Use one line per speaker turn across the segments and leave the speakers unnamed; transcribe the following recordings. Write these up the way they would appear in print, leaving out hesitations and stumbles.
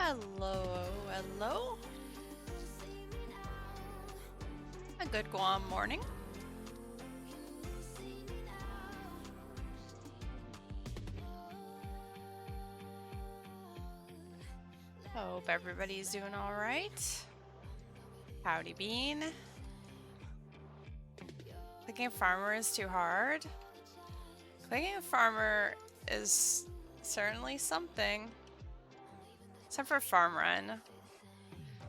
Hello, hello. A good Guam morning. Hope everybody's doing all right. Howdy Bean. Clicking farmer is too hard. Clicking farmer is certainly something. Except for farm run.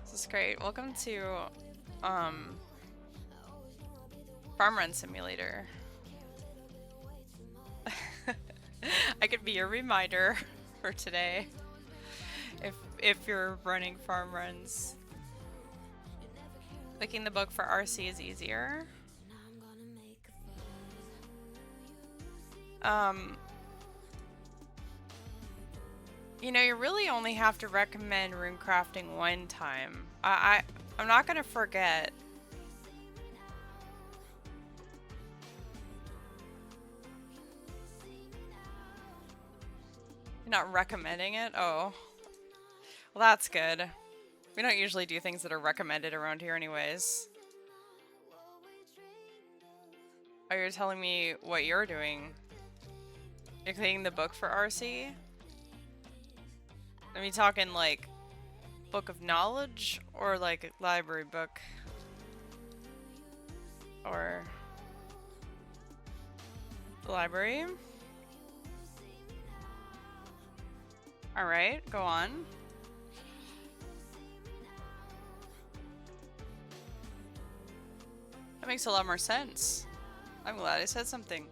This is great. Welcome to Farm Run Simulator. I could be your reminder for today. If you're running farm runs. Clicking the book for RC is easier. You know, you really only have to recommend rune crafting one time. I'm not gonna forget. You're not recommending it? Oh. Well, that's good. We don't usually do things that are recommended around here anyways. Oh, you're telling me what you're doing? You're cleaning the book for RC? Are we talking like book of knowledge or like a library book? Or the library? Alright, go on. That makes a lot more sense. I'm glad I said something.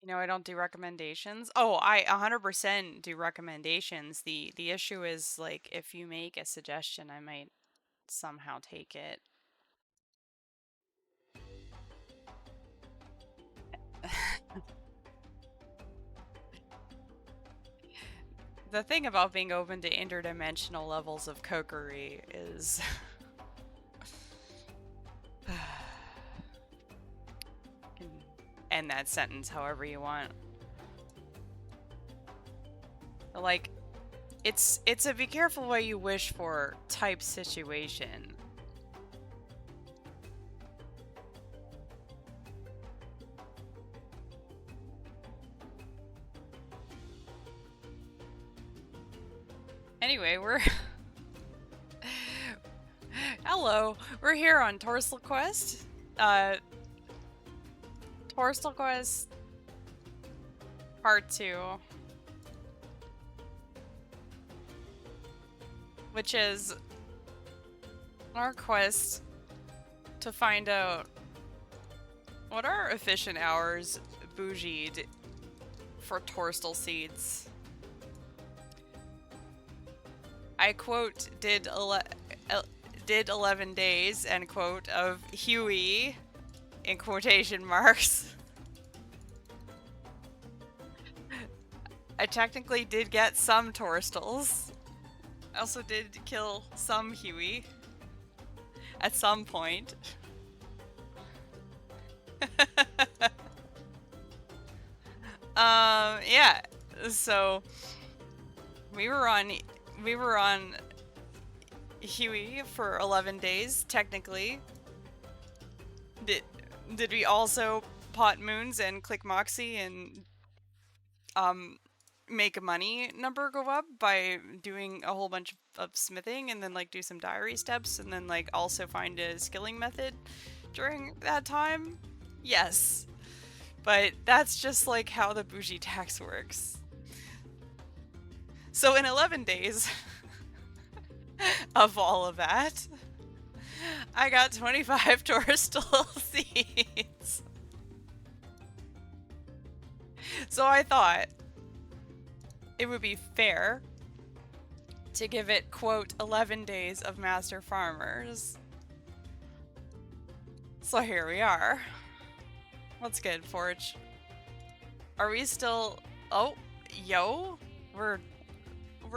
You know, I don't do recommendations. Oh, I 100% do recommendations. The issue is like if you make a suggestion, I might somehow take it. The thing about being open to interdimensional levels of kokery is end that sentence however you want. Like, it's a be careful what you wish for type situation. Anyway, we're hello, we're here on Torstal Quest. Torstal Quest Part 2. Which is our quest to find out what are efficient hours bougied for Torstal seeds. I quote, did 11 days, end quote, of Huey, in quotation marks. I technically did get some Torstals. I also did kill some Huey. At some point. Yeah. So we were on Huey for 11 days, technically. Did we also pot moons and click Moxie and make a money number go up by doing a whole bunch of smithing and then like do some diary steps and then like also find a skilling method during that time? Yes. But that's just like how the bougie tax works. So in 11 days of all of that, I got 25 Torstal seeds. So I thought it would be fair to give it, quote, 11 days of Master Farmers. So here we are. What's good, Forge? Are we still... Oh, yo? We're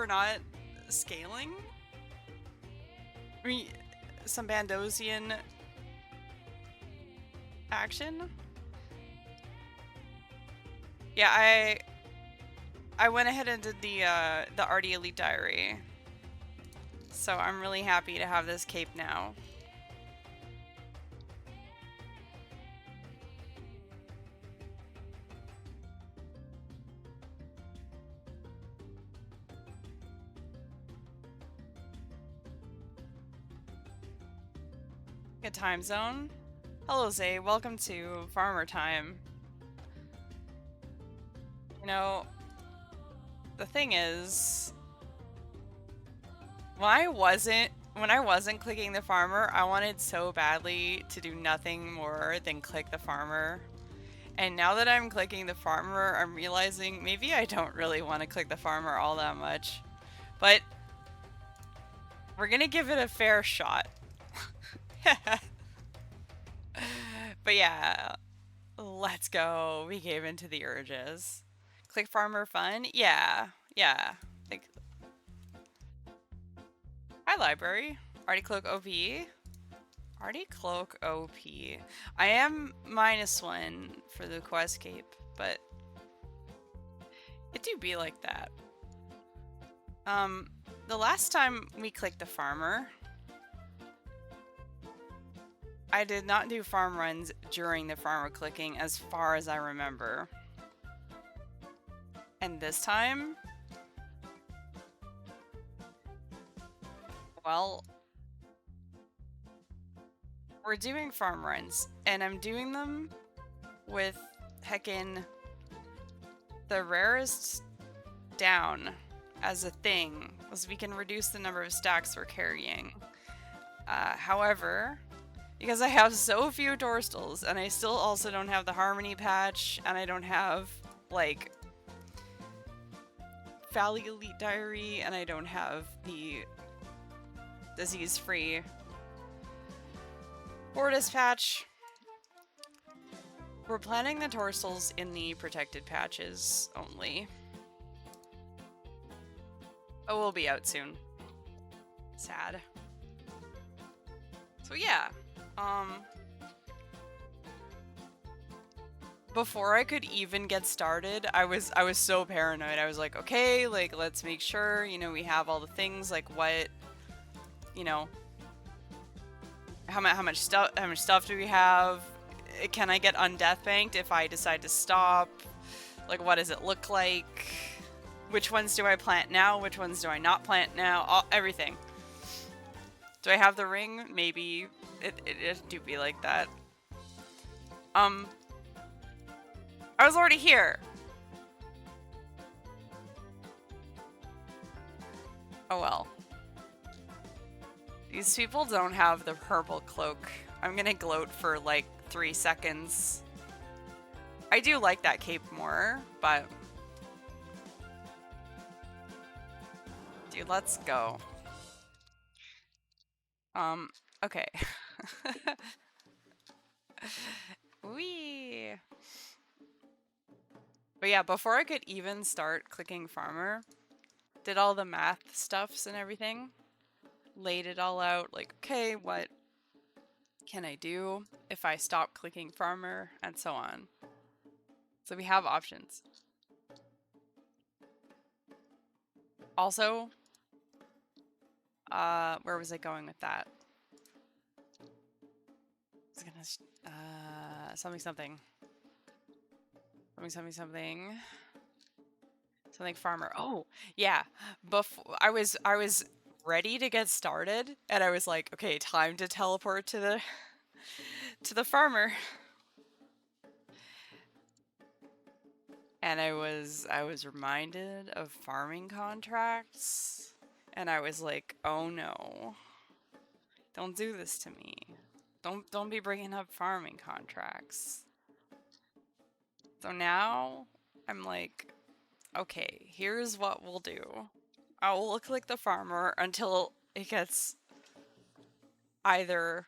not scaling? Some Bandosian action? Yeah, I went ahead and did the Artie Elite Diary. So I'm really happy to have this cape now. Good time zone. Hello Zay, welcome to Farmer Time. You know, the thing is, when I wasn't clicking the farmer, I wanted so badly to do nothing more than click the farmer. And now that I'm clicking the farmer, I'm realizing maybe I don't really want to click the farmer all that much. But we're gonna give it a fair shot. But yeah, let's go. We gave into the urges. Click farmer fun? Yeah, yeah. Like, hi library. Artie Cloak OP. Artie Cloak OP. I am -1 for the quest cape, but it do be like that. The last time we clicked the farmer, I did not do farm runs during the farmer clicking as far as I remember. And this time, well, we're doing farm runs, and I'm doing them with heckin' the rarest down as a thing, so we can reduce the number of stacks we're carrying. However, because I have so few Torstals, and I still also don't have the Harmony patch, and I don't have, like, Valley Elite Diary, and I don't have the disease-free Fortis patch. We're planning the Torstals in the protected patches only. Oh, we'll be out soon. Sad. So yeah, before I could even get started, I was so paranoid. I was like, okay, like, let's make sure, you know, we have all the things, like what, you know, how much stuff do we have? Can I get undeath banked if I decide to stop? Like, what does it look like? Which ones do I plant now? Which ones do I not plant now? Everything. Do I have the ring? Maybe. It do be like that. I was already here. Oh well. These people don't have the purple cloak. I'm gonna gloat for like 3 seconds. I do like that cape more, but... Dude, let's go. Okay. Wee. But yeah, before I could even start clicking farmer, did all the math stuffs and everything, laid it all out, like, okay, what can I do if I stop clicking farmer, and so on. So we have options. Also, where was I going with that? I was gonna, something farmer. Oh, yeah. Before I was ready to get started, and I was like, okay, time to teleport to the farmer. And I was reminded of farming contracts, and I was like, oh no. Don't do this to me. Don't be bringing up farming contracts. So now I'm like, okay, here's what we'll do. I will look like the farmer until it gets either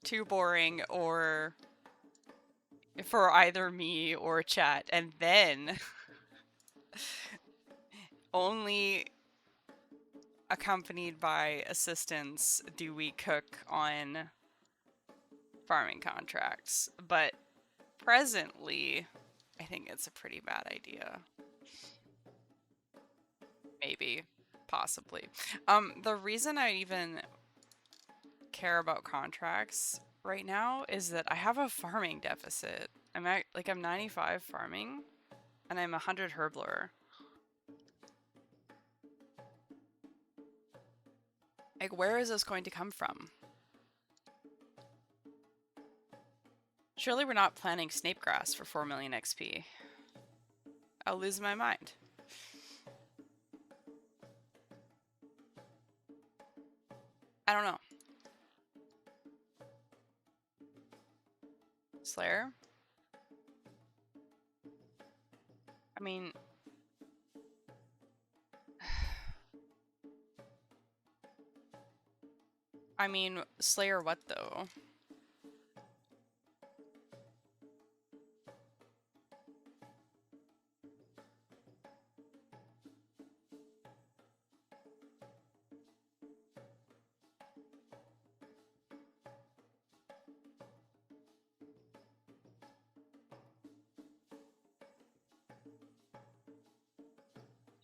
too boring or for either me or chat, and then only accompanied by assistance do we cook on farming contracts. But presently, I think it's a pretty bad idea. Maybe. Possibly. The reason I even care about contracts right now is that I have a farming deficit. I'm 95 farming, and I'm 100 herbler. Like, where is this going to come from? Surely we're not planting Snapegrass for 4 million XP. I'll lose my mind. I don't know. Slayer? I mean... I mean, Slayer what, though?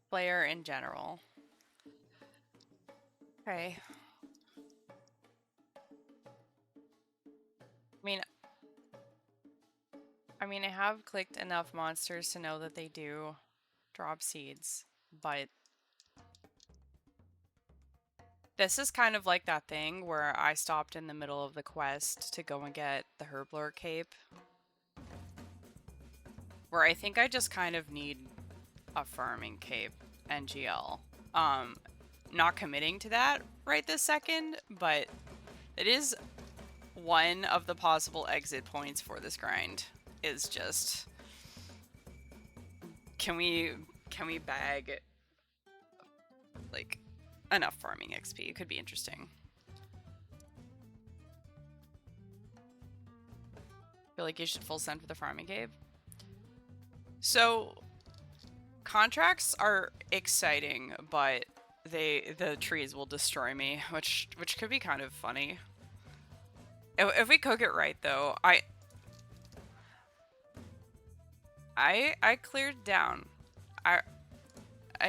Slayer in general. Okay. I mean, I have clicked enough monsters to know that they do drop seeds, but this is kind of like that thing where I stopped in the middle of the quest to go and get the Herblore cape, where I think I just kind of need a farming cape NGL. Not committing to that right this second, but it is one of the possible exit points for this grind. Is just, can we bag like enough farming XP? It could be interesting. Feel like you should full send for the farming cave. So contracts are exciting, but the trees will destroy me, which could be kind of funny. If we cook it right, though, I cleared down. I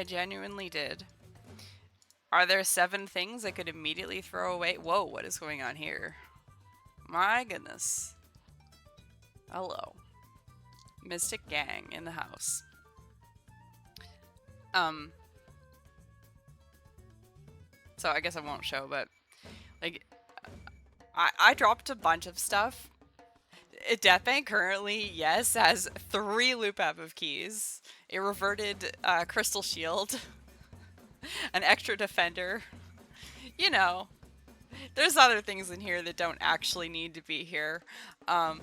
genuinely did. Are there 7 things I could immediately throw away? Whoa, what is going on here? My goodness. Hello. Mystic Gang in the house. So I guess I won't show, but like I dropped a bunch of stuff. Deathbank currently, yes, has 3 loop app of keys, a reverted crystal shield, an extra defender. You know, there's other things in here that don't actually need to be here. That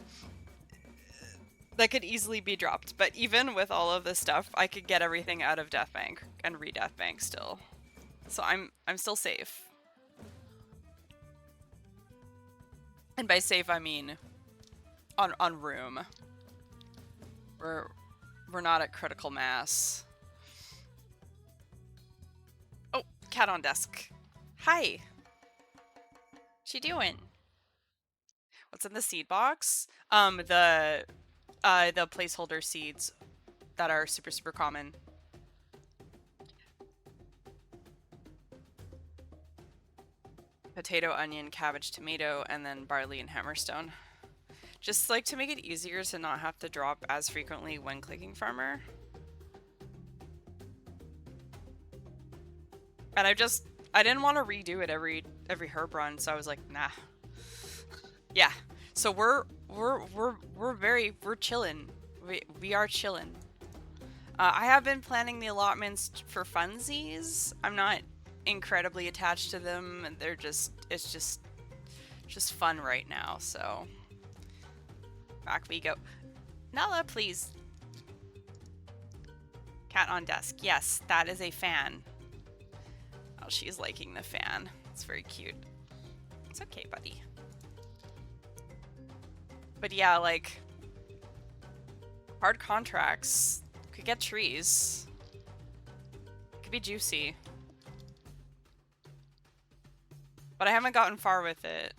could easily be dropped, but even with all of this stuff, I could get everything out of Deathbank and re-Deathbank still. So I'm still safe. And by safe I mean on room. We're not at critical mass. Oh, cat on desk. Hi. What you doing? What's in the seed box? The placeholder seeds that are super common. Potato, onion, cabbage, tomato, and then barley and hammerstone. Just like to make it easier to not have to drop as frequently when clicking farmer. And I didn't want to redo it every herb run, so I was like, nah. Yeah. So we're chilling. We are chilling. I have been planning the allotments for funsies. I'm not incredibly attached to them. It's just fun right now, so back we go. Nala, please. Cat on desk. Yes, that is a fan. Oh, she's liking the fan. It's very cute. It's okay, buddy. But yeah, like, hard contracts. Could get trees. Could be juicy. But I haven't gotten far with it.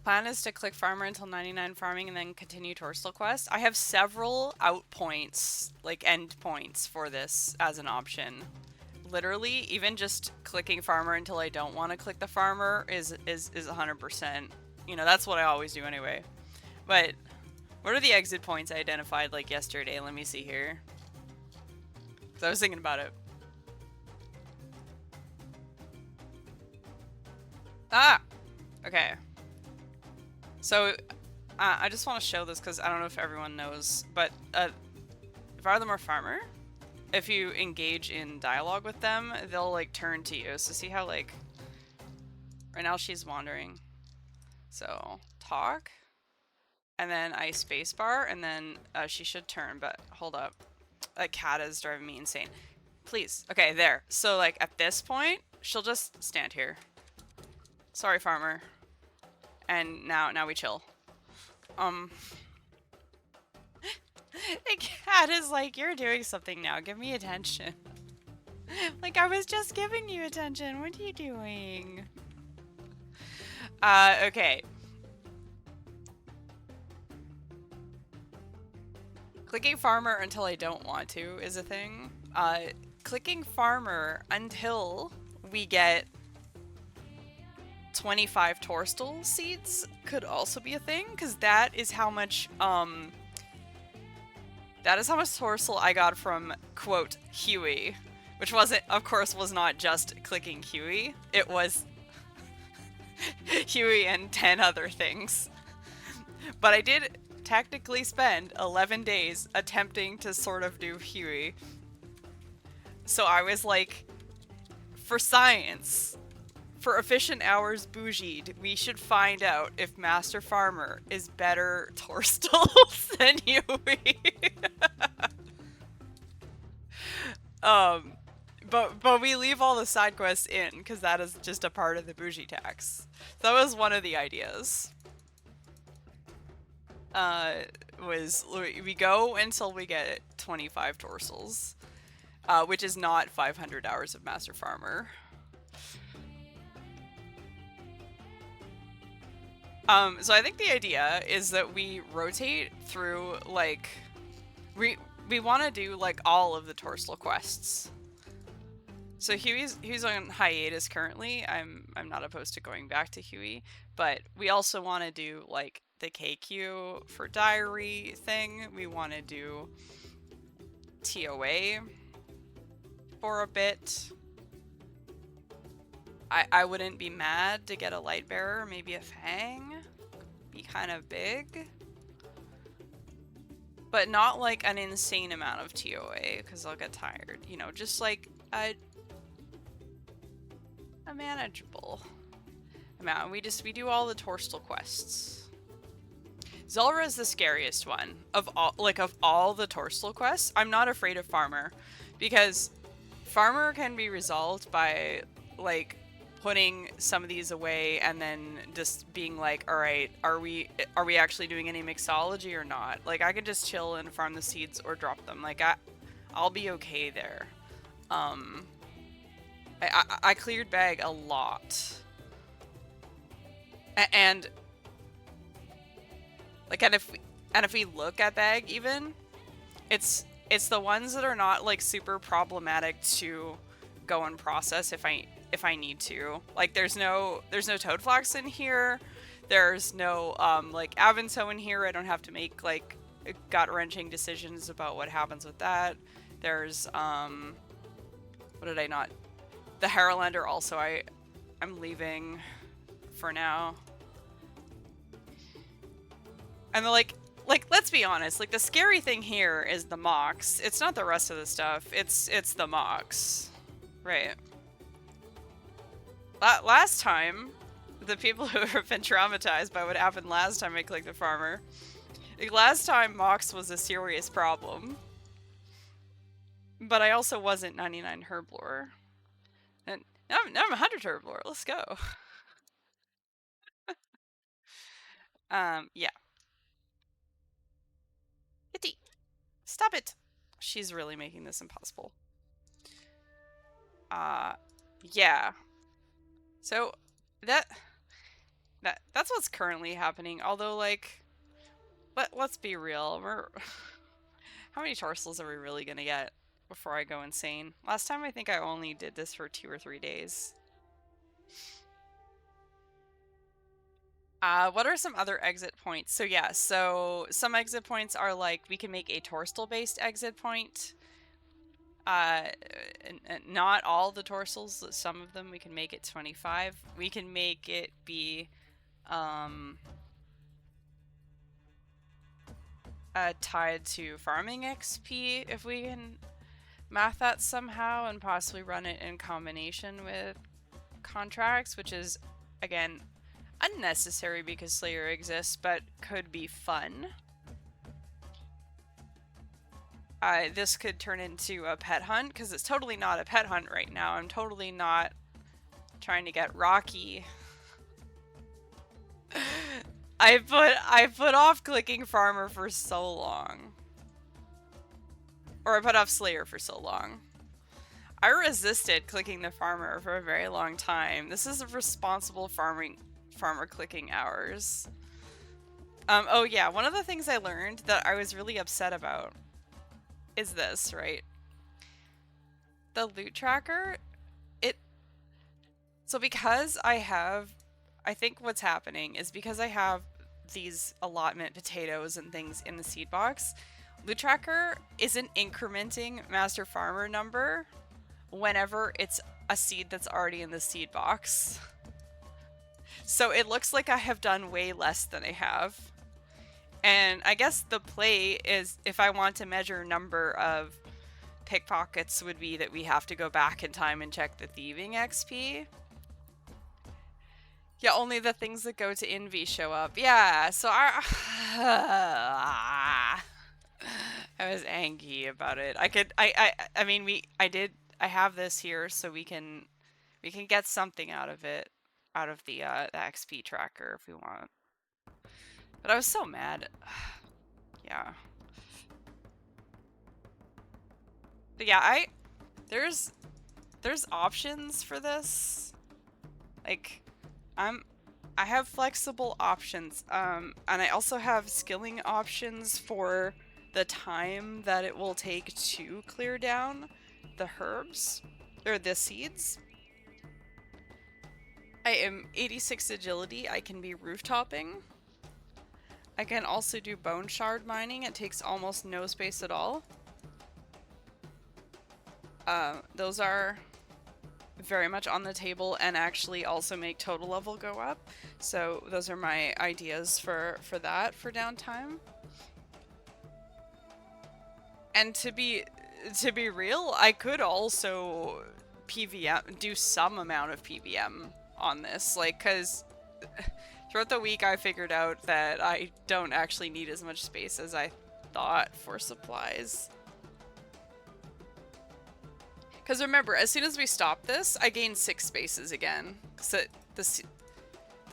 Plan is to click farmer until 99 farming and then continue Torstal quest. I have several out points, like end points for this as an option. Literally, even just clicking farmer until I don't want to click the farmer is 100%. You know, that's what I always do anyway. But what are the exit points I identified like yesterday? Let me see here. Because I was thinking about it. Ah! Okay. So, I just want to show this because I don't know if everyone knows, but if either of them are farmer, if you engage in dialogue with them, they'll like turn to you. So see how like, right now she's wandering. So, talk, and then I spacebar, and then she should turn, but hold up. That cat is driving me insane. Please. Okay, there. So like at this point, she'll just stand here. Sorry, farmer. And now we chill. The cat is like, you're doing something now. Give me attention. Like, I was just giving you attention. What are you doing? Okay. Clicking farmer until I don't want to is a thing. Clicking farmer until we get 25 Torstal seeds could also be a thing, because that is how much Torstal I got from, quote, Huey. Which wasn't, of course, was not just clicking Huey. It was Huey and 10 other things. But I did technically spend 11 days attempting to sort of do Huey. So I was like, for science, for efficient hours bougied, we should find out if Master Farmer is better Torstals than Huey. But we leave all the side quests in, because that is just a part of the bougie tax. So that was one of the ideas. Was we go until we get 25 Torsals, which is not 500 hours of Master Farmer. So I think the idea is that we rotate through, like, we want to do, like, all of the Torstal quests. So Huey's on hiatus currently. I'm not opposed to going back to Huey, but we also want to do, like, the KQ for diary thing. We want to do TOA for a bit. I wouldn't be mad to get a light bearer, maybe a Fang. Be kind of big. But not like an insane amount of TOA, because I'll get tired. You know, just like a manageable amount. We do all the Torstal quests. Zulrah is the scariest one of all the Torstal quests. I'm not afraid of Farmer, because Farmer can be resolved by like putting some of these away and then just being like, all right, are we actually doing any mixology or not? Like, I could just chill and farm the seeds or drop them. Like, I'll be okay there. I cleared bag a lot. And like, and if we look at bag even, it's the ones that are not like super problematic to go and process if I need to. Like, there's no Toadflax in here. There's no like Avanso in here. I don't have to make like gut-wrenching decisions about what happens with that. There's what did I not? The Haralander also I'm leaving for now. And like let's be honest, like the scary thing here is the Mox. It's not the rest of the stuff. It's the Mox. Right. Last time, the people who have been traumatized by what happened last time I clicked the farmer, like last time Mox was a serious problem. But I also wasn't 99 Herblore. And now I'm 100 Herblore. Let's go. Yeah. Hitty! Stop it! She's really making this impossible. Yeah. So, That's what's currently happening. Although, like, let's be real. We're how many torsals are we really gonna get before I go insane? Last time I think I only did this for 2 or 3 days. What are some other exit points? So yeah, so some exit points are like we can make a torsal-based exit point. And not all the torsals, some of them we can make it 25. We can make it be tied to farming XP if we can math that somehow and possibly run it in combination with contracts, which is, again, unnecessary because Slayer exists, but could be fun. This could turn into a pet hunt, because it's totally not a pet hunt right now. I'm totally not trying to get Rocky. I put off clicking Farmer for so long. Or I put off Slayer for so long. I resisted clicking the Farmer for a very long time. This is a responsible farmer clicking hours. Oh yeah, one of the things I learned that I was really upset about is this, right? The loot tracker, so because I think what's happening is because I have these allotment potatoes and things in the seed box, loot tracker isn't incrementing master farmer number whenever it's a seed that's already in the seed box. So it looks like I have done way less than I have. And I guess the play is, if I want to measure number of pickpockets, would be that we have to go back in time and check the thieving XP. Yeah, only the things that go to Envy show up. Yeah, so I was angry about it. I have this here so we can get something out of it, out of the XP tracker if we want. But I was so mad. Yeah. But yeah, there's options for this. Like, I have flexible options. And I also have skilling options for the time that it will take to clear down the herbs or the seeds. I am 86 agility. I can be roof-topping. I can also do bone shard mining. It takes almost no space at all. Those are very much on the table and actually also make total level go up. So those are my ideas for that for downtime. And to be real, I could also PVM, do some amount of PVM on this, like, cause throughout the week I figured out that I don't actually need as much space as I thought for supplies. Because remember, as soon as we stop this, I gain 6 spaces again. So the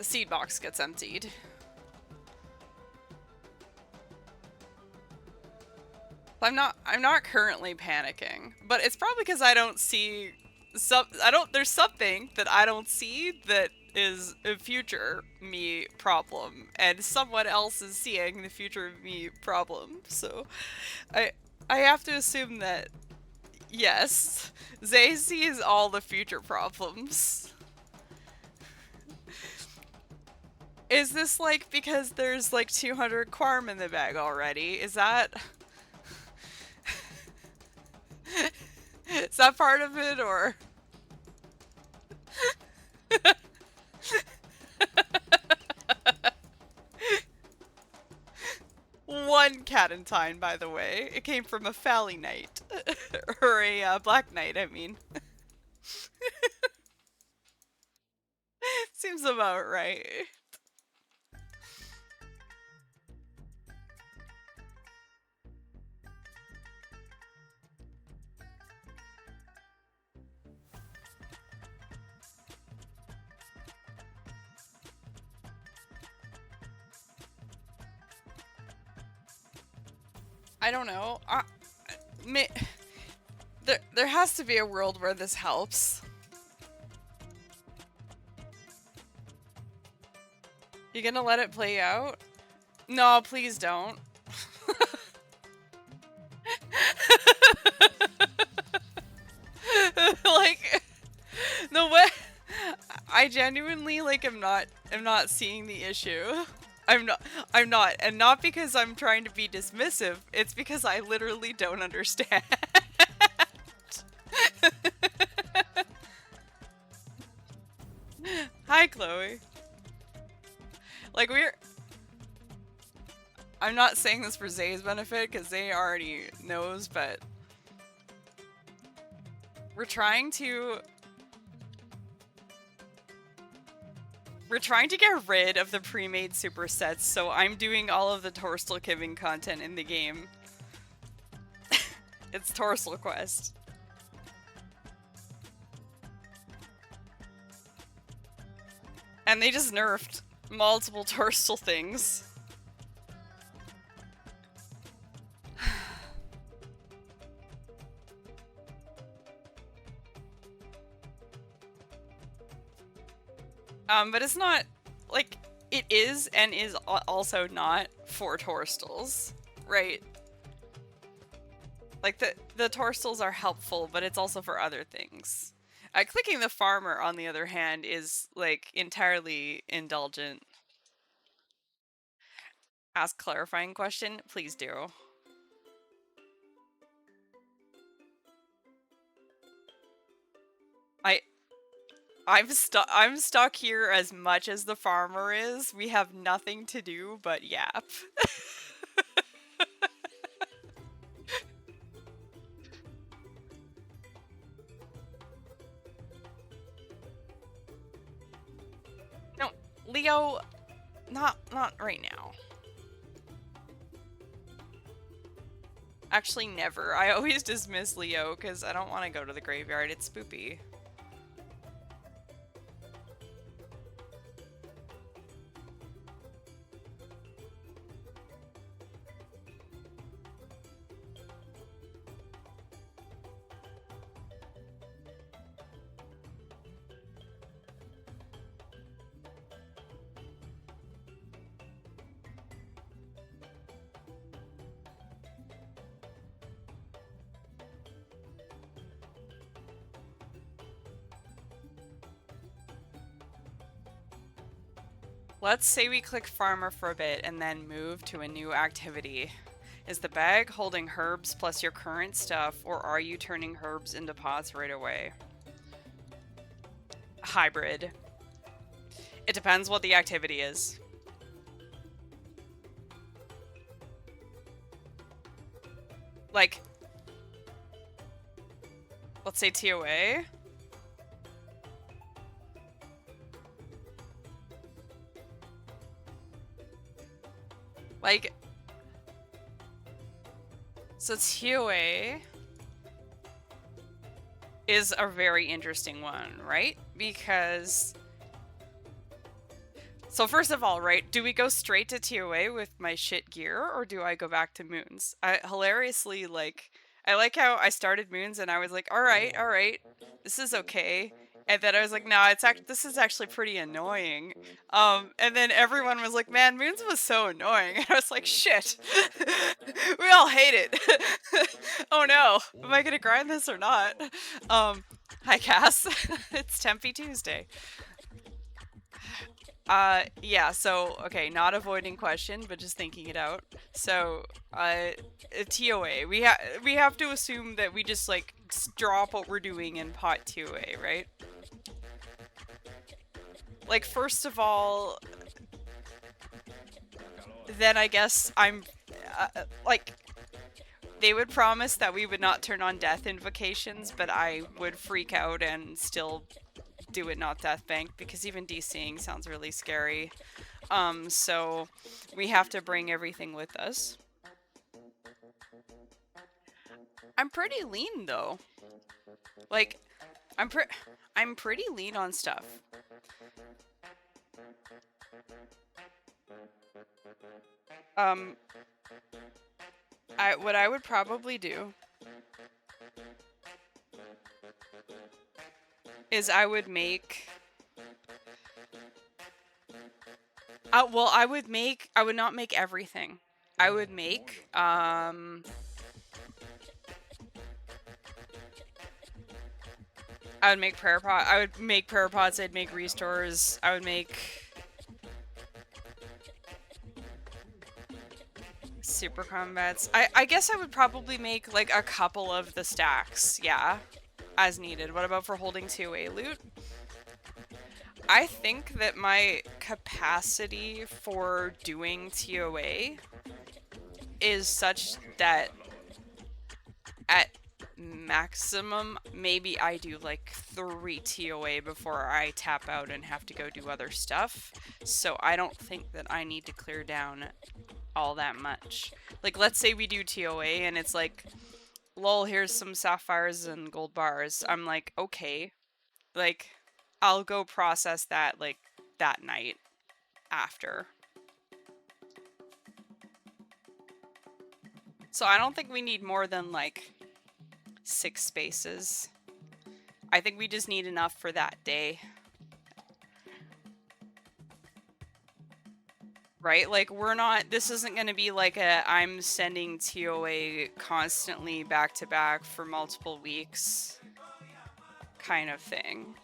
seed box gets emptied. I'm not currently panicking, but it's probably because I don't see there's something that I don't see that is a future me problem, and someone else is seeing the future me problem. So I have to assume that yes, Zay sees all the future problems. Is this like because there's like 200 Quarm in the bag already? Is that is that part of it, or? One Catentine, by the way. It came from a Fally Knight. Or a Black Knight, I mean. Seems about right. I don't know. There has to be a world where this helps. You gonna let it play out? No, please don't. Like, no way. I genuinely like am not seeing the issue. I'm not I'm not, and not because I'm trying to be dismissive. It's because I literally don't understand. Hi, Chloe. Like I'm not saying this for Zay's benefit because Zay already knows, but we're trying to get rid of the pre-made supersets, so I'm doing all of the Torstal Kiving content in the game. It's Torstal Quest. And they just nerfed multiple Torstal things. But it's not, like, it is and is also not for Torstals, right? Like, the Torstals are helpful, but it's also for other things. Clicking the farmer, on the other hand, is, like, entirely indulgent. Ask clarifying question? Please do. I'm stuck here as much as the farmer is. We have nothing to do but yap. No, Leo, not right now. Actually, never. I always dismiss Leo because I don't want to go to the graveyard. It's spoopy. Let's say we click farmer for a bit and then move to a new activity. Is the bag holding herbs plus your current stuff, or are you turning herbs into pots right away? Hybrid. It depends what the activity is. Like, let's say TOA. Like, so TOA is a very interesting one, right? Because, so first of all, right, do we go straight to TOA with my shit gear, or do I go back to Moons? Hilariously, like, I like how I started Moons and I was like, all right, this is okay. And then I was like, no, this is actually pretty annoying. And then everyone was like, man, Moons was so annoying. And I was like, shit. We all hate it. Oh no, am I gonna grind this or not? Hi Cass. It's Tempe Tuesday. Yeah, so, okay, not avoiding question, but just thinking it out. So, TOA. We have to assume that we just, like, drop what we're doing in pot TOA, right? Like, first of all, then I guess I'm, like, they would promise that we would not turn on death invocations, but I would freak out and still do it not death bank, because even DCing sounds really scary. So we have to bring everything with us. I'm pretty lean though. Like, I'm pretty lean on stuff. What I would probably do is I would make Well, I would not make everything. I would make, I would make I would make prayer pots, I'd make restores, I would make super combats. I guess I would probably make like a couple of the stacks, yeah, as needed. What about for holding 2A loot? I think that my capacity for doing TOA is such that at maximum, maybe I do like 3 TOA before I tap out and have to go do other stuff. So I don't think that I need to clear down all that much. Like, let's say we do TOA and it's like, lol, here's some sapphires and gold bars. I'm like, okay. Like, I'll go process that, like, that night after. So I don't think we need more than, like, 6 spaces. I think we just need enough for that day. Right? Like, we're not, this isn't going to be like a, I'm sending TOA constantly back to back for multiple weeks kind of thing.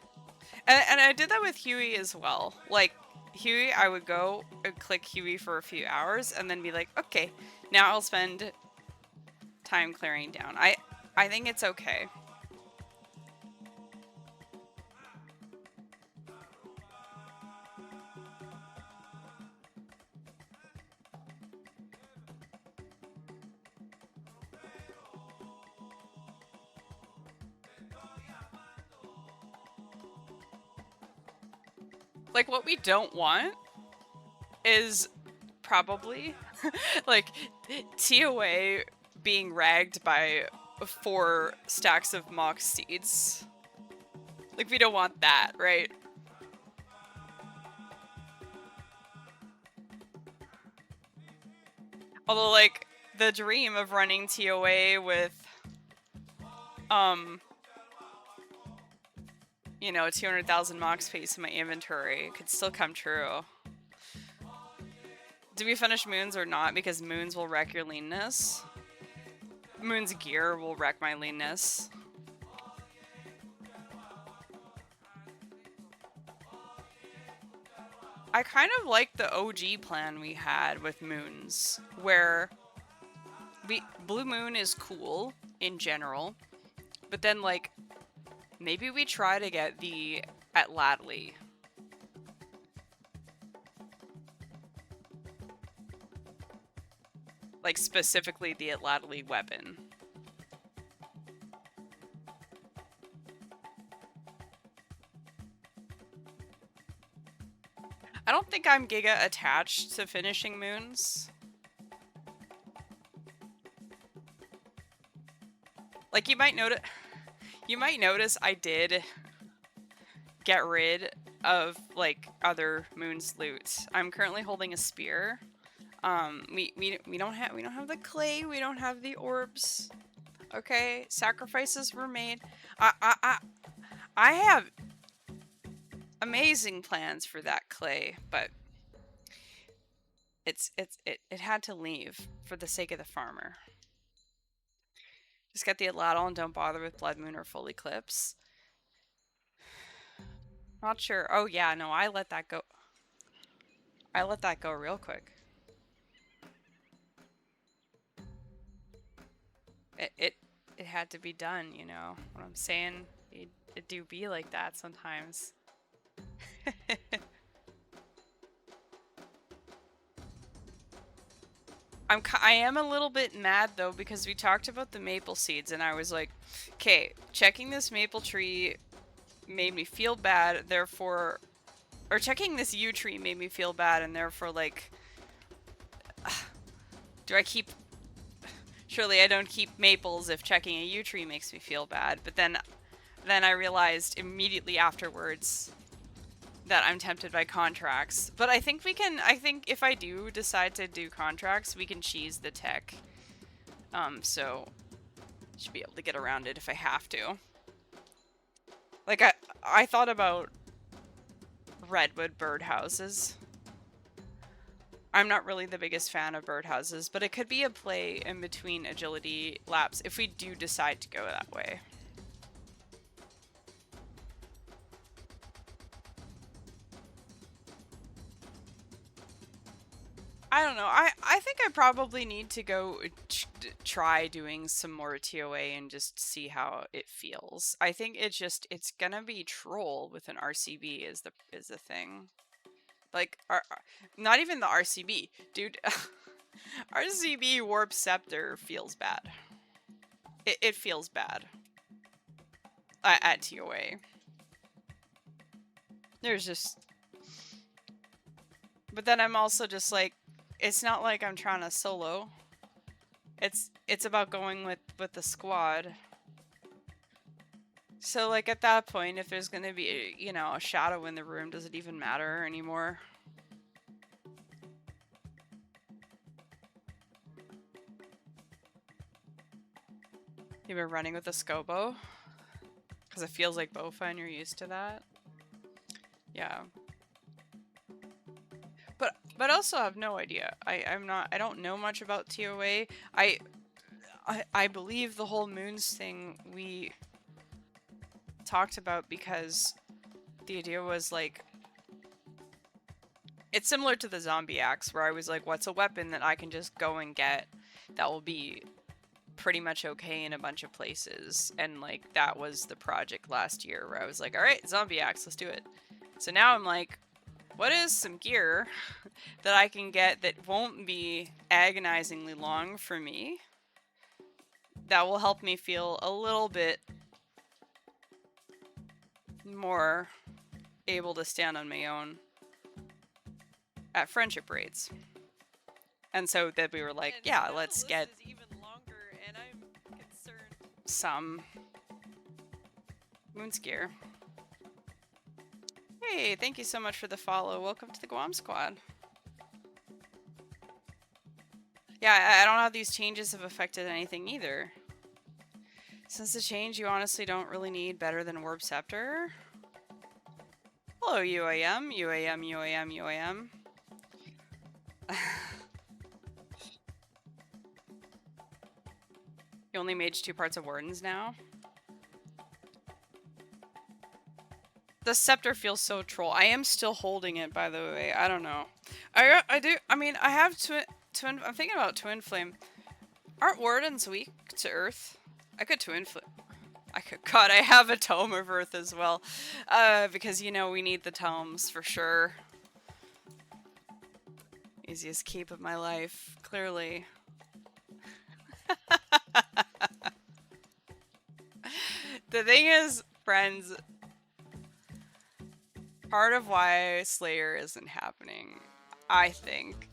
And I did that with Huey as well. Like, Huey, I would go and click Huey for a few hours and then be like, okay, now I'll spend time clearing down. I think it's okay. Like, what we don't want is probably like TOA being ragged by 4 stacks of mock seeds. Like, we don't want that, right? Although, like, the dream of running TOA with, you know, 200,000 mock space in my inventory could still come true. Do we finish moons or not? Because moons will wreck your leanness. Moon's gear will wreck my leanness. I kind of like the OG plan we had with moons, where Blue Moon is cool in general, but then, like, maybe we try to get the Atlatli. Like, specifically the Atlatli weapon. I don't think I'm giga attached to finishing moons. Like, you might notice I did get rid of, like, other moons loot. I'm currently holding a spear. We don't have the clay, we don't have the orbs. Okay, sacrifices were made. I have amazing plans for that clay, but it had to leave for the sake of the farmer. Just get the Atlatl and don't bother with Blood Moon or Full Eclipse. Not sure. Oh yeah, no, I let that go. I let that go real quick. It had to be done, you know what I'm saying? It do be like that sometimes. I am a little bit mad though, because we talked about the maple seeds and I was like, okay, checking this maple tree made me feel bad, therefore, or checking this yew tree made me feel bad, and therefore, like, do I keep, surely I don't keep maples if checking a yew tree makes me feel bad, but then I realized immediately afterwards that I'm tempted by contracts. But I think I think if I do decide to do contracts, we can cheese the tech. So, should be able to get around it if I have to. Like, I thought about redwood birdhouses. I'm not really the biggest fan of birdhouses, but it could be a play in between agility laps if we do decide to go that way. I don't know. I think I probably need to go try doing some more TOA and just see how it feels. I think it's gonna be troll with an RCB is the thing. Like not even the RCB, dude. RCB Warp Scepter feels bad. It feels bad at TOA. There's just, but then I'm also just like, it's not like I'm trying to solo. It's about going with the squad. So like at that point, if there's gonna be, you know, a shadow in the room, does it even matter anymore? You've been running with a Scobo? Because it feels like Bofa and you're used to that? Yeah. But also have no idea. I don't know much about TOA. I believe the whole moons thing we talked about because the idea was like, it's similar to the zombie axe where I was like, what's a weapon that I can just go and get that will be pretty much okay in a bunch of places? And like that was the project last year where I was like, all right, zombie axe, let's do it. So now I'm like, what is some gear that I can get that won't be agonizingly long for me that will help me feel a little bit more able to stand on my own at friendship raids? And so that we were like, and yeah, let's get even longer, and I'm concerned. Some moons gear. Hey, thank you so much for the follow. Welcome to the Guam Squad. Yeah, I don't know how these changes have affected anything either. Since the change, you honestly don't really need better than Warp Scepter. Hello, UAM, UAM, UAM, UAM. You only mage 2 parts of Wardens now? The scepter feels so troll. I am still holding it, by the way. I don't know. I do. I mean, I have twin. I'm thinking about Twin Flame. Aren't Wardens weak to Earth? I could Twin Flame. God, I have a Tome of Earth as well. Because, you know, we need the tomes for sure. Easiest keep of my life, clearly. The thing is, friends, part of why Slayer isn't happening, I think,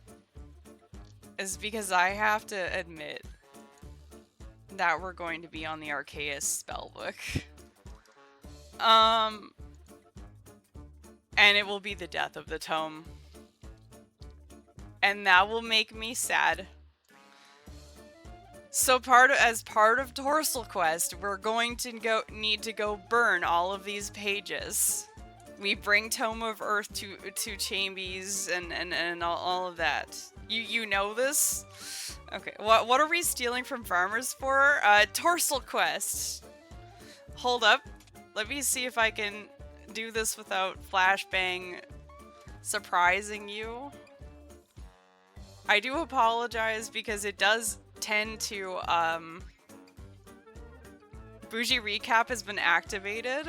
is because I have to admit that we're going to be on the Arceus spellbook. And it will be the death of the tome. And that will make me sad. So as part of Dorsal Quest, we're going to need to go burn all of these pages. We bring Tome of Earth to Chambies and all of that. You know this? Okay, what are we stealing from farmers for? Dorsal Quest. Hold up. Let me see if I can do this without flashbang surprising you. I do apologize because it does tend to, Bougie Recap has been activated.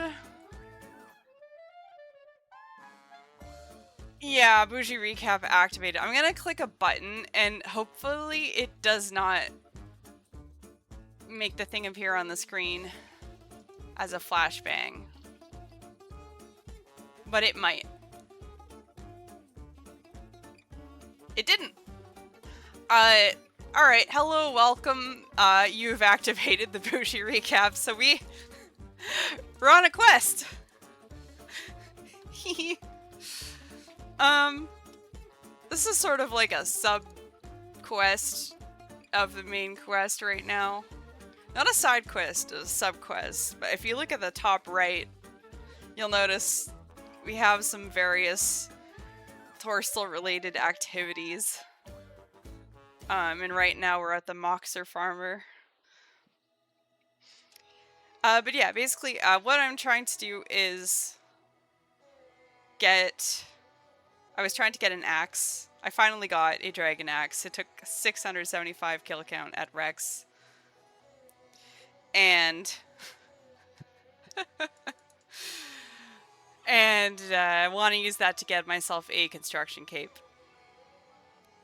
Yeah, Bougie Recap activated. I'm gonna click a button and hopefully it does not make the thing appear on the screen as a flashbang. But it might. It didn't. Alright, hello, welcome. You've activated the Bougie Recap, so we're on a quest. This is sort of like a sub-quest of the main quest right now. Not a side quest, a sub-quest. But if you look at the top right, you'll notice we have some various Torstal related activities. And right now we're at the Moxer Farmer. But yeah, basically, what I'm trying to do is I was trying to get an axe. I finally got a dragon axe. It took 675 kill count at Rex. And I want to use that to get myself a construction cape.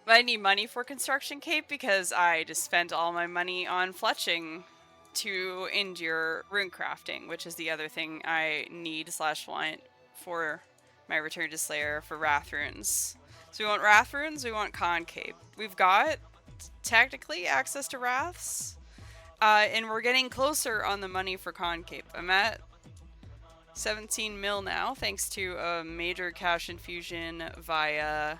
But I need money for construction cape because I just spent all my money on fletching to endure rune crafting, which is the other thing I need / want for my Return to Slayer for Wrath runes. So we want Wrath runes, we want Con cape. We've got technically access to Wraths, and we're getting closer on the money for Con cape. I'm at 17 mil now, thanks to a major cash infusion via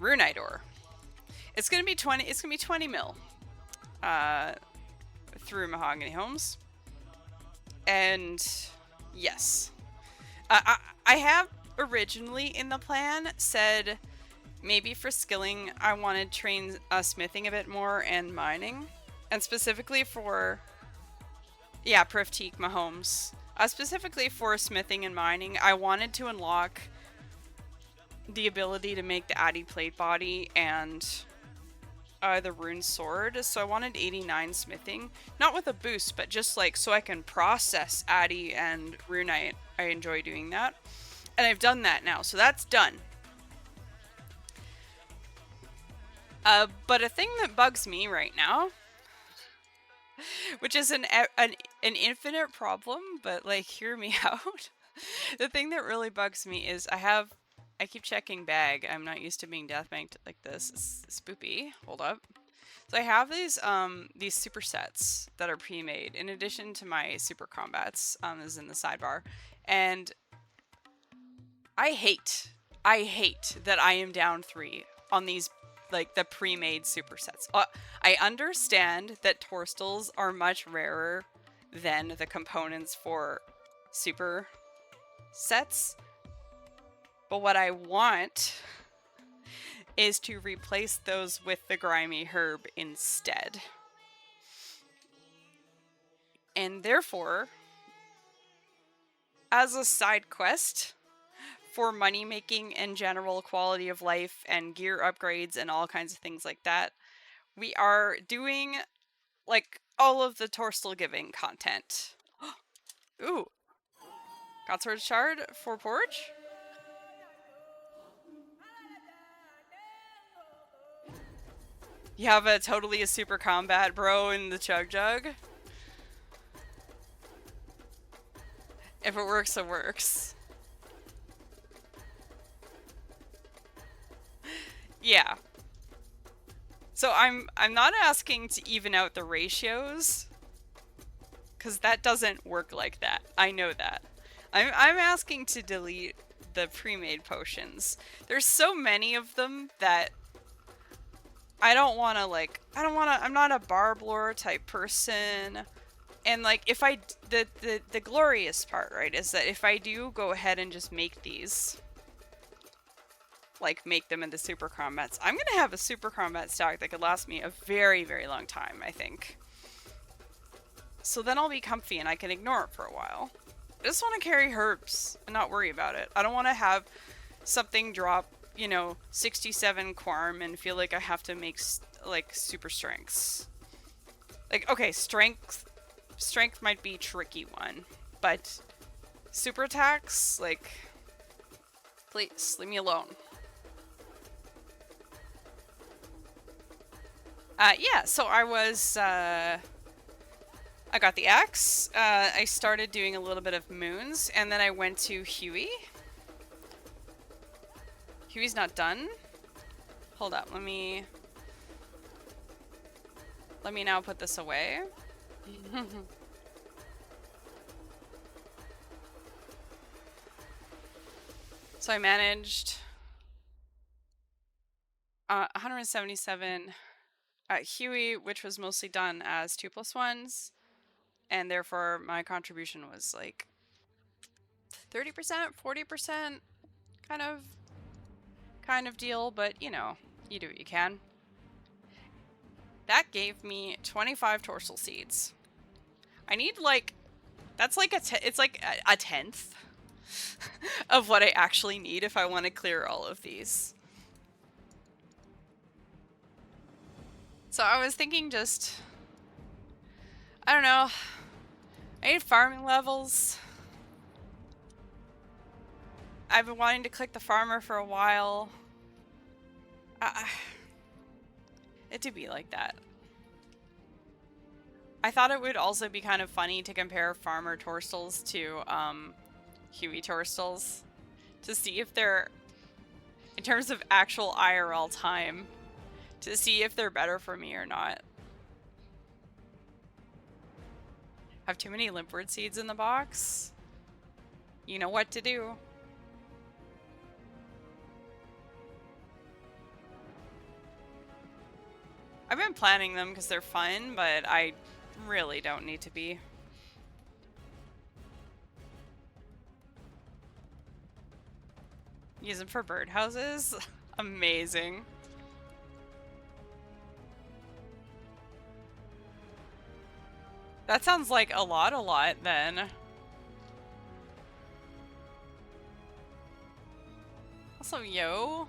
Runidor. It's gonna be 20. It's gonna be 20 mil through Mahogany Homes, and yes, I have originally in the plan said maybe for skilling I wanted to train smithing a bit more and mining, and specifically for Prifteak Mahomes. Specifically for smithing and mining, I wanted to unlock the ability to make the Addy plate body and the rune sword. So I wanted 89 smithing, not with a boost, but just like so I can process Addy and runite. I enjoy doing that, and I've done that now, so that's done. But a thing that bugs me right now, which is an infinite problem, but like hear me out. The thing that really bugs me is I keep checking bag. I'm not used to being deathbanked like this. It's spoopy. Hold up. So I have these supersets that are pre-made in addition to my super combats is in the sidebar, and I hate that I am down 3 on these like the pre-made supersets. I understand that Torstals are much rarer than the components for super sets, but what I want is to replace those with the Grimy Herb instead. And therefore, as a side quest for money making and general quality of life and gear upgrades and all kinds of things like that, we are doing like all of the Torstal giving content. Ooh. Godsword Shard for Porch? You have a super combat bro in the Chug Jug? If it works, it works. Yeah. So I'm not asking to even out the ratios, because that doesn't work like that. I know that. I'm asking to delete the pre-made potions. There's so many of them that I'm not a barb lore type person. And like if the glorious part, right, is that if I do go ahead and just make these, like make them into super combats, I'm gonna have a super combat stack that could last me a very, very long time, I think. So then I'll be comfy and I can ignore it for a while. I just want to carry herbs and not worry about it. I don't want to have something drop, 67 Quarm and feel like I have to make like super strengths. Like, okay, strength might be a tricky one, but super attacks, like, please leave me alone. Yeah, so I got the axe, I started doing a little bit of moons, and then I went to Huey. Huey's not done? Hold up, let me now put this away. So I managed 177 Huey, which was mostly done as 2+1s, and therefore my contribution was like 30%, 40% kind of deal, but you know, you do what you can. That gave me 25 torsal seeds. I need like, that's like it's like a tenth of what I actually need if I want to clear all of these. So I was thinking just, I don't know, I need farming levels. I've been wanting to click the farmer for a while. It do be like that. I thought it would also be kind of funny to compare farmer torsals to Huey torsals to see if they're, in terms of actual IRL time, to see if they're better for me or not. Have too many limpwort seeds in the box? You know what to do. I've been planning them because they're fun, but I really don't need to be. Use them for birdhouses? Amazing. That sounds like a lot then. Also, yo.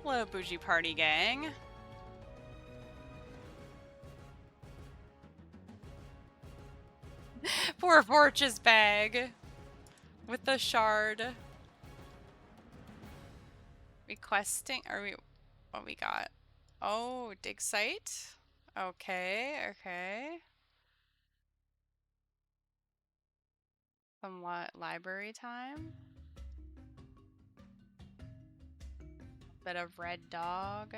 Hello, bougie party gang. Poor Forge's bag. With the shard. Requesting, what we got? Oh, dig site? Okay, okay. Somewhat library time. Bit of red dog.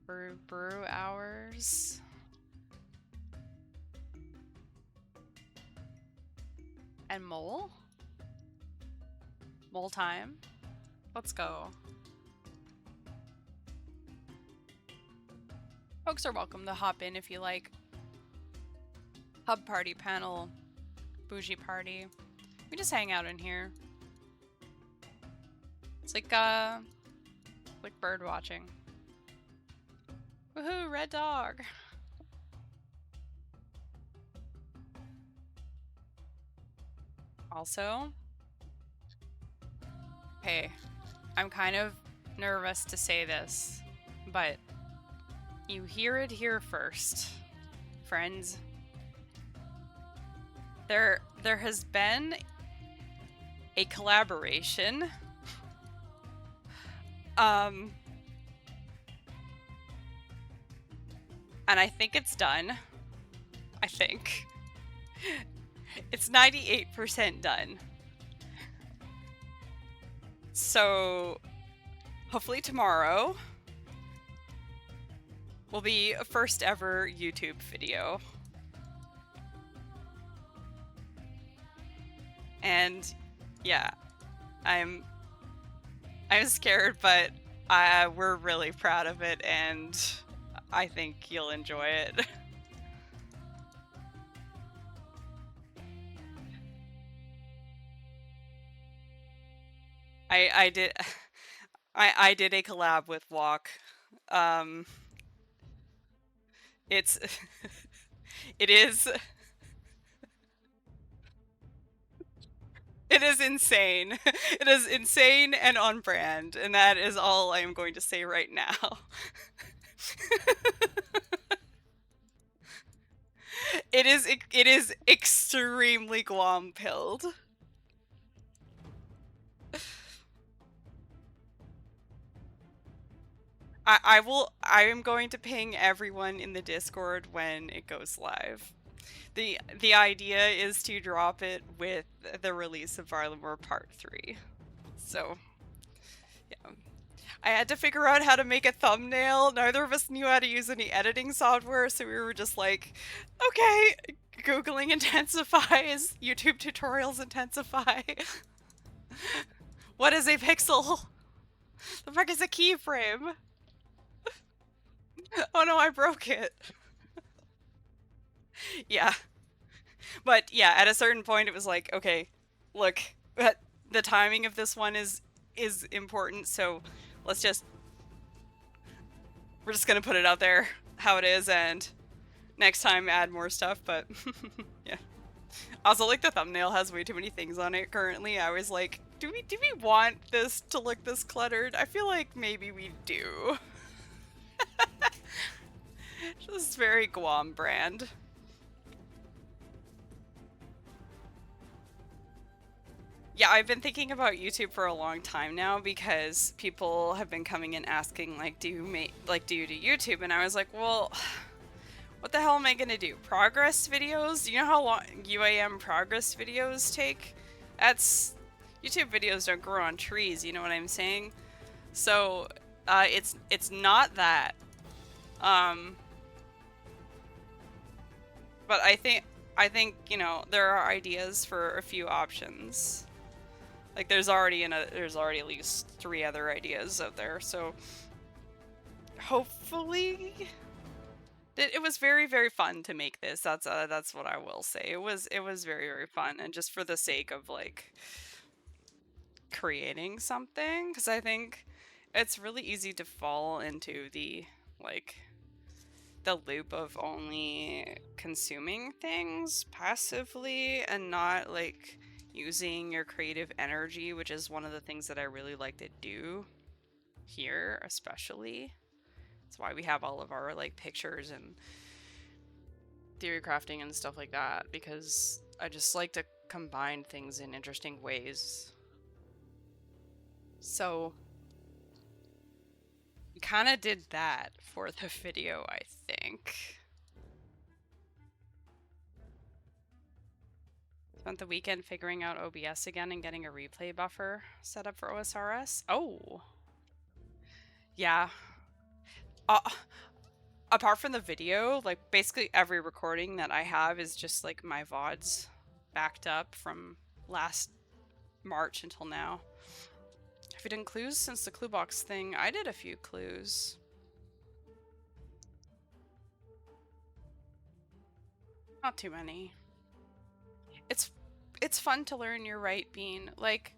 Brew hours. And mole? Mole time. Let's go. Folks are welcome to hop in if you like. Hub party panel. Bougie party. We just hang out in here. It's like bird watching. Woohoo, red dog. Also, hey, I'm kind of nervous to say this, but you hear it here first, friends. There has been a collaboration. And I think it's done. I think. It's 98% done. So, hopefully tomorrow will be a first ever YouTube video. And yeah, I'm scared, but we're really proud of it, and I think you'll enjoy it. I did a collab with Walk. It is insane. It is insane and on brand, and that is all I am going to say right now. It is extremely Guam-pilled. I am going to ping everyone in the Discord when it goes live. The idea is to drop it with the release of Varlamore Part 3. So, yeah. I had to figure out how to make a thumbnail. Neither of us knew how to use any editing software, so we were just like, okay, Googling intensifies, YouTube tutorials intensify. What is a pixel? The fuck is a keyframe? Oh no, I broke it. Yeah. But yeah, at a certain point, it was like, okay, look, the timing of this one is important, so let's just we're just gonna put it out there how it is, and next time add more stuff. But yeah. Also, like the thumbnail has way too many things on it currently. I was like, do we want this to look this cluttered? I feel like maybe we do. Just very Guam brand. Yeah, I've been thinking about YouTube for a long time now because people have been coming and asking like, do you do YouTube? And I was like, well, what the hell am I gonna do? Progress videos? Do you know how long UAM progress videos take? That's YouTube videos don't grow on trees, you know what I'm saying? So, it's not that. Um, but I think, you know, there are ideas for a few options. Like there's already at least 3 other ideas out there, so hopefully it was very very fun to make this. That's what I will say. It was very very fun, and just for the sake of like creating something, because I think it's really easy to fall into like the loop of only consuming things passively and not like using your creative energy, which is one of the things that I really like to do here, especially. That's why we have all of our like pictures and theory crafting and stuff like that, because I just like to combine things in interesting ways. So we kind of did that for the video, I think. Spent the weekend figuring out OBS again and getting a replay buffer set up for OSRS. Oh, yeah. Uh, Apart from the video, like basically every recording that I have is just like my VODs backed up from last March until now. Have you done clues since the clue box thing? I did a few clues. Not too many. It's fun to learn your right bean. Like,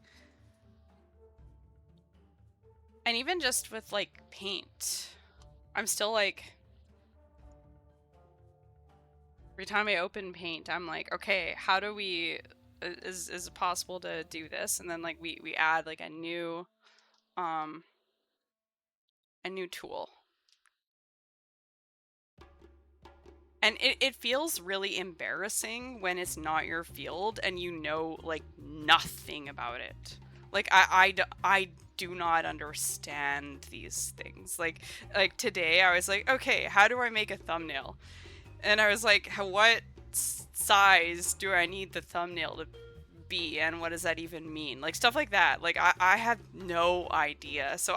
and even just with like paint, I'm still like, every time I open paint, I'm like, okay, how do we, is it possible to do this? And then like we add like a new tool. And it feels really embarrassing when it's not your field and you know like nothing about it. Like I do not understand these things. Like today I was like, okay, how do I make a thumbnail? And I was like, what size do I need the thumbnail to be, and what does that even mean? Like stuff like that. Like I had no idea. So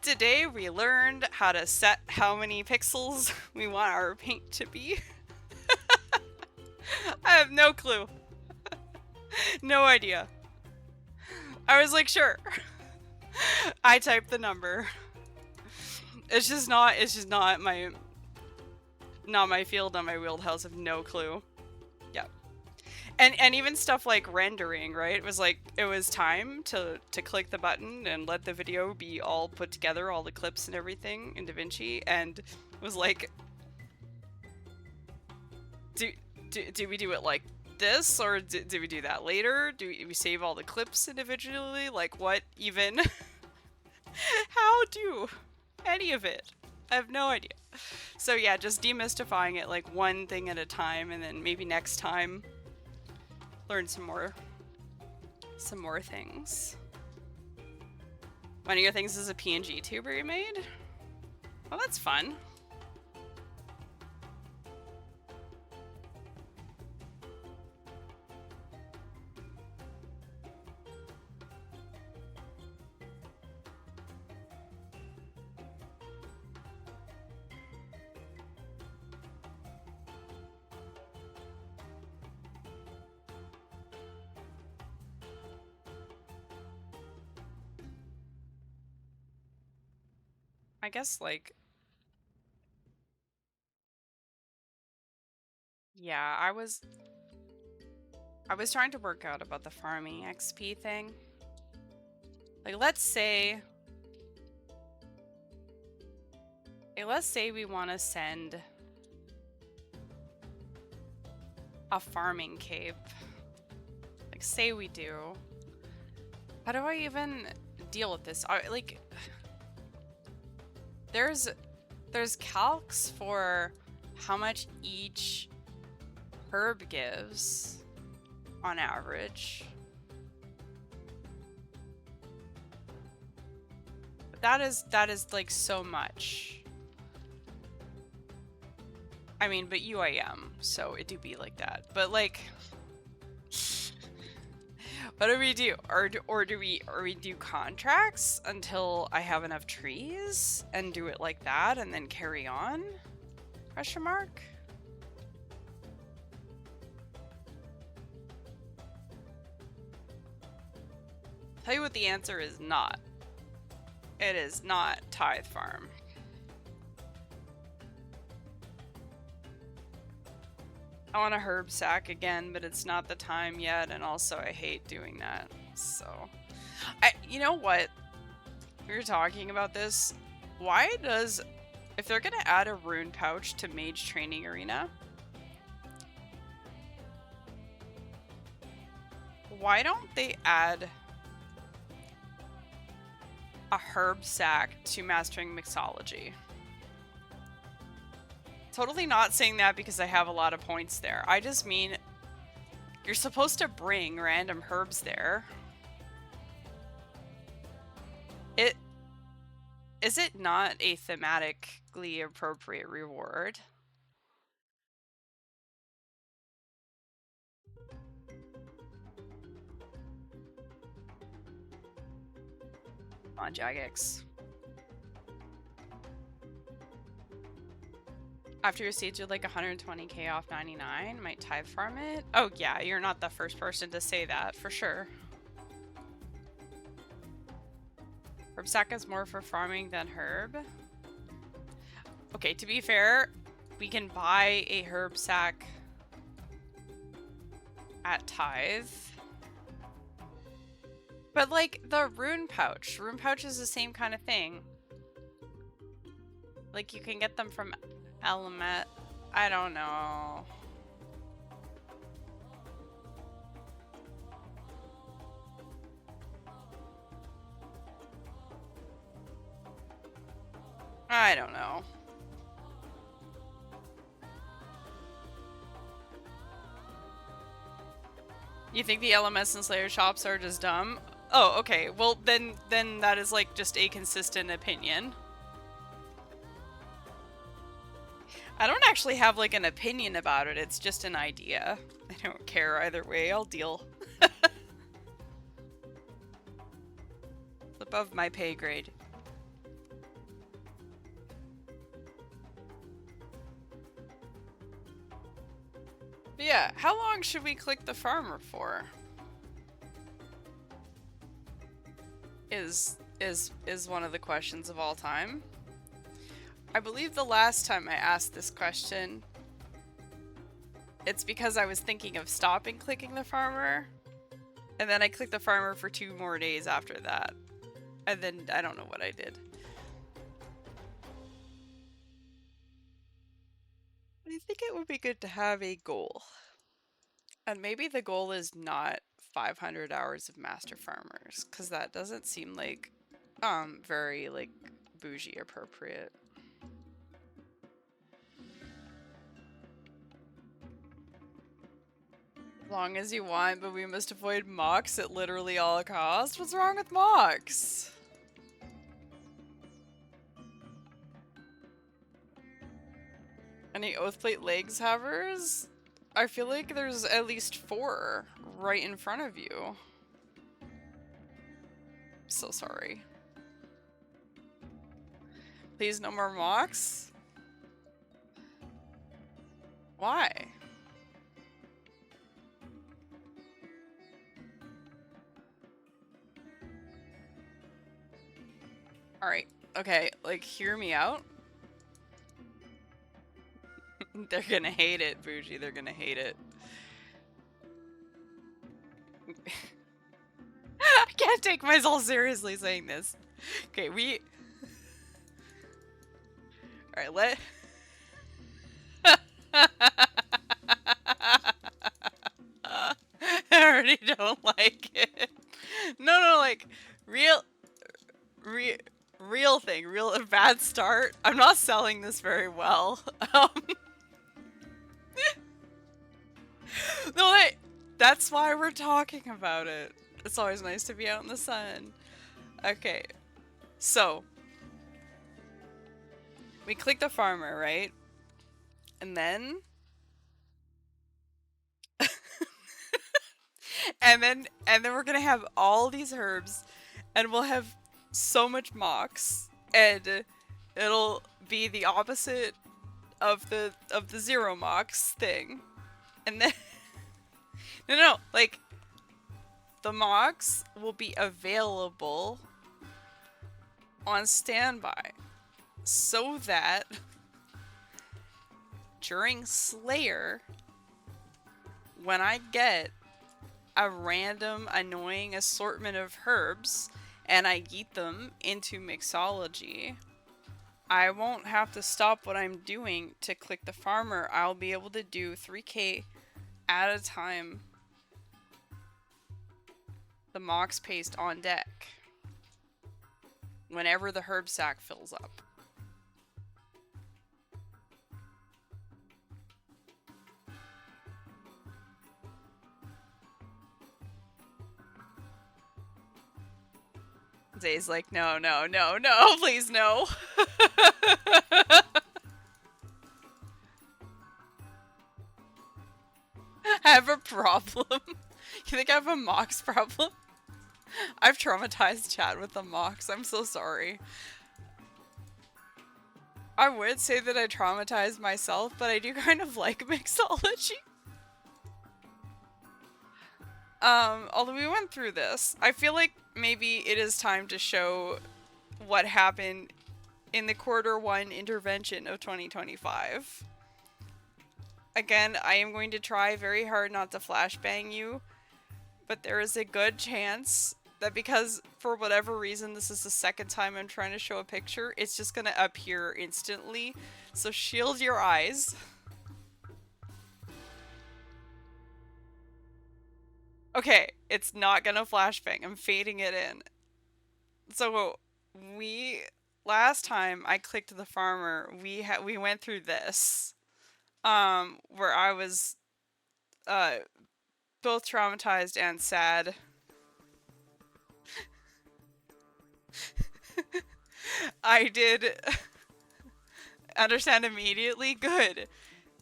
today we learned how to set how many pixels we want our paint to be. I have no clue. No idea. I was like, sure. I typed the number. It's just not my field, not my wheelhouse. I have no clue. Yeah. And even stuff like rendering, right? It was time to click the button and let the video be all put together, all the clips and everything in DaVinci, and it was like, do we do it like this, or do we do that later? Do we save all the clips individually? Like what even? How do any of it? I have no idea. So yeah, just demystifying it like one thing at a time, and then maybe next time learn some more things. One of your things is a PNG tuber you made? Well, that's fun. I guess like, yeah, I was I was trying to work out about the farming XP thing. Like, let's say we want to send a farming cape. Like, say we do. How do I even deal with this? Like, there's calcs for how much each herb gives on average. But that is like so much. I mean, but UIM, so it do be like that. But like, what do we do? Or do we do contracts until I have enough trees and do it like that and then carry on? Question mark? Tell you what the answer is not. It is not Tithe Farm. I want a herb sack again, but it's not the time yet, and also I hate doing that. So, you know what? We were talking about this. Why does, if they're gonna add a rune pouch to Mage Training Arena, why don't they add a herb sack to Mastering Mixology? Totally not saying that because I have a lot of points there. I just mean you're supposed to bring random herbs there. Is it not a thematically appropriate reward? Come on, Jagex. After your stage with like 120k off 99, might Tithe farm it? Oh yeah, you're not the first person to say that, for sure. Herb sack is more for farming than herb. Okay, to be fair, we can buy a herb sack at Tithe. But like the rune pouch is the same kind of thing. Like you can get them from Element. I don't know. I don't know. You think the LMS and Slayer shops are just dumb? Oh, okay. Well, then that is like just a consistent opinion. I don't actually have like an opinion about it. It's just an idea. I don't care either way. I'll deal. It's above my pay grade. But yeah, how long should we click the farmer for? Is one of the questions of all time. I believe the last time I asked this question, it's because I was thinking of stopping clicking the farmer, and then I clicked the farmer for 2 more days after that, and then I don't know what I did. I think it would be good to have a goal, and maybe the goal is not 500 hours of Master Farmers, because that doesn't seem like very like bougie appropriate. Long as you want, but we must avoid mocks at literally all costs. What's wrong with mocks? Any Oathplate legs havers? I feel like there's at least 4 right in front of you. So sorry. Please no more mocks? Why? Alright, okay, like, hear me out. They're gonna hate it, Bougie, they're gonna hate it. I can't take myself seriously saying this. Okay, Alright, I already don't like it. No, like, real... Real... Real thing, real bad start. I'm not selling this very well. No, that's why we're talking about it. It's always nice to be out in the sun. Okay, so we click the farmer, right? And then and then we're gonna have all these herbs, and we'll have so much mox, and it'll be the opposite of the zero mox thing. And then no, like the mox will be available on standby so that during Slayer, when I get a random annoying assortment of herbs and I yeet them into mixology, I won't have to stop what I'm doing to click the farmer. I'll be able to do 3k at a time. The mox paste on deck whenever the herb sack fills up. Zay's like, no, please no. I have a problem. You think I have a mox problem? I've traumatized Chad with the mox. I'm so sorry. I would say that I traumatized myself, but I do kind of like mixology. Although we went through this, I feel like maybe it is time to show what happened in the Q1 intervention of 2025. Again, I am going to try very hard not to flashbang you, but there is a good chance that because, for whatever reason, this is the second time I'm trying to show a picture, it's just gonna appear instantly. So shield your eyes. Okay, it's not gonna flashbang. I'm fading it in. So last time I clicked the farmer, we went through this, where I was, both traumatized and sad. I did understand immediately. Good.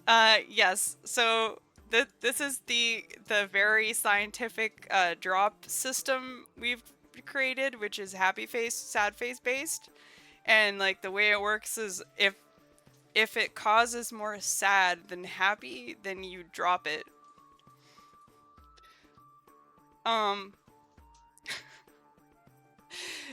Yes. So this is the very scientific drop system we've created, which is happy face, sad face based, and like the way it works is if it causes more sad than happy, then you drop it.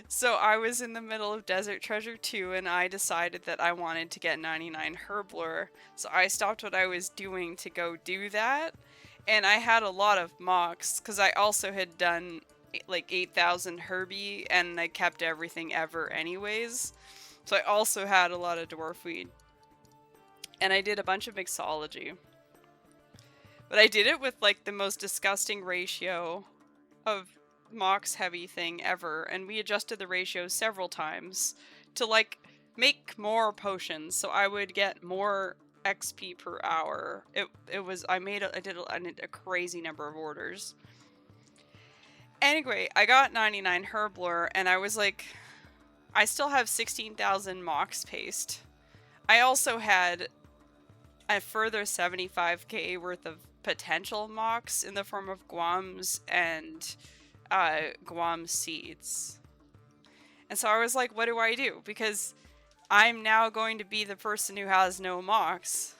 So I was in the middle of Desert Treasure 2 and I decided that I wanted to get 99 Herblore. So I stopped what I was doing to go do that. And I had a lot of mocks because I also had done like 8,000 Herbie and I kept everything ever anyways. So I also had a lot of Dwarfweed. And I did a bunch of mixology. But I did it with like the most disgusting ratio of mox heavy thing ever, and we adjusted the ratio several times to like make more potions so I would get more XP per hour. I did a crazy number of orders. Anyway, I got 99 Herblore and I was like, I still have 16,000 mox paste. I also had a further 75k worth of potential mox in the form of Guams and Guam seeds. And so I was like, what do I do? Because I'm now going to be the person who has no mox.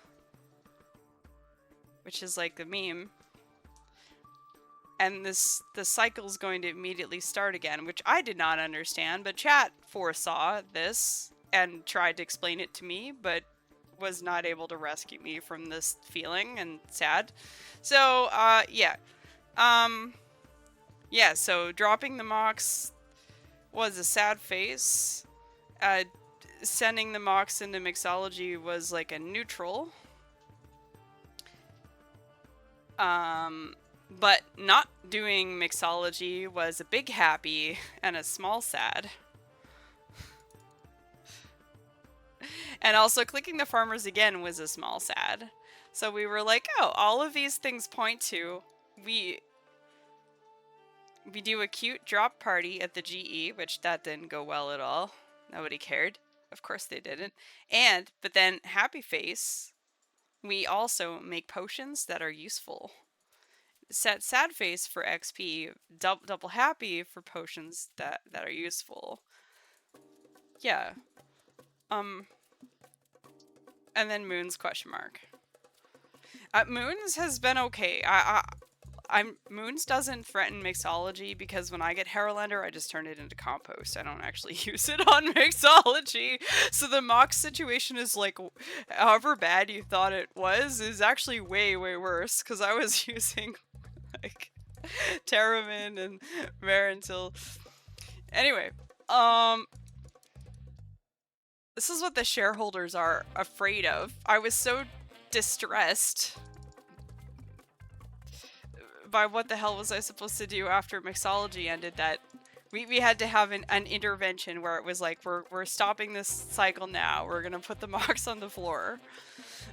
Which is like the meme. And the cycle's going to immediately start again, which I did not understand, but chat foresaw this and tried to explain it to me, but was not able to rescue me from this feeling and sad. So, yeah. Yeah, so dropping the Mox was a sad face. Sending the Mox into Mixology was like a neutral. But not doing Mixology was a big happy and a small sad. And also clicking the farmers again was a small sad. So we were like, oh, all of these things point to we do a cute drop party at the GE, which that didn't go well at all. Nobody cared. Of course they didn't. But then happy face, we also make potions that are useful. Set sad face for XP, double happy for potions that are useful. Yeah. And then Moons question mark. Moons has been okay. Moons doesn't threaten Mixology because when I get Harrowlander, I just turn it into compost. I don't actually use it on Mixology. So the Mox situation is like, however bad you thought it was, is actually way, way worse because I was using like Terramin and Marintil. Anyway, this is what the shareholders are afraid of. I was so distressed by what the hell was I supposed to do after Mixology ended that we had to have an intervention where it was like, we're stopping this cycle now. We're gonna put the Mox on the floor.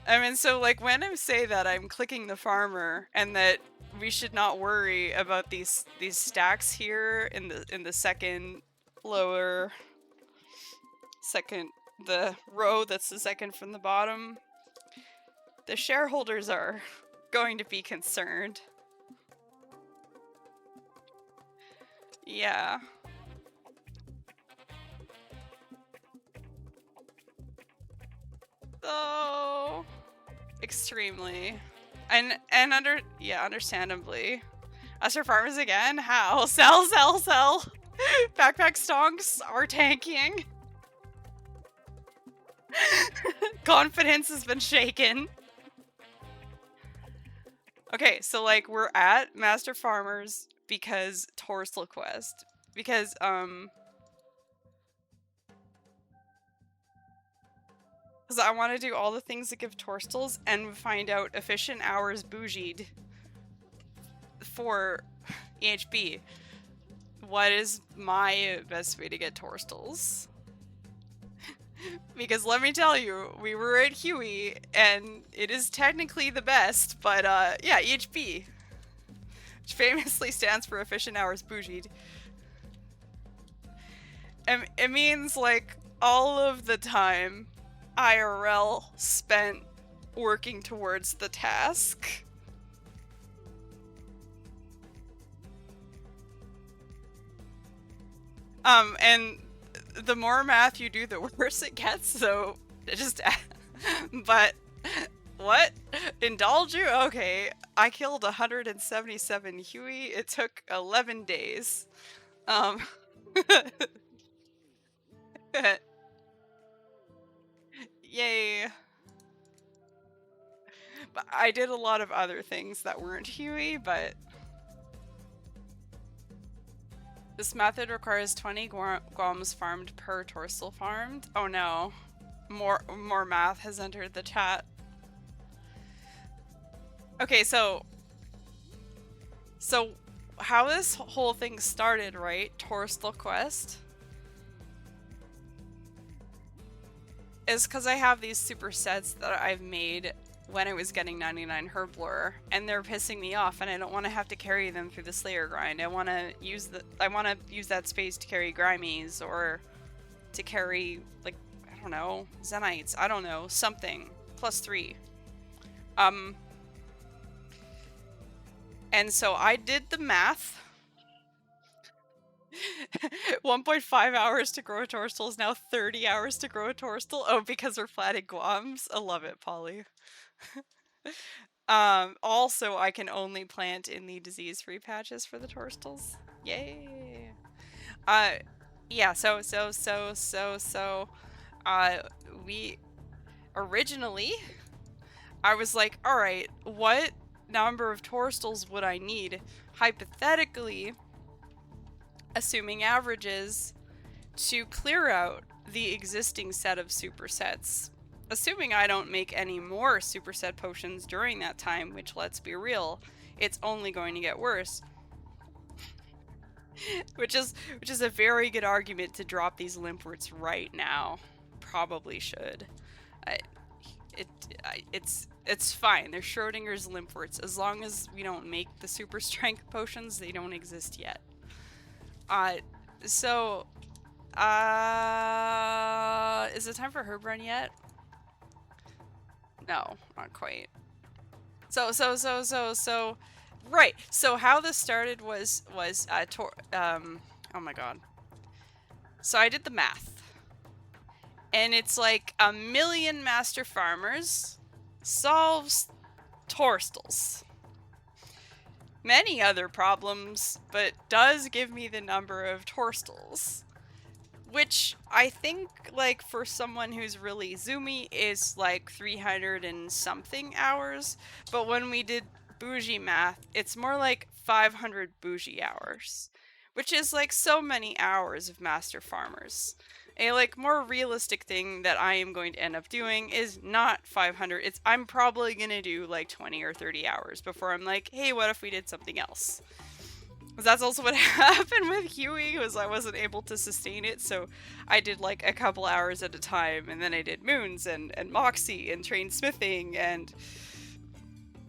I mean, so like when I say that I'm clicking the farmer and that we should not worry about these stacks here in the second lower the row that's the second from the bottom, the shareholders are going to be concerned. Yeah. Oh, extremely. And understandably. Us for farmers again? How? Sell! Backpack stonks are tanking. Confidence has been shaken. Okay, so like we're at Master Farmers because Torstal Quest. Because I want to do all the things that give Torstals and find out efficient hours bougied for EHB. What is my best way to get Torstals? Because let me tell you, we were at Huey, and it is technically the best, but yeah, EHB. Which famously stands for efficient hours bougied. And it means, like, all of the time IRL spent working towards the task. And the more math you do, the worse it gets, so just... But... What? Indulge you? Okay, I killed 177 Huey. It took 11 days. Yay. But I did a lot of other things that weren't Huey, but... This method requires 20 Guams farmed per Torstal farmed. Oh no. More math has entered the chat. Okay, so how this whole thing started, right? Torstal Quest is because I have these supersets that I've made when I was getting 99 Herblore, and they're pissing me off, and I don't want to have to carry them through the Slayer grind. I want to use that space to carry Grimies or to carry, like, I don't know, Zenites. I don't know, something. +3. And so I did the math. 1.5 hours to grow a Torstal is now 30 hours to grow a Torstal. Oh, because we're flatting Guams? I love it, Polly. Also, I can only plant in the disease-free patches for the Torstals. Yay! Yeah, we... Originally, I was like, alright, what number of Torstals would I need? Hypothetically, assuming averages, to clear out the existing set of supersets. Assuming I don't make any more superset potions during that time, which, let's be real, it's only going to get worse. which is a very good argument to drop these limpworts right now. Probably should. It's fine. They're Schrodinger's limpworts. As long as we don't make the super strength potions, they don't exist yet. So, is it time for herb run yet? No, not quite. So, right. So how this started was oh my god. So I did the math. And it's like 1 million master farmers solves Torstles. Many other problems, but does give me the number of Torstles. Which I think, like, for someone who's really zoomy is like 300 and something hours. But when we did bougie math, it's more like 500 bougie hours. Which is like so many hours of master farmers. A like more realistic thing that I am going to end up doing is not 500. I'm probably gonna do like 20 or 30 hours before I'm like, hey, what if we did something else? Because that's also what happened with Huey, was I wasn't able to sustain it, so I did like a couple hours at a time, and then I did Moons and Moxie and trained smithing and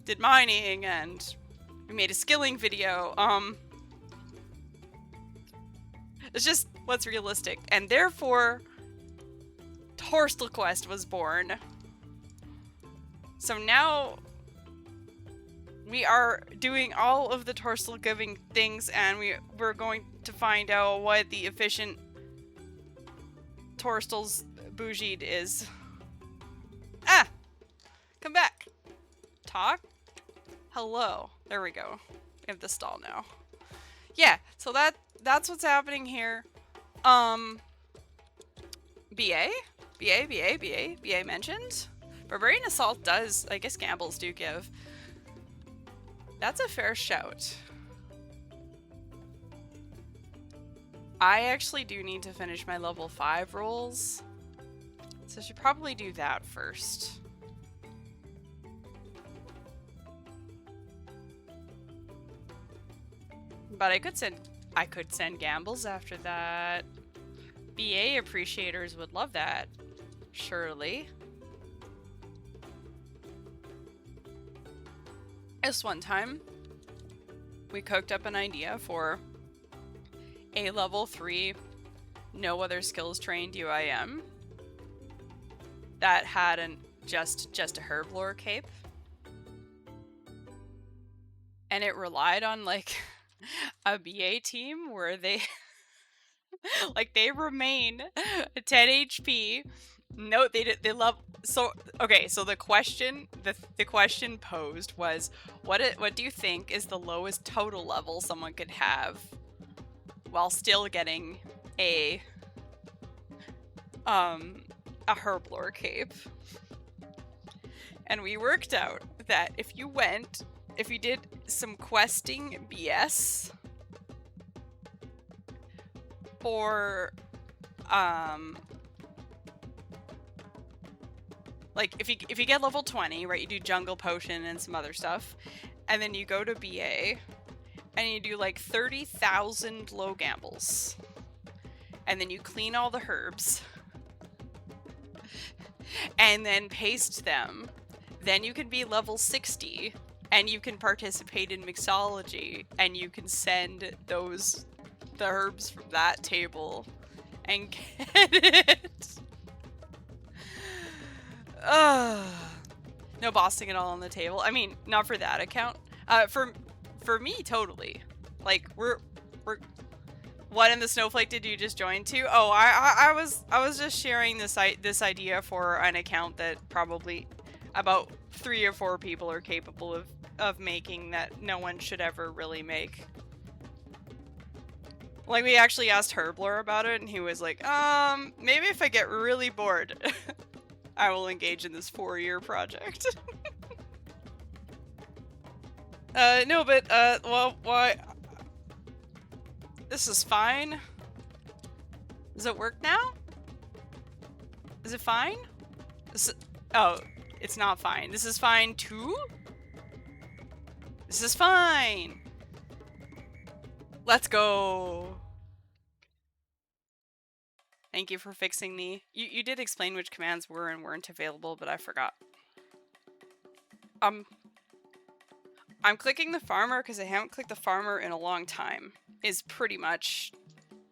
did mining, and we made a skilling video. It's just what's realistic, and therefore Torstal Quest was born. So now we are doing all of the Torstal giving things, and we're going to find out what the efficient Torstals bougied is. Ah! Come back! Talk? Hello. There we go. We have the stall now. Yeah, so that's what's happening here. BA mentioned? Barbarian Assault does, I guess gambles do give. That's a fair shout. I actually do need to finish my level 5 rolls, so I should probably do that first. But I could send gambles after that. BA appreciators would love that, surely. This one time, we cooked up an idea for a level 3, no other skills trained UIM that had just a herblore cape. And it relied on like a BA team where they like they remain 10 HP. No, they love. So okay, so the question posed was, what do you think is the lowest total level someone could have while still getting a herblore cape? And we worked out that if you did some questing BS, or like if you get level 20, right, you do jungle potion and some other stuff, and then you go to BA and you do like 30,000 low gambles, and then you clean all the herbs and then paste them, then you can be level 60 and you can participate in mixology, and you can send the herbs from that table and get it. No bossing at all on the table. I mean, not for that account. For me, totally. Like we're. What in the snowflake did you just join to? Oh, I was just sharing this idea for an account that probably about 3 or 4 people are capable of making, that no one should ever really make. Like, we actually asked Herblore about it, and he was like, maybe if I get really bored, I will engage in this 4-year project. No, but, well, why? This is fine. Does it work now? Is it fine? Oh, it's not fine. This is fine too? This is fine. Let's go. Thank you for fixing the... You did explain which commands were and weren't available, but I forgot. I'm clicking the farmer because I haven't clicked the farmer in a long time, is pretty much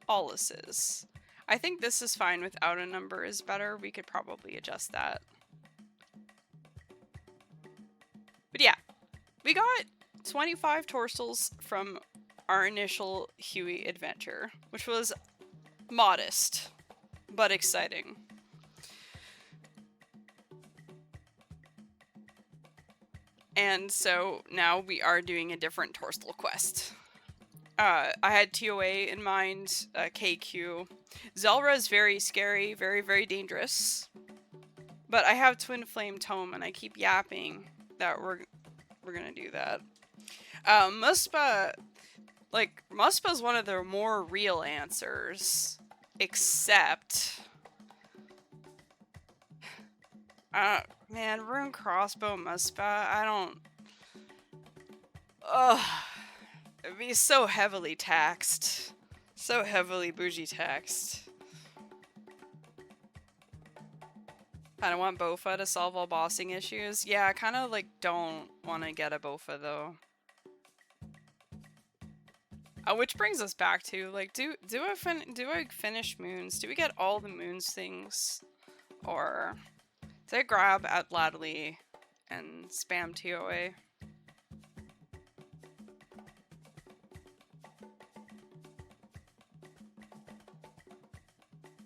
all this is. I think this is fine without a number is better. We could probably adjust that. But yeah, we got 25 torsals from our initial Huey adventure, which was modest, but exciting. And so now we are doing a different torsal quest. I had TOA in mind, KQ. Zelra is very scary, very, very dangerous. But I have Twin Flame Tome, and I keep yapping that we're gonna do that. Muspah, like, Muspah's one of the more real answers. Except... man, Rune Crossbow Muspah, I don't... Ugh. It'd be so heavily taxed. So heavily bougie taxed. I don't want Bofa to solve all bossing issues. Yeah, I kind of like don't want to get a Bofa though. Which brings us back to like, do I finish moons? Do we get all the moons things, or do I grab Atlatli and spam TOA?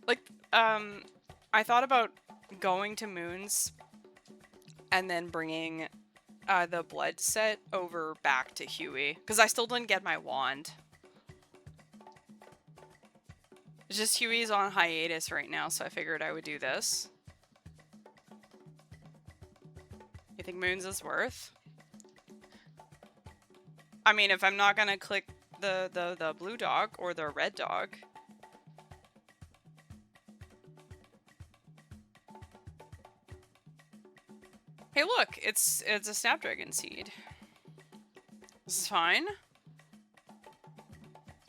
Like, I thought about going to moons and then bringing the blood set over back to Huey, because I still didn't get my wand. It's just Huey's on hiatus right now, so I figured I would do this. You think moons is worth? I mean, if I'm not gonna click the blue dog or the red dog. Hey look, it's a Snapdragon seed. This is fine.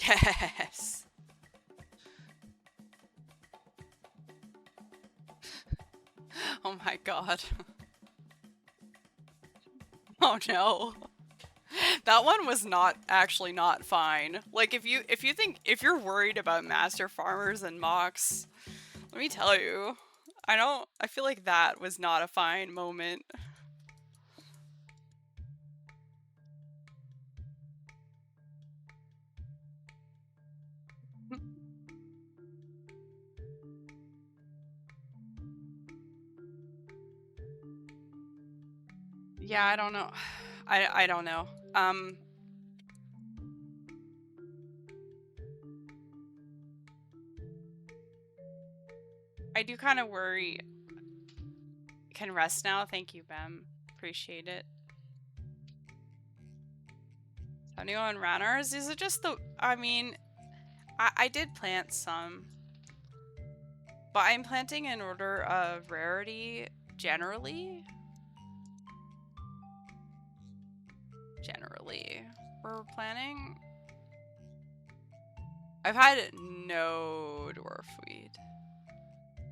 Yes. Oh my god. Oh no. That one was actually not fine. Like if you're worried about master farmers and mocks, let me tell you, I feel like that was not a fine moment. Yeah, I don't know. I don't know. I do kind of worry. Can rest now. Thank you, Bem. Appreciate it. 71 runners? Is it just the... I mean, I did plant some. But I'm planting in order of rarity generally. We're planning... I've had no dwarf weed.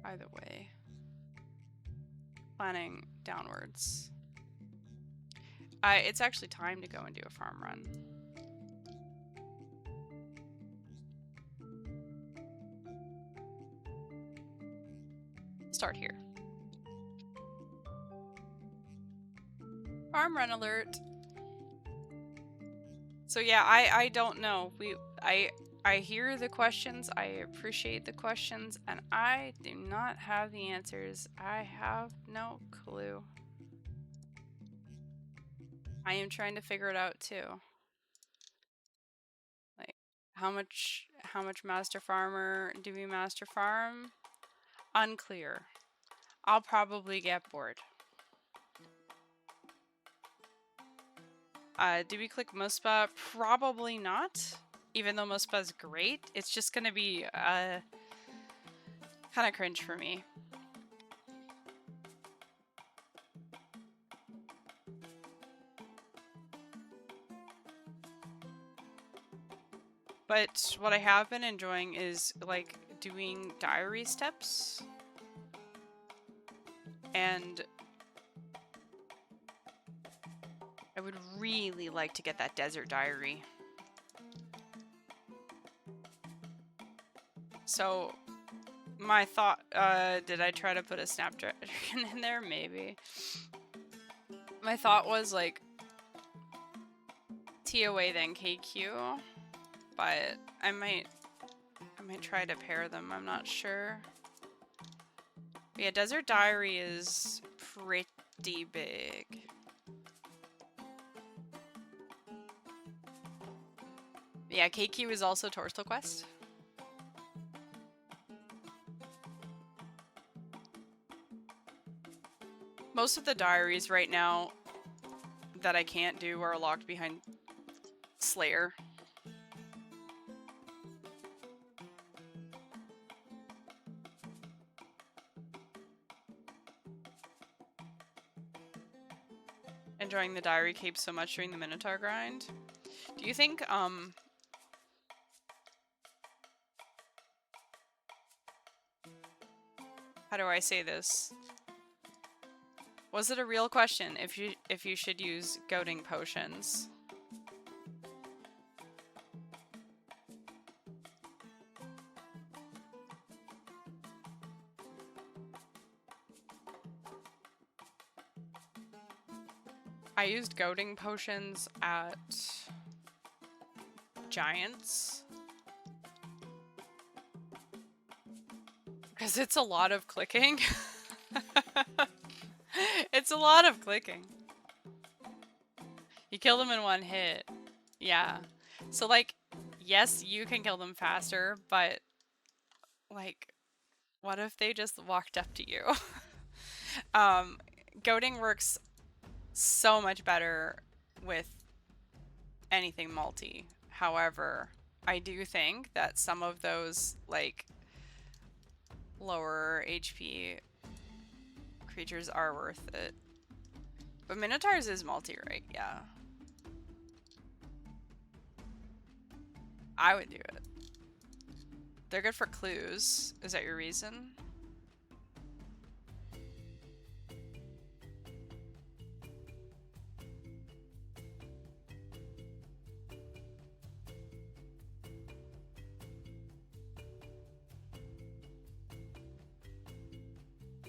Either way. Planning downwards. It's actually time to go and do a farm run. Start here. Farm run alert. So yeah, I don't know. I hear the questions, I appreciate the questions, and I do not have the answers. I have no clue. I am trying to figure it out too. Like, how much master farmer do we master farm? Unclear. I'll probably get bored. Do we click Muspah? Probably not. even though Muspa is great, it's just gonna be kind of cringe for me. But what I have been enjoying is like doing diary steps, and I would really like to get that desert diary. So my thought, did I try to put a Snapdragon in there? Maybe. My thought was like TOA then KQ, but I might try to pair them, I'm not sure. But yeah, Desert Diary is pretty big. Yeah, KQ is also Torso Quest. Most of the diaries right now that I can't do are locked behind Slayer. Enjoying the diary cape so much during the Minotaur grind. Do you think, how do I say this? Was it a real question if you should use goading potions? I used goading potions at Giants because it's a lot of clicking. It's a lot of clicking. You kill them in one hit. Yeah. So like, yes, you can kill them faster, but like, what if they just walked up to you? Goading works so much better with anything multi. However, I do think that some of those like lower HP creatures are worth it. But Minotaurs is multi, right? Yeah. I would do it. They're good for clues. Is that your reason?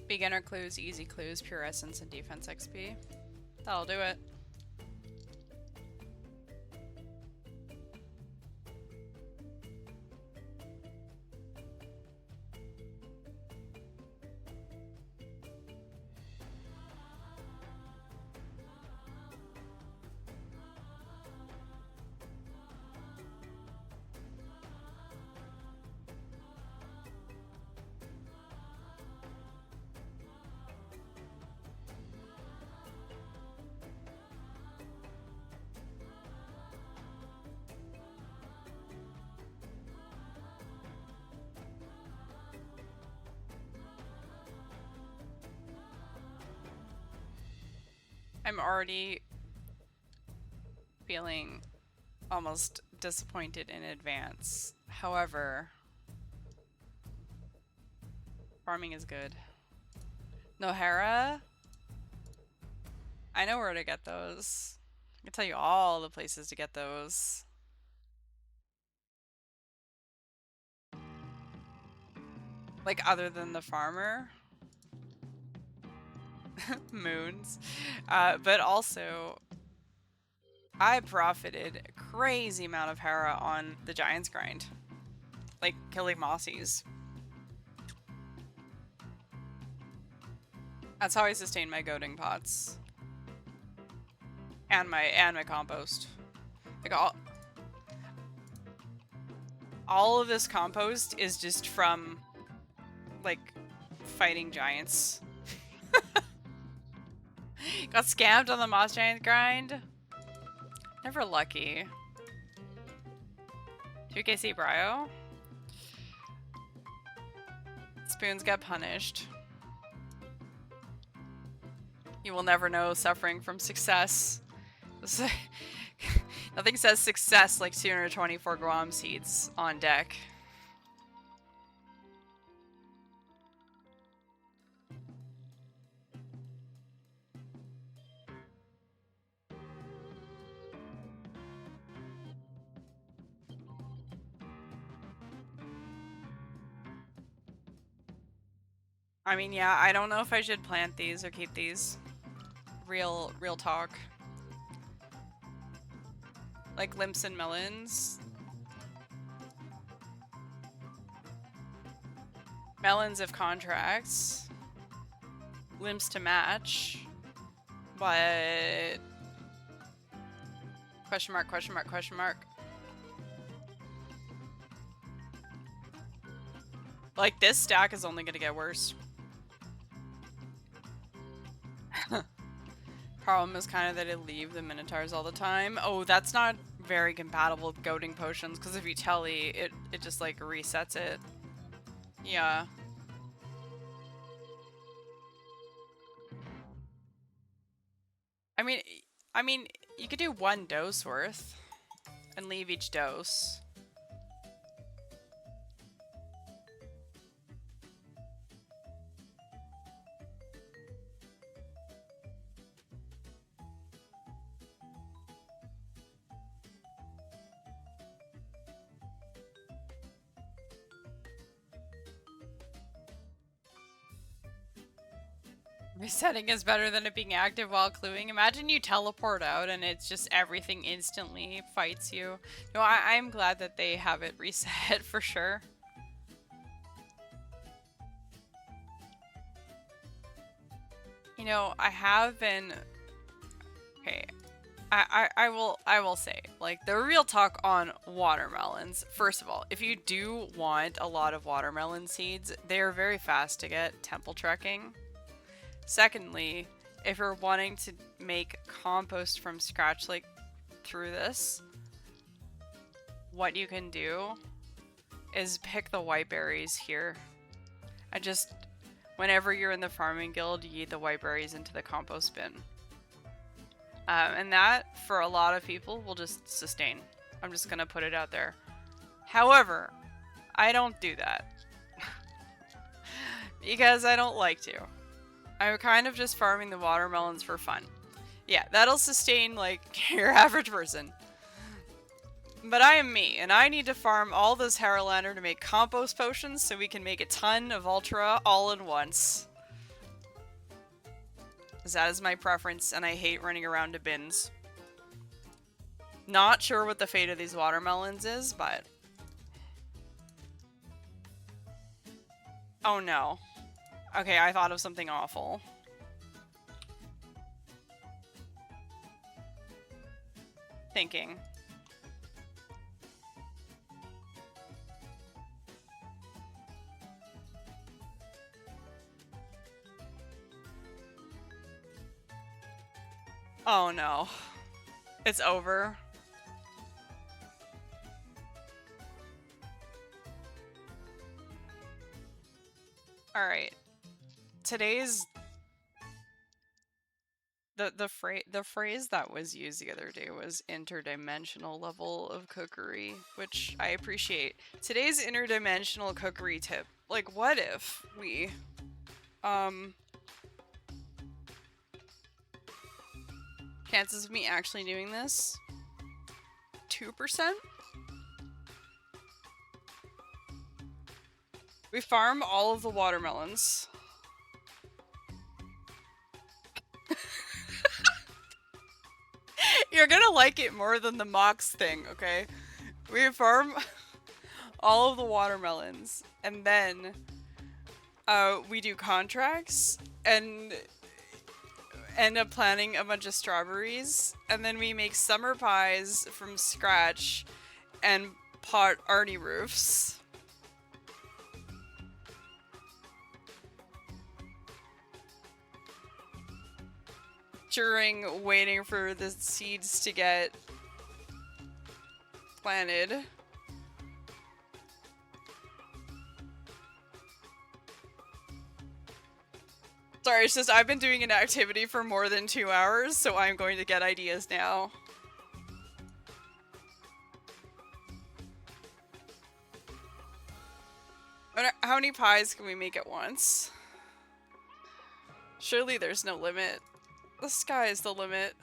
Beginner clues, easy clues, pure essence, and defense XP. That'll do it. I'm already feeling almost disappointed in advance. However, farming is good. Nohara? I know where to get those. I can tell you all the places to get those. Like, other than the farmer. Moons. But also, I profited a crazy amount of Hera on the Giants grind. Like, killing Mossies. That's how I sustain my goading pots. And my compost. Like, all of this compost is just from, like, fighting giants. Got scammed on the Moss Giant grind. Never lucky. 2KC Brio. Spoons get punished. You will never know suffering from success. Nothing says success like 224 Guam seeds on deck. I mean, yeah, I don't know if I should plant these or keep these. Real talk. Like limps and melons. Melons of contracts. Limps to match. But... Question mark, question mark, question mark. Like, this stack is only gonna get worse. Problem is kind of that I leave the Minotaurs all the time. Oh, that's not very compatible with goading potions, because if you telly, it just, like, resets it. Yeah. I mean, you could do one dose worth and leave each dose. Resetting is better than it being active while cluing. Imagine you teleport out and it's just everything instantly fights you. No, I'm glad that they have it reset for sure. You know, I have been... Okay, I will say, like, the real talk on watermelons. First of all, if you do want a lot of watermelon seeds, they are very fast to get temple trekking. Secondly, if you're wanting to make compost from scratch, like, through this, what you can do is pick the white berries here. And just, whenever you're in the farming guild, you eat the white berries into the compost bin. And that, for a lot of people, will just sustain. I'm just gonna put it out there. However, I don't do that. Because I don't like to. I'm kind of just farming the watermelons for fun. Yeah, that'll sustain, like, your average person. But I am me, and I need to farm all this Haralander to make compost potions so we can make a ton of Ultra all at once. Because that is my preference, and I hate running around to bins. Not sure what the fate of these watermelons is, but... Oh no. Okay, I thought of something awful. Thinking. Oh no. It's over. Alright. Today's the phrase that was used the other day was interdimensional level of cookery, which I appreciate. Today's interdimensional cookery tip. Like, what if we chances of me actually doing this? 2%? We farm all of the watermelons. You're gonna like it more than the Mox thing, okay? We farm all of the watermelons, and then we do contracts, and end up planting a bunch of strawberries, and then we make summer pies from scratch and pot Arnie roofs. During waiting for the seeds to get planted. Sorry, it's just I've been doing an activity for more than 2 hours, so I'm going to get ideas now. How many pies can we make at once? Surely there's no limit. The sky is the limit.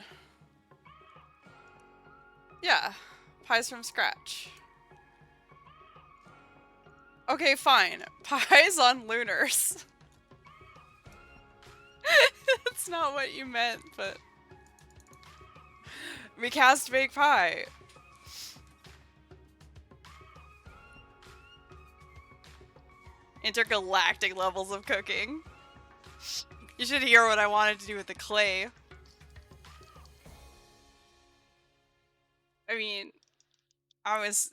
Yeah, pies from scratch. Okay, fine. Pies on lunars. That's not what you meant, but... Recast baked pie. Intergalactic levels of cooking. You should hear what I wanted to do with the clay. I mean, I was...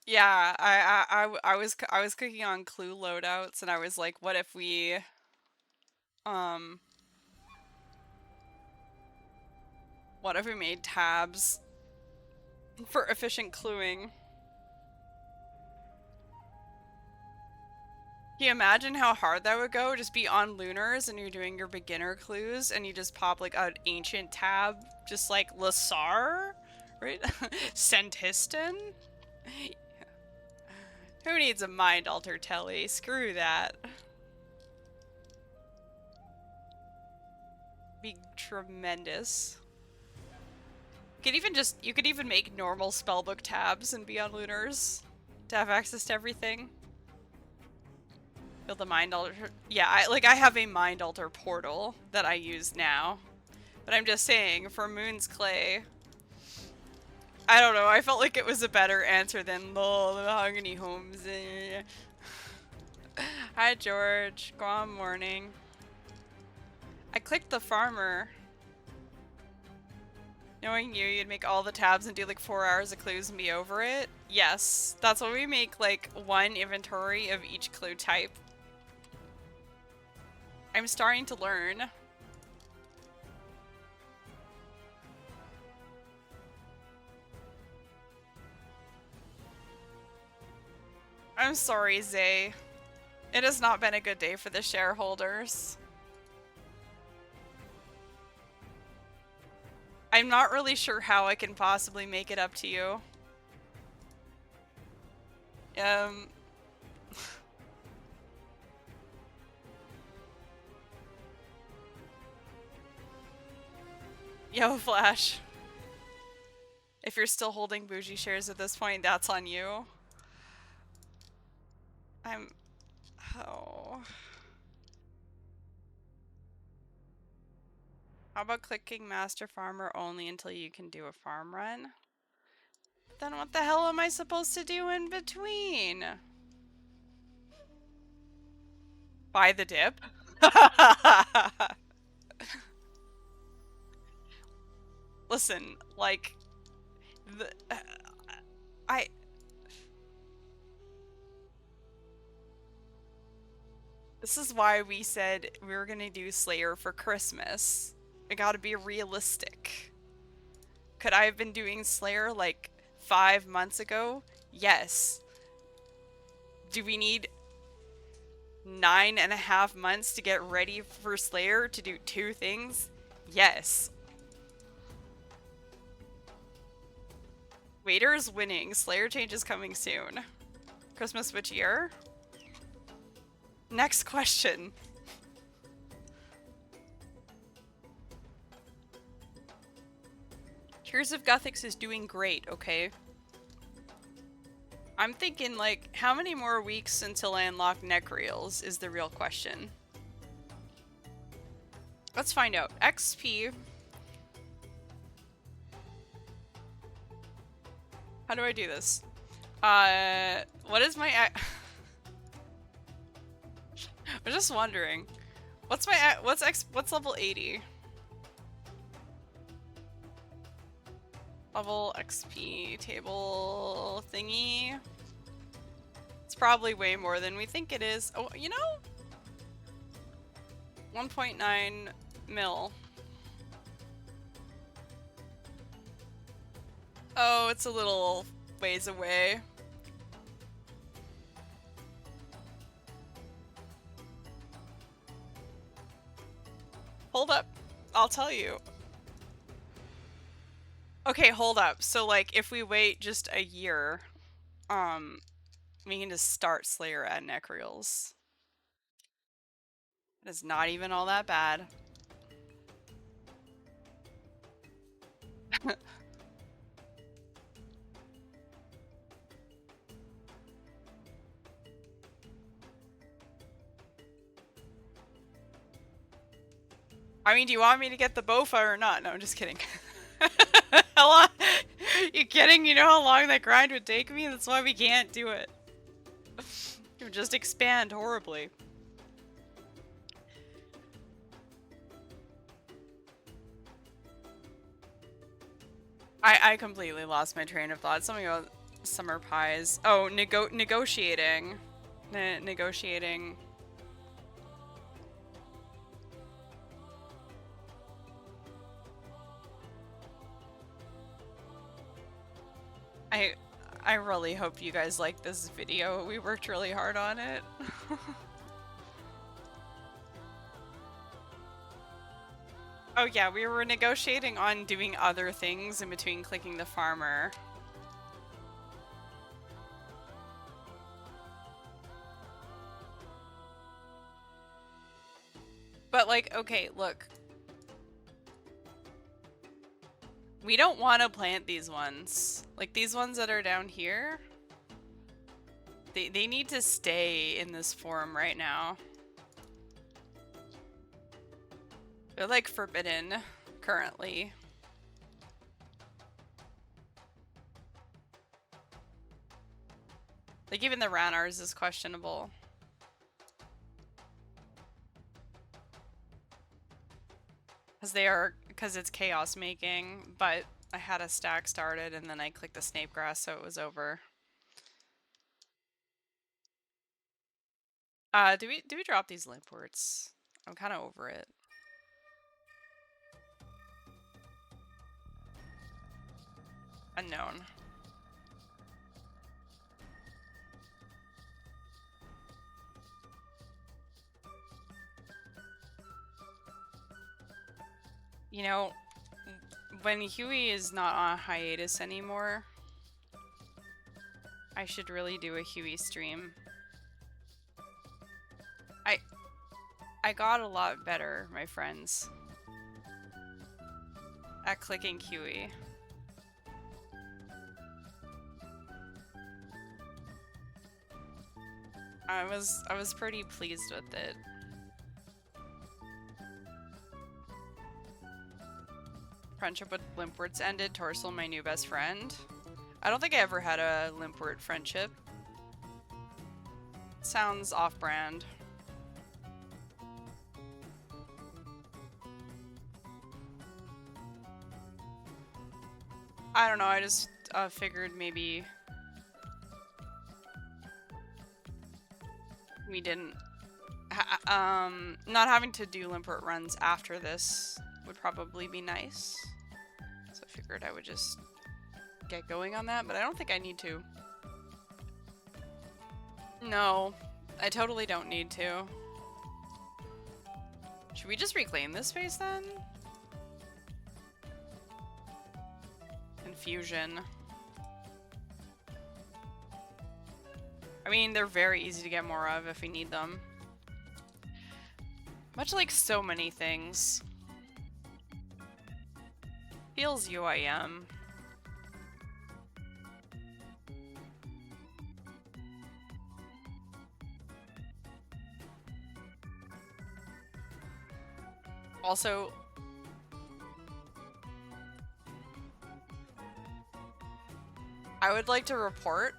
yeah, I was cooking on clue loadouts, and I was like, what if we... What if we made tabs for efficient cluing? Can you imagine how hard that would go? Just be on lunars and you're doing your beginner clues and you just pop like an ancient tab, just like Lasar, right? Centiston? Who needs a mind alter telly? Screw that. Be tremendous. You could even make normal spellbook tabs and be on lunars to have access to everything. Build the mind alter. Yeah, I have a mind alter portal that I use now. But I'm just saying, for Moon's Clay, I don't know, I felt like it was a better answer than the Mahogany Homes. Hi George, good morning. I clicked the farmer. Knowing you, you'd make all the tabs and do like 4 hours of clues and be over it? Yes, that's why we make like one inventory of each clue type. I'm starting to learn. I'm sorry, Zay. It has not been a good day for the shareholders. I'm not really sure how I can possibly make it up to you. Yo, Flash. If you're still holding bougie shares at this point, that's on you. Oh. How about clicking Master Farmer only until you can do a farm run? Then what the hell am I supposed to do in between? Buy the dip? Listen, like... This is why we said we were gonna do Slayer for Christmas. I gotta be realistic. Could I have been doing Slayer like 5 months ago? Yes. Do we need 9.5 months to get ready for Slayer to do 2 things? Yes. Waiter's winning. Slayer change is coming soon. Christmas which year? Next question. Tears of Guthix is doing great, okay? I'm thinking, like, how many more weeks until I unlock Necreals is the real question. Let's find out. XP. How do I do this? What is my... I'm just wondering. What's level 80? Level XP table thingy. It's probably way more than we think it is. Oh, you know? 1.9 mil. Oh, it's a little ways away. Hold up. I'll tell you. Okay, hold up. So, like, if we wait just a year, we can just start Slayer at Necreals. It's not even all that bad. I mean, do you want me to get the Bofa or not? No, I'm just kidding. How long? You kidding? You know how long that grind would take me? That's why we can't do it. It would just expand horribly. I completely lost my train of thought. Something about summer pies. Oh, negotiating. Negotiating. I really hope you guys like this video. We worked really hard on it. Oh yeah, we were negotiating on doing other things in between clicking the farmer. But like, okay, look. We don't want to plant these ones. Like, these ones that are down here. They need to stay in this form right now. They're like forbidden currently. Like, even the Ranars is questionable. Because it's chaos making, but I had a stack started and then I clicked the snape grass, so it was over. Do we drop these limports? I'm kind of over it. Unknown. You know, when Huey is not on hiatus anymore, I should really do a Huey stream. I got a lot better, my friends, at clicking Huey. I was pretty pleased with it. Friendship with Limpworts ended. Torsel, my new best friend. I don't think I ever had a Limpwort friendship. Sounds off-brand. I don't know, I just figured maybe we didn't... not having to do Limpwort runs after this would probably be nice. So I figured I would just get going on that, but I don't think I need to. No, I totally don't need to. Should we just reclaim this space then? Confusion. I mean, they're very easy to get more of if we need them. Much like so many things. Feels UIM. Also, I would like to report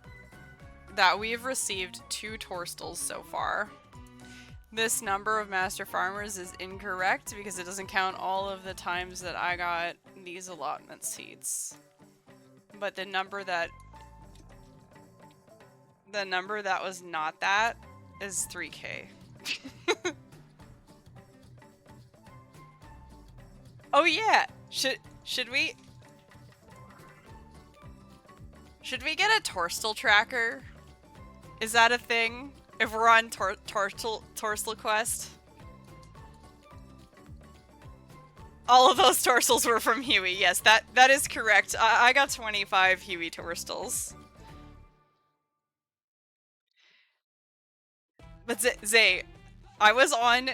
that we've received 2 Torstals so far. This number of Master Farmers is incorrect because it doesn't count all of the times that I got these allotment seeds. But the number that was not that is 3K. Oh yeah! Should we get a Torstal tracker? Is that a thing? If we're on Torstal quest? All of those Torstals were from Huey. Yes, that is correct. I got 25 Huey Torstals. But Zay, I was on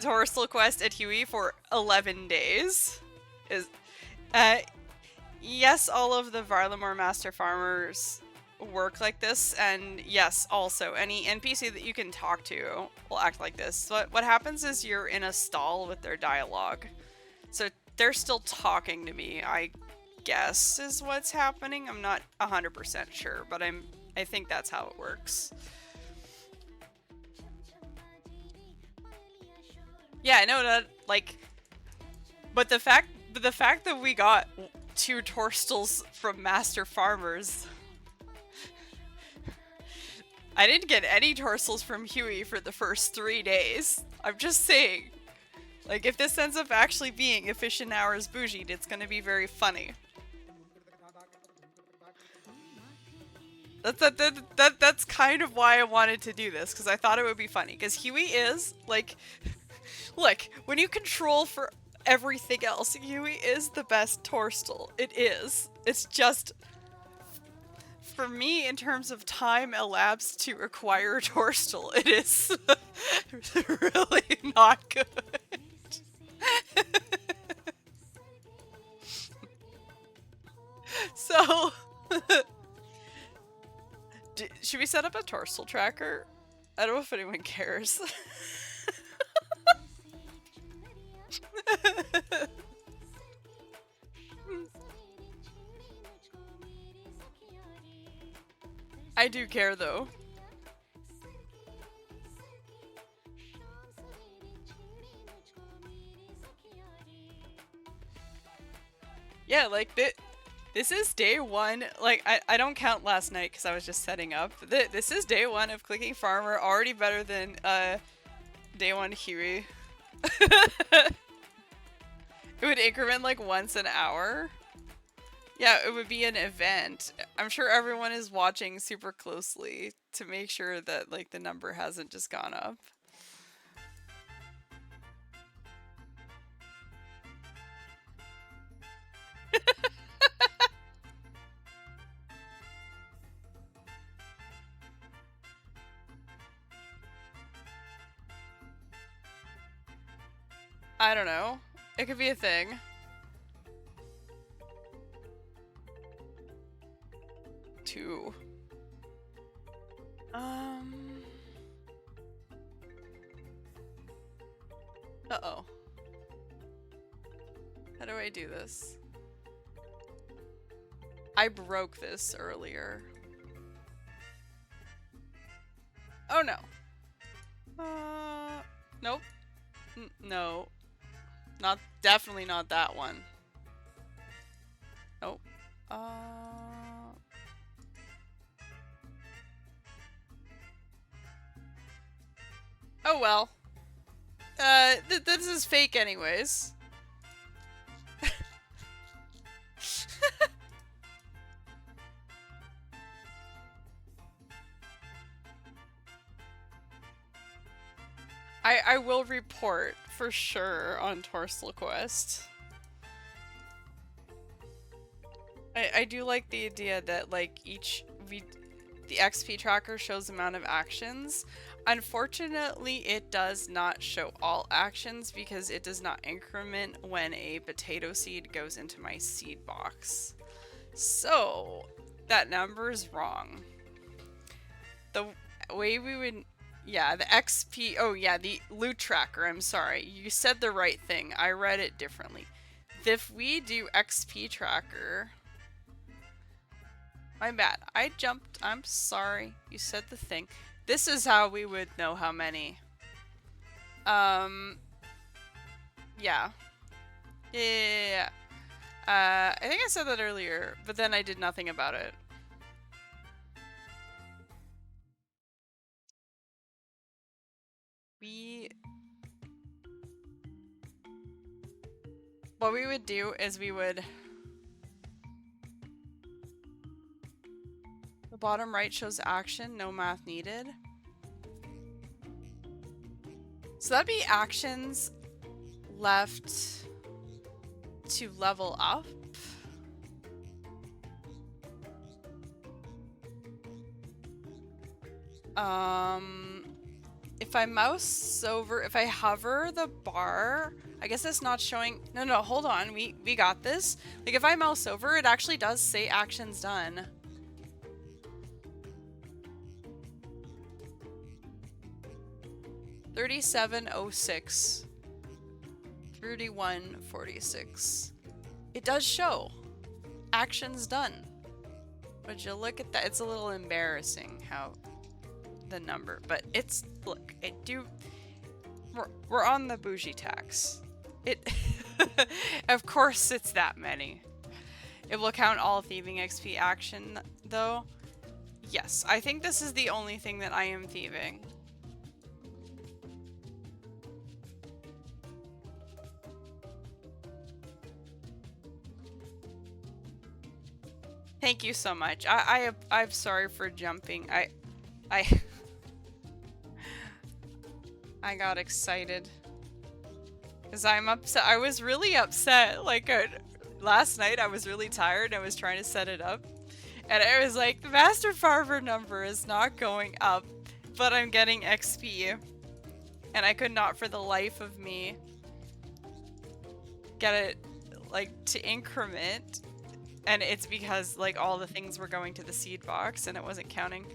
Torstal Quest at Huey for 11 days. Is uh yes, all of the Varlamore Master Farmers work like this, and yes, also any NPC that you can talk to will act like this. So what happens is you're in a stall with their dialogue. So they're still talking to me, I guess is what's happening. I'm not 100% sure, but I think that's how it works. Yeah, I know that, like, but the fact that we got 2 Torstals from Master Farmers. I didn't get any Torstals from Huey for the first 3 days. I'm just saying. Like, if this ends up actually being efficient hours bougie, it's gonna be very funny. That's kind of why I wanted to do this, because I thought it would be funny. Because Huey is, like, look, when you control for everything else, Huey is the best Torstal. It is. It's just, for me, in terms of time elapsed to acquire Torstal, it is really not good. So, should we set up a Torstal tracker? I don't know if anyone cares. I do care though. Yeah, like this is day 1. Like, I don't count last night because I was just setting up. This is day 1 of Clicking Farmer, already better than day 1 Huey. It would increment like once an hour. Yeah, it would be an event. I'm sure everyone is watching super closely to make sure that like the number hasn't just gone up. I don't know. It could be a thing. Two. Uh-oh. How do I do this? I broke this earlier. Oh no. Nope. No. Definitely not that one. Nope. Oh well. This is fake anyways. I will report for sure on Torstal Quest. I do like the idea that like the XP tracker shows the amount of actions. Unfortunately, it does not show all actions because it does not increment when a potato seed goes into my seed box. So that number is wrong. The way we would, yeah, the XP, oh yeah, the loot tracker, I'm sorry. You said the right thing. I read it differently. If we do XP tracker, my bad. I jumped. I'm sorry. You said the thing. This is how we would know how many. Yeah. Yeah. I think I said that earlier, but then I did nothing about it. What we would do is we would... The bottom right shows action, no math needed. So that'd be actions left to level up. If I mouse over, if I hover the bar, I guess it's not showing. No, hold on. We got this. Like if I mouse over, it actually does say actions done. $37.06. 31.46. It does show actions done. Would you look at that? It's a little embarrassing how the number, but it's, look, we're on the bougie tax. Of course it's that many. It will count all thieving XP action though. Yes, I think this is the only thing that I am thieving. Thank you so much. I'm sorry for jumping. I got excited because I'm upset. I was really upset. Like last night, I was really tired. I was trying to set it up, and I was like, the Master Farmer number is not going up, but I'm getting XP, and I could not for the life of me get it like to increment. And it's because like all the things were going to the seed box and it wasn't counting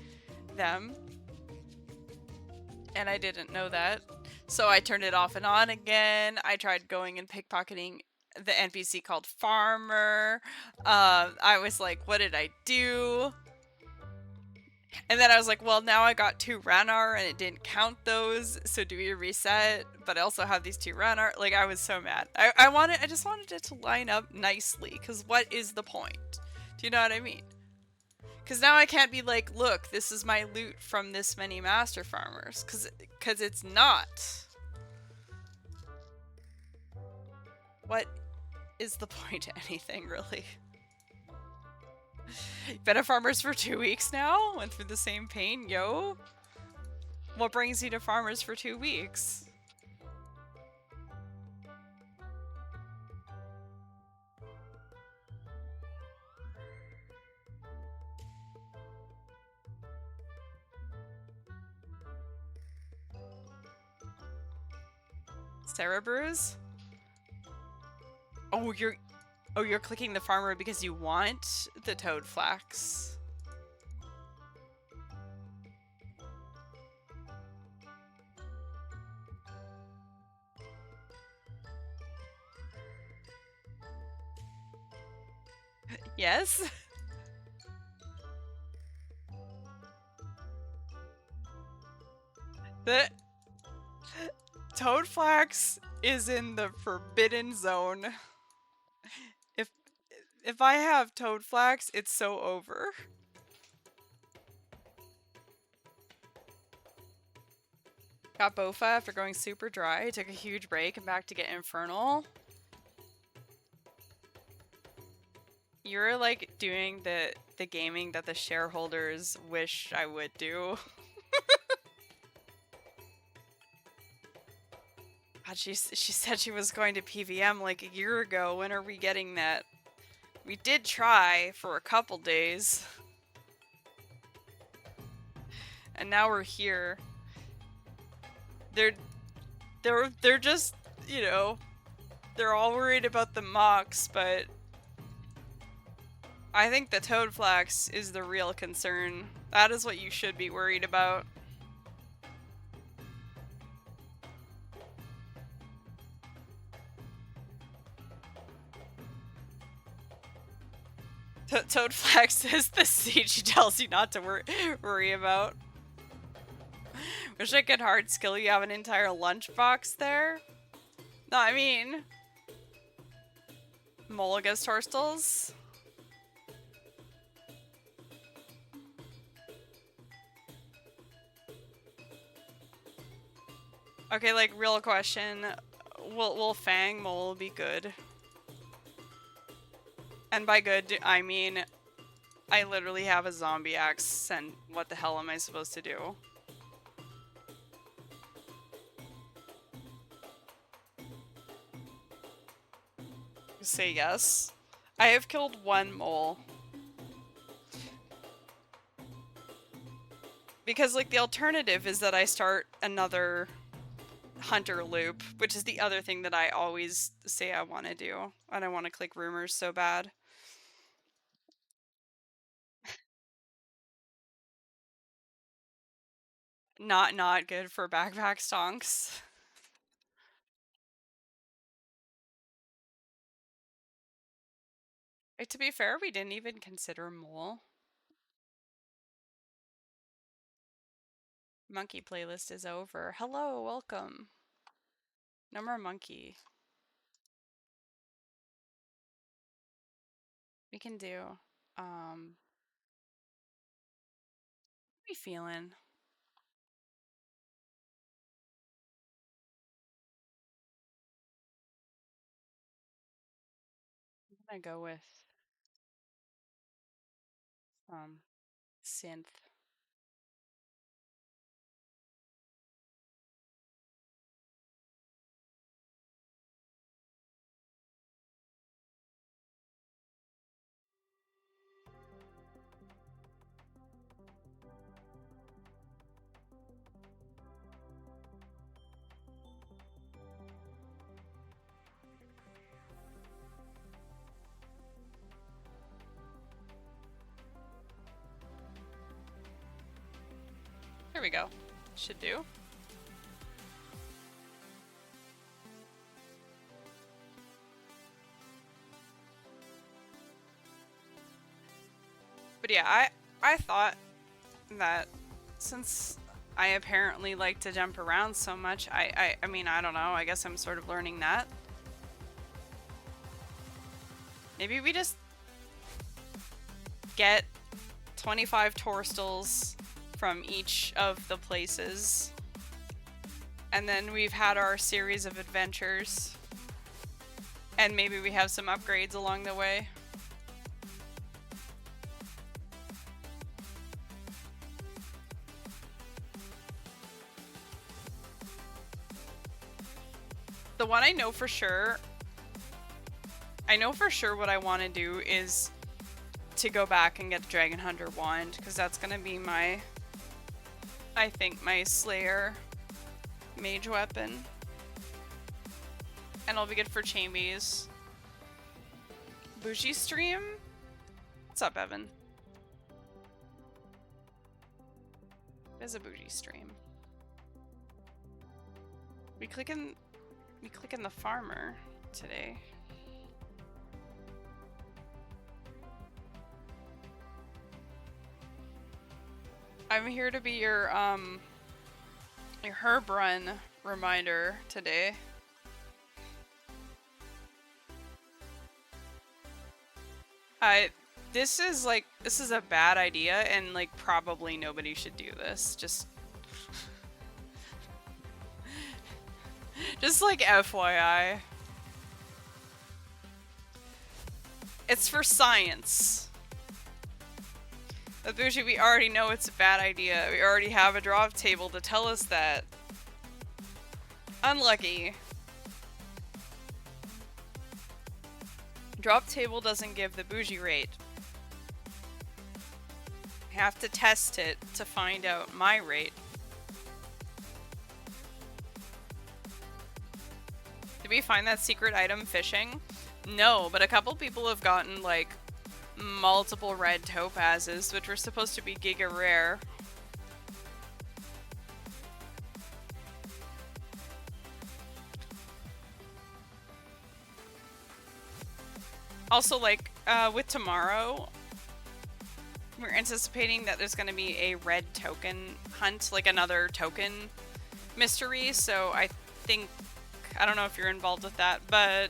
them. And I didn't know that. So I turned it off and on again. I tried going and pickpocketing the NPC called Farmer. I was like, what did I do? And then I was like, well, now I got 2 Ranarr and it didn't count those. So do we reset? But I also have these 2 Ranarr. Like, I was so mad. I just wanted it to line up nicely. Because what is the point? Do you know what I mean? Because now I can't be like, look, this is my loot from this many Master Farmers. Because it's not. What is the point to anything, really? Been a Farmers for 2 weeks now? Went through the same pain, yo? What brings you to Farmers for 2 weeks? Cerebrus? Oh, you're clicking the farmer because you want the toad flax. Yes? The toad flax is in the forbidden zone. If I have toad flax, it's so over. Got Bofa after going super dry. Took a huge break and back to get Infernal. You're like doing the gaming that the shareholders wish I would do. God, she said she was going to PVM like a year ago. When are we getting that? We did try for a couple days. And now we're here. They're just, you know, they're all worried about the mocks, but I think the toad flax is the real concern. That is what you should be worried about. Toad flax is the seed she tells you not to worry about. Wish I could hard skill you have an entire lunchbox there. No, I mean... Molligas Torstals? Okay, like, real question. Will Fang Mole be good? And by good, I mean... I literally have a zombie axe, and what the hell am I supposed to do? Say yes. I have killed one mole. Because, like, the alternative is that I start another hunter loop, which is the other thing that I always say I want to do. I don't want to click rumors so bad. Not good for backpack stonks. To be fair, we didn't even consider mole. Monkey playlist is over. Hello, welcome. No more monkey. We can do. What are we feeling? I'm gonna go with synth. Here we go. Should do. But yeah, I thought that since I apparently like to jump around so much, I mean, I don't know, I guess I'm sort of learning that. Maybe we just get 25 Torstals from each of the places. And then we've had our series of adventures. And maybe we have some upgrades along the way. The one I know for sure what I want to do is to go back and get the Dragon Hunter wand, because that's going to be my, I think, my Slayer mage weapon. And it'll be good for chambies. Bougie stream? What's up, Evan? It is a bougie stream. We click in the farmer today. I'm here to be your herb run reminder today. This is a bad idea, and like probably nobody should do this. Just like FYI. It's for science. Bougie, we already know it's a bad idea. We already have a drop table to tell us that. Unlucky. Drop table doesn't give the bougie rate. I have to test it to find out my rate. Did we find that secret item fishing? No, but a couple people have gotten like multiple red topazes, which were supposed to be giga rare. Also, like, with tomorrow, we're anticipating that there's gonna be a red token hunt, like another token mystery, so I think, I don't know if you're involved with that, but,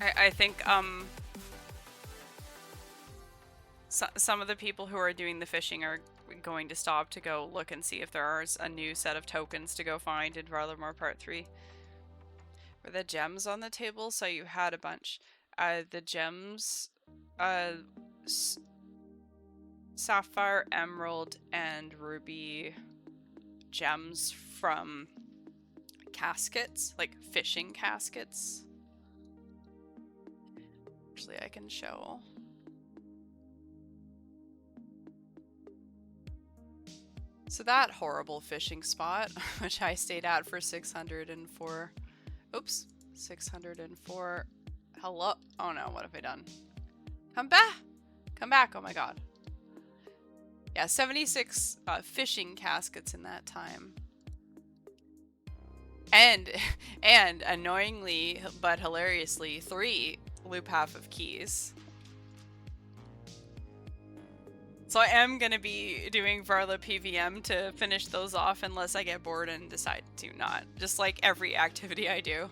I think, some of the people who are doing the fishing are going to stop to go look and see if there is a new set of tokens to go find in Varlamore Part 3. Were the gems on the table? So you had a bunch. The gems, sapphire, emerald, and ruby gems from caskets, like fishing caskets. Actually, I can show. So that horrible fishing spot, which I stayed at for 604. Oops, 604. Hello. Oh no, what have I done? Come back! Come back, oh my god. Yeah, 76 fishing caskets in that time. And annoyingly, but hilariously, 3 loop half of keys. So I am going to be doing Varla PVM to finish those off unless I get bored and decide to not. Just like every activity I do.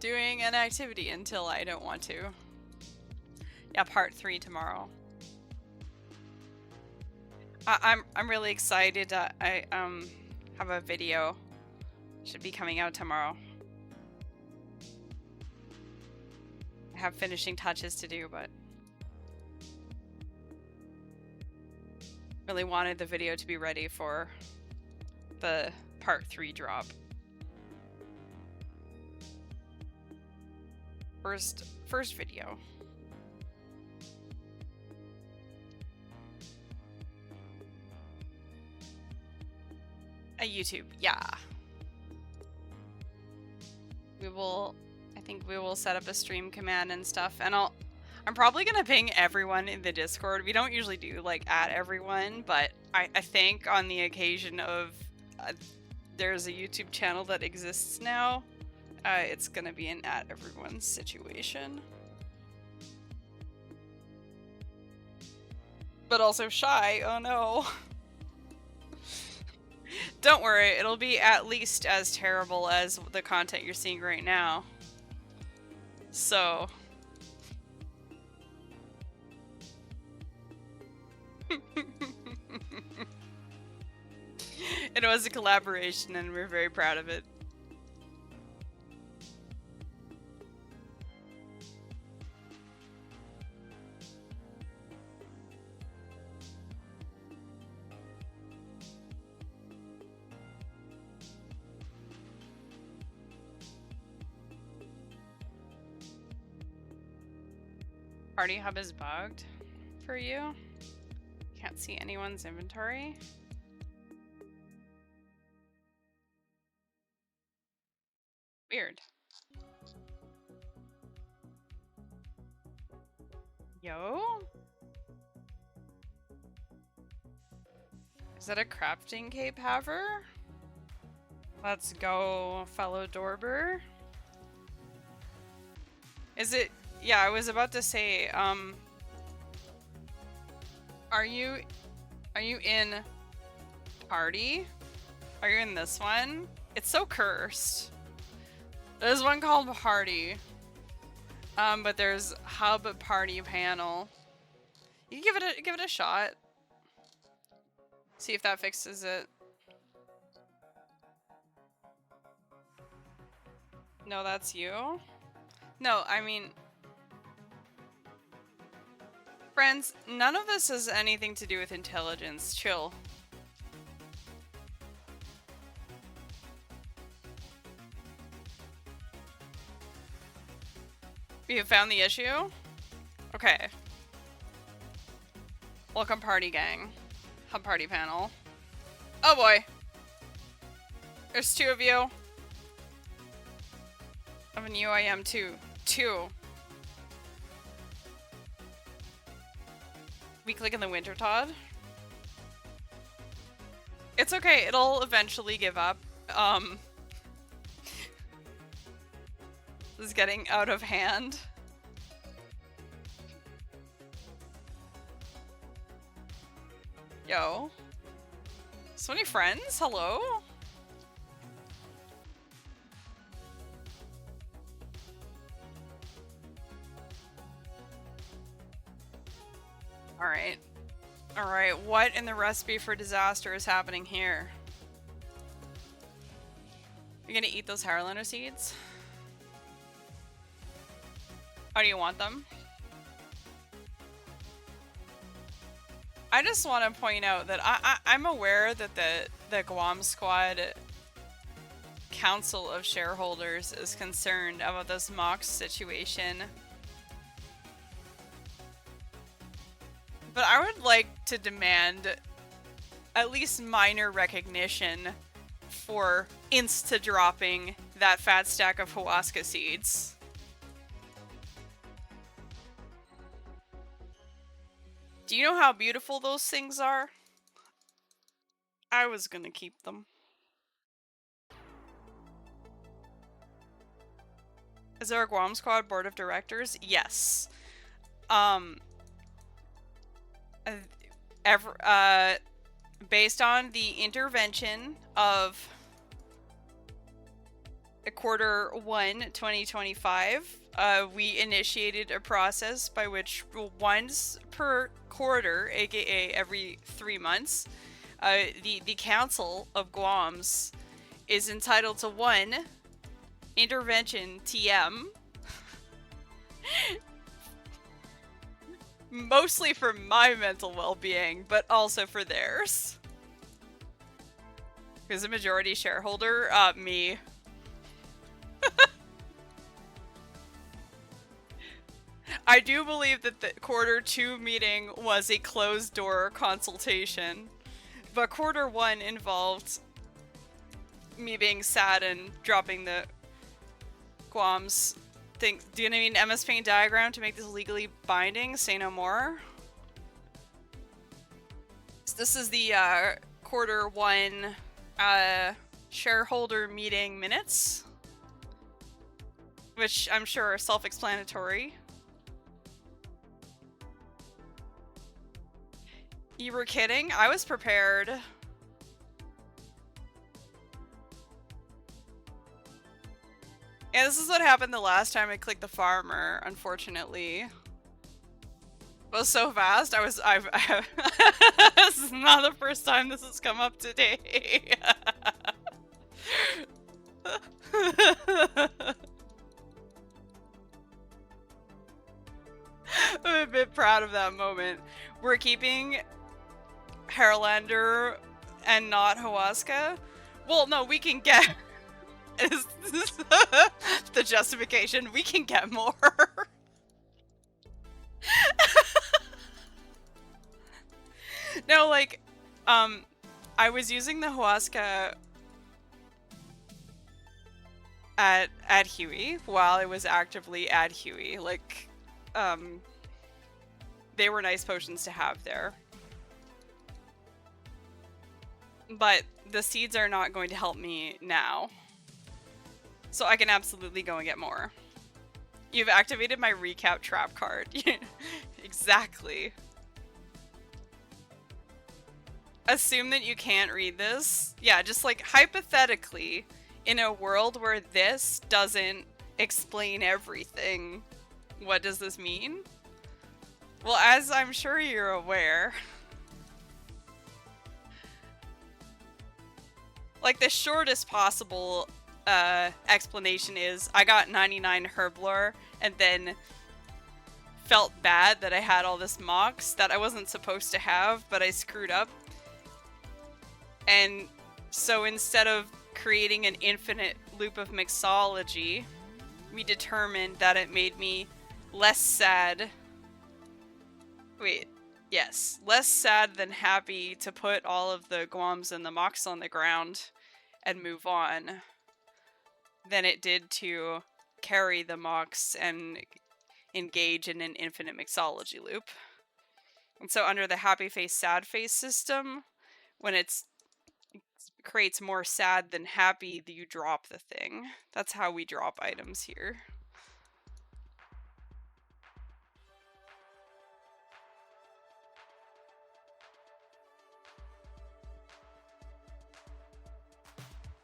Doing an activity until I don't want to. Yeah, part 3 tomorrow. I'm really excited. I have a video. Should be coming out tomorrow. I have finishing touches to do, but really wanted the video to be ready for the part 3 drop. First video. A YouTube, yeah. I think we will set up a stream command and stuff, and I'm probably gonna ping everyone in the Discord. We don't usually do like at everyone, but I think on the occasion of there's a YouTube channel that exists now, it's gonna be an at everyone situation. But also shy, oh no. Don't worry, it'll be at least as terrible as the content you're seeing right now. So... It was a collaboration and we're very proud of it. Party hub is bugged for you. Can't see anyone's inventory. Weird. Yo? Is that a crafting cape haver? Let's go, fellow Dorber. Is it? Yeah, I was about to say, are you in party? Are you in this one? It's so cursed. There's one called party. But there's hub party panel. You can give it a shot. See if that fixes it. No, that's you? No, I mean... Friends, none of this has anything to do with intelligence. Chill. You have found the issue? Okay. Welcome party gang. Hub party panel. Oh boy. There's 2 of you. Of you I am too. 2. We click in the winter Todd. It's okay, it'll eventually give up. This is getting out of hand. Yo. So many friends? Hello? Alright. Alright, what in the recipe for disaster is happening here? You're gonna eat those Harlander seeds? How do you want them? I just want to point out that I'm aware that the Guam squad council of shareholders is concerned about this Mox situation. But I would like to demand at least minor recognition for insta-dropping that fat stack of Huasca seeds. Do you know how beautiful those things are? I was gonna keep them. Is there a Guam Squad board of directors? Yes. Based on the intervention of Q1 2025, we initiated a process by which once per quarter, aka every 3 months, the Council of Guams is entitled to 1 intervention TM. Mostly for my mental well-being, but also for theirs. Who's a majority shareholder? Me. I do believe that the Q2 meeting was a closed-door consultation, but Q1 involved me being sad and dropping the Guam's thing. Do you need an MS Paint diagram to make this legally binding? Say no more. So this is the Q1 shareholder meeting minutes, which I'm sure are self-explanatory. You were kidding? I was prepared. Yeah, this is what happened the last time I clicked the farmer, unfortunately. It was so fast, This is not the first time this has come up today. I'm a bit proud of that moment. We're keeping Harlander and not Huasca? Well, no, we can get... Is this the justification? We can get more. No, like, I was using the Huasca at Huey while I was actively at Huey. Like, they were nice potions to have there. But the seeds are not going to help me now. So I can absolutely go and get more. You've activated my recap trap card. Exactly. Assume that you can't read this. Yeah, just like hypothetically, in a world where this doesn't explain everything, what does this mean? Well, as I'm sure you're aware, like the shortest possible explanation is I got 99 Herblore and then felt bad that I had all this Mox that I wasn't supposed to have, but I screwed up. And so instead of creating an infinite loop of mixology, we determined that it made me less sad. Wait, yes, less sad than happy to put all of the Guams and the Mox on the ground and move on than it did to carry the Mox and engage in an infinite mixology loop. And so under the happy face, sad face system, when it creates more sad than happy, you drop the thing. That's how we drop items here.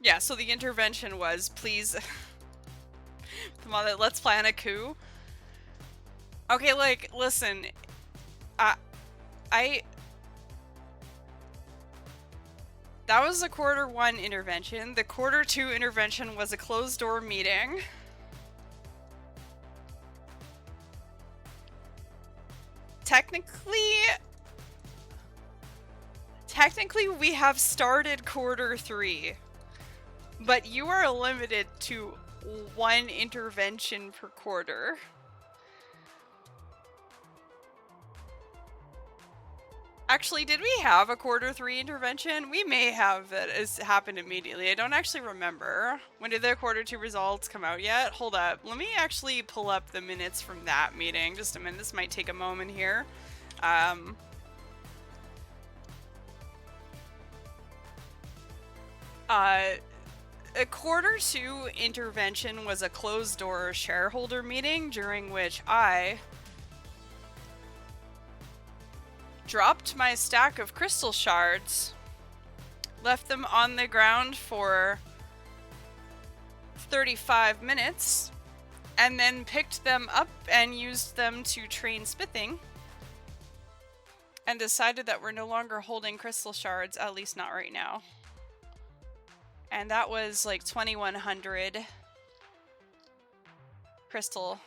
Yeah, so the intervention was, please, come on, let's plan a coup. Okay, like, listen, that was the Q1 intervention. The Q2 intervention was a closed-door meeting. Technically, we have started Q3. But you are limited to 1 intervention per quarter. Actually, did we have a quarter 3 intervention? We may have that has happened immediately. I don't actually remember. When did the quarter 2 results come out yet? Hold up. Let me actually pull up the minutes from that meeting. Just a minute. This might take a moment here. A quarter 2 intervention was a closed-door shareholder meeting during which I dropped my stack of crystal shards, left them on the ground for 35 minutes, and then picked them up and used them to train smithing, and decided that we're no longer holding crystal shards, at least not right now. And that was like 2100 crystal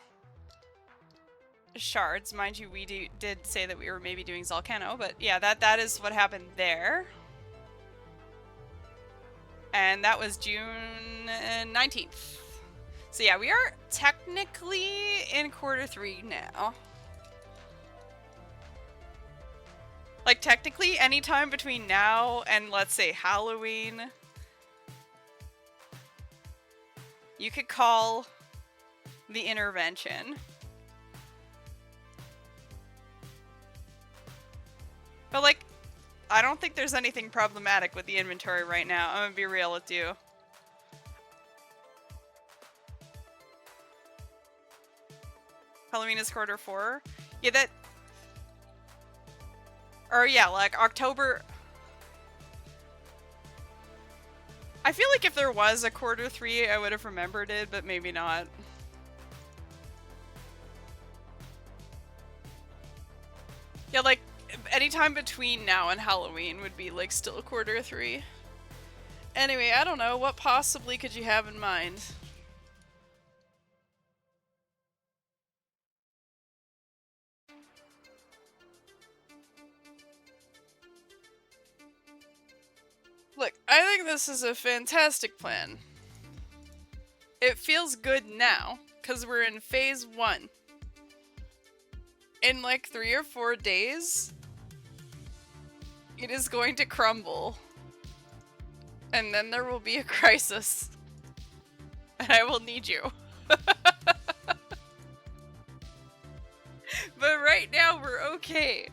shards. Mind you, we did say that we were maybe doing Zalcano, but yeah, that is what happened there. And that was June 19th. So yeah, we are technically in quarter 3 now. Like, technically, anytime between now and, let's say, Halloween, you could call the intervention. But, like, I don't think there's anything problematic with the inventory right now. I'm gonna be real with you. Halloween is quarter 4? Yeah, that... Or yeah, like, October... I feel like if there was a quarter 3, I would have remembered it, but maybe not. Yeah, like, anytime between now and Halloween would be, like, still quarter 3. Anyway, I don't know. What possibly could you have in mind? Look, I think this is a fantastic plan. It feels good now, because we're in phase 1. In like 3 or 4 days, it is going to crumble. And then there will be a crisis. And I will need you. But right now, we're okay.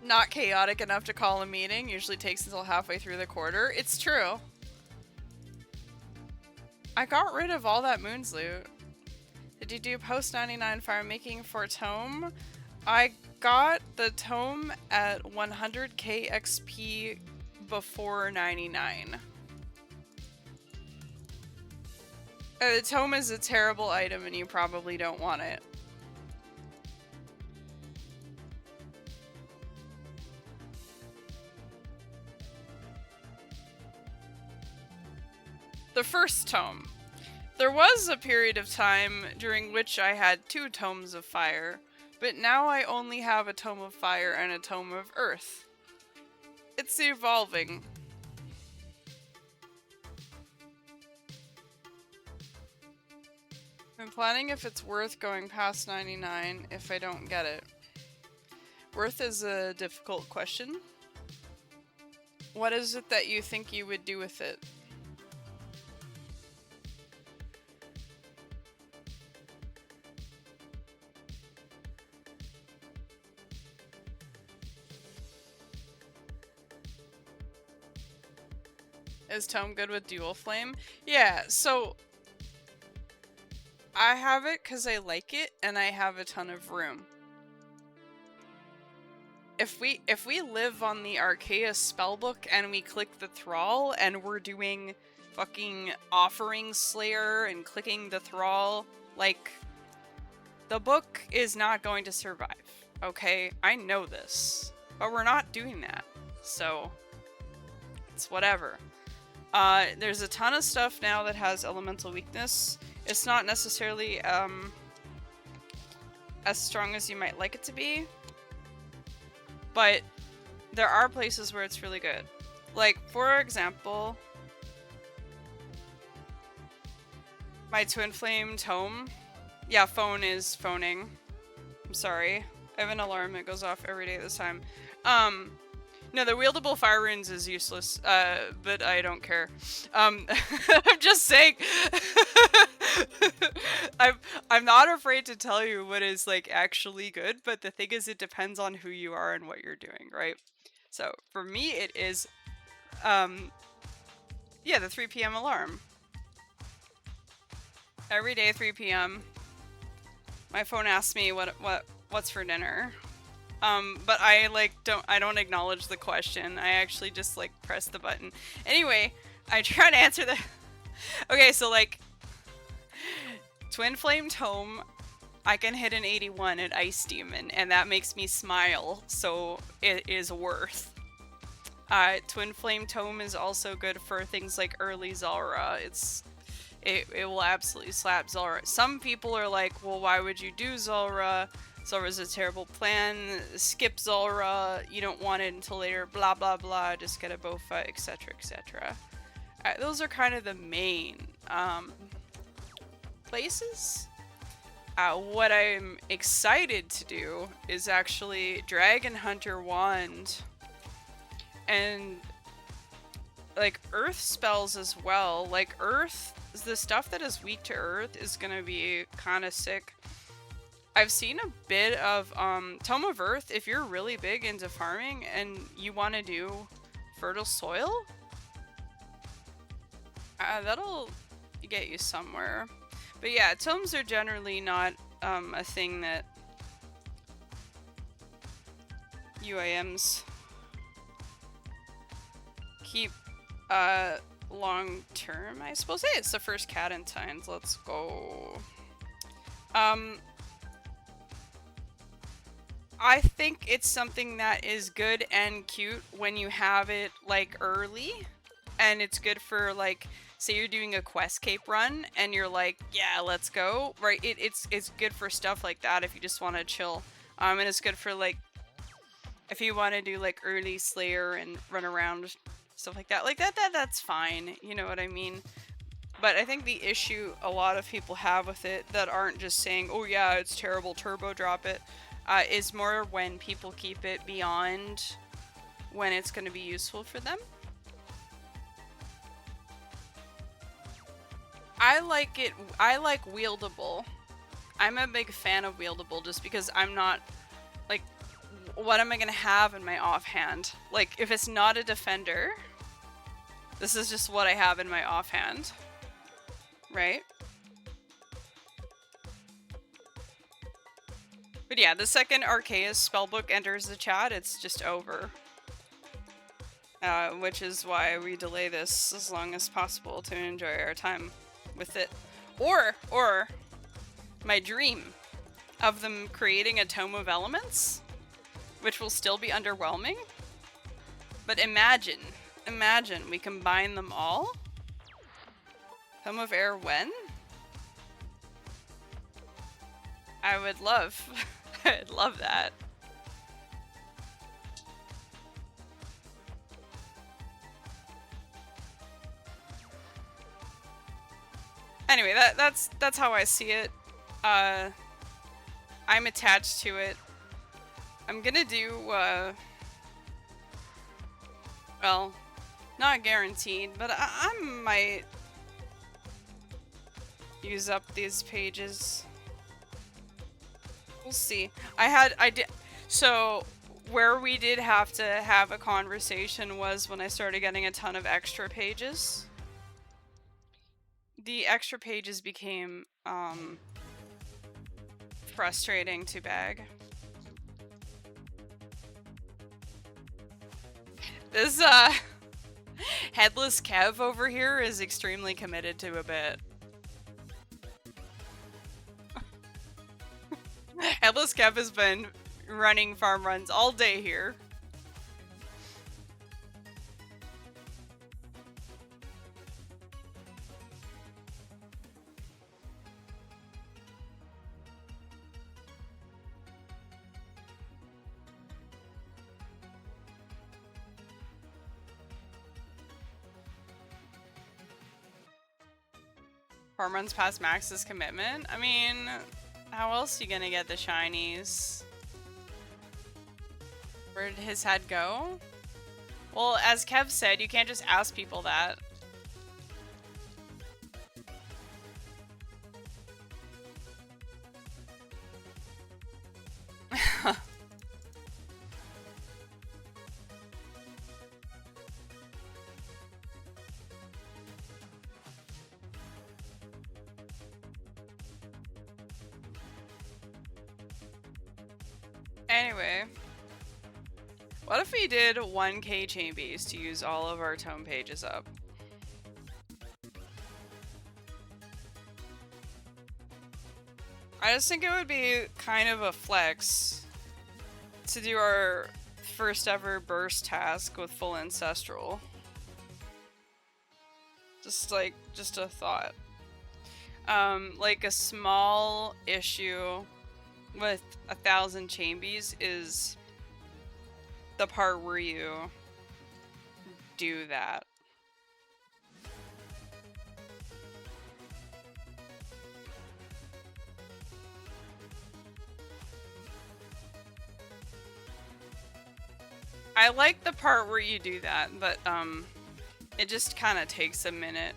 Not chaotic enough to call a meeting. Usually takes until halfway through the quarter. It's true. I got rid of all that Moons loot. Did you do post 99 fire making for tome? I got the tome at 100k XP before 99. The tome is a terrible item and you probably don't want it. The first tome. There was a period of time during which I had 2 tomes of fire, but now I only have a tome of fire and a tome of earth. It's evolving. I'm planning if it's worth going past 99 if I don't get it. Worth is a difficult question. What is it that you think you would do with it? Is tome good with dual flame? Yeah, so I have it because I like it and I have a ton of room. If we live on the Arceus spellbook and we click the thrall and we're doing fucking Offering Slayer and clicking the thrall, like, the book is not going to survive, okay? I know this, but we're not doing that, so It's whatever. There's a ton of stuff now that has elemental weakness. It's not necessarily as strong as you might like it to be, but there are places where it's really good. Like, for example, my Twin Flame Tome. Yeah, phone is phoning. I'm sorry. I have an alarm that goes off every day this time. No, the wieldable fire runes is useless, but I don't care. I'm just saying. I'm not afraid to tell you what is, like, actually good, but the thing is, it depends on who you are and what you're doing, right? So, for me, it is, yeah, the 3 p.m. alarm. Every day, 3 p.m. my phone asks me what's for dinner. But I don't acknowledge the question. I actually just like press the button. Anyway, I try to answer the okay, so like Twin Flame Tome, I can hit an 81 at Ice Demon, and that makes me smile, so it is worth. Twin Flame Tome is also good for things like early Zulrah. It will absolutely slap Zulrah. Some people are like, well, why would you do Zulrah? Zulrah's a terrible plan. Skip Zulrah. You don't want it until later. Blah, blah, blah. Just get a Bofa, etc., etc. Those are kind of the main places. What I'm excited to do is actually Dragon Hunter Wand and like Earth spells as well. Like Earth, the stuff that is weak to Earth is gonna be kind of sick. I've seen a bit of Tome of Earth. If you're really big into farming and you want to do fertile soil, that'll get you somewhere. But yeah, tomes are generally not a thing that UIMs keep long term, I suppose. Hey, it's the first Cadentines. Let's go. I think it's something that is good and cute when you have it like early, and it's good for like, say you're doing a quest cape run and you're like, yeah, let's go, right? It's good for stuff like that if you just want to chill, and it's good for like if you want to do like early Slayer and run around, stuff like that. Like that's fine, you know what I mean? But I think the issue a lot of people have with it that aren't just saying, oh yeah, it's terrible, turbo drop it, is more when people keep it beyond when it's going to be useful for them. I like it. I like wieldable. I'm a big fan of wieldable just because I'm not, like, what am I going to have in my offhand? Like, if it's not a defender, this is just what I have in my offhand, right? But yeah, the second Arceus spellbook enters the chat, it's just over. Which is why we delay this as long as possible to enjoy our time with it. Or my dream of them creating a Tome of Elements, which will still be underwhelming. But imagine we combine them all. Tome of Air when? I would love, I'd love that. Anyway, that's how I see it. I'm attached to it. I'm gonna do, well, not guaranteed, but I might use up these pages. We'll see. So where we did have to have a conversation was when I started getting a ton of extra pages. The extra pages became frustrating to bag. This Headless Kev over here is extremely committed to a bit. Headless Kev has been running farm runs all day here. Hormones past Max's commitment? I mean, how else are you gonna get the shinies? Where did his head go? Well, as Kev said, you can't just ask people that. Anyway, what if we did 1k chain base to use all of our tome pages up? I just think it would be kind of a flex to do our first ever burst task with full ancestral. Just a thought. Like a small issue with 1,000 chain bees is the part where you do that. I like the part where you do that, but it just kind of takes a minute.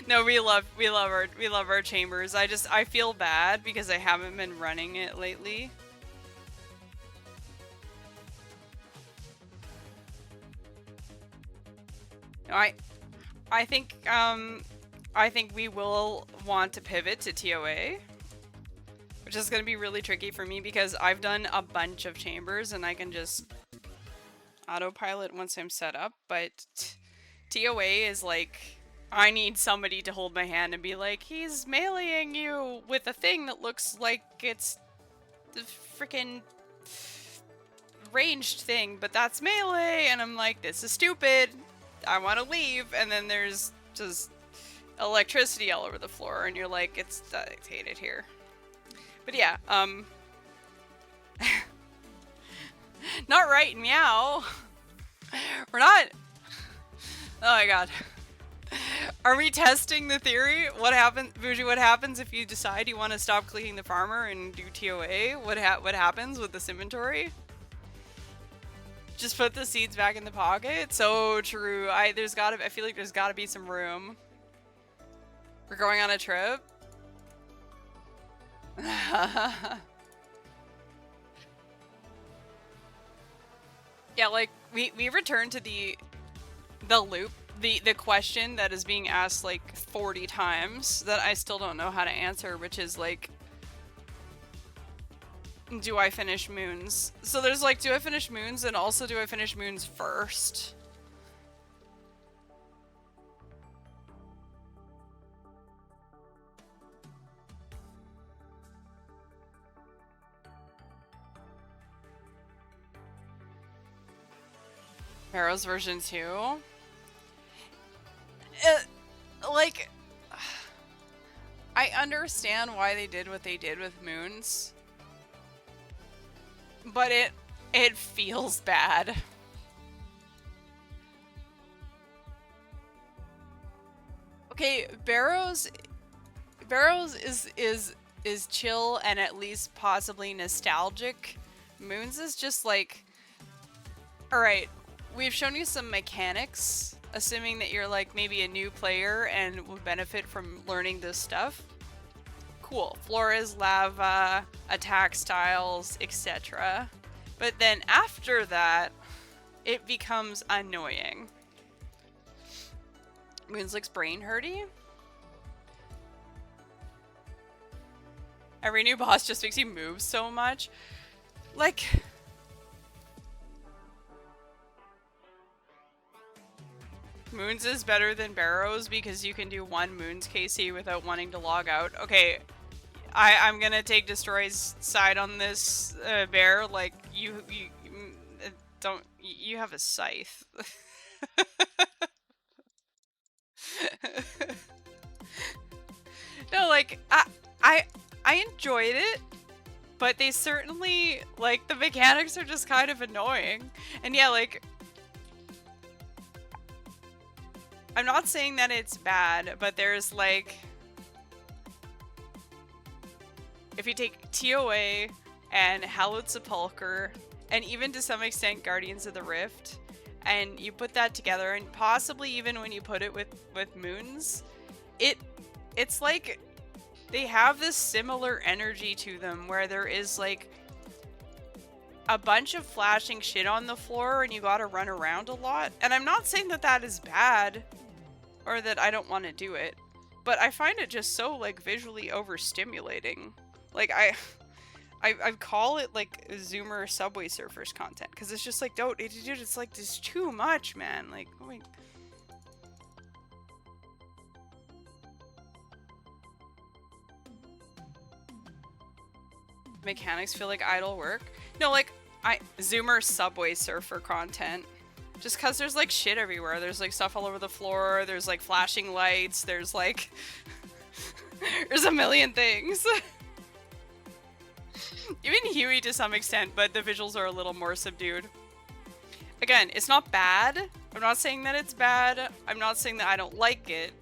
No, we love our chambers. I feel bad because I haven't been running it lately. No, I think we will want to pivot to TOA, which is going to be really tricky for me because I've done a bunch of chambers and I can just autopilot once I'm set up, but TOA is like, I need somebody to hold my hand and be like, he's meleeing you with a thing that looks like it's the freaking ranged thing, but that's melee, and I'm like, this is stupid, I want to leave, and then there's just electricity all over the floor, and you're like, it's dictated here. But yeah, not right, meow. We're not. Oh my god. Are we testing the theory? What happens, Bougie? What happens if you decide you want to stop cleaning the farmer and do TOA? What happens with this inventory? Just put the seeds back in the pocket. So true. I feel like there's gotta be some room. We're going on a trip. Yeah, like we return to the loop. The question that is being asked like 40 times that I still don't know how to answer, which is like, do I finish moons? So there's like, do I finish moons, and also do I finish moons first? Barrows version 2? Like, I understand why they did what they did with moons, but it feels bad. Okay, Barrows is chill and at least possibly nostalgic. Moons is just like, alright, we've shown you some mechanics, assuming that you're like maybe a new player and would benefit from learning this stuff. Cool. Floras, lava, attack styles, etc. But then after that, it becomes annoying. Moons looks brain hurty. Every new boss just makes you move so much. Like, Moons is better than Barrows because you can do one Moons KC without wanting to log out. Okay, I'm gonna take Destroy's side on this, Bear. Like, you don't, you have a scythe. No, like, I enjoyed it, but they certainly, like, the mechanics are just kind of annoying. And yeah, like, I'm not saying that it's bad, but there's like, if you take TOA and Hallowed Sepulchre, and even to some extent Guardians of the Rift, and you put that together, and possibly even when you put it with Moons, it's like they have this similar energy to them where there is like a bunch of flashing shit on the floor and you gotta run around a lot. And I'm not saying that that is bad or that I don't want to do it, but I find it just so like visually overstimulating. Like I call it like Zoomer Subway Surfers content because it's just like, dude, it's like this too much, man. Like, oh my... Mechanics feel like idle work. No, like Zoomer Subway Surfer content. Just because there's like shit everywhere. There's like stuff all over the floor. There's like flashing lights. There's like there's a million things. Even Huey to some extent, but the visuals are a little more subdued. Again, it's not bad. I'm not saying that it's bad. I'm not saying that I don't like it.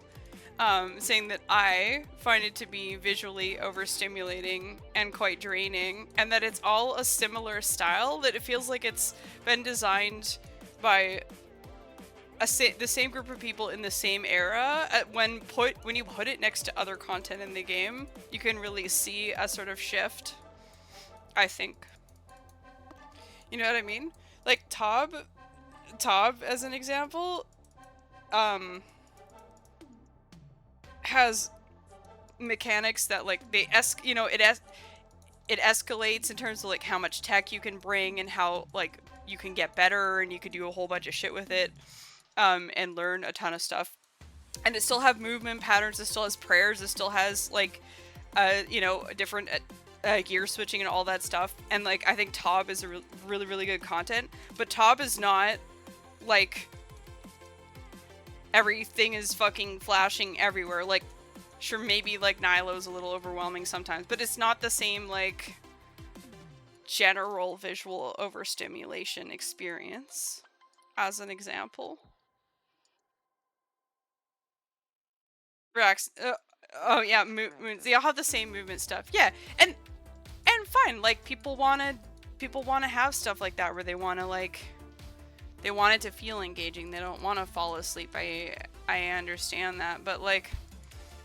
Saying that I find it to be visually overstimulating and quite draining, and that it's all a similar style, that it feels like it's been designed by the same group of people in the same era. When you put it next to other content in the game, you can really see a sort of shift, I think. You know what I mean? Like Tob as an example, has mechanics that like it escalates in terms of like how much tech you can bring and how like you can get better and you could do a whole bunch of shit with it, and learn a ton of stuff. And it still have movement patterns, it still has prayers, it still has like different gear switching and all that stuff. And like I think Tob is a really, really good content, but Tob is not like everything is fucking flashing everywhere. Like, sure, maybe like Nilo's a little overwhelming sometimes, but it's not the same like general visual overstimulation experience, as an example. Rex, oh yeah, moons. They all have the same movement stuff. Yeah, and fine. Like people wanna have stuff like that where they wanna like. They want it to feel engaging. They don't want to fall asleep. I understand that. But, like,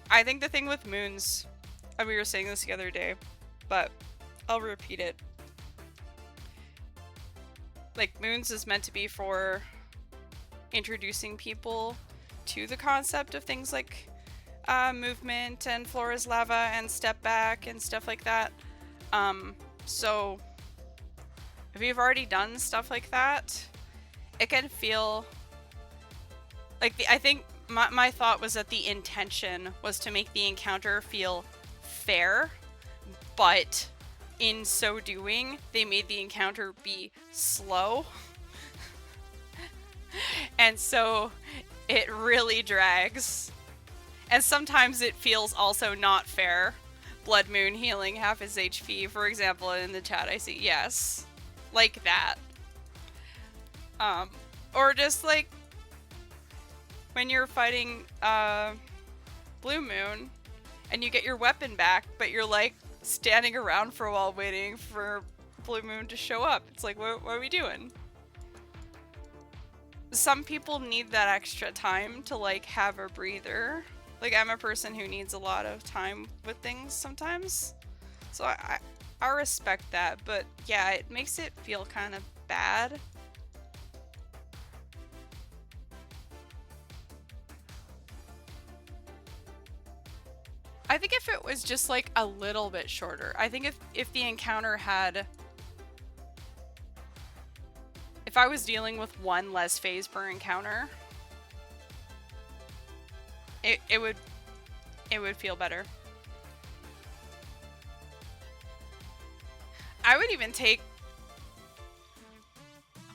I think the thing with Moons, and we were saying this the other day, but I'll repeat it. Like, Moons is meant to be for introducing people to the concept of things like movement and floor is lava and step back and stuff like that. So, if you've already done stuff like that, it can feel like I think my thought was that the intention was to make the encounter feel fair, but in so doing, they made the encounter be slow. And so it really drags. And sometimes it feels also not fair. Blood Moon healing half his HP, for example, in the chat I see, yes. Like that. Or just like when you're fighting Blue Moon and you get your weapon back, but you're like standing around for a while waiting for Blue Moon to show up. It's like, what are we doing? Some people need that extra time to like have a breather. Like I'm a person who needs a lot of time with things sometimes. So I respect that, but yeah, it makes it feel kind of bad. I think if it was just like a little bit shorter, I think if the encounter had, if I was dealing with one less phase per encounter, it would feel better. I would even take,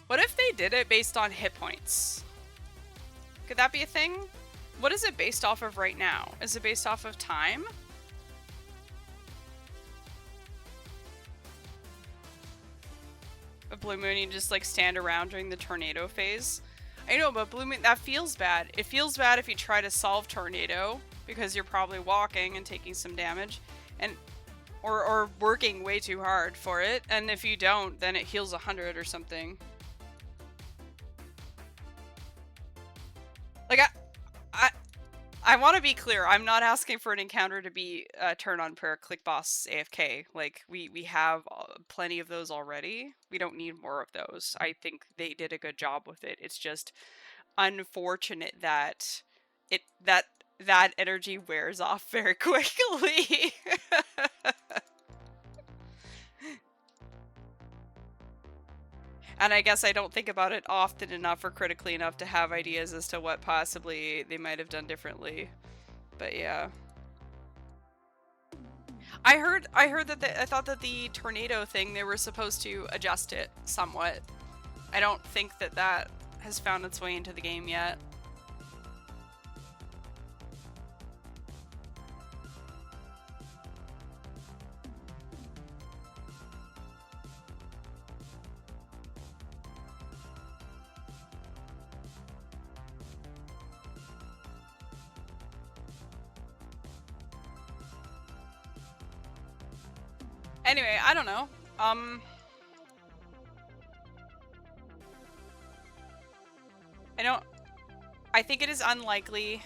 what if they did it based on hit points? Could that be a thing? What is it based off of right now? Is it based off of time? A Blue Moon, you just like stand around during the tornado phase. I know, but Blue Moon, that feels bad. It feels bad if you try to solve Tornado, because you're probably walking and taking some damage, and or working way too hard for it, and if you don't, then it heals 100 or something. Like, I want to be clear, I'm not asking for an encounter to be turn on prayer, click boss, AFK. Like, we have plenty of those already. We don't need more of those. I think they did a good job with it. It's just unfortunate that that energy wears off very quickly. And I guess I don't think about it often enough or critically enough to have ideas as to what possibly they might have done differently. But yeah. I heard that I thought that the tornado thing, they were supposed to adjust it somewhat. I don't think that has found its way into the game yet. Anyway, I don't know. I think it is unlikely.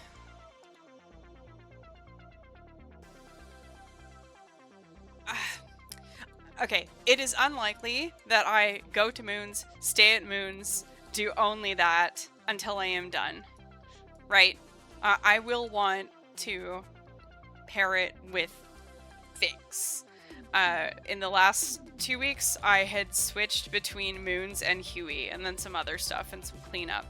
Okay, it is unlikely that I go to Moons, stay at Moons, do only that until I am done. Right? I will want to pair it with things. In the last 2 weeks, I had switched between Moons and Huey, and then some other stuff and some cleanup.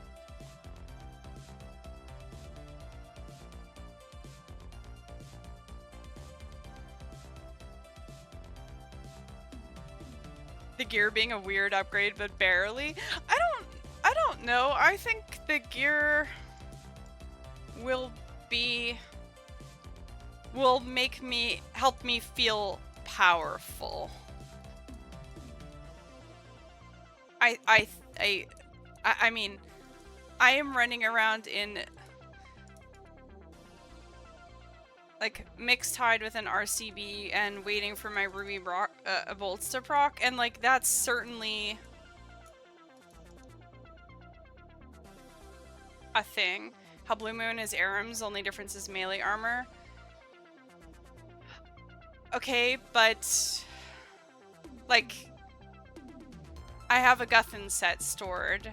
The gear being a weird upgrade, but barely. I don't know. I think the gear will help me feel powerful. I mean, I am running around in like Mixtide with an RCB and waiting for my Ruby bolts to proc, and like that's certainly a thing. How Blue Moon is Aram's, only difference is melee armor. Okay, but like I have a Guthan set stored.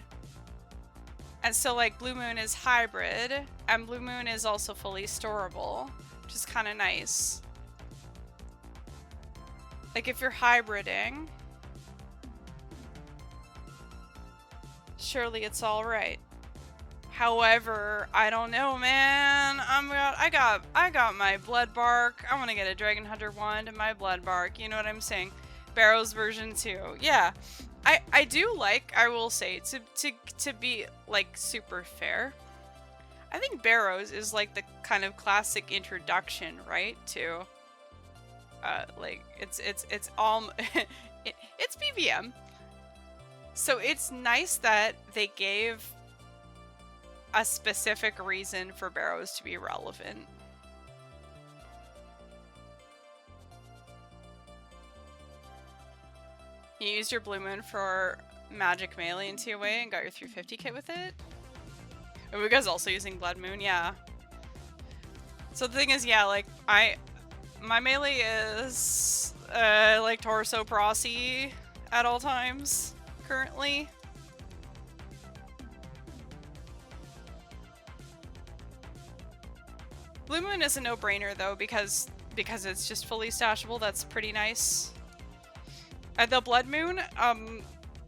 And so like Blue Moon is hybrid, and Blue Moon is also fully storable, which is kind of nice. Like if you're hybriding, surely it's all right. However, I don't know, man. I got my Blood Bark. I want to get a Dragon Hunter wand and my Blood Bark. You know what I'm saying? Barrows version 2. Yeah. I do like, I will say, to be like super fair, I think Barrows is like the kind of classic introduction, right, to like it's all it's BBM. So it's nice that they gave a specific reason for Barrows to be relevant. You used your Blue Moon for magic melee in TOA and got your 350 kit with it? And you guys also using Blood Moon? Yeah. So the thing is, yeah, like, my melee is, like, Torso Prosy at all times, currently. Blue Moon is a no-brainer, though, because it's just fully stashable. That's pretty nice. The Blood Moon,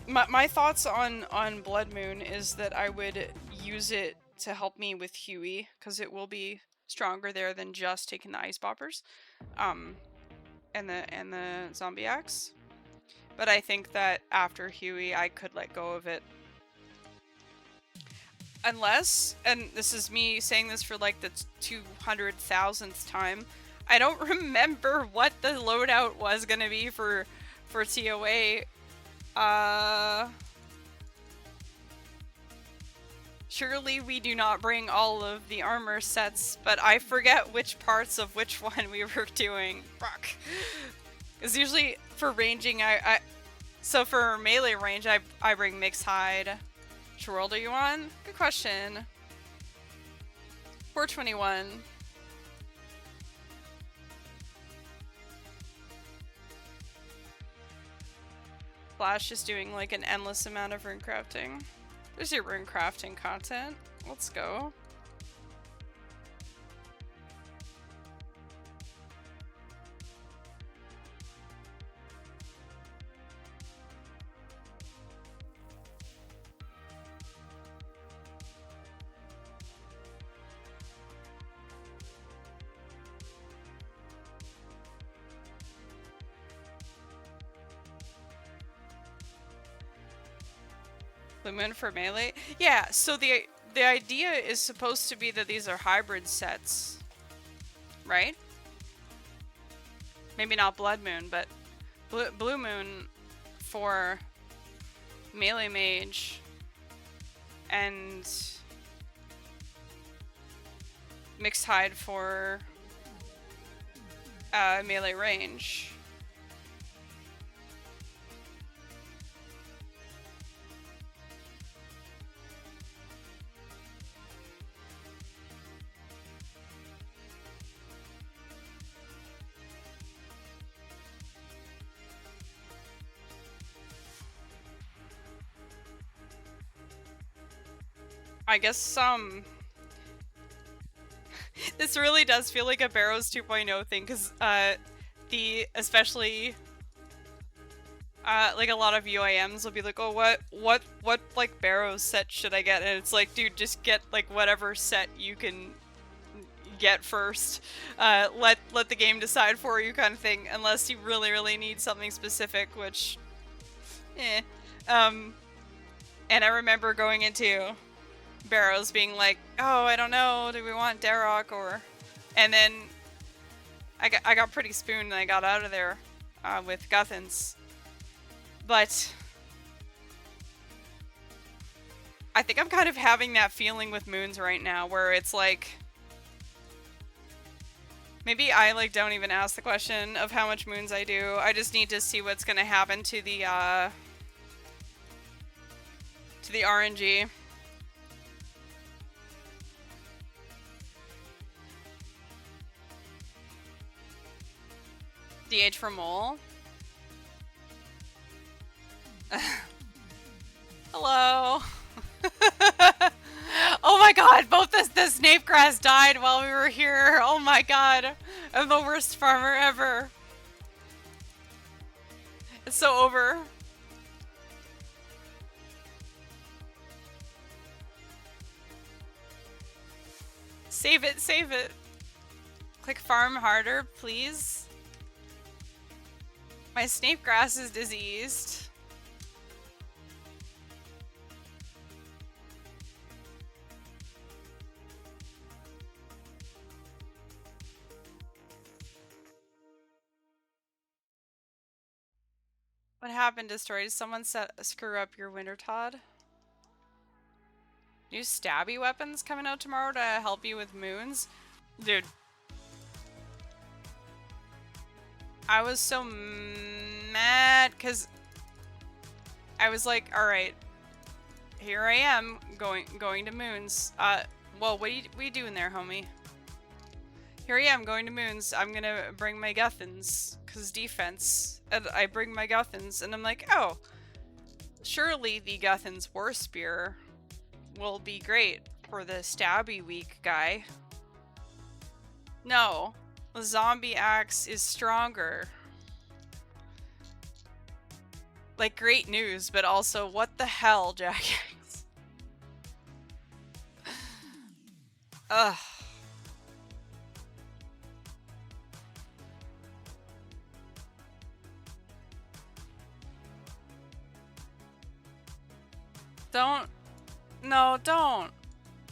my thoughts on Blood Moon is that I would use it to help me with Huey, because it will be stronger there than just taking the Ice Boppers, and the Zombie Axe. But I think that after Huey, I could let go of it. Unless, and this is me saying this for like the 200,000th time, I don't remember what the loadout was gonna be for TOA. Surely we do not bring all of the armor sets, but I forget which parts of which one we were doing. Fuck. Because usually for ranging, so for melee range, I bring mixed hide. Which world are you on? Good question. 421. Flash is doing like an endless amount of rune crafting. There's your rune crafting content. Let's go. The moon for melee? Yeah, so the idea is supposed to be that these are hybrid sets, right? Maybe not blood moon, but blue moon for melee mage and mixed hide for melee range. I guess, this really does feel like a Barrows 2.0 thing, because, especially, like a lot of UIMs will be like, oh, what, like, Barrows set should I get? And it's like, dude, just get, like, whatever set you can get first. Let the game decide for you kind of thing, unless you really, really need something specific, which, and I remember going into Barrows being like, oh, I don't know, do we want Darok or... And then I got pretty spooned and I got out of there with Guthans. But I think I'm kind of having that feeling with moons right now where it's like... Maybe I like don't even ask the question of how much moons I do. I just need to see what's gonna happen to the RNG. DH for mole. Hello. Oh my god, both the snape grass died while we were here. Oh my god. I'm the worst farmer ever. It's so over. Save it, save it. Click farm harder, please. My snape grass is diseased. What happened, Destroy? Did someone screw up your Winter Todd? New stabby weapons coming out tomorrow to help you with moons? Dude. I was so mad because I was like, alright, here I am going to moons. Well, what are you doing there, homie? Here I am going to moons. I'm gonna bring my Guthans, cause defense. And I bring my Guthans, and I'm like, oh, surely the Guthans War Spear will be great for the stabby weak guy. No. The zombie axe is stronger. Like, great news, but also, what the hell, Jackass? Ugh.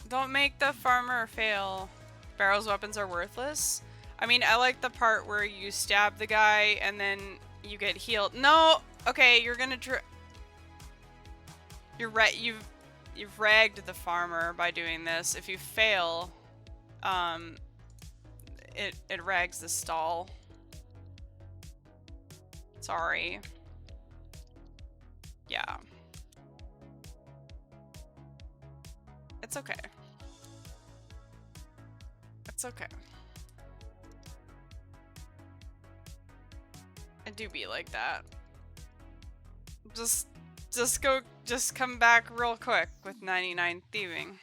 Don't make the farmer fail. Barrow's weapons are worthless. I mean, I like the part where you stab the guy and then you get healed. No! Okay, you're gonna you've ragged the farmer by doing this. If you fail, it rags the stall. Sorry. Yeah. It's okay. It's okay. I do be like that. Just come back real quick with 99 thieving.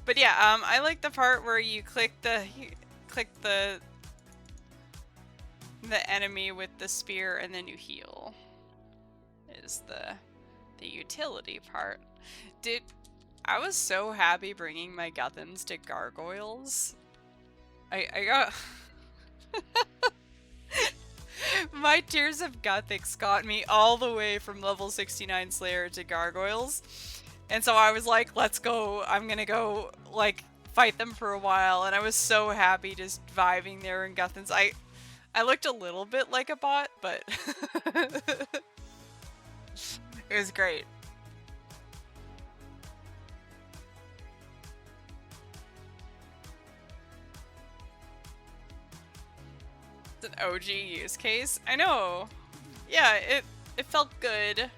But yeah, I like the part where you click the enemy with the spear and then you heal. Is the utility part. I was so happy bringing my Guthans to gargoyles. I got my Tears of Guthix got me all the way from level 69 Slayer to gargoyles. And so I was like, let's go. I'm gonna go, like, fight them for a while. And I was so happy just vibing there in Guthans. I looked a little bit like a bot, but it was great. It's an OG use case. I know. Yeah, it felt good.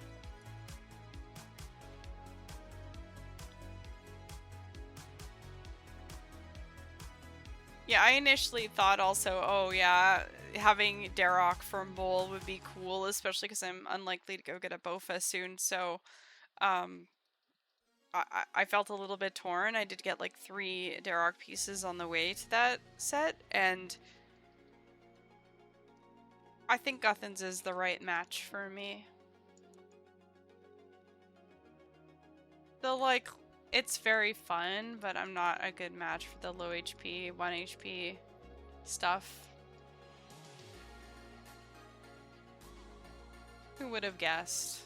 Yeah, I initially thought also, oh yeah, having Darok from Bowl would be cool, especially because I'm unlikely to go get a Bofa soon, so I felt a little bit torn. I did get like 3 Darok pieces on the way to that set, and I think Guthans is the right match for me. Though, like, it's very fun, but I'm not a good match for the low HP, 1 HP stuff. Who would have guessed?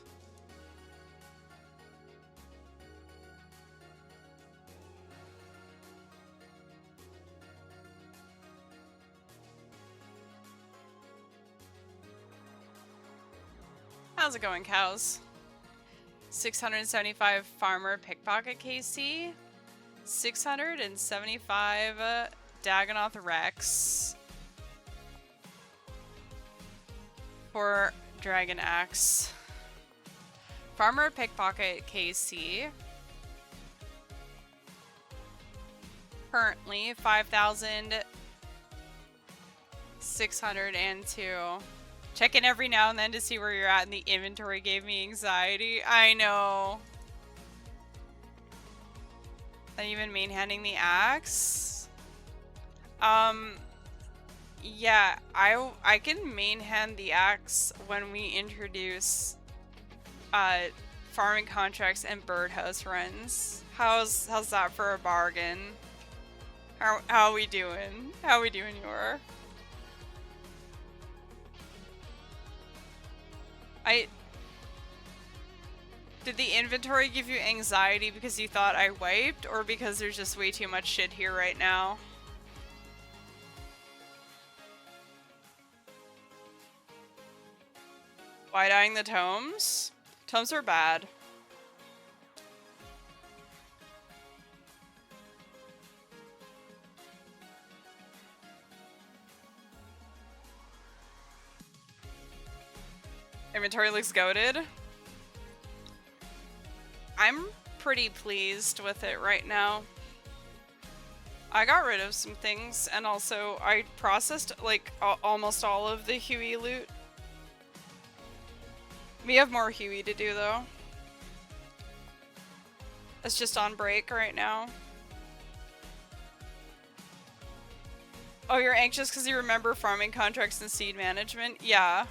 How's it going, cows? 675 Farmer Pickpocket KC, 675 Dagonoth Rex for Dragon Axe, Farmer Pickpocket KC, currently 5,602. Checking every now and then to see where you're at in the inventory gave me anxiety. I know. Not even main handing the axe. Yeah, I can main hand the axe when we introduce farming contracts and birdhouse runs. How's that for a bargain? How are we doing? How are we doing, Yor? Did the inventory give you anxiety because you thought I wiped, or because there's just way too much shit here right now? Wide-eyeing the tomes? Tomes are bad. Inventory looks goated. I'm pretty pleased with it right now. I got rid of some things, and also I processed like almost all of the Huey loot. We have more Huey to do though. It's just on break right now. Oh, you're anxious because you remember farming contracts and seed management? Yeah.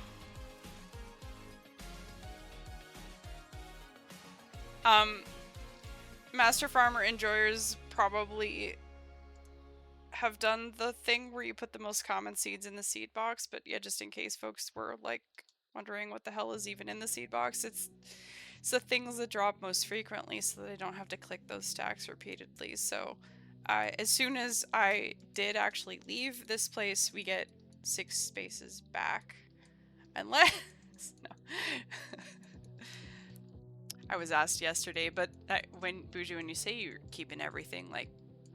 Master Farmer Enjoyers probably have done the thing where you put the most common seeds in the seed box, but yeah, just in case folks were like wondering what the hell is even in the seed box, it's the things that drop most frequently so they don't have to click those stacks repeatedly. So as soon as I did actually leave this place, we get 6 spaces back. Unless... no. I was asked yesterday, but when Bougie, when you say you're keeping everything, like,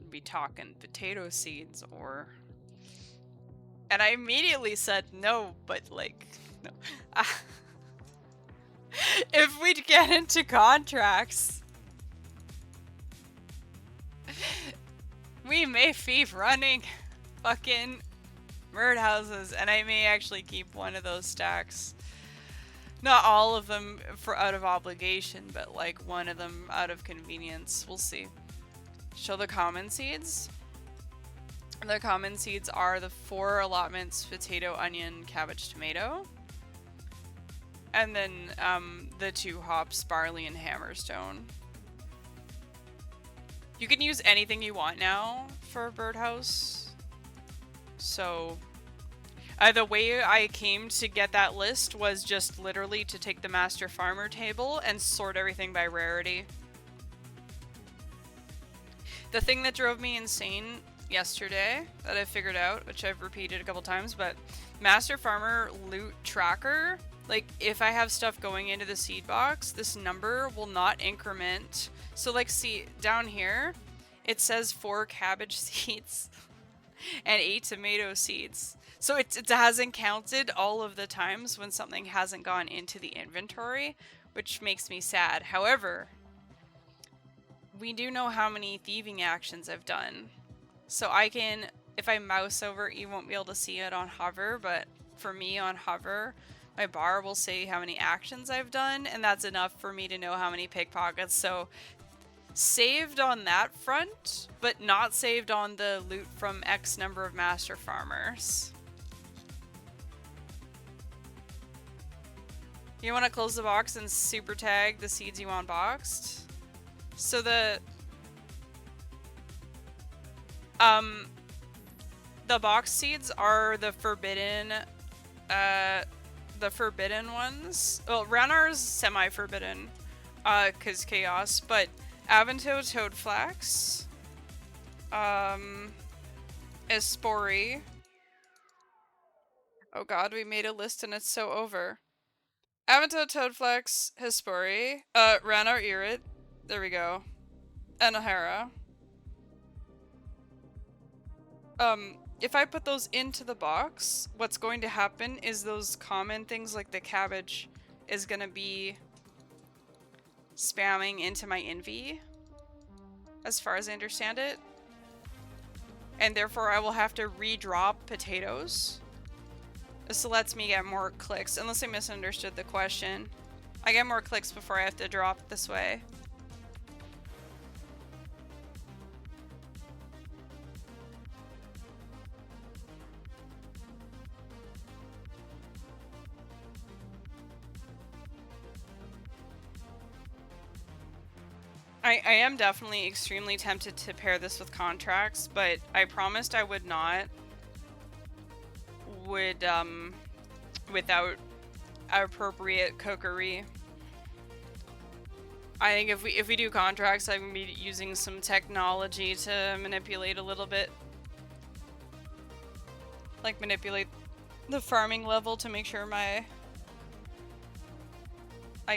be talking potato seeds or... And I immediately said no, but like, no. If we'd get into contracts, we may be running fucking bird houses, and I may actually keep one of those stacks. Not all of them for out of obligation, but like one of them out of convenience. We'll see. Show the common seeds. The common seeds are the 4 allotments: potato, onion, cabbage, tomato. And then the 2 hops, barley and hammerstone. You can use anything you want now for a birdhouse. So the way I came to get that list was just literally to take the master farmer table and sort everything by rarity. The thing that drove me insane yesterday that I figured out, which I've repeated a couple times, but master farmer loot tracker, like if I have stuff going into the seed box, this number will not increment. So like, see down here, it says 4 cabbage seeds and 8 tomato seeds. So it hasn't counted all of the times when something hasn't gone into the inventory, which makes me sad. However, we do know how many thieving actions I've done. So I can, if I mouse over, you won't be able to see it on hover, but for me on hover, my bar will say how many actions I've done, and that's enough for me to know how many pickpockets. So saved on that front, but not saved on the loot from X number of master farmers. You want to close the box and super tag the seeds you want boxed? So the box seeds are the forbidden ones. Well, Ranar's semi-forbidden, cause chaos, but Avanto, Toadflax, Espori. Oh god, we made a list and it's so over. Avanto, Toadflax, Hespori, Ranar Irid, there we go, and O'Hara. If I put those into the box, what's going to happen is those common things like the cabbage is gonna be spamming into my Envy, as far as I understand it. And therefore I will have to re-drop potatoes. This lets me get more clicks, unless I misunderstood the question. I get more clicks before I have to drop it this way. I am definitely extremely tempted to pair this with contracts, but I promised I would not. Without appropriate cookery. I think if we do contracts, I'm gonna be using some technology to manipulate a little bit. Like manipulate the farming level to make sure I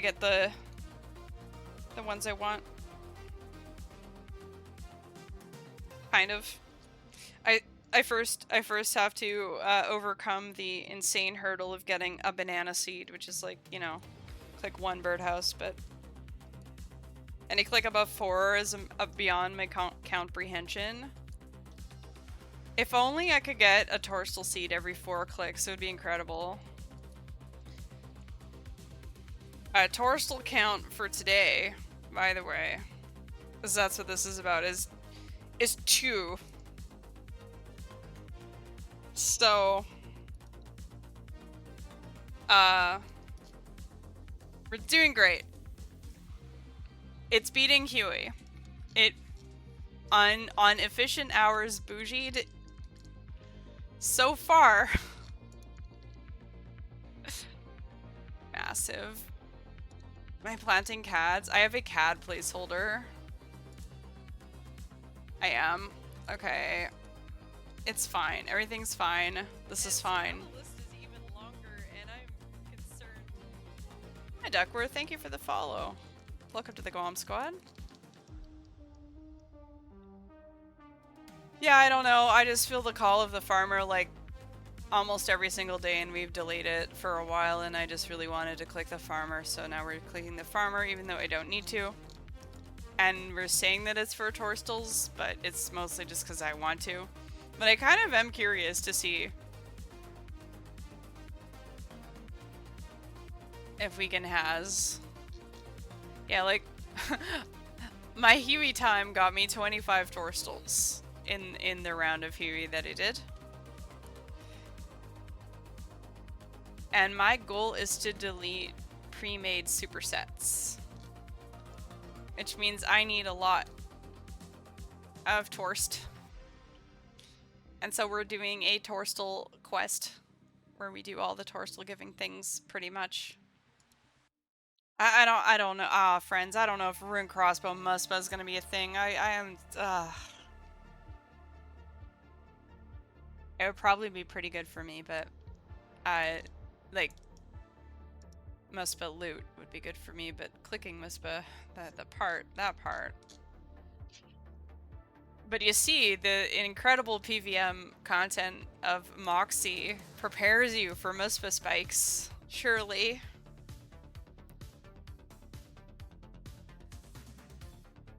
get the ones I want. Kind of. I first have to overcome the insane hurdle of getting a banana seed, which is like, you know, click 1 birdhouse, but any click above 4 is beyond my comprehension. If only I could get a torsal seed every 4 clicks, it would be incredible. Torsal count for today, by the way, because that's what this is about, is 2. So, we're doing great. It's beating Huey. On efficient hours, Bougied so far. Massive. Am I planting CADs? I have a CAD placeholder. I am. Okay. It's fine. Everything's fine. This is fine.
The list is even longer, and I'm concerned.
Hi, Duckworth. Thank you for the follow. Welcome to the Guam Squad. Yeah, I don't know. I just feel the call of the farmer like almost every single day, and we've delayed it for a while, and I just really wanted to click the farmer, so now we're clicking the farmer even though I don't need to. And we're saying that it's for Torstals, but it's mostly just because I want to. But I kind of am curious to see if we can has. Yeah, like my Huey time got me 25 Torstals in the round of Huey that I did. And my goal is to delete pre-made supersets. Which means I need a lot of Torst. And so we're doing a Torstal quest where we do all the Torstal giving things pretty much. I don't know. Friends, I don't know if Rune Crossbow Muspa is gonna be a thing. I am it would probably be pretty good for me, but like Muspa loot would be good for me, but clicking Muspa, that part. But you see, the incredible PVM content of Moxie prepares you for Muspa spikes, surely.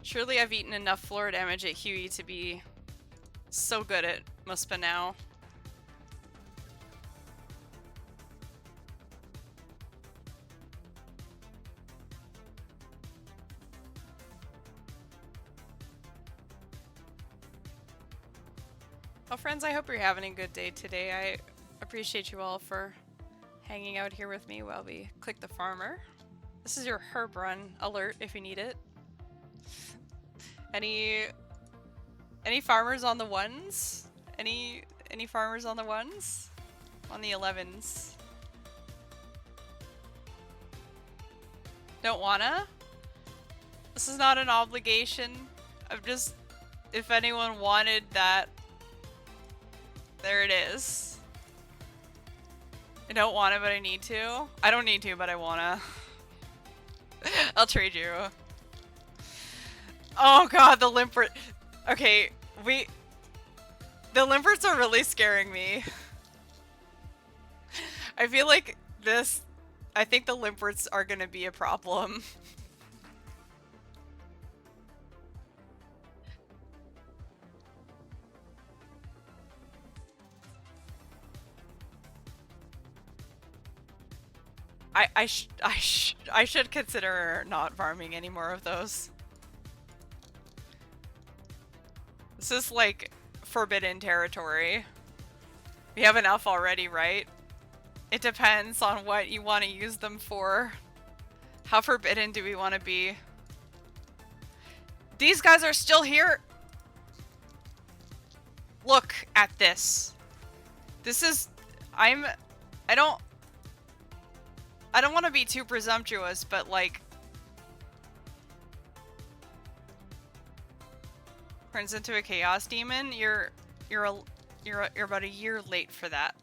Surely I've eaten enough floor damage at Huey to be so good at Muspa now. Well, friends, I hope you're having a good day today. I appreciate you all for hanging out here with me while we click the farmer. This is your herb run alert if you need it. Any farmers on the ones? Any farmers on the ones? On the 11s? Don't wanna? This is not an obligation. I'm just, if anyone wanted that, there it is. I don't want it, but I need to. I don't need to, but I wanna. I'll trade you. Oh god, the Limpert. Okay, the Limperts are really scaring me. I feel like I think the Limperts are gonna be a problem. I should consider not farming any more of those. This is like forbidden territory. We have enough already, right? It depends on what you want to use them for. How forbidden do we want to be? These guys are still here! Look at this. This is... I don't want to be too presumptuous, but like... Turns into a Chaos Demon? You're about a year late for that.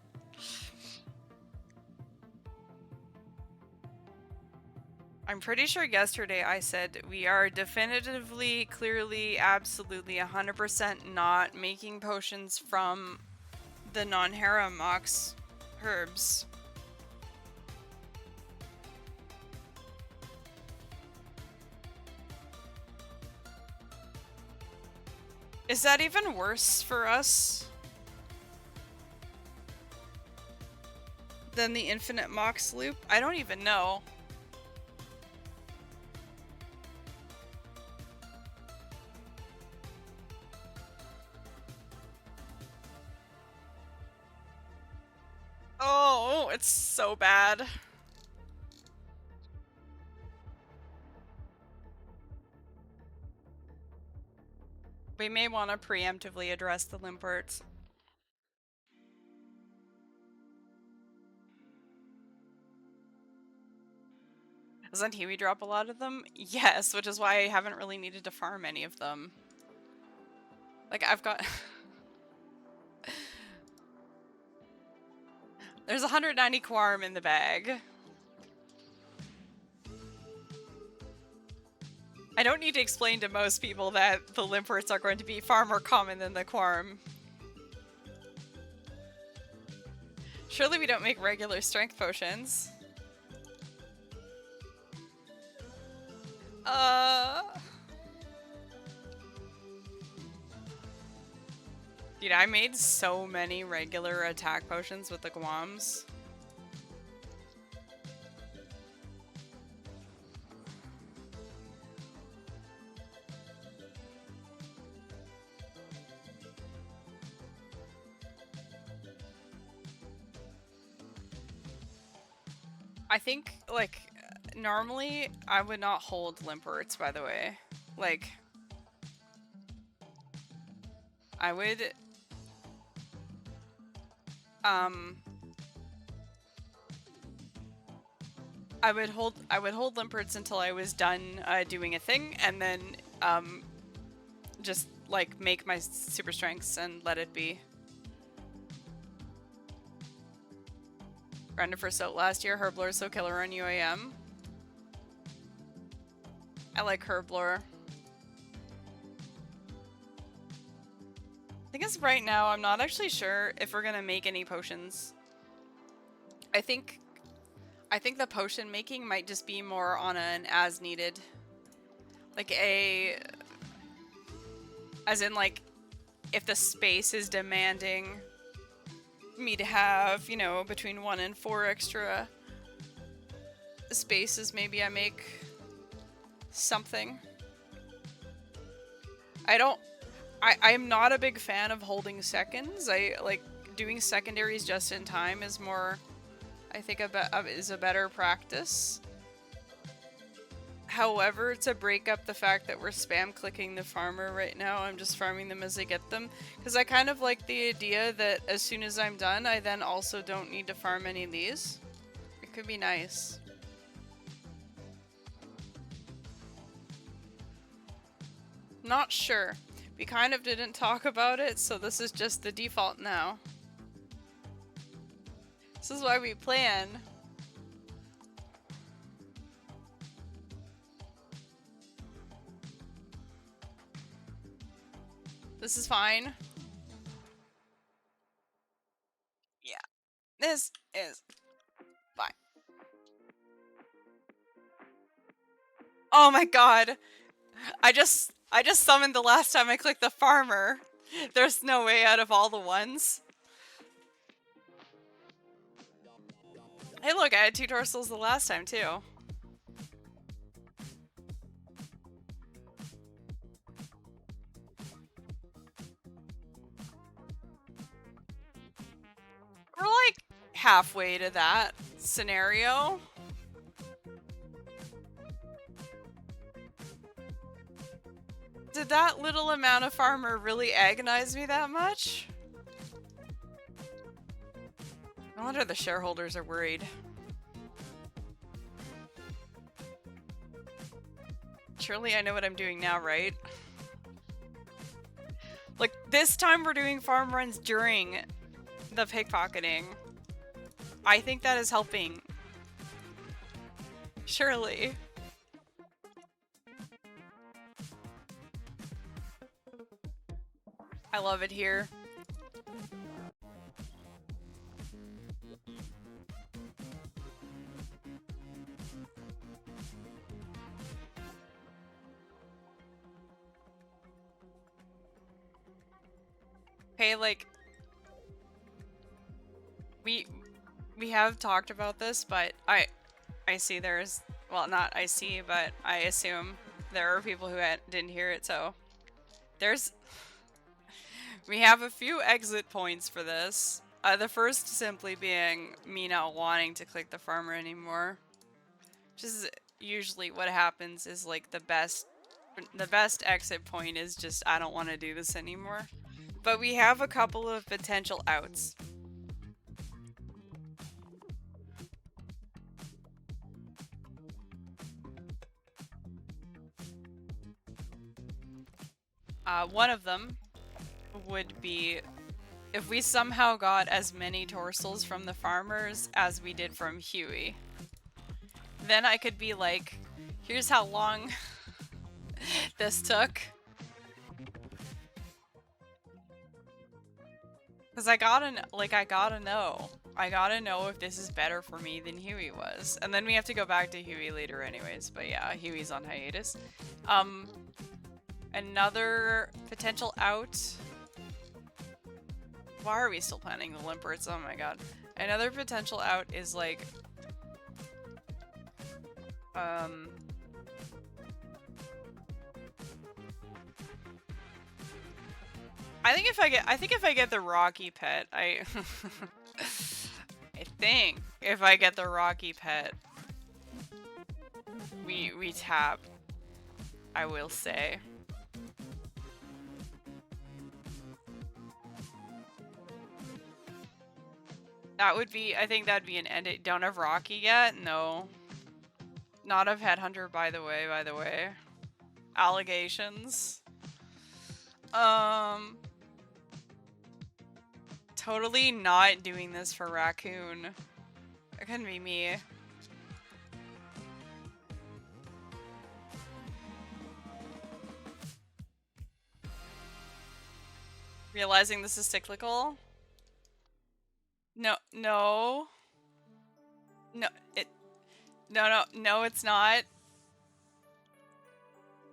I'm pretty sure yesterday I said we are definitively, clearly, absolutely 100% not making potions from the non-Hera Mox herbs. Is that even worse for us than the Infinite Mox loop? I don't even know. Oh, it's so bad. We may want to preemptively address the Limperts. Doesn't Huey drop a lot of them? Yes, which is why I haven't really needed to farm any of them. Like, I've got... There's 190 Quarm in the bag. I don't need to explain to most people that the Limperts are going to be far more common than the Quarm. Surely we don't make regular strength potions. Dude, I made so many regular attack potions with the Guams. I think, like, normally I would not hold Limperts, by the way. Like, I would, I would hold Limperts until I was done doing a thing, and then just like make my super strengths and let it be. Grinded for Soat last year. Herblore is so killer on UAM. I like Herblore. I think as of right now, I'm not actually sure if we're gonna make any potions. I think the potion making might just be more on an as needed. Like as in like, if the space is demanding me to have, you know, between 1 and 4 extra spaces, maybe I make something. I'm not a big fan of holding seconds. I like doing secondaries just in time is more, I think, is a better practice. However, to break up the fact that we're spam clicking the farmer right now, I'm just farming them as I get them. Because I kind of like the idea that as soon as I'm done, I then also don't need to farm any of these. It could be nice. Not sure. We kind of didn't talk about it, so this is just the default now. This is why we plan. This is fine. Yeah. This is fine. Oh my god. I just summoned the last time I clicked the farmer. There's no way out of all the ones. Hey look, I had 2 dorsals the last time too. We're like halfway to that scenario. Did that little amount of farmer really agonize me that much? No wonder the shareholders are worried. Surely I know what I'm doing now, right? Like, this time we're doing farm runs during the pickpocketing. I think that is helping. Surely. I love it here. Hey, like, we have talked about this, but I see there's, well, not I see, but I assume there are people who didn't hear it, so we have a few exit points for this. The first simply being me not wanting to click the farmer anymore. Which is usually what happens, is like the best exit point is just, I don't want to do this anymore. But we have a couple of potential outs. One of them would be if we somehow got as many torsals from the farmers as we did from Huey, then I could be like, here's how long this took. Because I gotta know. I gotta know if this is better for me than Huey was. And then we have to go back to Huey later anyways, but yeah, Huey's on hiatus. Another potential out. Why are we still planning the Limperts? Oh my god. Another potential out is like... I think if I get the Rocky pet, I think if I get the Rocky pet, we tap, I will say. That would be, I think that'd be an end. Don't have Rocky yet? No. Not have Headhunter, by the way. Allegations. Totally not doing this for Raccoon. It couldn't be me. Realizing this is cyclical? No, it's not.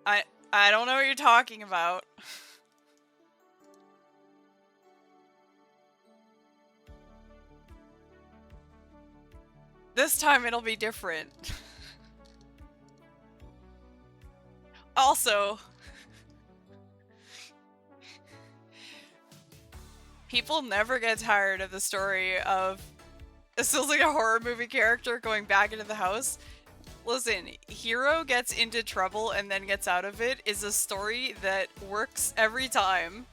I don't know what you're talking about. This time it'll be different. Also, people never get tired of the story of this feels like a horror movie character going back into the house. Listen, hero gets into trouble and then gets out of it is a story that works every time.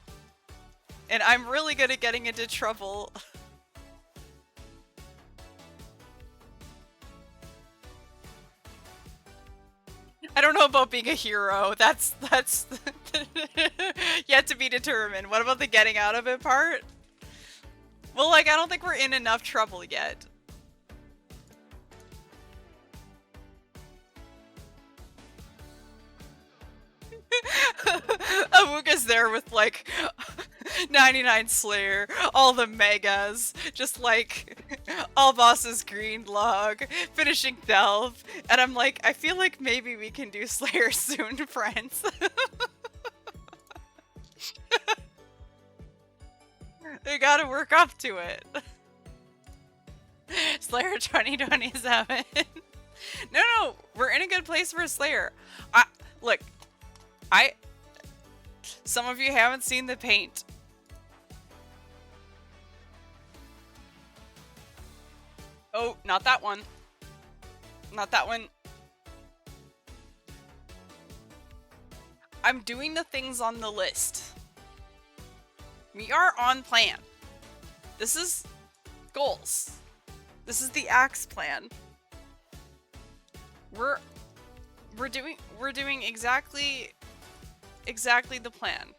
And I'm really good at getting into trouble. I don't know about being a hero. That's yet to be determined. What about the getting out of it part? Well, like, I don't think we're in enough trouble yet. Awuga's there with, like, 99 Slayer, all the megas, just like, all bosses green log, finishing Delve, and I'm like, I feel like maybe we can do Slayer soon, friends. They gotta work up to it. Slayer 2027. No, we're in a good place for a Slayer. Look, some of you haven't seen the paint. Oh, not that one. Not that one. I'm doing the things on the list. We are on plan. This is goals. This is the Axe plan. We're doing exactly the plan.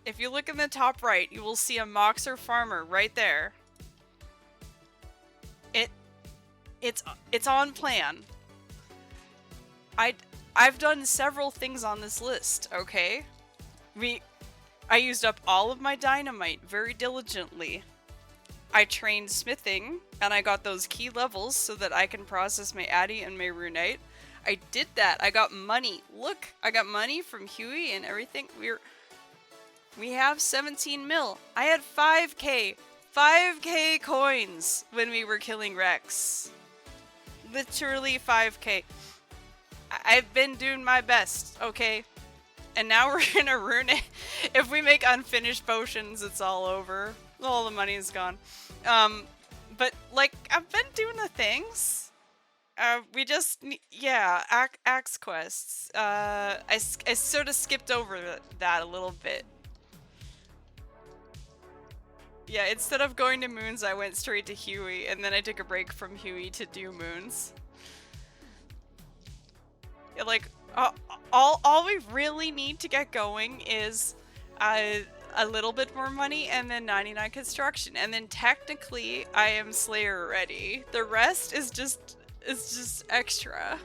If you look in the top right, you will see a Moxer farmer right there. It's on plan. I've done several things on this list, okay? I used up all of my dynamite very diligently. I trained smithing, and I got those key levels so that I can process my Addy and my Runite. I did that. I got money. Look, I got money from Huey and everything. We have 17 mil. I had 5k coins when we were killing Rex. Literally 5k. I've been doing my best, okay? And now we're gonna ruin it. If we make unfinished potions, it's all over. All the money is gone. But like, I've been doing the things. We just, yeah, Axe quests. I sort of skipped over that a little bit. Yeah, instead of going to Moons, I went straight to Huey, and then I took a break from Huey to do Moons. Yeah, like, all we really need to get going is a little bit more money, and then 99 construction, and then technically I am Slayer ready. The rest is just extra.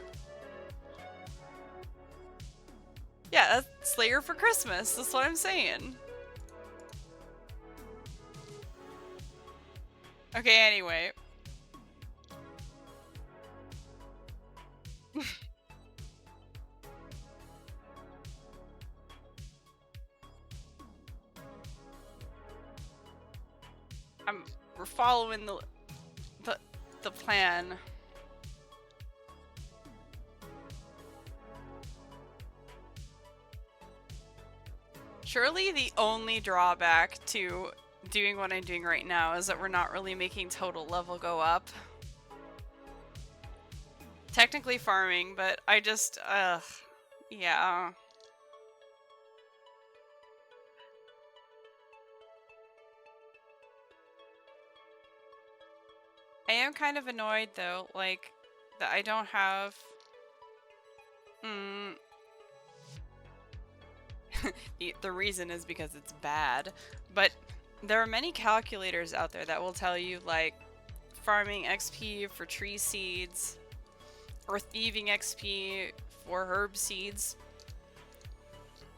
Yeah, that's Slayer for Christmas. That's what I'm saying. Okay, anyway. We're following the plan. Surely the only drawback to doing what I'm doing right now is that we're not really making total level go up. Technically farming, but I just, yeah. I am kind of annoyed though, like, that I don't have... the reason is because it's bad, but there are many calculators out there that will tell you, like, farming XP for tree seeds, or thieving XP for herb seeds.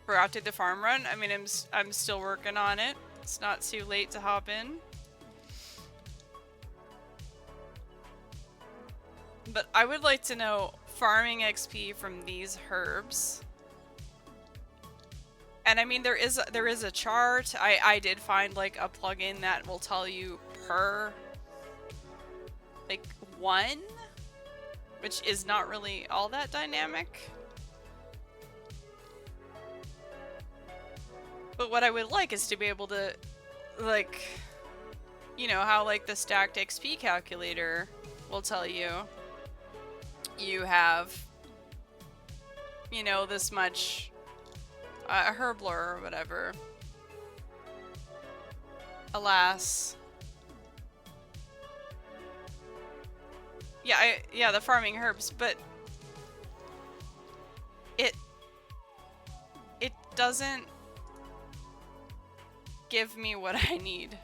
For after the farm run, I mean, I'm still working on it. It's not too late to hop in. But I would like to know farming XP from these herbs. And I mean, there is a chart. I did find like a plugin that will tell you per like one, which is not really all that dynamic. But what I would like is to be able to, like, you know, how like the stacked XP calculator will tell you you have, you know, this much a herblore or whatever. Alas. Yeah, yeah, the farming herbs, but it doesn't give me what I need.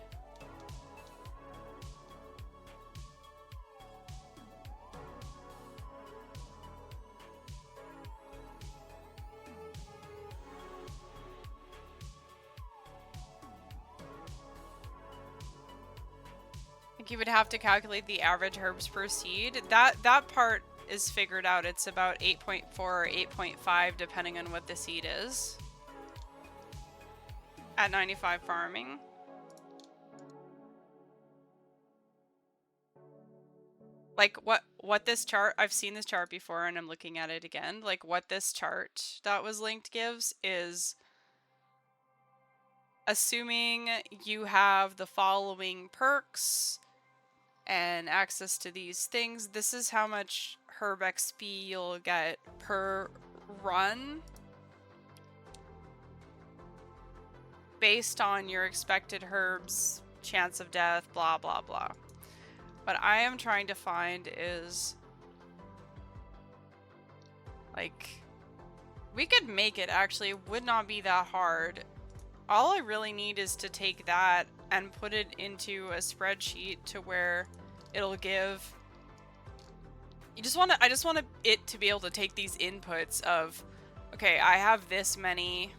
You would have to calculate the average herbs per seed. That part is figured out. It's about 8.4 or 8.5 depending on what the seed is. At 95 farming. Like what this chart, I've seen this chart before and I'm looking at it again. Like what this chart that was linked gives is assuming you have the following perks and access to these things, this is how much herb XP you'll get per run based on your expected herbs, chance of death, blah blah blah. What I am trying to find is, like, we could make it actually, it would not be that hard. All I really need is to take that and put it into a spreadsheet to where it'll give... I just want it to be able to take these inputs of, okay, I have this many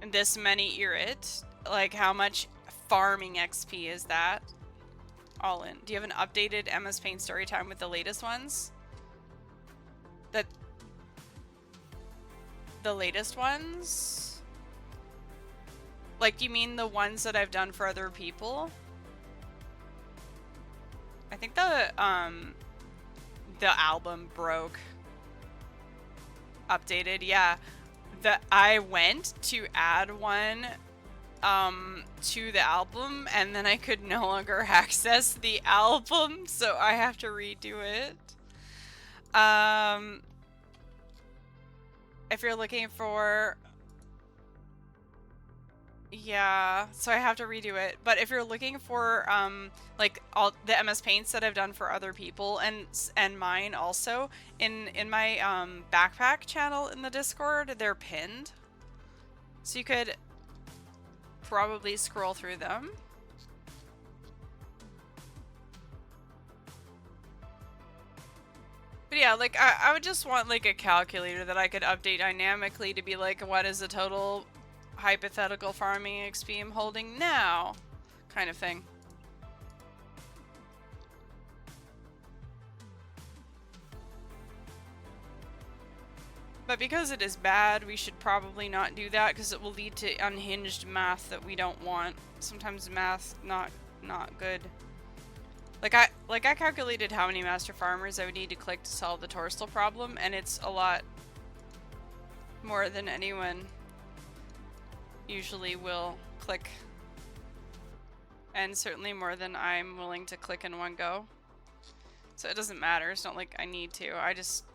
Irit. Like, how much farming XP is that? All in. Do you have an updated MS Paint story time with the latest ones? The latest ones? Like, you mean the ones that I've done for other people? I think the album broke. Updated, yeah. I went to add one to the album and then I could no longer access the album, so I have to redo it. If you're looking for... Yeah, so I have to redo it. But if you're looking for, like, all the MS Paints that I've done for other people, and mine also, in my, backpack channel in the Discord, they're pinned. So you could probably scroll through them. But yeah, like, I would just want, like, a calculator that I could update dynamically to be like, what is the total hypothetical farming XP I'm holding now? Kind of thing. But because it is bad, we should probably not do that because it will lead to unhinged math that we don't want. Sometimes math not good. Like I calculated how many master farmers I would need to click to solve the Torstal problem, and it's a lot more than anyone usually will click. And certainly more than I'm willing to click in one go. So it doesn't matter, it's not like I need to, I just...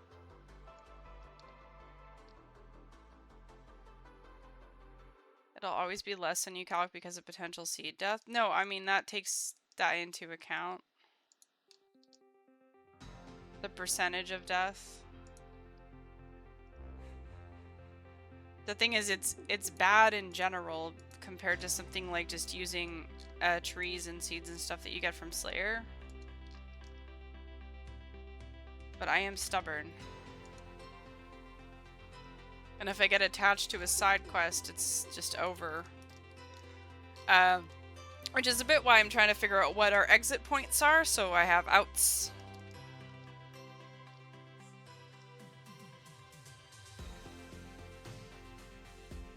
It'll always be less than you calc because of potential seed death. No, I mean that takes that into account. The percentage of death. The thing is, it's bad in general compared to something like just using trees and seeds and stuff that you get from Slayer. But I am stubborn. And if I get attached to a side quest, it's just over. Which is a bit why I'm trying to figure out what our exit points are, so I have outs.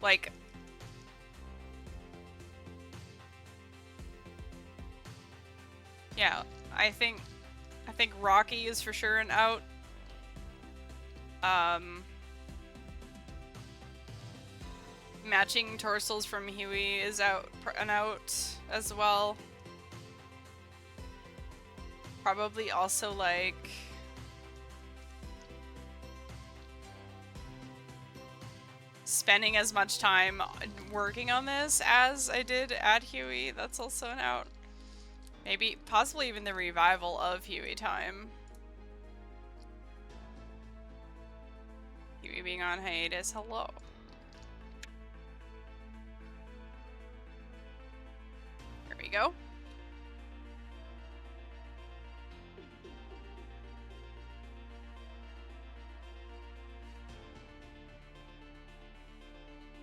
Like... Yeah, I think Rocky is for sure an out. Matching Torsals from Huey is an out as well. Probably also like spending as much time working on this as I did at Huey. That's also an out. Maybe, possibly even the revival of Huey time. Huey being on hiatus, hello. There we go.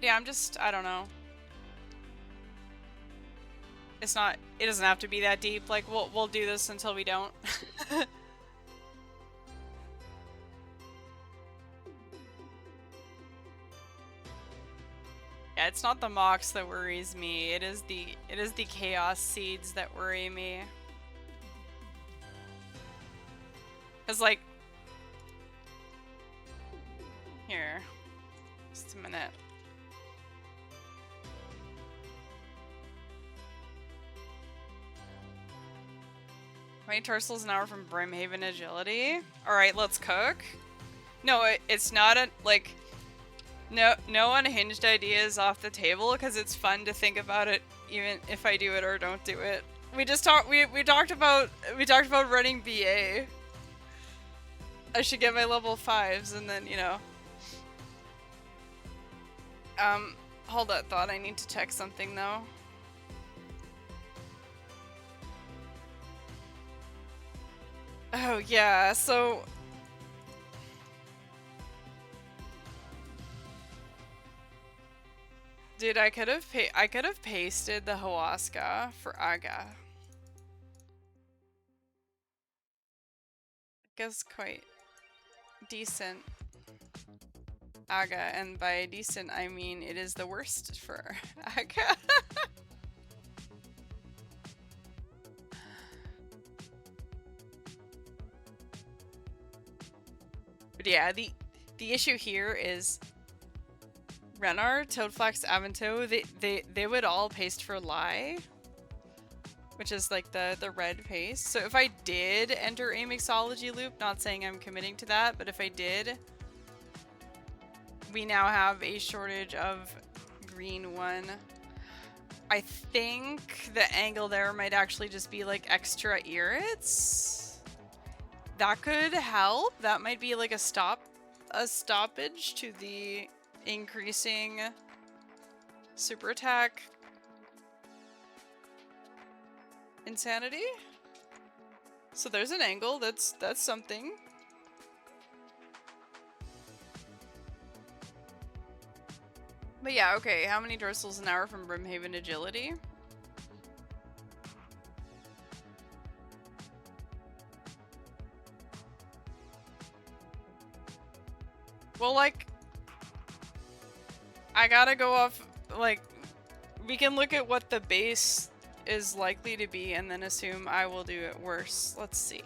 Yeah, I don't know. It's not, it doesn't have to be that deep. Like, we'll do this until we don't. Yeah, it's not the mocks that worries me. It is the chaos seeds that worry me. 'Cause like, here, just a minute. How many Torsals an hour from Brimhaven Agility? Alright, let's cook. No, it's not a, like, no unhinged ideas off the table, because it's fun to think about it even if I do it or don't do it. We just talked, we talked about running BA. I should get my level 5s and then, you know. Hold that thought, I need to check something though. Oh yeah, so dude, I could have pasted the Huasca for Aga. Aga's quite decent. Aga, and by decent I mean it is the worst for Aga. But yeah, the issue here is Renar, Toadflax, Avanto, they would all paste for Lie, which is like the red paste. So if I did enter a mixology loop, not saying I'm committing to that, but if I did, we now have a shortage of green one. I think the angle there might actually just be like extra irrits. That could help. That might be like a stoppage to the increasing Super attack. Insanity? So there's an angle, that's something. But yeah, okay, how many dorsals an hour from Brimhaven Agility? Well, like, I gotta go off, like, we can look at what the base is likely to be and then assume I will do it worse. Let's see.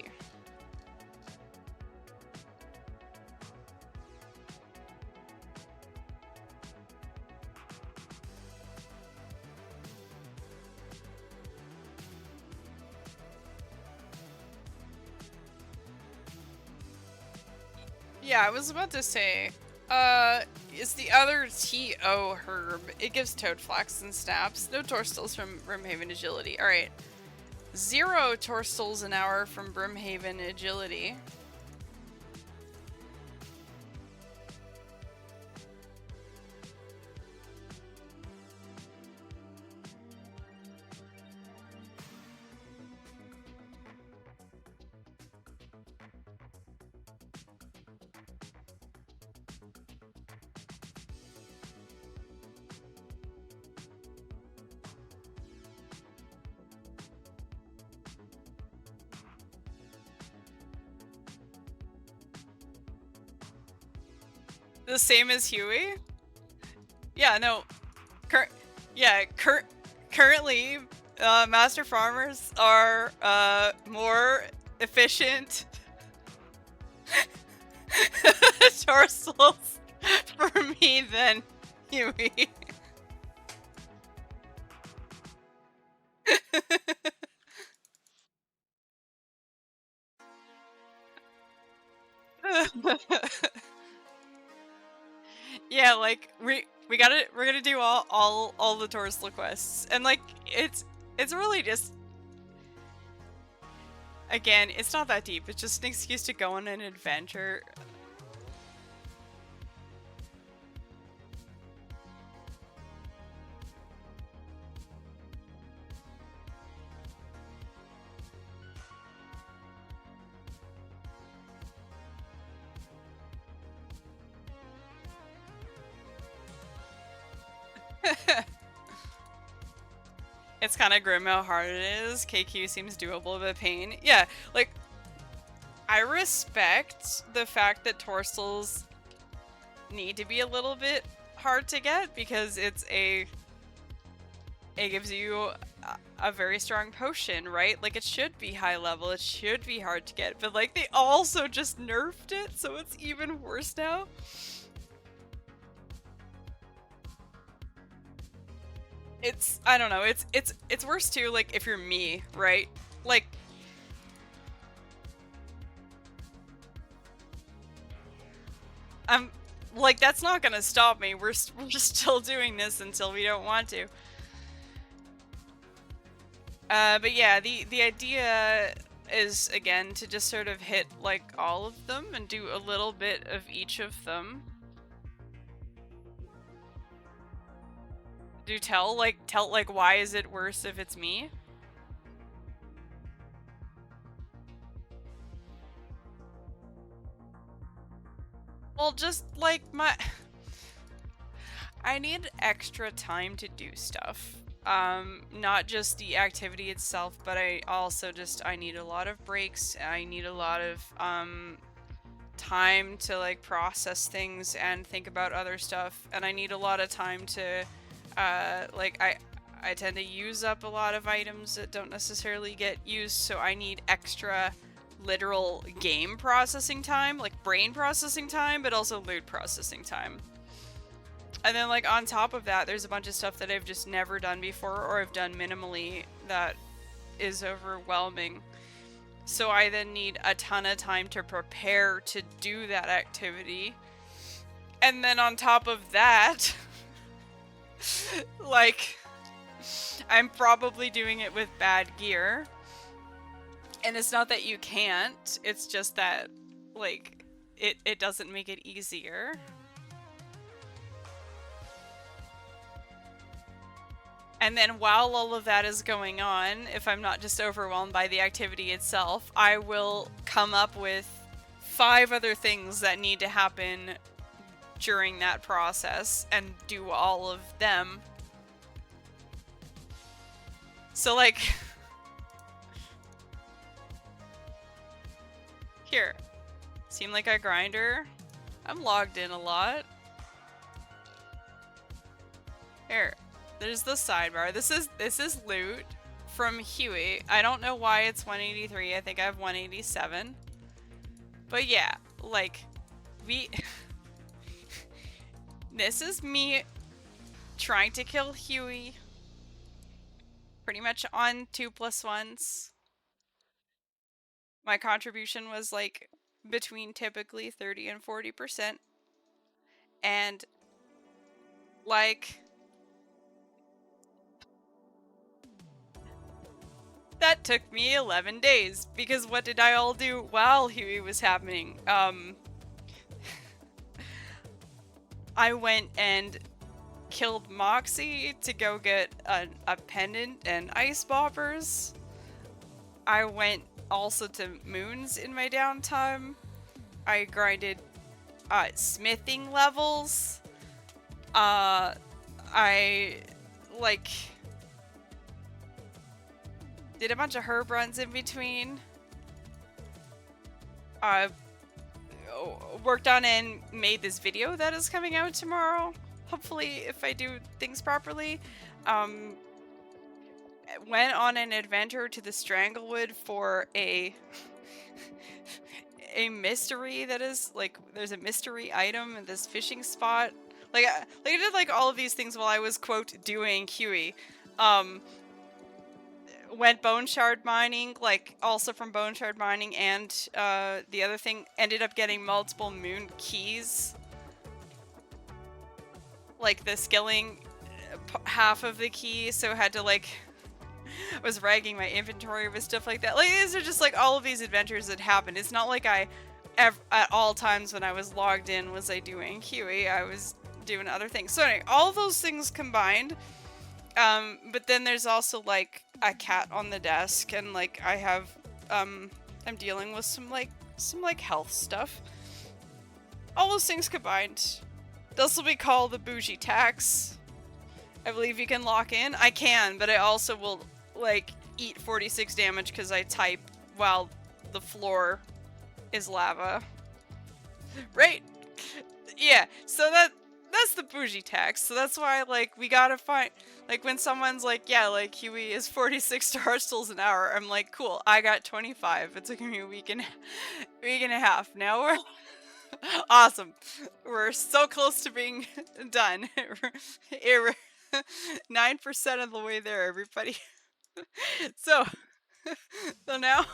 Yeah, I was about to say, is the other TO herb. It gives Toadflax and Snaps. No Torstals from Brimhaven Agility. Alright. 0 Torstals an hour from Brimhaven Agility. The same as Huey? Yeah, no. Currently, Master Farmers are more efficient Torsals for me than Huey. Yeah, like we're gonna do all the Torsal quests, and like it's really just, again, it's not that deep. It's just an excuse to go on an adventure. It's kind of grim how hard it is. KQ seems doable, but pain. Yeah, like, I respect the fact that Torsals need to be a little bit hard to get because it gives you a very strong potion, right? Like, it should be high level, it should be hard to get, but like, they also just nerfed it, so it's even worse now. I don't know, it's worse too, like, if you're me, right? Like, like, that's not gonna stop me. We're still doing this until we don't want to. But yeah, the idea is, again, to just sort of hit, like, all of them and do a little bit of each of them. Tell, why is it worse if it's me? Well, just, like, I need extra time to do stuff. Not just the activity itself, but I also I need a lot of breaks. I need a lot of, time to, like, process things and think about other stuff. And I need a lot of time to, like, I tend to use up a lot of items that don't necessarily get used, so I need extra literal game processing time, like brain processing time, but also loot processing time. And then, like, on top of that, there's a bunch of stuff that I've just never done before or I've done minimally that is overwhelming. So I then need a ton of time to prepare to do that activity. And then on top of that, like, I'm probably doing it with bad gear. And it's not that you can't, it's just that, like, it doesn't make it easier. And then while all of that is going on, if I'm not just overwhelmed by the activity itself, I will come up with 5 other things that need to happen during that process and do all of them. So like, here, seem like a grinder? I'm logged in a lot. Here, there's the sidebar. This is loot from Huey. I don't know why it's 183. I think I have 187. But yeah, like, this is me trying to kill Huey. Pretty much on 2+1s. My contribution was like between typically 30 and 40%. And like, that took me 11 days, because what did I all do while Huey was happening? I went and killed Moxie to go get a pendant and ice boppers. I went also to Moons in my downtime. I grinded smithing levels. I like did a bunch of herb runs in between. Worked on and made this video that is coming out tomorrow. Hopefully, if I do things properly. Went on an adventure to the Stranglewood for a mystery that is like, there's a mystery item in this fishing spot. Like I did like all of these things while I was quote doing Huey. Went bone shard mining, like also from bone shard mining, and the other thing, ended up getting multiple moon keys. Like the skilling half of the key, so had to like, I was ragging my inventory with stuff like that. Like these are just like all of these adventures that happened. It's not like I at all times when I was logged in was I doing Huey. I was doing other things. So anyway, all those things combined. But then there's also like a cat on the desk, and like I have I'm dealing with some health stuff. All those things combined. This will be called the bougie tax. I believe you can lock in. I can, but I also will like eat 46 damage because I type while the floor is lava. Right? Yeah, so that's the bougie tax. So that's why like we gotta find, like when someone's like, yeah, like Huey is 46 star stills an hour, I'm like, cool, I got 25. It took me a week and a half. Now we're awesome. We're so close to being done. We're 9% of the way there, everybody. So now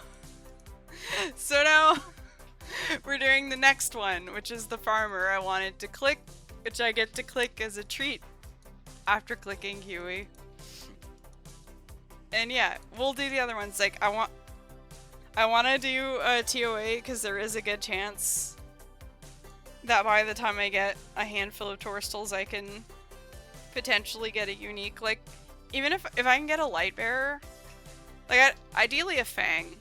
we're doing the next one, which is the farmer. I wanted to click, which I get to click as a treat after clicking Huey. And yeah, we'll do the other ones. Like I want to do a TOA because there is a good chance that by the time I get a handful of Torstals, I can potentially get a unique, like, even if I can get a light bearer, like ideally a Fang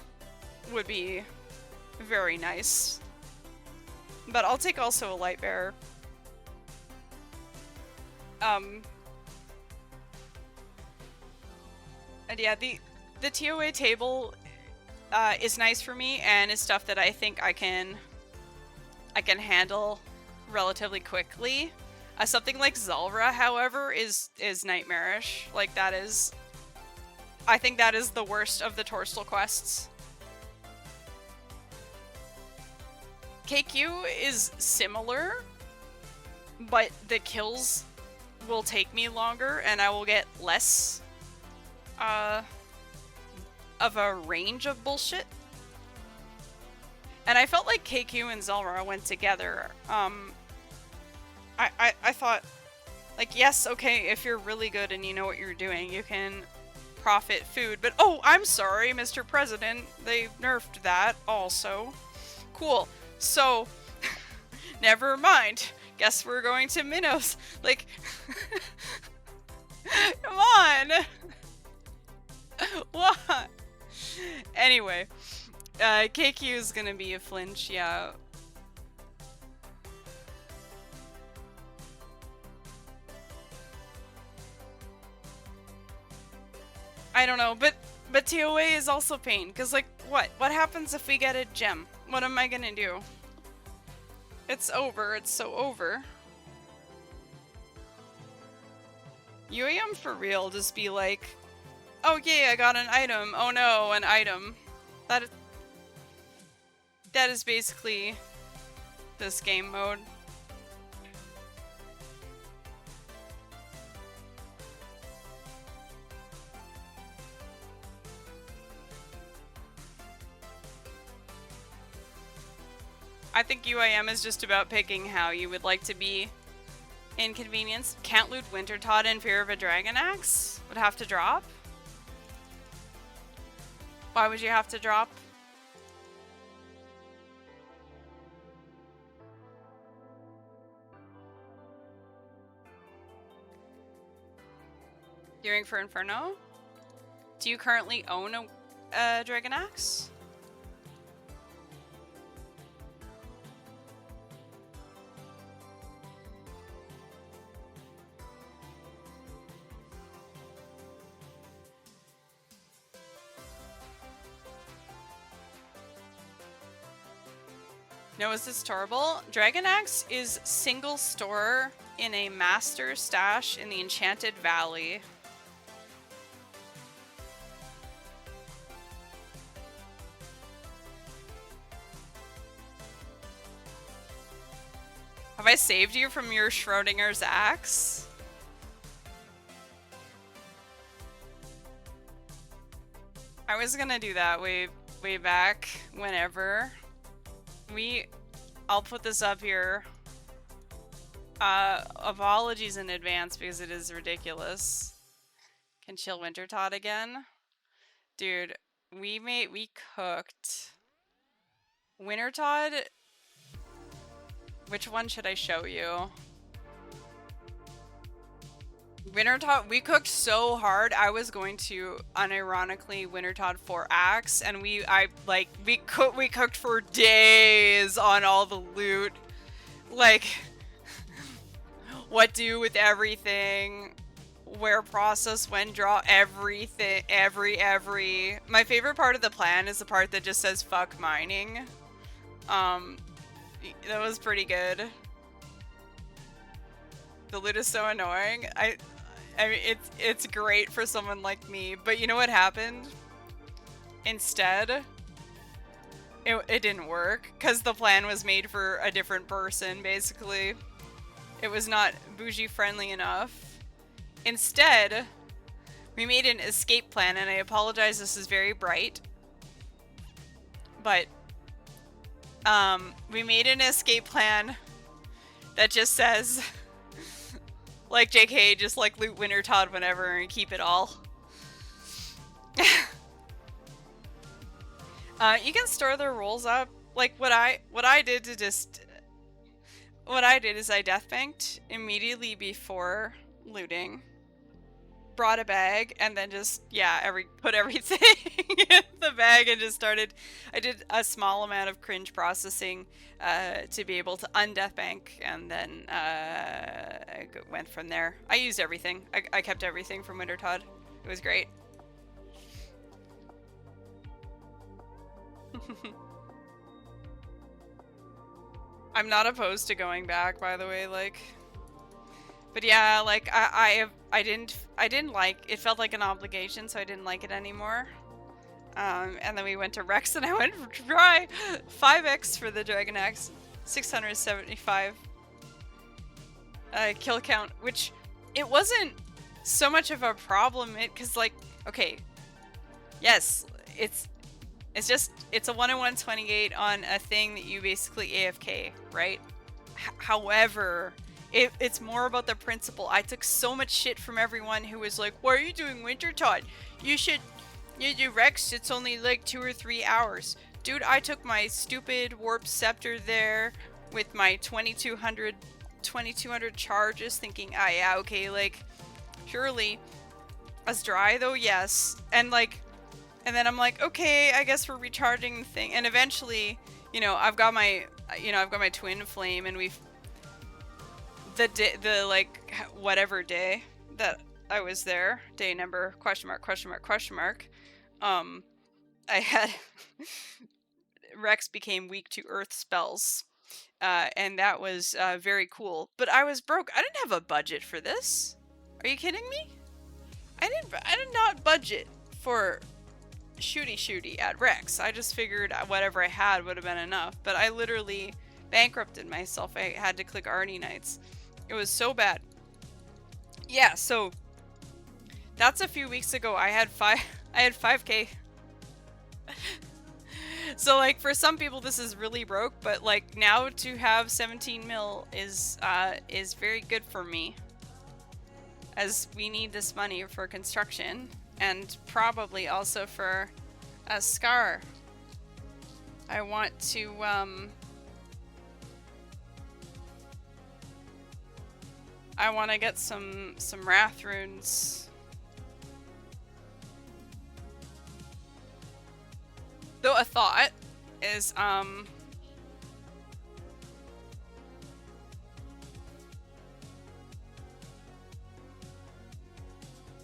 would be very nice, but I'll take also a light bearer. And yeah, the TOA table is nice for me, and is stuff that I think I can handle relatively quickly. Something like Zulrah, however, is nightmarish. Like that is, I think that is the worst of the Torstal quests. KQ is similar, but the kills will take me longer, and I will get less of a range of bullshit. And I felt like KQ and Zulrah went together. I thought, like, yes, okay, if you're really good and you know what you're doing, you can profit food, but oh, I'm sorry, Mr. President, they nerfed that also. Cool. So, never mind. Guess we're going to Minos. Like, come on! Anyway, KQ is gonna be a flinch, yeah. I don't know, but TOA is also pain, because like, what happens if we get a gem? What am I gonna do? It's over, it's so over. UAM for real, just be like, oh yay, I got an item, oh no, an item. That is basically this game mode. I think UIM is just about picking how you would like to be inconvenienced. Can't loot Wintertodt in fear of a Dragon Axe? Would have to drop? Why would you have to drop? Gearing for Inferno? Do you currently own a Dragon Axe? No, is this storable? Dragon Axe is single store in a master stash in the Enchanted Valley. Have I saved you from your Schrodinger's axe? I was gonna do that way back whenever. I'll put this up here. Apologies in advance because it is ridiculous. Can chill Wintertodt again? Dude, we cooked Wintertodt. Which one should I show you? Wintertodt, we cooked so hard. I was going to unironically Wintertodt 4 axe, and we cooked for days on all the loot. Like, what do with everything, where process, when draw, everything, every. My favorite part of the plan is the part that just says fuck mining. That was pretty good. The loot is so annoying. I mean, it's great for someone like me, but you know what happened? Instead, it didn't work, because the plan was made for a different person, basically. It was not bougie friendly enough. Instead, we made an escape plan, and I apologize, this is very bright. But, we made an escape plan that just says, like, JK, just like loot Wintertodt whenever and keep it all. You can store their rolls up. Like, what I did is I death banked immediately before looting, brought a bag, and then just, yeah, put everything in the bag and just started. I did a small amount of cringe processing to be able to undeath bank, and then I went from there. I used everything. I kept everything from Wintertodt. It was great. I'm not opposed to going back, by the way, like. But yeah, like I didn't like it. Felt like an obligation, so I didn't like it anymore. And then we went to Rex, and I went to try 5x for the Dragon Axe, 675 kill count, which it wasn't so much of a problem. Because like, okay, yes, it's a 1-in-128 on a thing that you basically AFK, right? However, it's more about the principle. I took so much shit from everyone who was like, why are you doing Wintertodt? You do Rex, it's only like 2 or 3 hours. Dude, I took my stupid Warp Scepter there with my 2200 charges thinking, ah yeah, okay, like, surely. As dry though, yes. And like, And then I'm like, okay, I guess we're recharging the thing. And eventually, you know, I've got my twin flame, and the like whatever day that I was there, day number question mark. I had Rex became weak to earth spells. And that was very cool. But I was broke. I didn't have a budget for this. Are you kidding me? I did not budget for shooty at Rex. I just figured whatever I had would have been enough. But I literally bankrupted myself. I had to click Arnie Nights. It was so bad. Yeah, so that's a few weeks ago. I had 5K. So like for some people this is really broke, but like now to have 17 mil is very good for me, as we need this money for construction and probably also for a Scar. I want to get some Wrath runes. Though a thought is,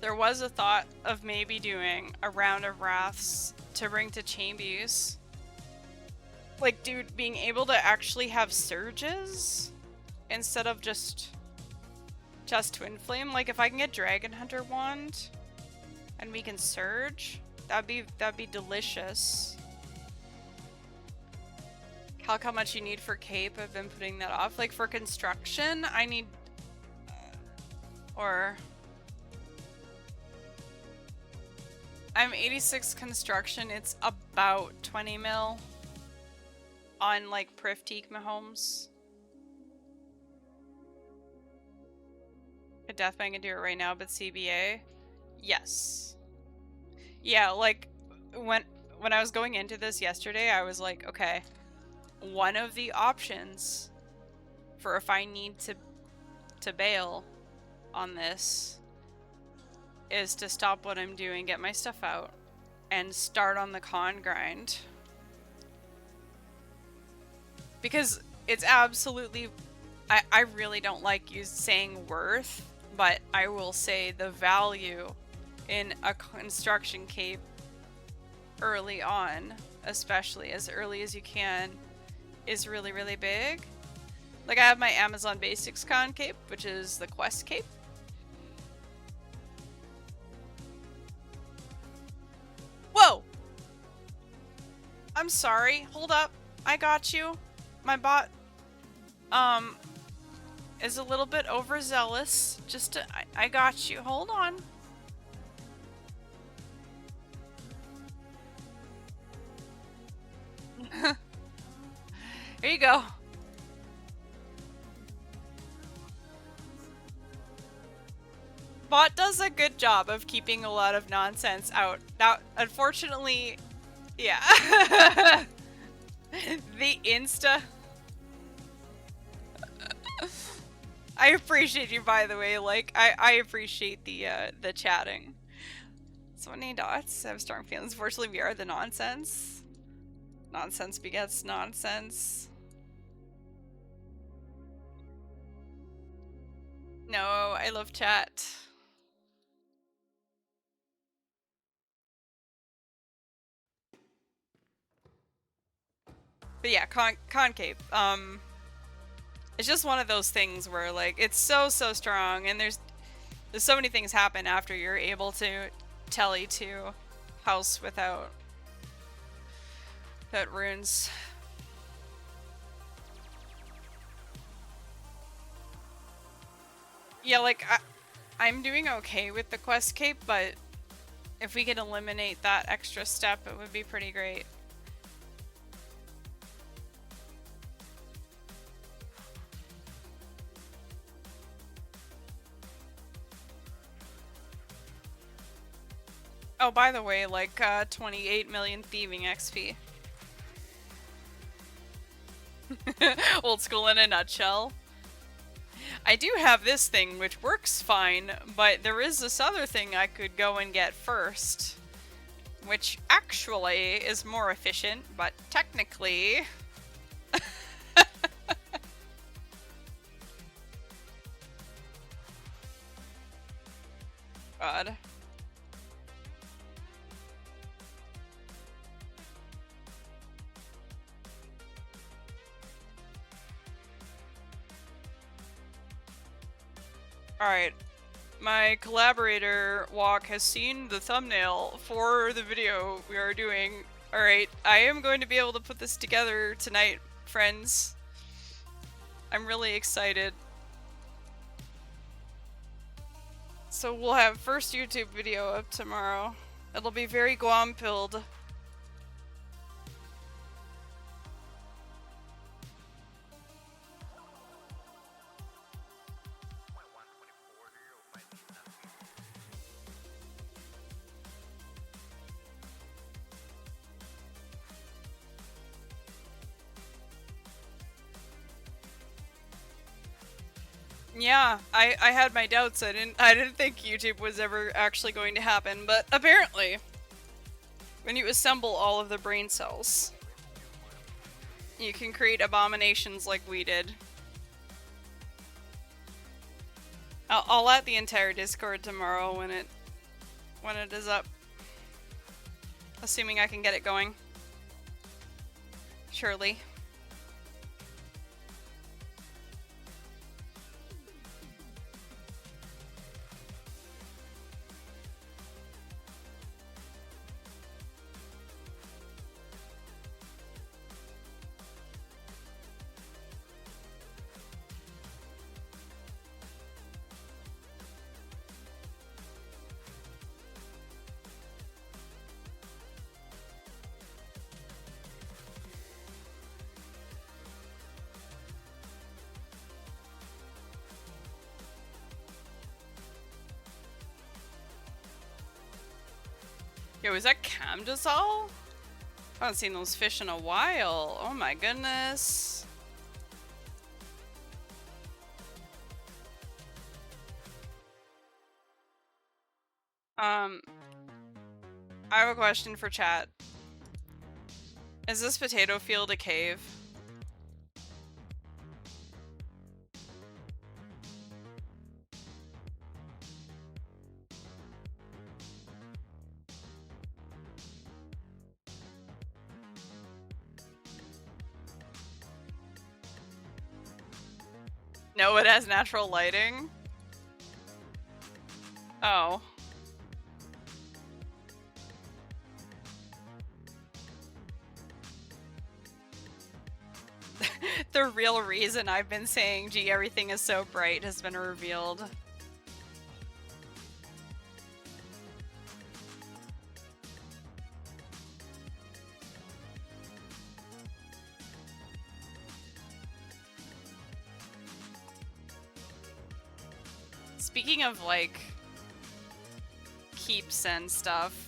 there was a thought of maybe doing a round of Wraths to bring to Chambies. Like, dude, being able to actually have surges instead of just Twin Flame. Like, if I can get Dragon Hunter Wand and we can surge, that'd be delicious. Calc how much you need for Cape. I've been putting that off. Like for construction, I need I'm 86 construction. It's about 20 mil on like Prifteak Mahomes. A Deathbang can do it right now, but CBA, yes. Yeah, like when I was going into this yesterday, I was like, okay, one of the options for if I need to bail on this is to stop what I'm doing, get my stuff out, and start on the con grind. Because it's absolutely, I really don't like you saying worth, but I will say the value in a construction cape early on, especially as early as you can, is really, really big. Like I have my Amazon Basics con cape, which is the quest cape. Whoa! I'm sorry, hold up. I got you. My bot, is a little bit overzealous. I got you. Hold on. Here you go. Bot does a good job of keeping a lot of nonsense out. Now, unfortunately, yeah. The Insta. I appreciate you, by the way. Like, I appreciate the chatting. So many dots. I have strong feelings. Fortunately, we are the nonsense. Nonsense begets nonsense. No, I love chat. But yeah, concave. It's just one of those things where like it's so strong, and there's so many things happen after you're able to telly to house without runes. Yeah, like I'm doing okay with the quest cape, but if we could eliminate that extra step, it would be pretty great. Oh, by the way, like 28 million thieving XP. Old school in a nutshell. I do have this thing which works fine, but there is this other thing I could go and get first, which actually is more efficient, but technically... God. Alright. My collaborator, Walk, has seen the thumbnail for the video we are doing. Alright, I am going to be able to put this together tonight, friends. I'm really excited. So we'll have first YouTube video up tomorrow. It'll be very Guam-pilled. Yeah, I had my doubts. I didn't think YouTube was ever actually going to happen, but apparently, when you assemble all of the brain cells, you can create abominations like we did. I'll add the entire Discord tomorrow when it is up. Assuming I can get it going. Surely. Yo, is that Camdazal? I haven't seen those fish in a while. Oh my goodness. I have a question for chat. Is this potato field a cave? No, it has natural lighting. Oh. The real reason I've been saying, gee, everything is so bright has been revealed. Speaking of, like, keeps and stuff.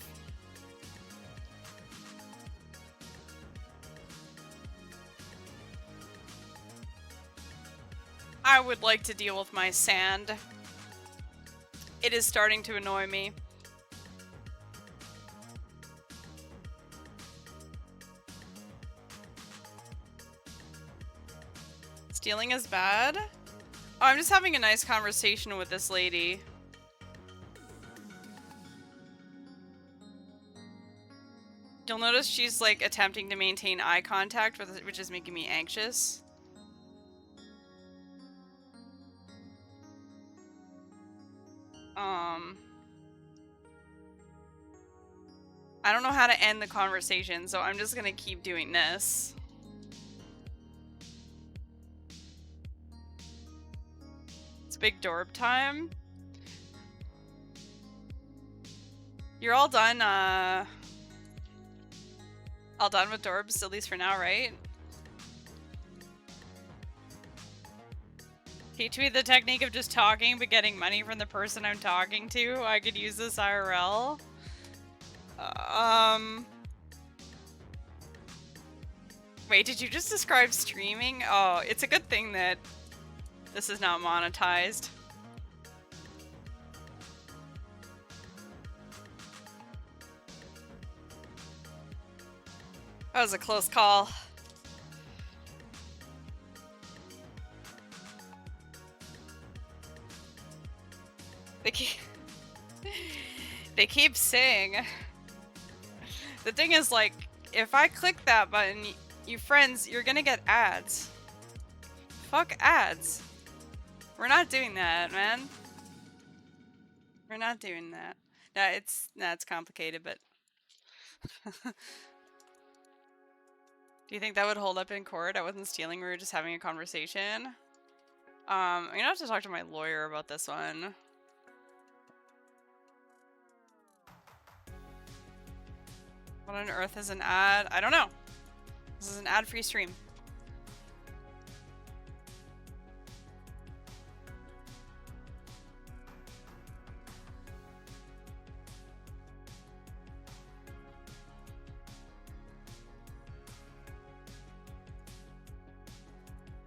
I would like to deal with my sand. It is starting to annoy me. Stealing is bad? Oh, I'm just having a nice conversation with this lady. You'll notice she's like attempting to maintain eye contact, which is making me anxious. I don't know how to end the conversation, so I'm just gonna keep doing this. It's big dorp time. You're all done, all done with dorps, at least for now, right? Teach me the technique of just talking but getting money from the person I'm talking to. I could use this IRL. Wait, did you just describe streaming? Oh, it's a good thing that this is not monetized. That was a close call. They keep, they keep saying. The thing is, like, if I click that button, you friends, you're gonna get ads. Fuck ads. We're not doing that, man. We're not doing that. It's complicated, but do you think that would hold up in court? I wasn't stealing, we were just having a conversation. I'm gonna have to talk to my lawyer about this one. What on earth is an ad? I don't know. This is an ad-free stream.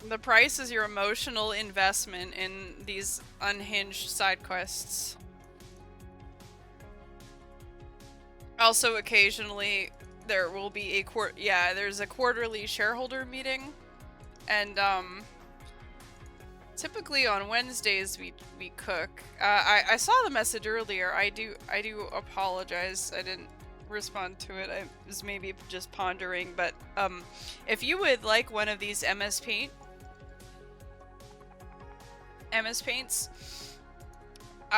The price is your emotional investment in these unhinged side quests. Also, occasionally there will be a there's a quarterly shareholder meeting, and typically on Wednesdays we cook. I saw the message earlier. I do apologize. I didn't respond to it. I was maybe just pondering, but if you would like one of these MS Paints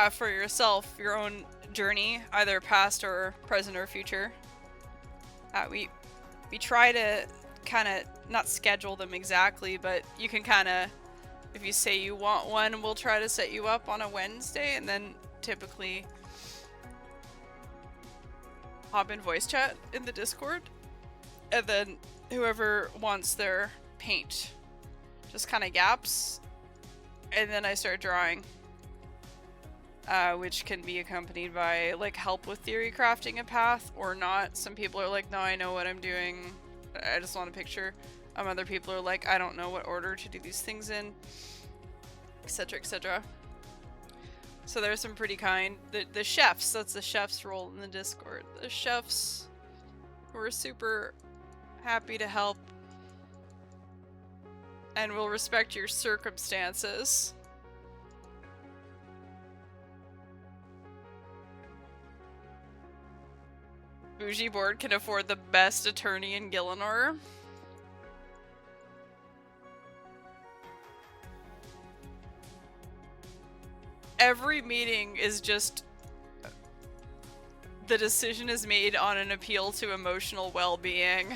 for yourself, your own journey, either past or present or future. We try to kind of not schedule them exactly, but you can kind of, if you say you want one, we'll try to set you up on a Wednesday, and then typically hop in voice chat in the Discord, and then whoever wants their paint just kind of gaps, and then I start drawing. Which can be accompanied by, like, help with theory crafting a path, or not. Some people are like, no, I know what I'm doing, I just want a picture. Other people are like, I don't know what order to do these things in, etc, etc. So there's some pretty kind. The chefs, that's the chef's role in the Discord. The chefs who are super happy to help and will respect your circumstances. Bougie Board can afford the best attorney in Gielinor. Every meeting is just... the decision is made on an appeal to emotional well-being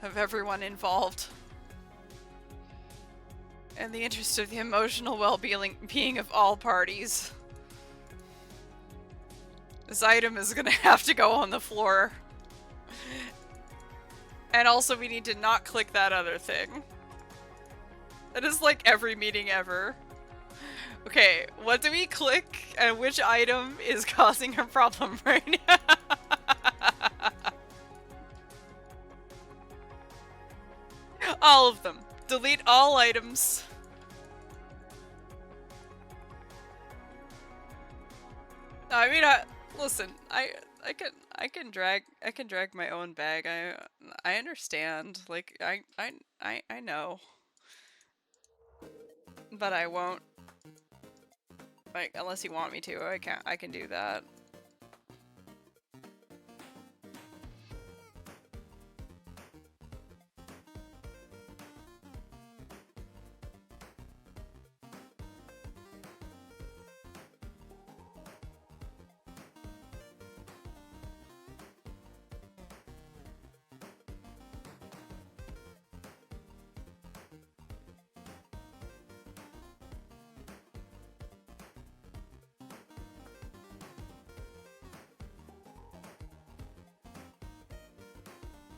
of everyone involved. In the interest of the emotional well-being of all parties. This item is gonna have to go on the floor. And also we need to not click that other thing. That is like every meeting ever. Okay, what do we click and which item is causing a problem right now? All of them. Delete all items. I mean, listen, I can drag my own bag. I understand. Like, I know. But I won't. Like, unless you want me to, I can do that.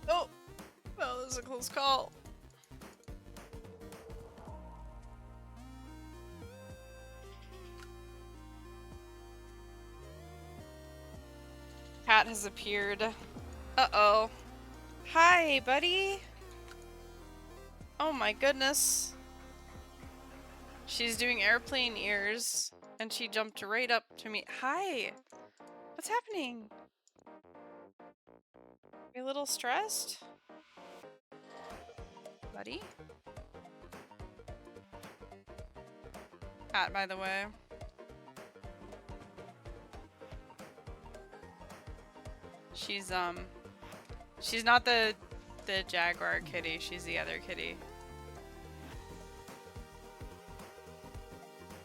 Oh! Well, this is a close call. Cat has appeared. Uh-oh. Hi, buddy! Oh my goodness. She's doing airplane ears, and she jumped right up to me. Hi! What's happening? You a little stressed? Buddy? Cat, by the way. She's not the jaguar kitty, she's the other kitty.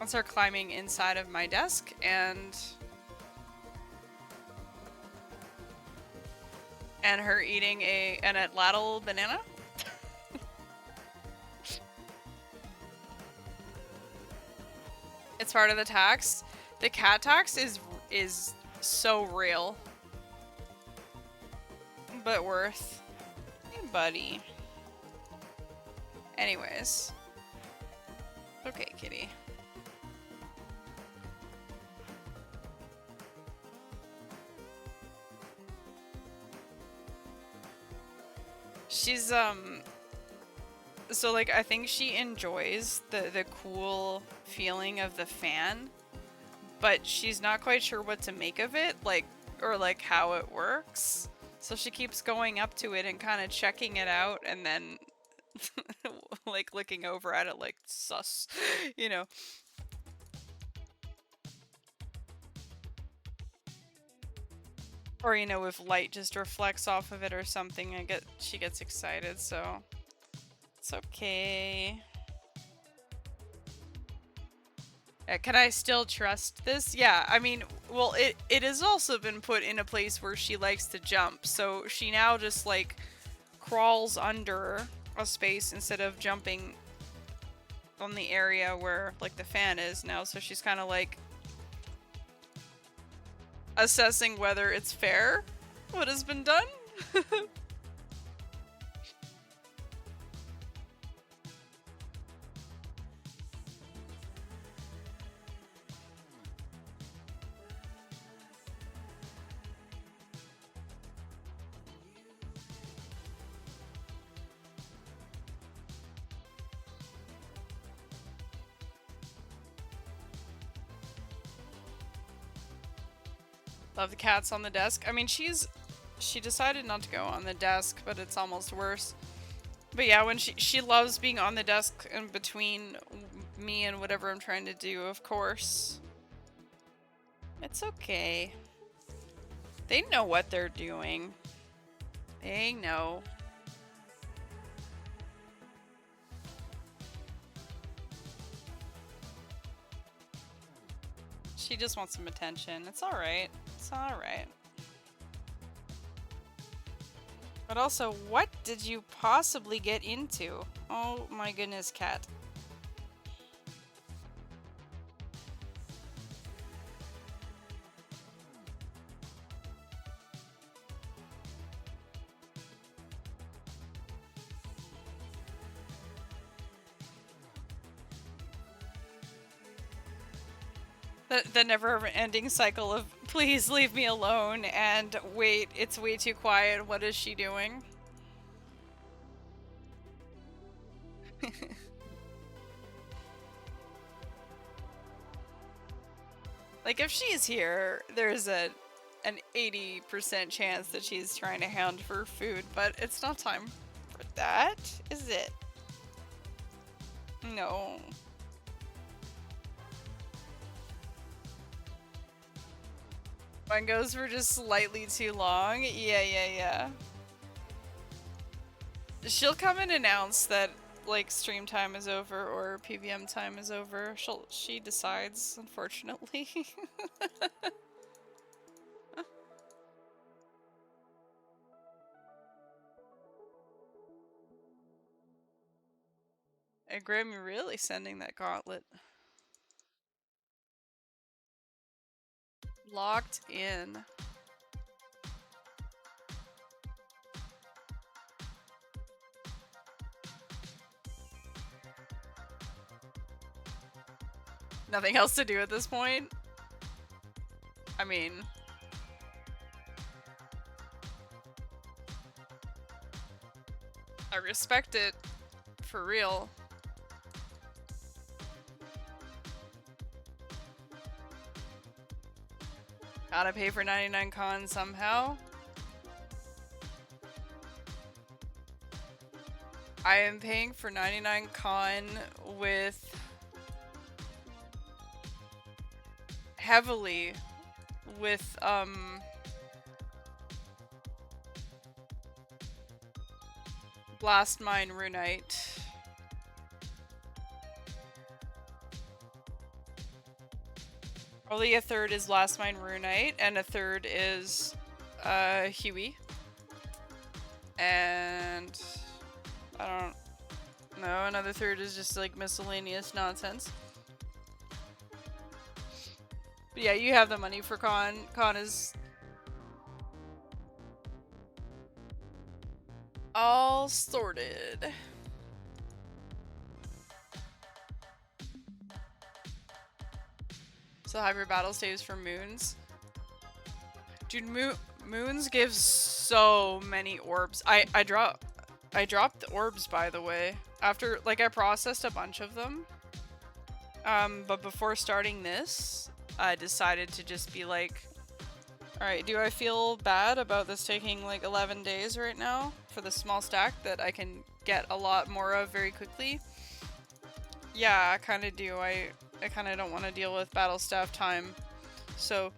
Once her climbing inside of my desk and her eating an atlatl banana. It's part of the tax. The cat tax is so real. But worth. Hey, buddy. Anyways. Okay, kitty. She's, so like, I think she enjoys the cool feeling of the fan, but she's not quite sure what to make of it, like, or like how it works. So she keeps going up to it and kind of checking it out and then like looking over at it like sus, you know. Or, you know, if light just reflects off of it or something, she gets excited, so it's okay. Can I still trust this? Yeah, I mean, well, it has also been put in a place where she likes to jump, so she now just, like, crawls under a space instead of jumping on the area where, like, the fan is now, so she's kind of, like, assessing whether it's fair what has been done. Love the cats on the desk. I mean, she decided not to go on the desk, but it's almost worse. But yeah, when she loves being on the desk in between me and whatever I'm trying to do, of course. It's okay. They know what they're doing. They know. She just wants some attention. It's alright. It's alright. But also, what did you possibly get into? Oh my goodness, cat. The never-ending cycle of please leave me alone and wait, it's way too quiet. What is she doing? Like, if she's here, there's an 80% chance that she's trying to hound for food, but it's not time for that, is it? No. One goes for just slightly too long. Yeah. She'll come and announce that, like, stream time is over or PVM time is over. She decides, unfortunately. And Grim, you're really sending that gauntlet. Locked in. Nothing else to do at this point? I mean... I respect it. For real. Gotta pay for 99 con somehow. I am paying for 99 con with heavily with Blast Mine Runite. Only a third is Blast Mine Runite, and a third is Huey. And I don't know, another third is just like miscellaneous nonsense. But yeah, you have the money for con. Con is all sorted. So have your battle saves for moons. Dude, moons give so many orbs. I dropped the orbs, by the way. After, like, I processed a bunch of them. But before starting this, I decided to just be like, alright, do I feel bad about this taking like 11 days right now for the small stack that I can get a lot more of very quickly? Yeah, I kind of do. I kind of don't want to deal with battle staff time. So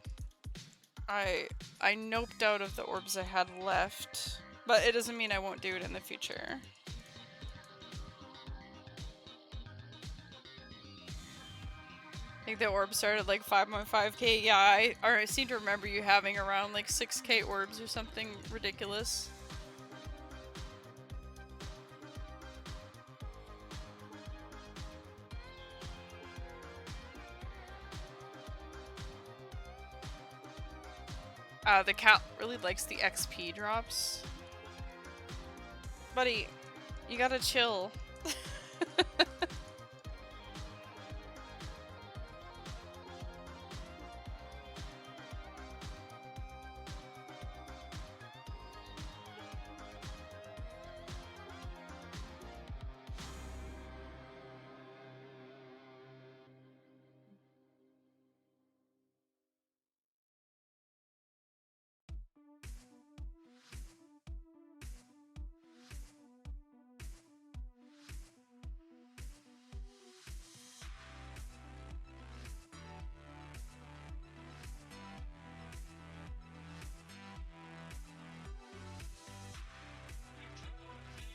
I noped out of the orbs I had left, but it doesn't mean I won't do it in the future. I think the orbs started like 5.5k. Yeah, I seem to remember you having around like 6k orbs or something ridiculous. The cat really likes the XP drops. Buddy, you gotta chill.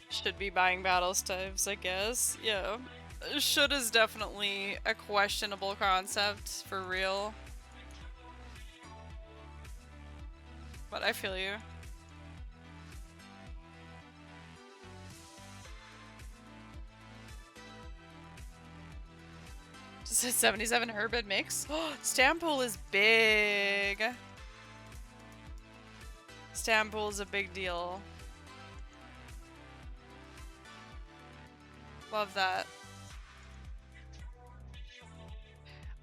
Should be buying battle staves, I guess. Yeah. Should is definitely a questionable concept, for real. But I feel you. Just a 77 Herbid mix. Stamp pool is big. Stamp pool is a big deal. Love that.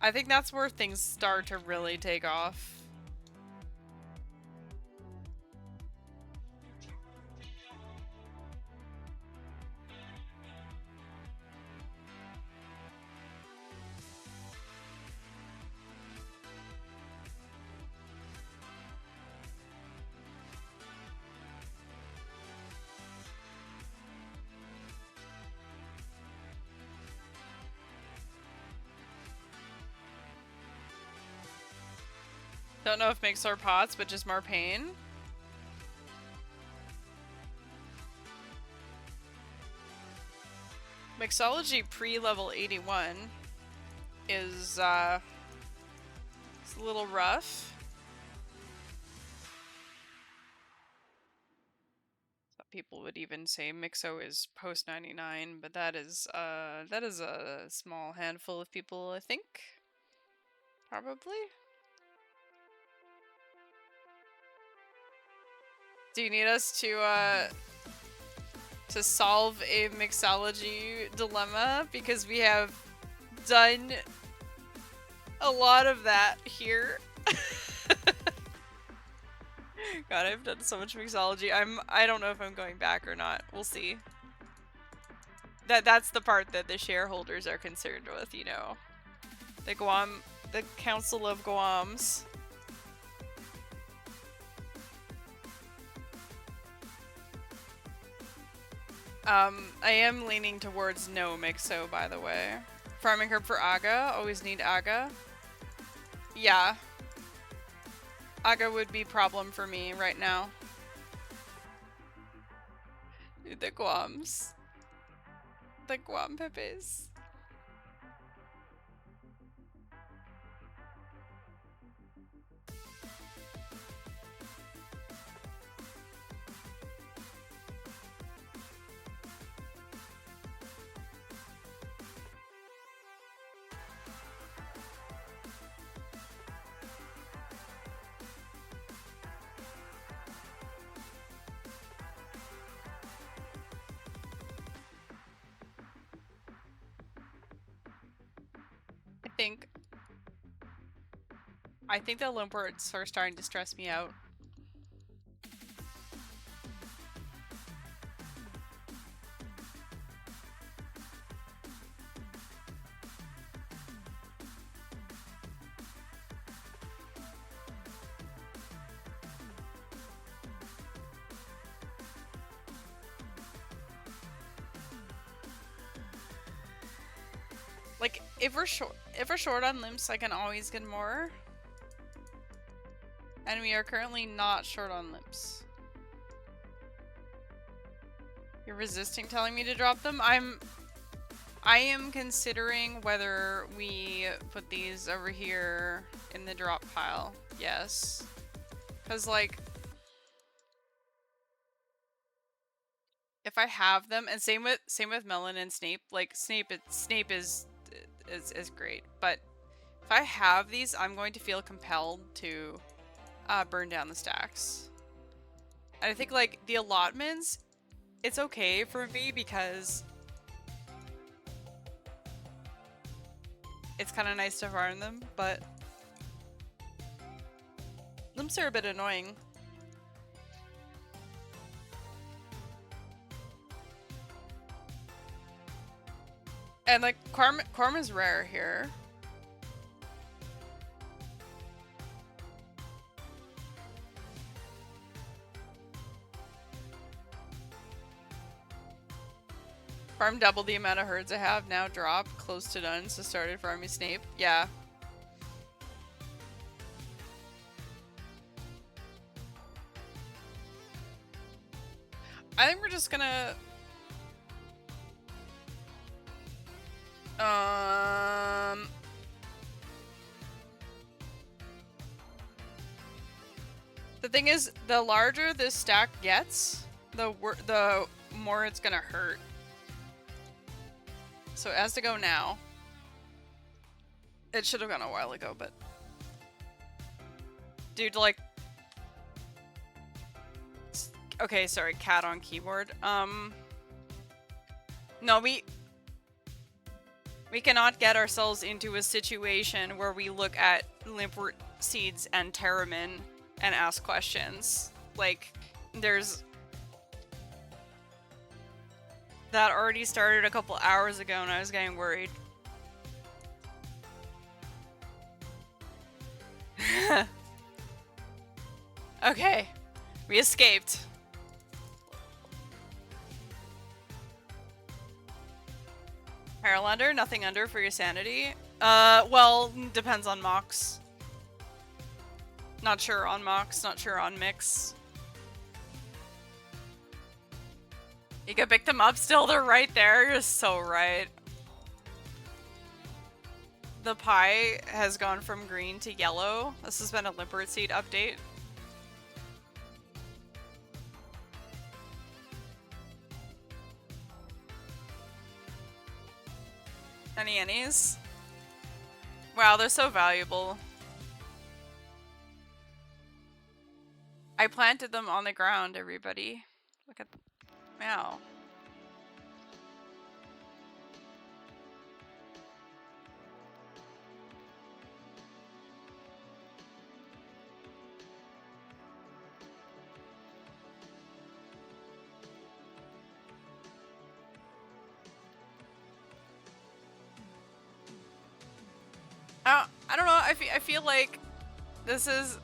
I think that's where things start to really take off. Don't know if makes our pots, but just more pain. Mixology pre-level 81 is it's a little rough. Some people would even say Mixo is post 99, but that is a small handful of people, I think. Probably. Do you need us to solve a mixology dilemma? Because we have done a lot of that here. God, I've done so much mixology. I don't know if I'm going back or not. We'll see. That's the part that the shareholders are concerned with, you know. The Council of Guams. I am leaning towards no Mixo, by the way. Farming herb for Aga. Always need Aga. Yeah. Aga would be problem for me right now. The Guams. The Guam Pepes. I think the limports are starting to stress me out. Like, if we're short on limps, I can always get more. And we are currently not short on limps. You're resisting telling me to drop them? I am considering whether we put these over here in the drop pile. Yes. Cause like, if I have them, and same with Melon and Snape. Like Snape is great, but if I have these, I'm going to feel compelled to burn down the stacks. And I think like the allotments, it's okay for me because it's kind of nice to farm them, but limps are a bit annoying. And like Karma's rare here. Farm double the amount of herds I have, now drop, close to done, so started farming Snape. Yeah. I think we're just gonna... The thing is, the larger this stack gets, the more it's gonna hurt. So it has to go now. It should have gone a while ago, but... Dude, like... Okay, sorry, cat on keyboard. No, we cannot get ourselves into a situation where we look at Limpwort Seeds and Terramin and ask questions. Like, there's... That already started a couple hours ago and I was getting worried. Okay. We escaped. Parallander, nothing under for your sanity. Well, depends on Mox. Not sure on Mox, not sure on Mix. You can pick them up still, they're right there. You're so right. The pie has gone from green to yellow. This has been a Limpwort Seed update. Any annies? Wow, they're so valuable. I planted them on the ground, everybody. Look at them. Wow. I don't know, I feel like this is...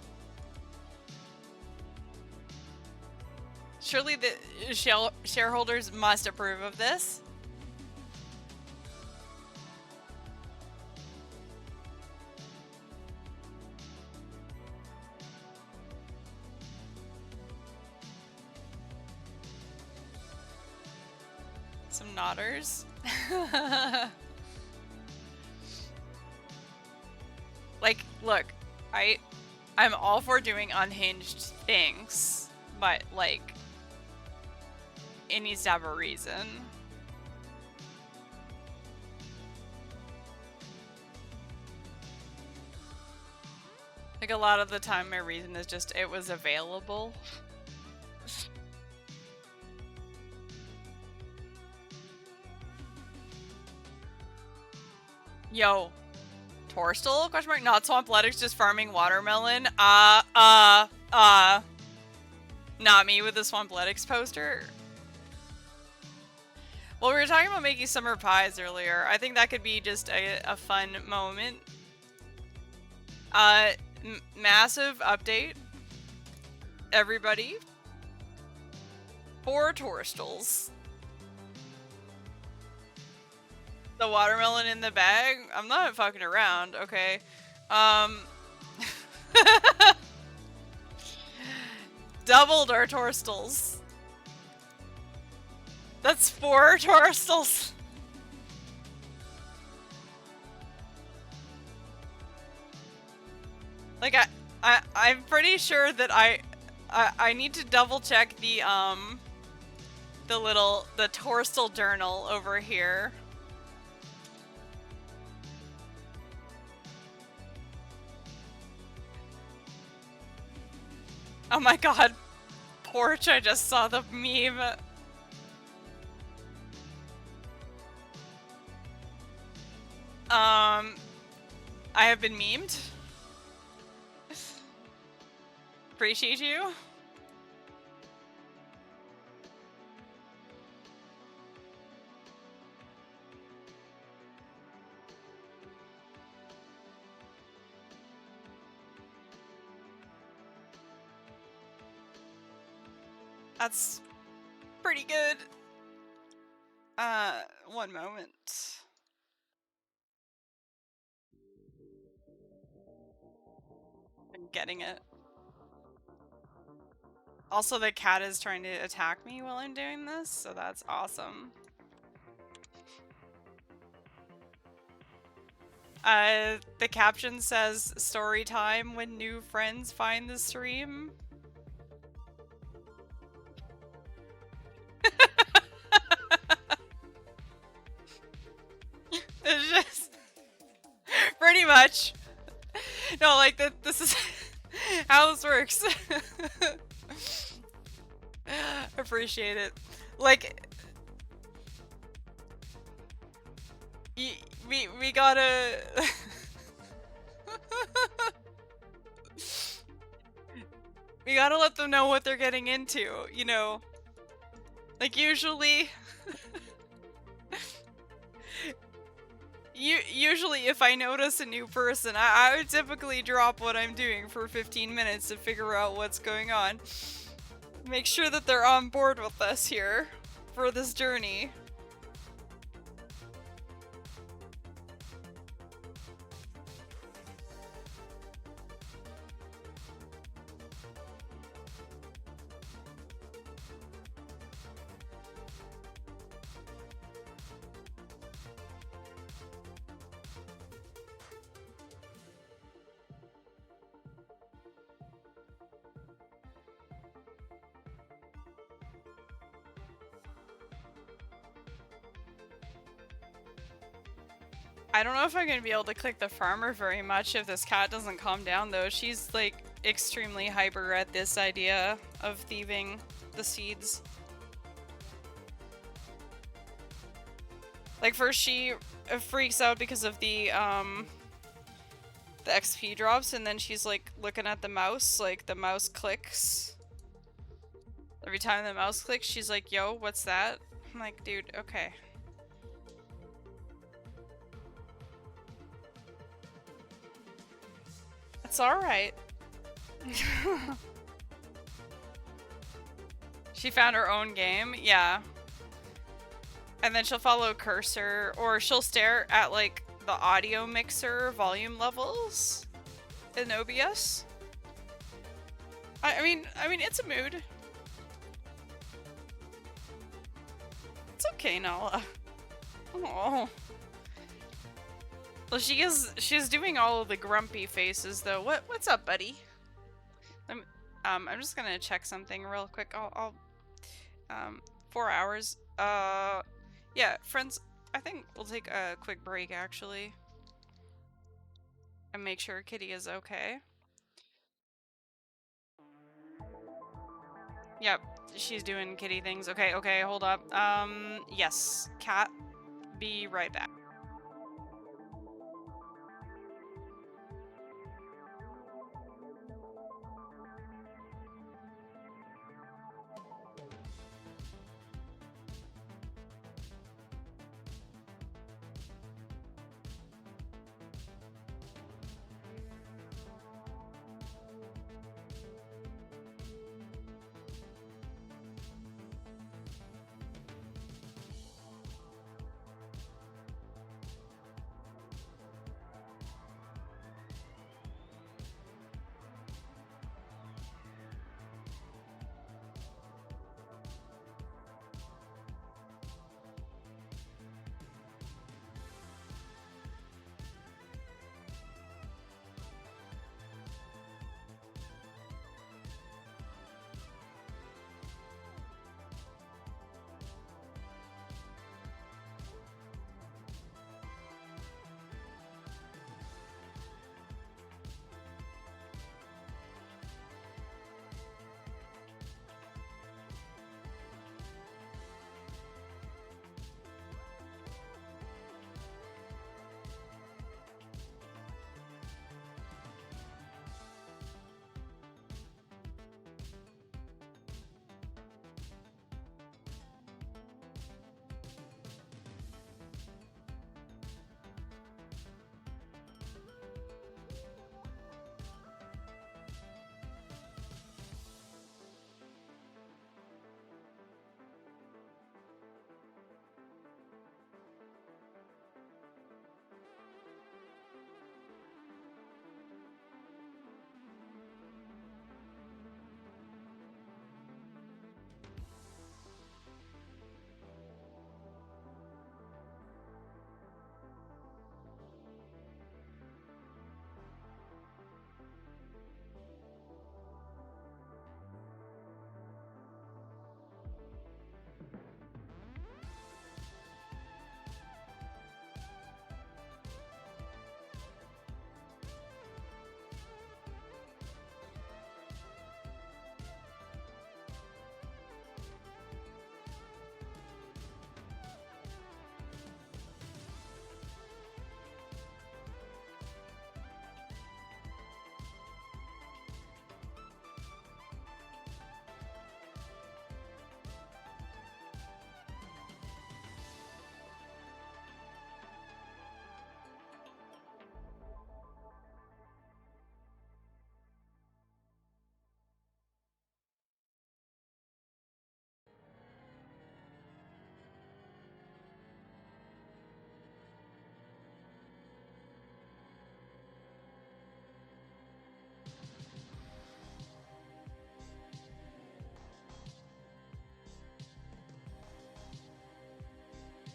Surely the shareholders must approve of this. Some nodders. Like, look, I'm all for doing unhinged things, but like, it needs to have a reason. Like, a lot of the time my reason is just it was available. Yo, Torstal? Question mark? Not Swampletics, just farming watermelon. Not me with the Swampletics poster. Well, we were talking about making summer pies earlier. I think that could be just a fun moment. Massive update. Everybody. 4 Torstals. The watermelon in the bag? I'm not fucking around, okay. Doubled our Torstals. That's 4 Torstals. Like, I'm pretty sure that I need to double check the Torstal journal over here. Oh my god, Porch, I just saw the meme. I have been memed. Appreciate you. That's pretty good. One moment. I'm getting it. Also, the cat is trying to attack me while I'm doing this, so that's awesome. The caption says, story time when new friends find the stream. It's just pretty much. No, like this is how this works. Appreciate it. Like, we gotta. We gotta let them know what they're getting into, you know. Like, usually. Usually if I notice a new person, I would typically drop what I'm doing for 15 minutes to figure out what's going on. Make sure that they're on board with us here for this journey. I don't know if I'm gonna be able to click the farmer very much if this cat doesn't calm down though. She's like extremely hyper at this idea of thieving the seeds. Like first she freaks out because of the XP drops, and then she's like looking at the mouse, like the mouse clicks. Every time the mouse clicks, she's like, yo, what's that? I'm like, dude, okay. It's alright. She found her own game, yeah. And then she'll follow cursor, or she'll stare at like the audio mixer volume levels in OBS. I mean, it's a mood. It's okay, Nala. Oh. Well, she's doing all of the grumpy faces though. What's up, buddy? I'm just gonna check something real quick. I'll 4 hours. Yeah, friends, I think we'll take a quick break actually. And make sure Kitty is okay. Yep, she's doing kitty things. Okay, hold up. Yes, cat, be right back.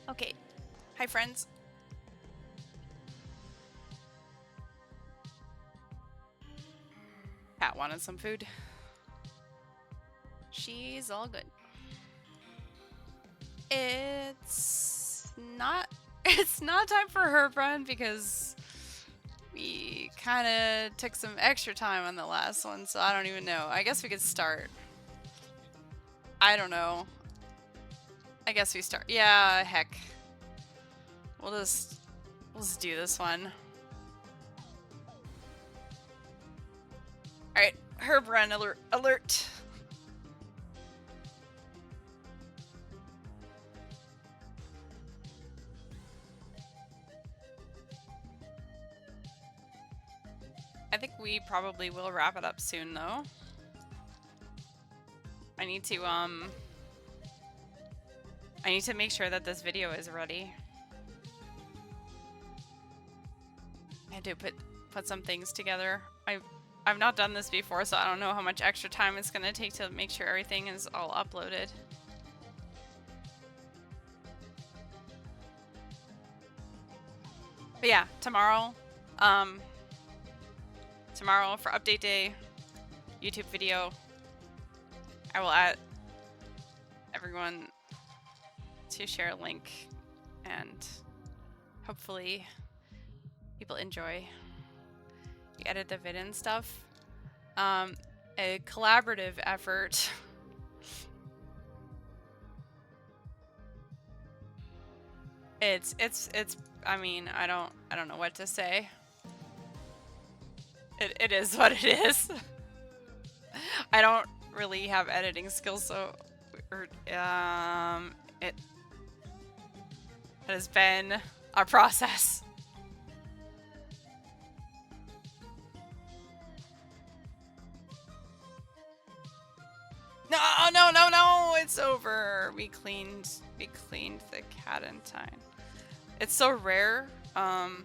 Okay. Hi, friends. Pat wanted some food. She's all good. It's not time for her run because we kind of took some extra time on the last one, so I don't even know. I guess we could start. I don't know. I guess we start. Yeah, heck. We'll just do this one. All right, herb run alert. I think we probably will wrap it up soon, though. I need to make sure that this video is ready. I had to put some things together. I've not done this before, so I don't know how much extra time it's gonna take to make sure everything is all uploaded. But yeah, tomorrow for update day, YouTube video, I will add everyone to share a link, and hopefully people enjoy. We edit the vid and stuff. A collaborative effort. It's I mean, I don't know what to say. It is what it is. I don't really have editing skills, so it has been a process. No, it's over. We cleaned the Catentine. It's so rare. Hold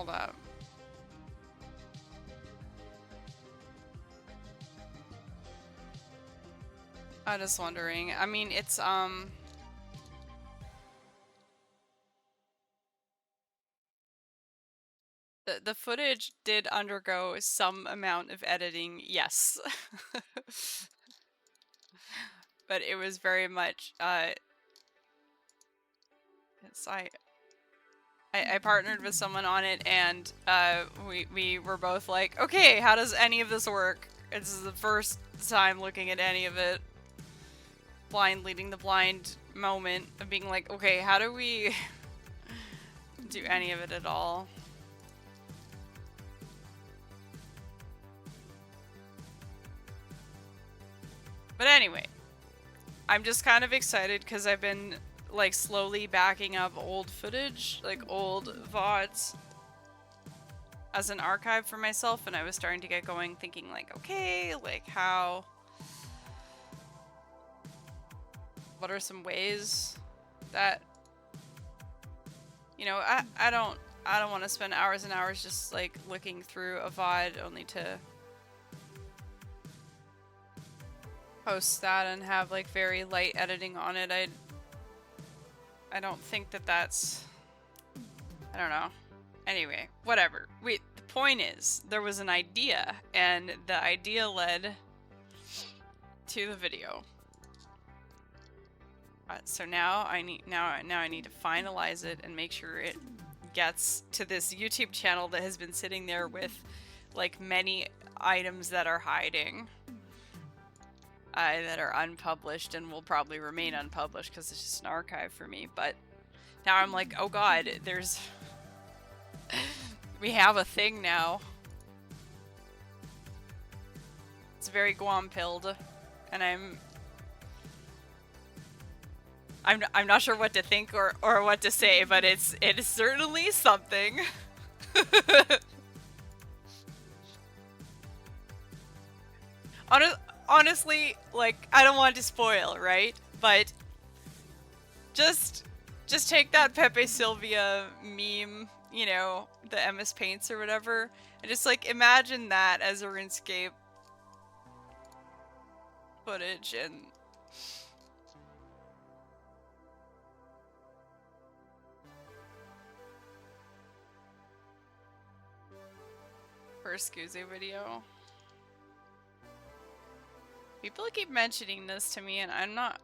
up. I'm just wondering. I mean, it's the footage did undergo some amount of editing, yes. But it was very much I partnered with someone on it, and we were both like, okay, how does any of this work? This is the first time looking at any of it. Blind leading the blind moment of being like, okay, how do we do any of it at all? But anyway, I'm just kind of excited because I've been like slowly backing up old footage, like old VODs as an archive for myself, and I was starting to get going thinking like, okay, like what are some ways that, you know, I don't want to spend hours and hours just like looking through a VOD only to post that and have like very light editing on it. I don't think that that's, I don't know. Anyway, whatever. The point is, there was an idea, and the idea led to the video. So now I need to finalize it and make sure it gets to this YouTube channel that has been sitting there with like many items that are hiding. That are unpublished and will probably remain unpublished because it's just an archive for me. But now I'm like, oh god, we have a thing now. It's very Guam-pilled, and I'm not sure what to think or what to say, but it is certainly something. Honestly, like, I don't want to spoil, right? But just take that Pepe Sylvia meme, you know, the MS Paints or whatever, and just like imagine that as a RuneScape footage, and first Skuzu video. People keep mentioning this to me, and I'm not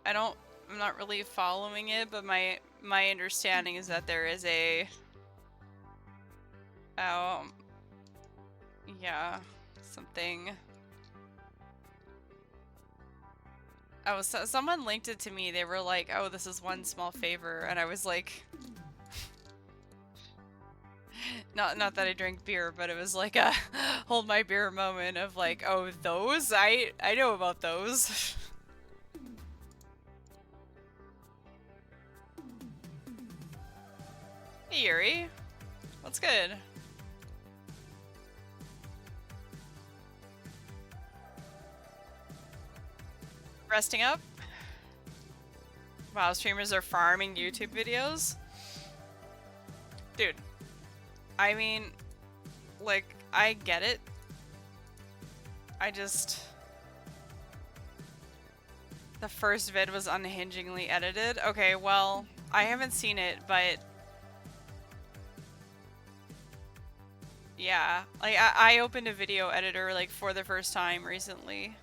really following it, but my understanding is that there is a yeah, something. Someone linked it to me. They were like, "Oh, this is one small favor," and I was like, not that I drink beer, but it was like a hold my beer moment of like, oh, those? I know about those. Hey, Yuri. What's good? resting up? Wow, streamers are farming YouTube videos? Dude, I mean, like, I get it. I just... The first vid was unhingingly edited? Okay, well, I haven't seen it, but... Yeah, like, I opened a video editor, like, for the first time recently.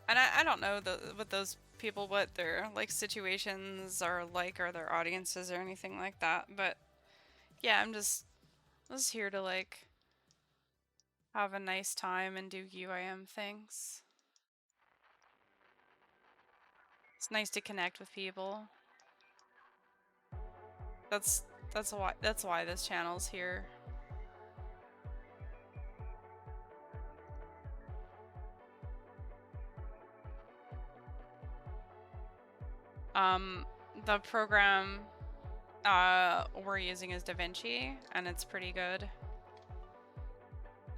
And I don't know what those people, what their, like, situations are like, or their audiences or anything like that, but... Yeah, I'm just here to, like, have a nice time and do UIM things. It's nice to connect with people. That's why this channel's here. The program we're using is DaVinci, and it's pretty good.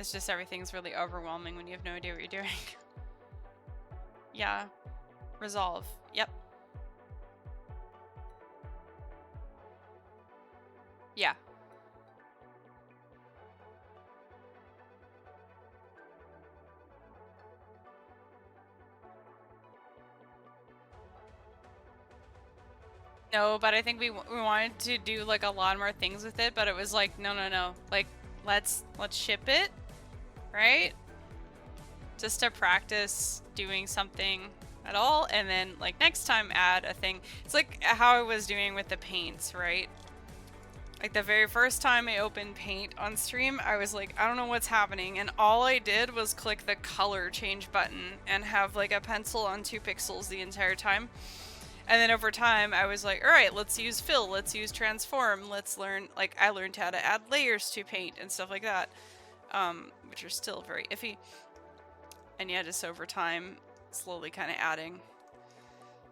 It's just everything's really overwhelming when you have no idea what you're doing. Yeah. Resolve. Yep. Yeah. No, but I think we wanted to do like a lot more things with it, but it was like, no. Like, let's ship it, right? Just to practice doing something at all, and then like next time add a thing. It's like how I was doing with the paints, right? Like the very first time I opened Paint on stream, I was like, I don't know what's happening, and all I did was click the color change button and have like a pencil on 2 pixels the entire time. And then over time, I was like, alright, let's use fill, let's use transform, let's learn, like, I learned how to add layers to paint and stuff like that, which are still very iffy. And yeah, just over time, slowly kind of adding.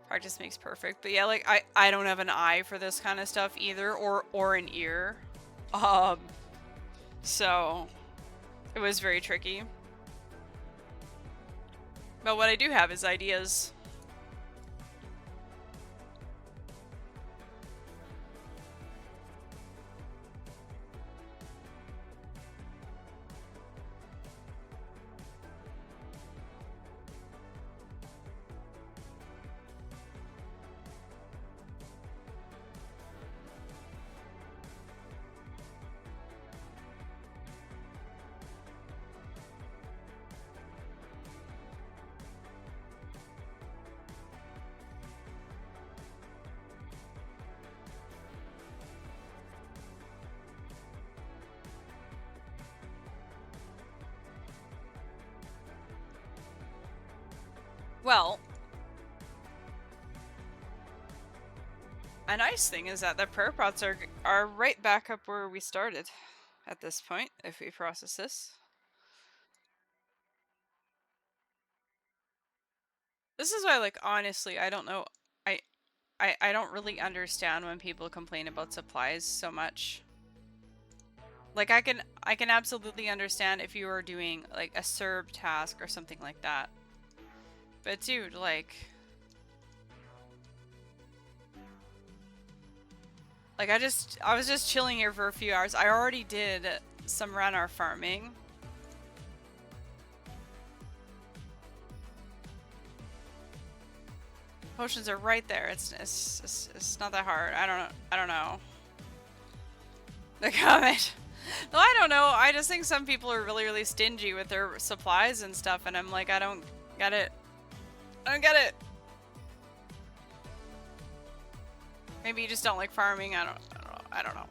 Practice makes perfect. But yeah, like, I don't have an eye for this kind of stuff either, or an ear. So, it was very tricky. But what I do have is ideas. Well, a nice thing is that the prayer pots are right back up where we started at this point, if we process this. This is why, like, honestly, I don't know, I don't really understand when people complain about supplies so much. Like, I can absolutely understand if you were doing, like, a SERB task or something like that. But dude, like... Like, I was just chilling here for a few hours. I already did some Ranarr farming. Potions are right there. It's not that hard. I don't know. The comment. No, I don't know. I just think some people are really stingy with their supplies and stuff, and I'm like, I don't get it. I don't get it. Maybe you just don't like farming. I don't know.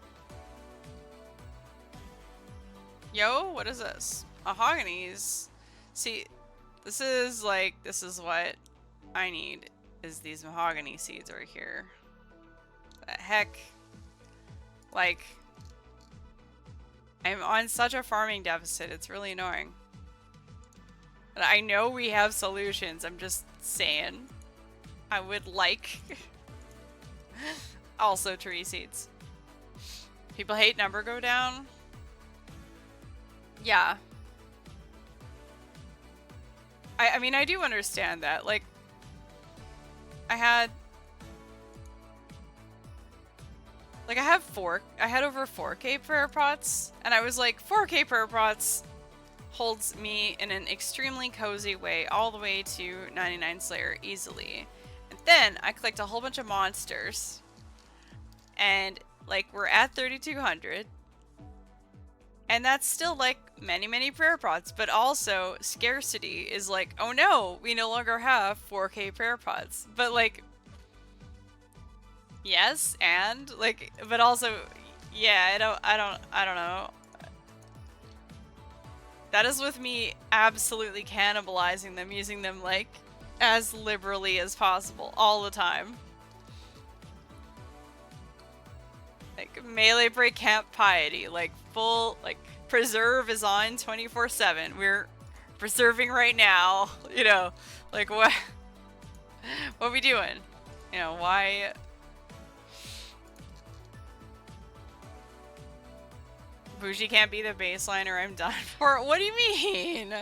Yo, what is this? Mahogany's. See, this is what I need, is these mahogany seeds right here. The heck? Like, I'm on such a farming deficit, it's really annoying. And I know we have solutions, I'm just saying. I would like... also tree seeds. People hate number go down. Yeah. I mean, I do understand that. Like, I had... Like, I had over 4K prayer pots, and I was like, 4K prayer pots holds me in an extremely cozy way all the way to 99 Slayer easily. And then I clicked a whole bunch of monsters, and like we're at 3200, and that's still like many prayer pots, but also scarcity is like, oh no, we no longer have 4K prayer pots. But like, yes, and like, but also, yeah, I don't know. That is with me absolutely cannibalizing them, using them like as liberally as possible all the time. Like melee break camp piety, like full, like preserve is on 24/7. We're preserving right now, you know, like what are we doing? You know, why? Bougie can't be the baseline or I'm done for. What do you mean?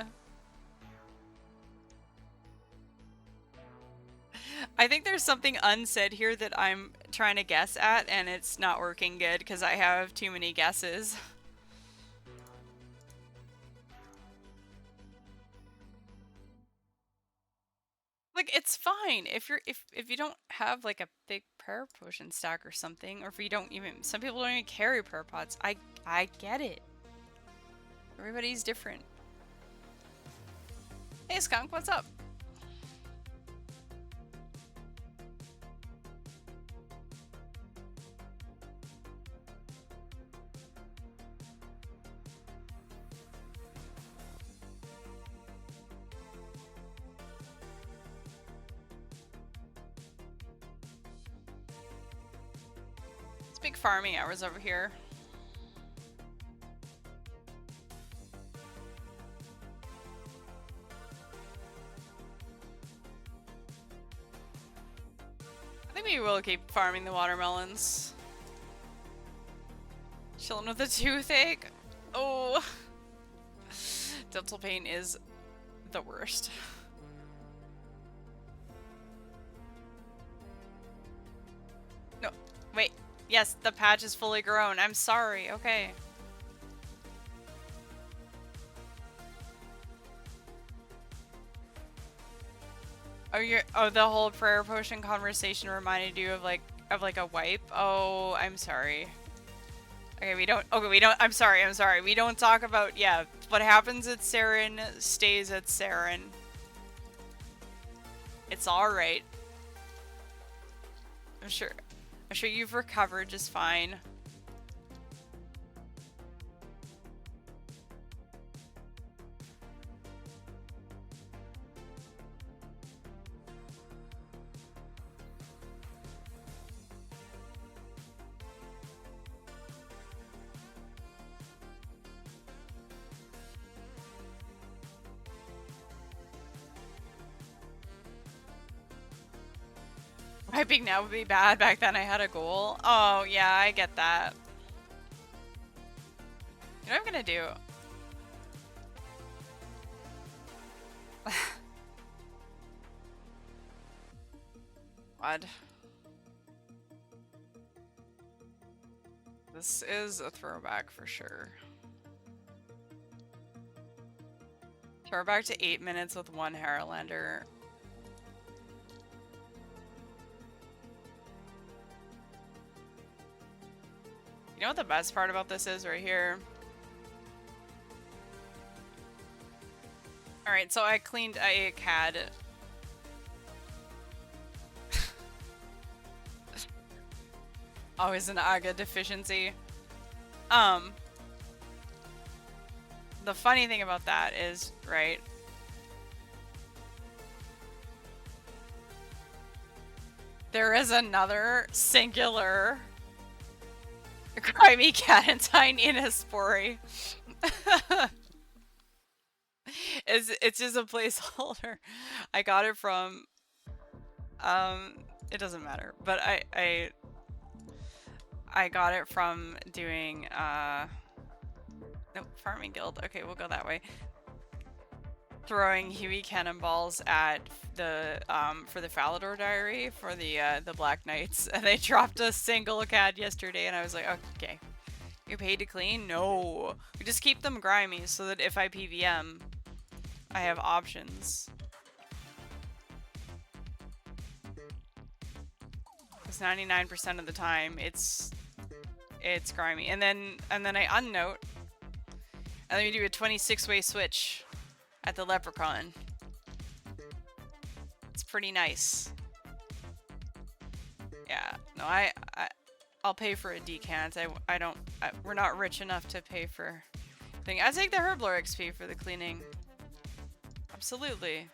I think there's something unsaid here that I'm trying to guess at, and it's not working good because I have too many guesses. Like, it's fine if you don't have like a big prayer potion stack or something, or if you don't even, some people don't even carry prayer pots. I get it. Everybody's different. Hey Skunk, what's up? It's big farming hours over here. I think we will keep farming the watermelons. Chilling with a toothache. Oh, dental pain is the worst. No, wait. Yes, the patch is fully grown. I'm sorry. Okay. Oh, the whole prayer potion conversation reminded you of like a wipe. Oh, I'm sorry. Okay, we don't. Okay, we don't. I'm sorry. I'm sorry. We don't talk about. Yeah, what happens at Saren stays at Saren. It's all right. I'm sure. I'm sure you've recovered just fine. Wiping now would be bad. Back then I had a goal. Oh, yeah, I get that. You know what I'm gonna do? What? This is a throwback for sure. Throwback to 8 minutes with one Haralander. You know what the best part about this is right here? Alright, so I ate CAD. Always an AGA deficiency. The funny thing about that is, right? There is another singular Grimy Catentine in a Spory. It's just a placeholder. I got it from it doesn't matter, but I got it from doing Nope, Farming Guild. Okay, we'll go that way. Throwing Huey cannonballs at the for the Falador Diary for the Black Knights, and they dropped a single CAD yesterday, and I was like, okay, you're paid to clean? No, we just keep them grimy so that if I PVM, I have options. Because 99% of the time it's grimy, and then I unnote, and then we do a 26-way switch at the Leprechaun. It's pretty nice. Yeah, no, I'll pay for a decant. We're not rich enough to pay for thing. I take the Herblore XP for the cleaning. Absolutely.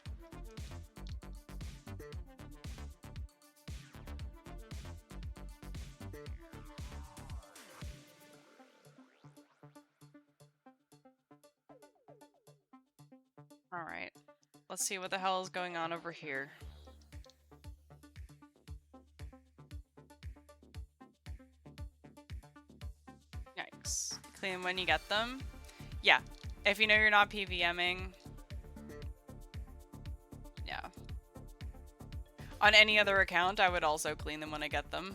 Alright. Let's see what the hell is going on over here. Yikes. Clean when you get them. Yeah. If you know you're not PVMing. Yeah. On any other account, I would also clean them when I get them.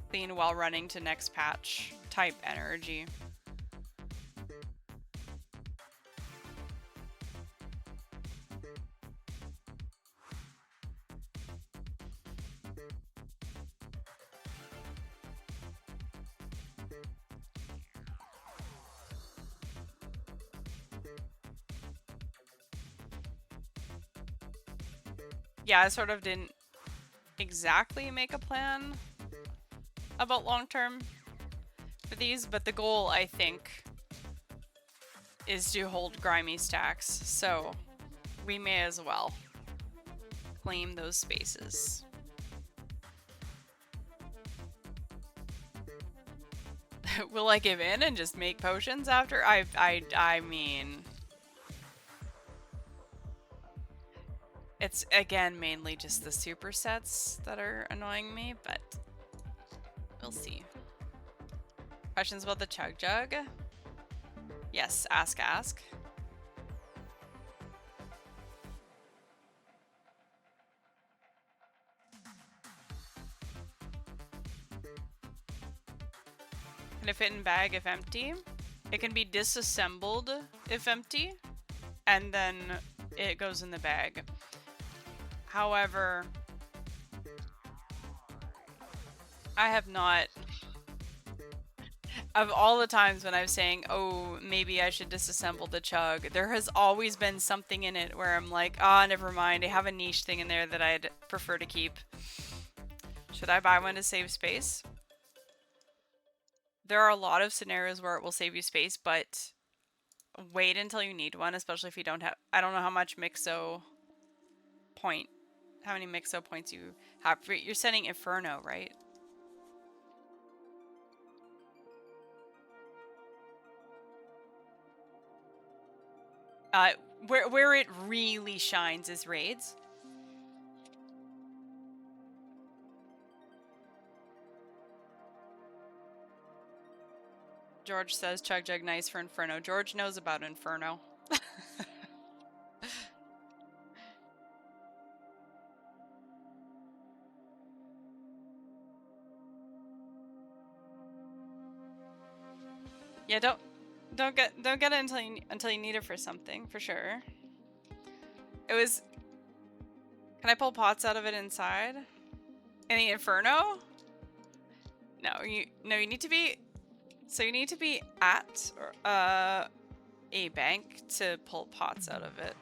Clean while running to next patch type energy. Yeah, I sort of didn't exactly make a plan about long-term for these, but the goal, I think, is to hold grimy stacks, so we may as well claim those spaces. Will I give in and just make potions after? I mean... It's, again, mainly just the supersets that are annoying me, but we'll see. Questions about the Chug Jug? Yes, ask. Can it fit in bag if empty? It can be disassembled if empty, and then it goes in the bag. However, I have not... Of all the times when I'm saying, oh, maybe I should disassemble the Chug, there has always been something in it where I'm like, ah, never mind, I have a niche thing in there that I'd prefer to keep. Should I buy one to save space? There are a lot of scenarios where it will save you space, but wait until you need one, especially if you don't have... I don't know how much Mixo point... How many Mixo points you have. You're sending Inferno, right? Where it really shines is raids. George says Chug Jug nice for Inferno. George knows about Inferno. Yeah, don't get it until you need it for something, for sure. It was... Can I pull pots out of it inside? In the Inferno? No, you need to be... So you need to be at a bank to pull pots out of it.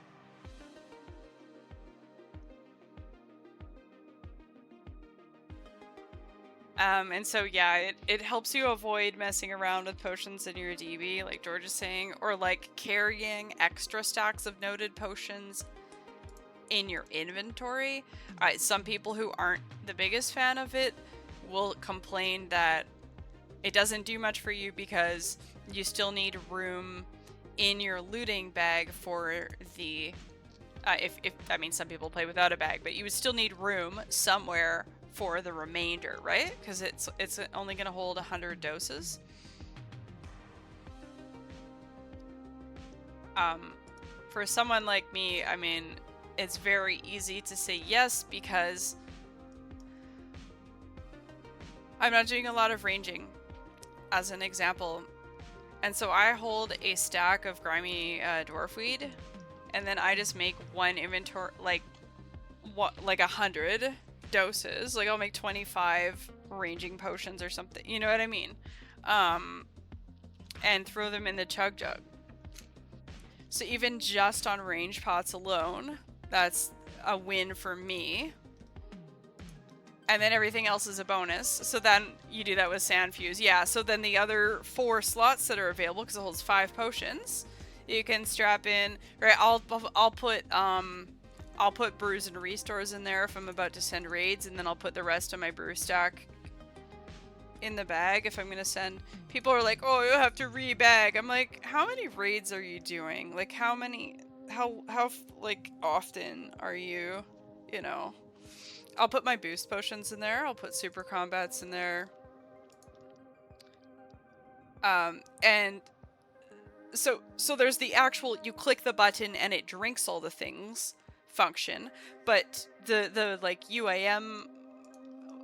And so yeah, it helps you avoid messing around with potions in your DB, like George is saying, or like carrying extra stacks of noted potions in your inventory. Some people who aren't the biggest fan of it will complain that it doesn't do much for you because you still need room in your looting bag for the... I mean, some people play without a bag, but you would still need room somewhere for the remainder, right? Because it's only going to hold 100 doses. For someone like me, I mean, it's very easy to say yes because I'm not doing a lot of ranging, as an example. And so I hold a stack of grimy dwarfweed, and then I just make one inventory, like 100 doses. Like I'll make 25 ranging potions or something, you know what I mean? And throw them in the chug jug. So even just on range pots alone, that's a win for me. And then everything else is a bonus. So then you do that with Sandfuse. Yeah, so then the other 4 slots that are available, because it holds 5 potions, you can strap in, right? I'll put brews and restores in there if I'm about to send raids, and then I'll put the rest of my brew stack in the bag if I'm gonna send. People are like, oh, you have to rebag. I'm like, how many raids are you doing? Like, how like often are you, you know? I'll put my boost potions in there. I'll put super combats in there. And so there's the actual, you click the button and it drinks all the things function, but the like UAM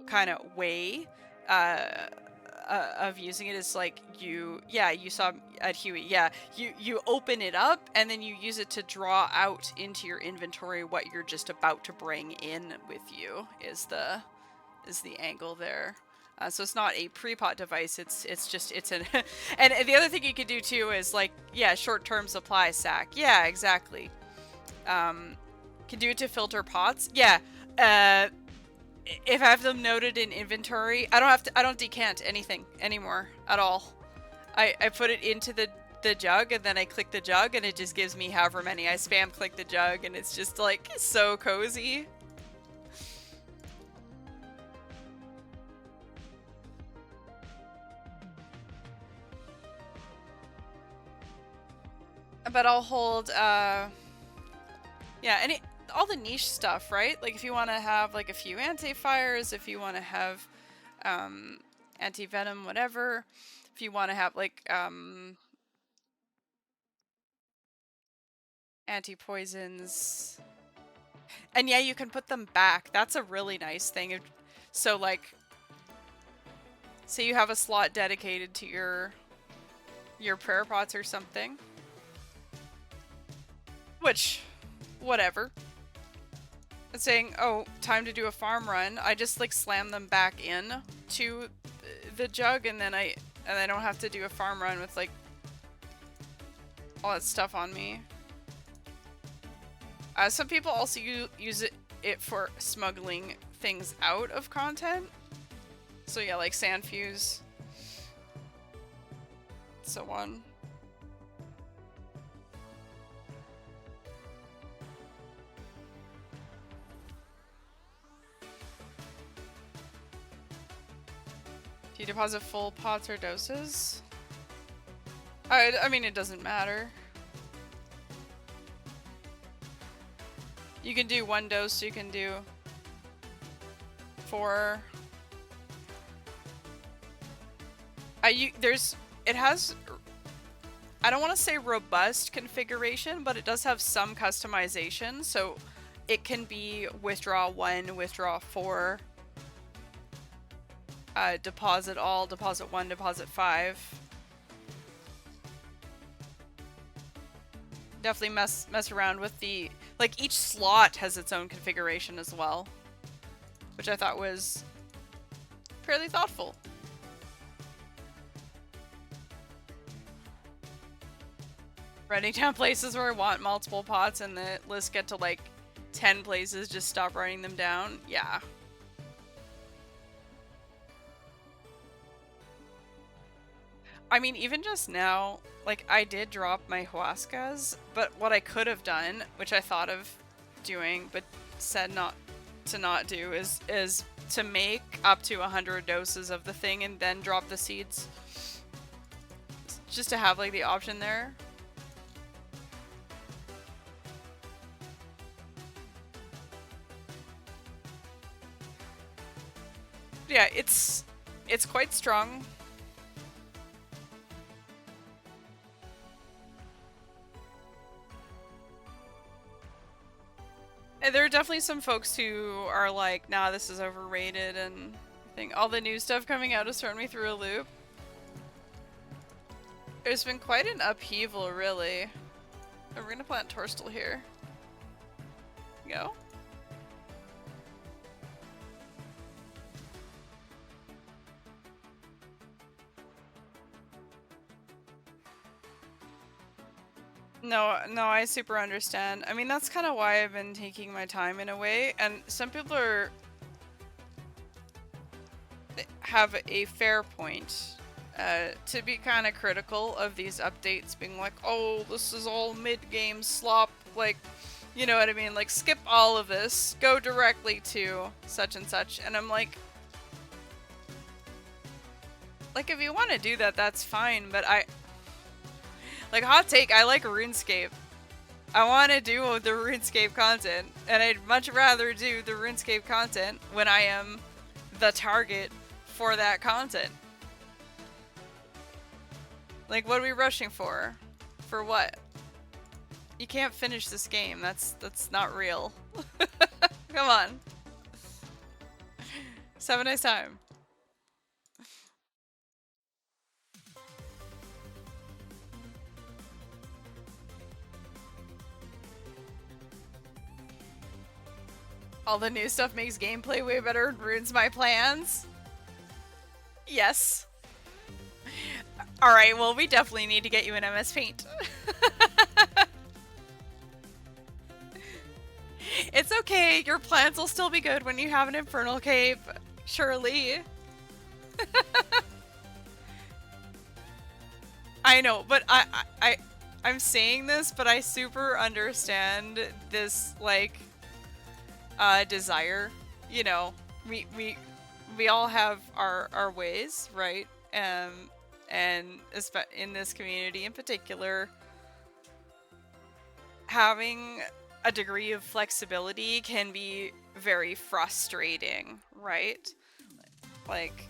kind of way of using it is like you saw at Huey, you open it up and then you use it to draw out into your inventory what you're just about to bring in with you is the angle there. So it's not a pre-pot device, it's an and the other thing you could do too is like, short-term supply sack. Yeah, exactly. Can do it to filter pots. Yeah. If I have them noted in inventory, I don't decant anything anymore at all. I put it into the jug and then I click the jug and it just gives me however many. I spam click the jug and it's just like so cozy. But I'll hold all the niche stuff, right? Like if you want to have like a few anti-fires, if you want to have anti-venom, whatever. If you want to have like anti-poisons. And yeah, you can put them back. That's a really nice thing. So like, say you have a slot dedicated to your prayer pots or something. Which, whatever. It's saying, oh, time to do a farm run. I just like slam them back in to the jug, and then I don't have to do a farm run with like all that stuff on me. Some people also use it for smuggling things out of content. So yeah, like Sandfuse, so on. Do you deposit full pots or doses? I mean, it doesn't matter. You can do 1 dose, you can do 4. It has, I don't want to say robust configuration, but it does have some customization. So it can be withdraw 1, withdraw 4, deposit all, deposit 1, deposit 5. Definitely mess around with the, like each slot has its own configuration as well, which I thought was fairly thoughtful. Writing down places where I want multiple pots and the list get to like 10 places, just stop writing them down. Yeah. I mean, even just now, like I did drop my Huascas, but what I could have done, which I thought of doing, but said not to do, is to make up to 100 doses of the thing and then drop the seeds. Just to have like the option there. Yeah, it's quite strong. And there are definitely some folks who are like, nah, this is overrated, and I think all the new stuff coming out has thrown me through a loop. There's been quite an upheaval, really. Oh, we're gonna plant Torstal here. Go. No, no, I super understand. I mean, that's kind of why I've been taking my time in a way, and some people have a fair point to be kind of critical of these updates, being like, oh, this is all mid-game slop, like, you know what I mean? Like, skip all of this, go directly to such and such, and I'm like, if you want to do that, that's fine, but like, hot take, I like RuneScape. I want to do the RuneScape content, and I'd much rather do the RuneScape content when I am the target for that content. Like, what are we rushing for? For what? You can't finish this game. That's not real. Come on. Just have a nice time. All the new stuff makes gameplay way better and ruins my plans? Yes. Alright, well, we definitely need to get you an MS Paint. It's okay, your plans will still be good when you have an Infernal Cape, surely. I know, but I'm saying this, but I super understand this, like, desire. You know, we all have our ways, right? And in this community in particular, having a degree of flexibility can be very frustrating, right? Like,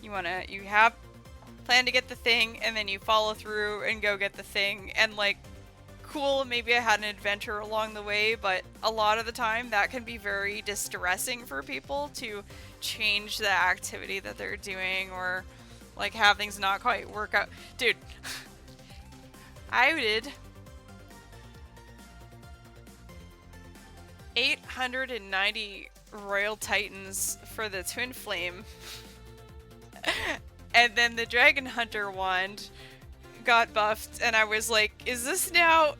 you have plan to get the thing, and then you follow through and go get the thing, and like, cool, maybe I had an adventure along the way, but a lot of the time that can be very distressing for people to change the activity that they're doing, or like have things not quite work out. Dude, I did 890 Royal Titans for the Twin Flame. And then the Dragon Hunter wand got buffed, and I was like, is this now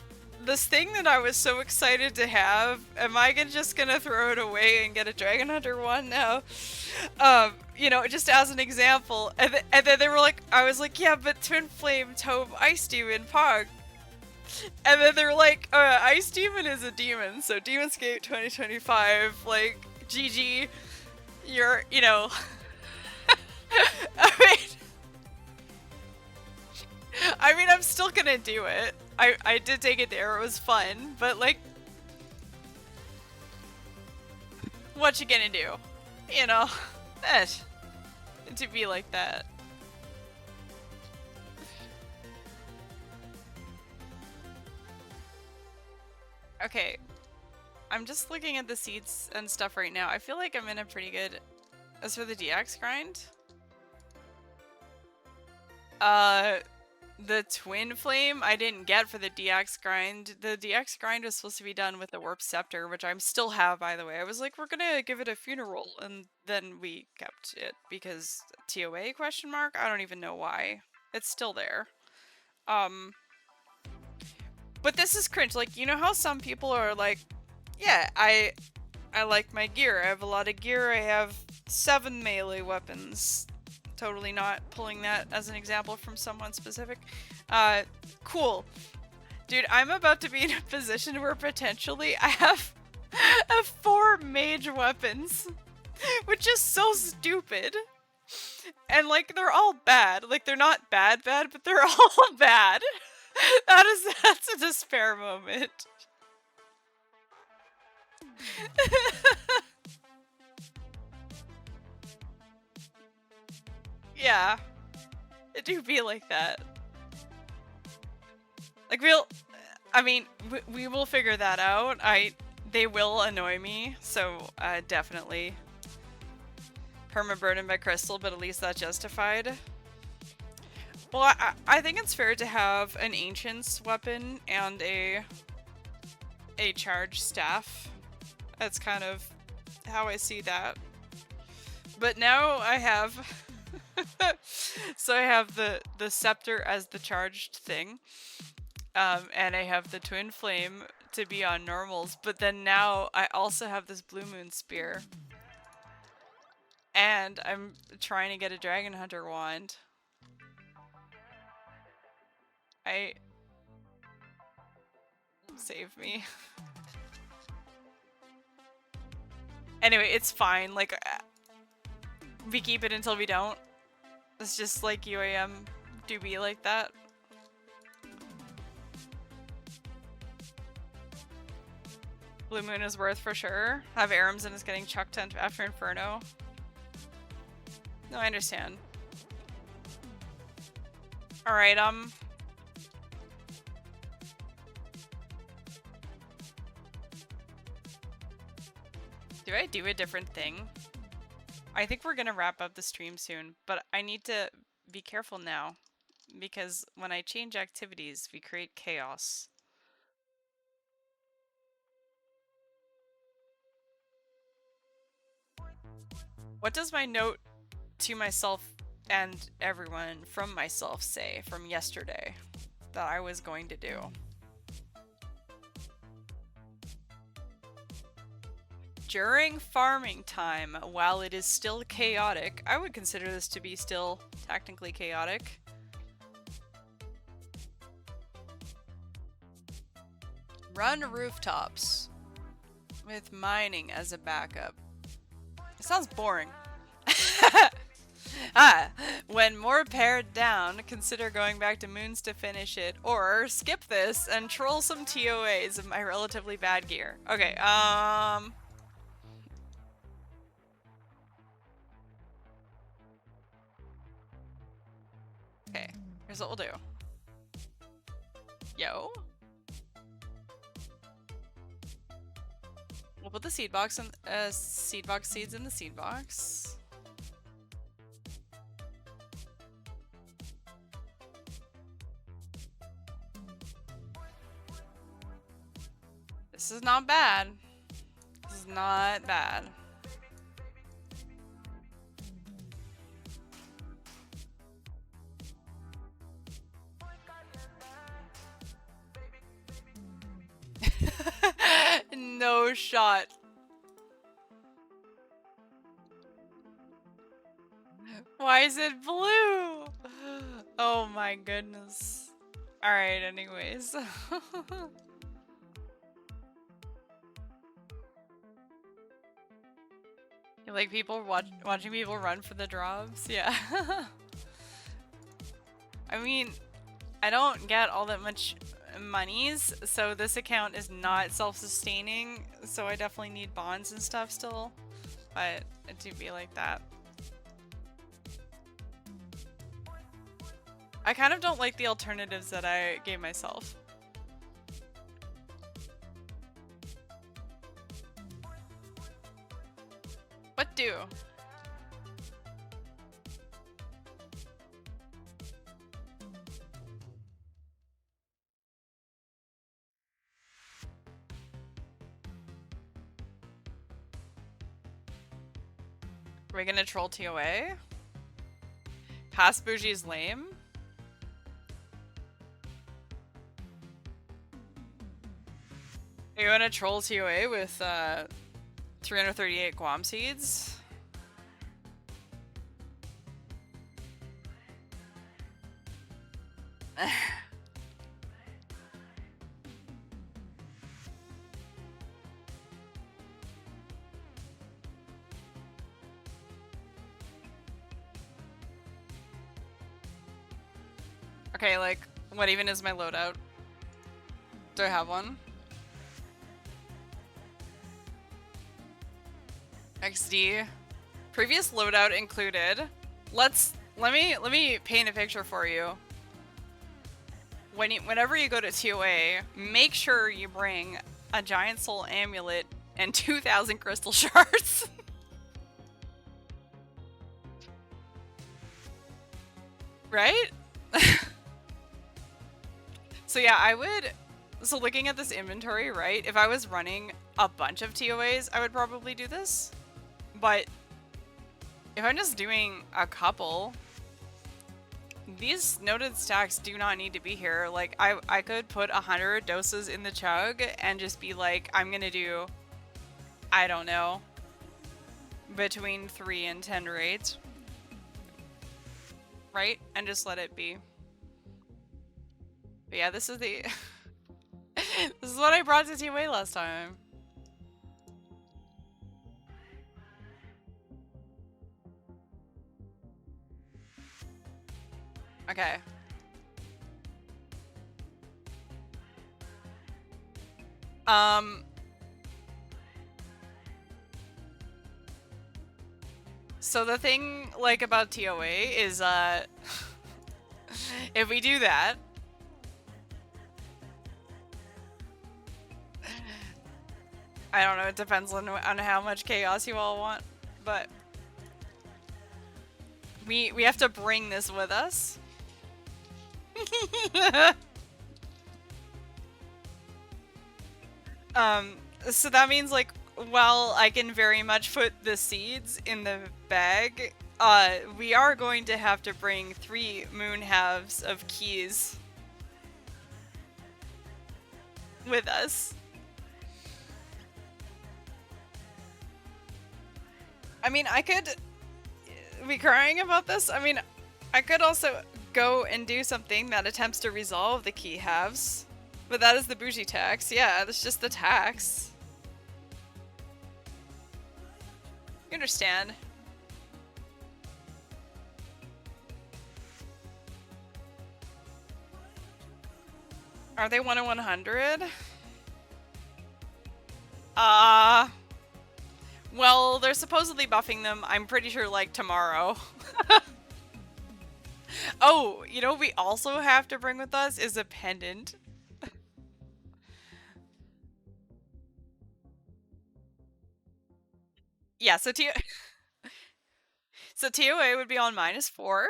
this thing that I was so excited to have? Am I just gonna throw it away and get a Dragon Hunter wand now? You know, just as an example. And then they were like, I was like, yeah, but Twin Flame, Tome, Ice Demon, Pog. And then they're like, Ice Demon is a demon, so Demonscape 2025, like, GG, you're, you know... I mean, I'm still gonna do it. I did take it there, it was fun, but like... What you gonna do? You know? To be like that. Okay, I'm just looking at the seeds and stuff right now. I feel like I'm in a pretty good... As for the DX grind? The Twin Flame I didn't get for the DX grind. The DX grind was supposed to be done with the Warp Scepter, which I still have, by the way. I was like, we're gonna give it a funeral, and then we kept it because TOA question mark? I don't even know why. It's still there. But this is cringe. Like, you know how some people are like, yeah, I like my gear. I have a lot of gear. I have 7 melee weapons. Totally not pulling that as an example from someone specific. Cool. Dude, I'm about to be in a position where potentially I have 4 mage weapons. Which is so stupid. And like, they're all bad. Like, they're not bad, but they're all bad. That's a despair moment. Yeah. It do be like that. Like, I mean, we will figure that out. They will annoy me, so, definitely. Perma-burden by Crystal, but at least that's justified. Well, I think it's fair to have an Ancient's weapon and a charged staff. That's kind of how I see that. But now I have... so I have the scepter as the charged thing. And I have the twin flame to be on normals. But then now I also have this blue moon spear. And I'm trying to get a dragon hunter wand. Save me. Anyway, it's fine. Like, we keep it until we don't. It's just like UAM do be like that. Blue Moon is worth for sure. Have Arams and is getting chucked after Inferno. No, I understand. Alright, do I do a different thing? I think we're gonna wrap up the stream soon, but I need to be careful now. Because when I change activities, we create chaos. What does my note to myself and everyone from myself say from yesterday that I was going to do? During farming time, while it is still chaotic, I would consider this to be still technically chaotic. Run rooftops with mining as a backup. It sounds boring. When more pared down, consider going back to Moons to finish it, or skip this and troll some TOAs of my relatively bad gear. Okay, okay, here's what we'll do. Yo. We'll put the seed box and seed box seeds in the seed box. This is not bad. This is not bad. No shot. Why is it blue? Oh my goodness. Alright, anyways. You like people watching people run for the drops? Yeah. I mean, I don't get all that much monies, so this account is not self-sustaining, so I definitely need bonds and stuff still, but it do be like that. I kind of don't like the alternatives that I gave myself. What do? Are we gonna troll TOA? Pass Bougie is lame? Are you gonna troll TOA with 338 Guam seeds? Okay, like, what even is my loadout? Do I have one? XD. Previous loadout included. Let's let me paint a picture for you. Whenever you go to TOA, make sure you bring a giant soul amulet and 2,000 crystal shards. Right? So yeah, so looking at this inventory, right? If I was running a bunch of TOAs, I would probably do this. But if I'm just doing a couple, these noted stacks do not need to be here. Like, I could put 100 doses in the chug and just be like, I'm gonna do, I don't know, between 3 and 10 raids. Right? And just let it be. But yeah, this is the... this is what I brought to TOA last time. Okay. So the thing, like, about TOA is, if we do that... I don't know, it depends on how much chaos you all want, but... We have to bring this with us. So that means, like, while I can very much put the seeds in the bag, we are going to have to bring 3 moon halves of keys with us. I mean, I could be crying about this. I mean, I could also go and do something that attempts to resolve the key halves. But that is the bougie tax. Yeah, that's just the tax. You understand. Are they 1 in 100? Well, they're supposedly buffing them, I'm pretty sure, like, tomorrow. Oh, you know what we also have to bring with us is a pendant. Yeah, so so TOA would be on -4.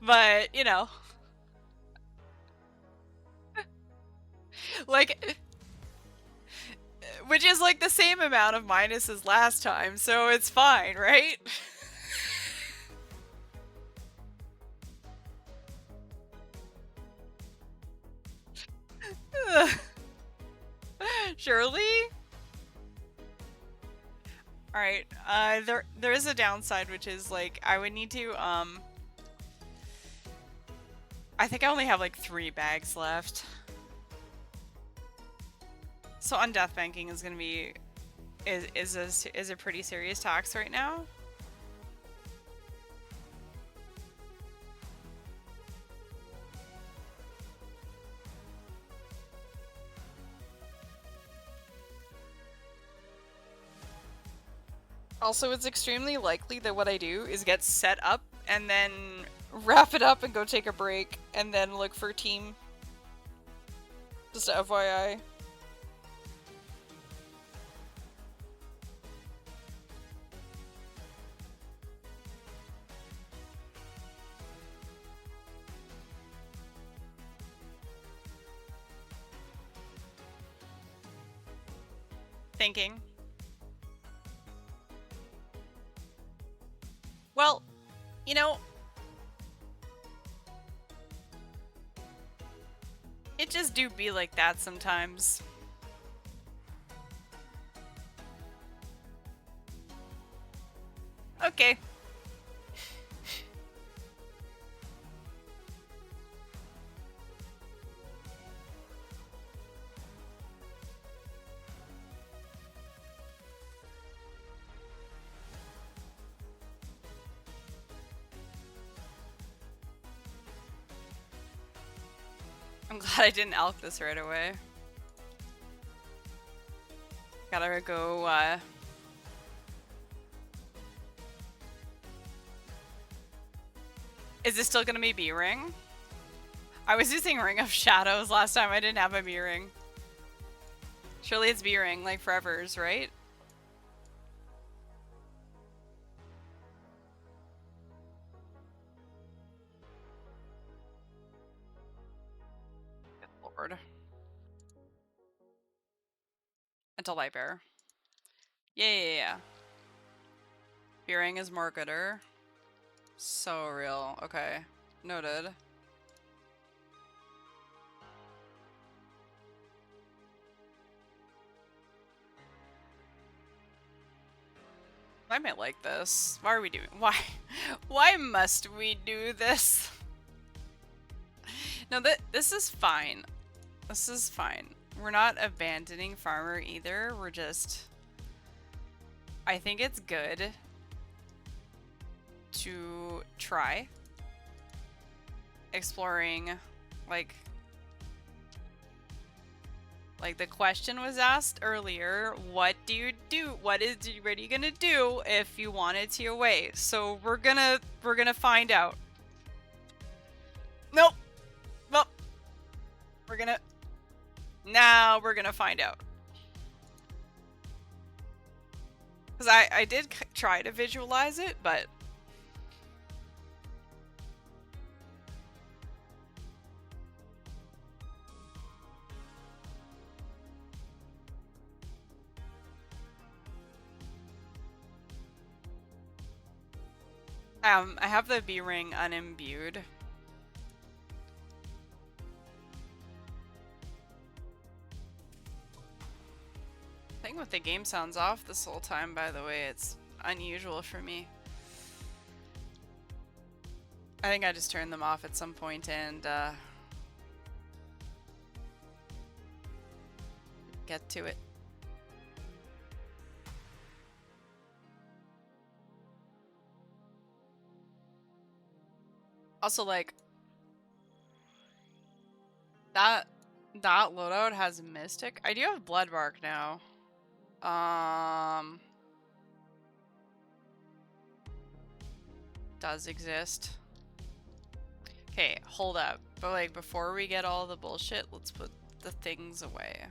But, you know. Like, which is like the same amount of minus as last time, so it's fine, right? Surely? Alright, there is a downside, which is, like, I would need to, I think I only have, like, 3 bags left. So undeath banking is gonna be, is a pretty serious tax right now. Also, it's extremely likely that what I do is get set up and then wrap it up and go take a break and then look for team. Just a FYI. Thinking. Well, you know, it just do be like that sometimes. Okay. I'm glad I didn't elk this right away. Gotta go, Is it still gonna be B-Ring? I was using Ring of Shadows last time. I didn't have a B-Ring. Surely it's B-Ring, like Forever's, right? Good lord. Until Light Bear. Yeah. B-Ring is more gooder. So real. Okay. Noted. I might like this. Why are we doing? Why must we do this? No, this is fine. This is fine. We're not abandoning Farmer either. We're just... I think it's good to try exploring, like the question was asked earlier, what do you do? What are you gonna do if you wanted to away? So we're gonna find out. Nope. Well, now we're gonna find out. Because I did try to visualize it, but I have the B-Ring unimbued. Thing with the game sounds off this whole time, by the way. It's unusual for me. I think I just turned them off at some point and get to it. Also, like, that loadout has Mystic. I do have Bloodbark now. Does exist. Okay, hold up. But like, before we get all the bullshit, let's put the things away.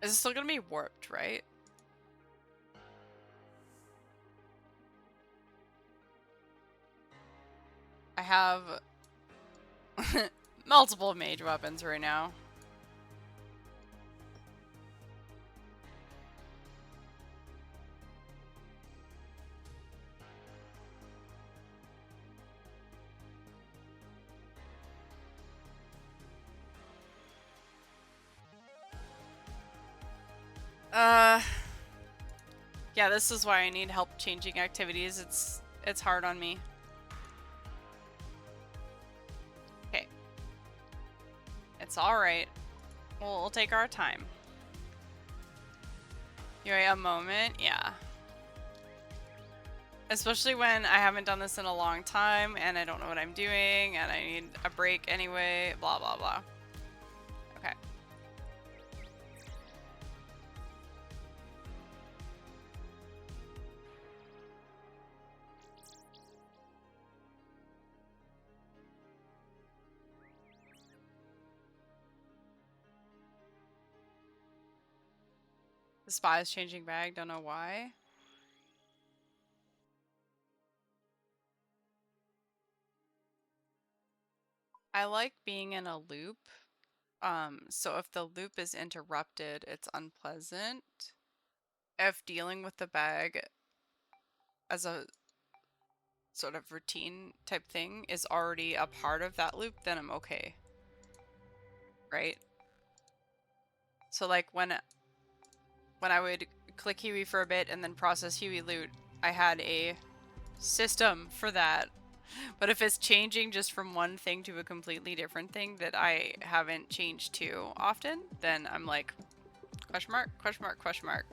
Is it still gonna be warped, right? I have multiple mage weapons right now. Yeah, this is why I need help changing activities. It's hard on me. Okay. It's alright. We'll take our time. You wait a moment? Yeah. Especially when I haven't done this in a long time and I don't know what I'm doing and I need a break anyway, blah blah blah. Okay. The spy is changing bag, don't know why. I like being in a loop. So if the loop is interrupted, it's unpleasant. If dealing with the bag as a sort of routine type thing is already a part of that loop, then I'm okay. Right? So like when I would click Huey for a bit and then process Huey loot, I had a system for that. But if it's changing just from one thing to a completely different thing that I haven't changed to often, then I'm like, question mark, question mark, question mark.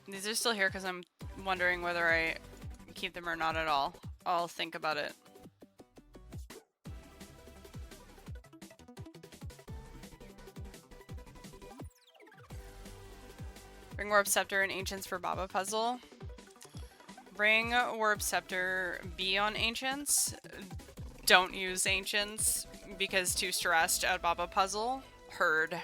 These are still here because I'm wondering whether I keep them or not at all. I'll think about it. Bring Warp Scepter and Ancients for Baba Puzzle. Bring Warp Scepter B on Ancients. Don't use Ancients because too stressed at Baba Puzzle. Heard.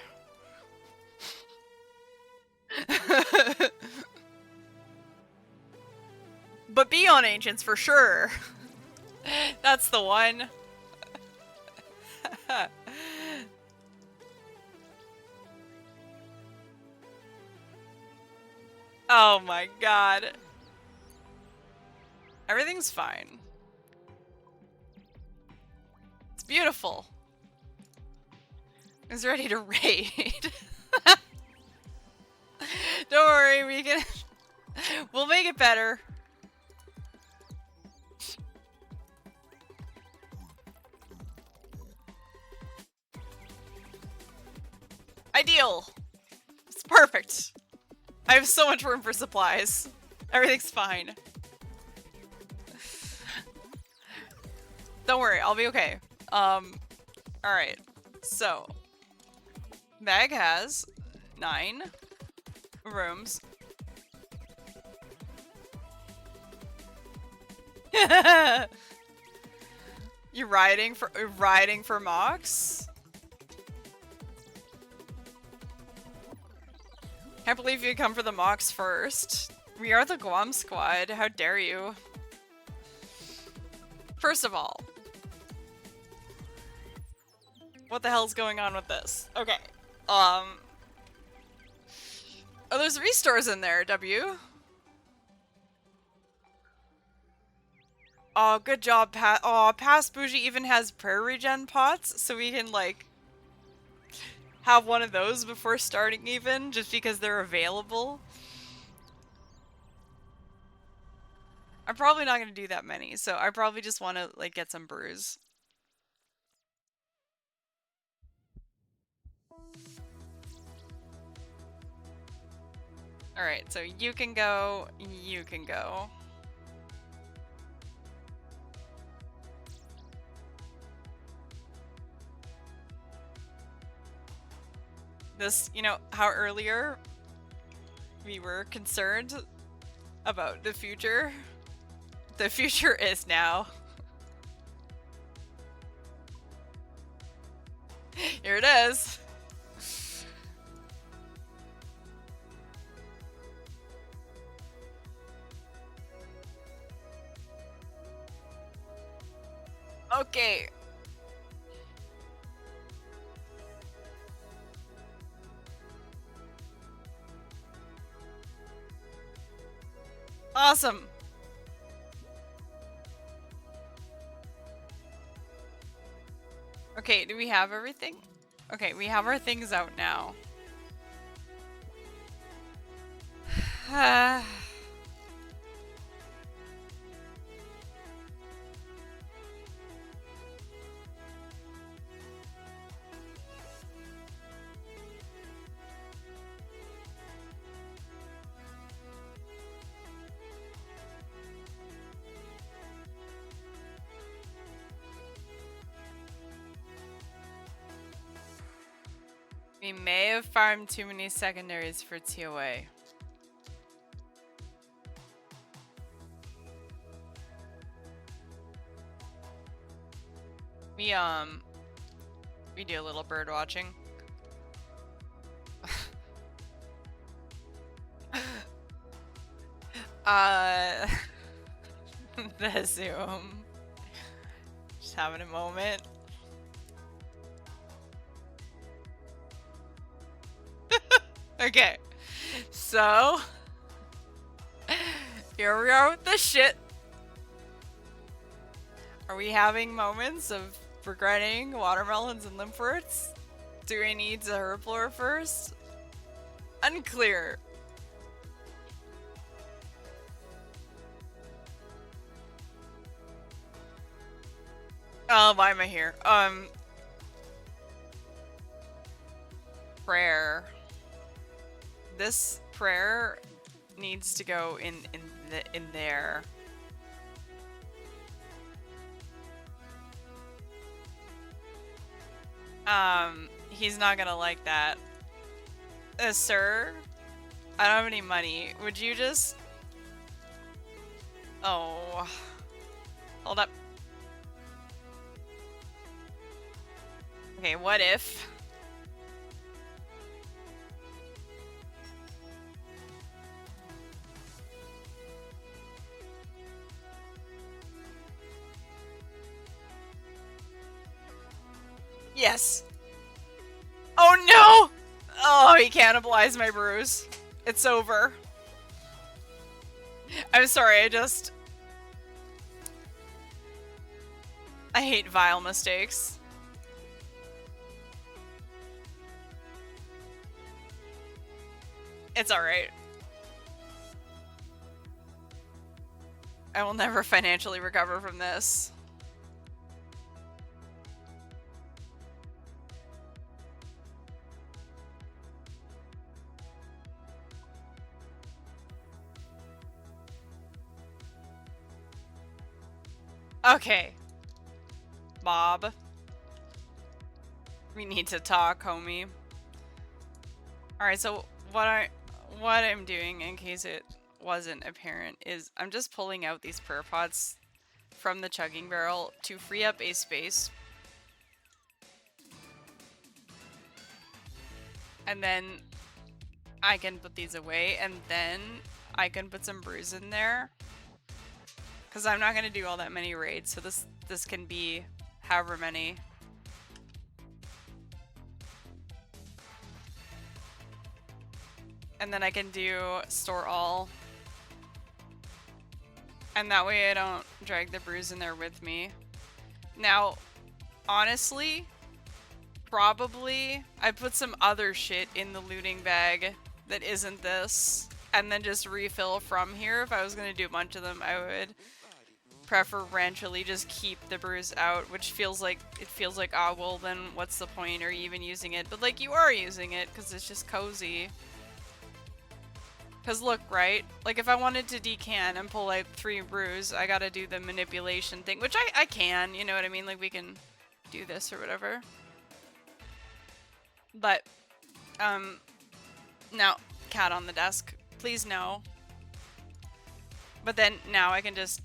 But be on Ancients for sure. That's the one. Oh my god. Everything's fine. It's beautiful. I was ready to raid. Don't worry, we can... We'll make it better. Ideal! It's perfect. I have so much room for supplies. Everything's fine. Don't worry, I'll be okay. Alright. So, Bag has 9 rooms. You're riding for Mox? Can't believe you come for the Mox first. We are the Guam Squad. How dare you? First of all, what the hell's going on with this? Okay. Oh, there's restores in there, W. Oh, good job, Pat. Oh, Past Bougie even has prayer regen pots, so we can, like, have one of those before starting even, just because they're available. I'm probably not going to do that many, so I probably just want to, like, get some brews. Alright, so you can go, you can go. This, you know, how earlier we were concerned about the future? The future is now. Here it is. Okay. Awesome. Okay, do we have everything? Okay, we have our things out now. We may have farmed too many secondaries for TOA. We do a little bird watching. The Zoom. Just having a moment. Okay, so here we are with this shit. Are we having moments of regretting watermelons and lymphworts? Do we need to herblore first? Unclear. Oh, why am I here? Prayer. This prayer needs to go in there. He's not gonna like that. Sir, I don't have any money. Would you just... Oh. Hold up. Okay, what if... Yes! Oh no! Oh, he cannibalized my bruise. It's over. I'm sorry, I hate vile mistakes. It's alright. I will never financially recover from this. Okay. Bob. We need to talk, homie. Alright, so what I'm doing, in case it wasn't apparent, is I'm just pulling out these prayer pots from the chugging barrel to free up a space. And then I can put these away, and then I can put some brews in there. Because I'm not going to do all that many raids, so this can be however many. And then I can do store all. And that way I don't drag the brews in there with me. Now, honestly, probably I put some other shit in the looting bag that isn't this. And then just refill from here. If I was going to do a bunch of them, I would preferentially just keep the brews out, which feels like, ah, well then what's the point? Are you even using it? But like, you are using it because it's just cozy. Because look, right? Like, if I wanted to decant and pull like 3 brews, I gotta do the manipulation thing, which I can, you know what I mean? Like, we can do this or whatever. But, now, cat on the desk. Please no. But then, now I can just...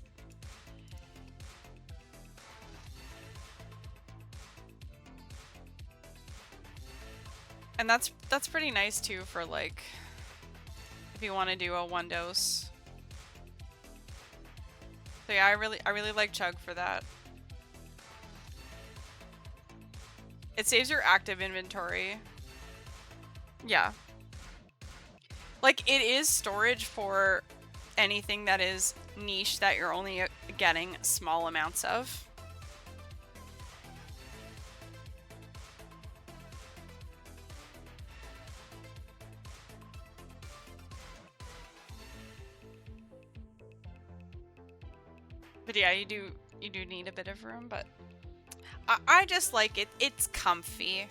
And that's pretty nice too for like... if you want to do a 1 dose. So yeah, I really like Chug for that. It saves your active inventory. Yeah. Like, it is storage for anything that is niche that you're only getting small amounts of. But yeah, you do need a bit of room, but I just like it. It's comfy.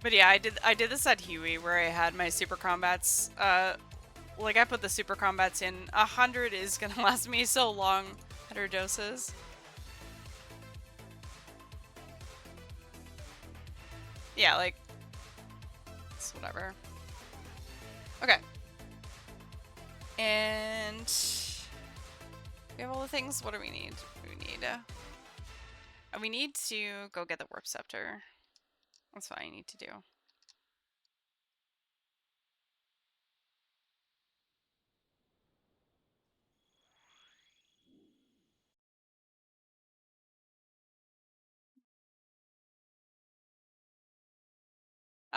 But yeah, I did this at Huey where I had my super combats. Like, I put the super combats in. 100 is gonna last me so long. 100 doses. Yeah, like, it's whatever. Okay. And we have all the things. What do we need? We need to go get the warp scepter. That's what I need to do.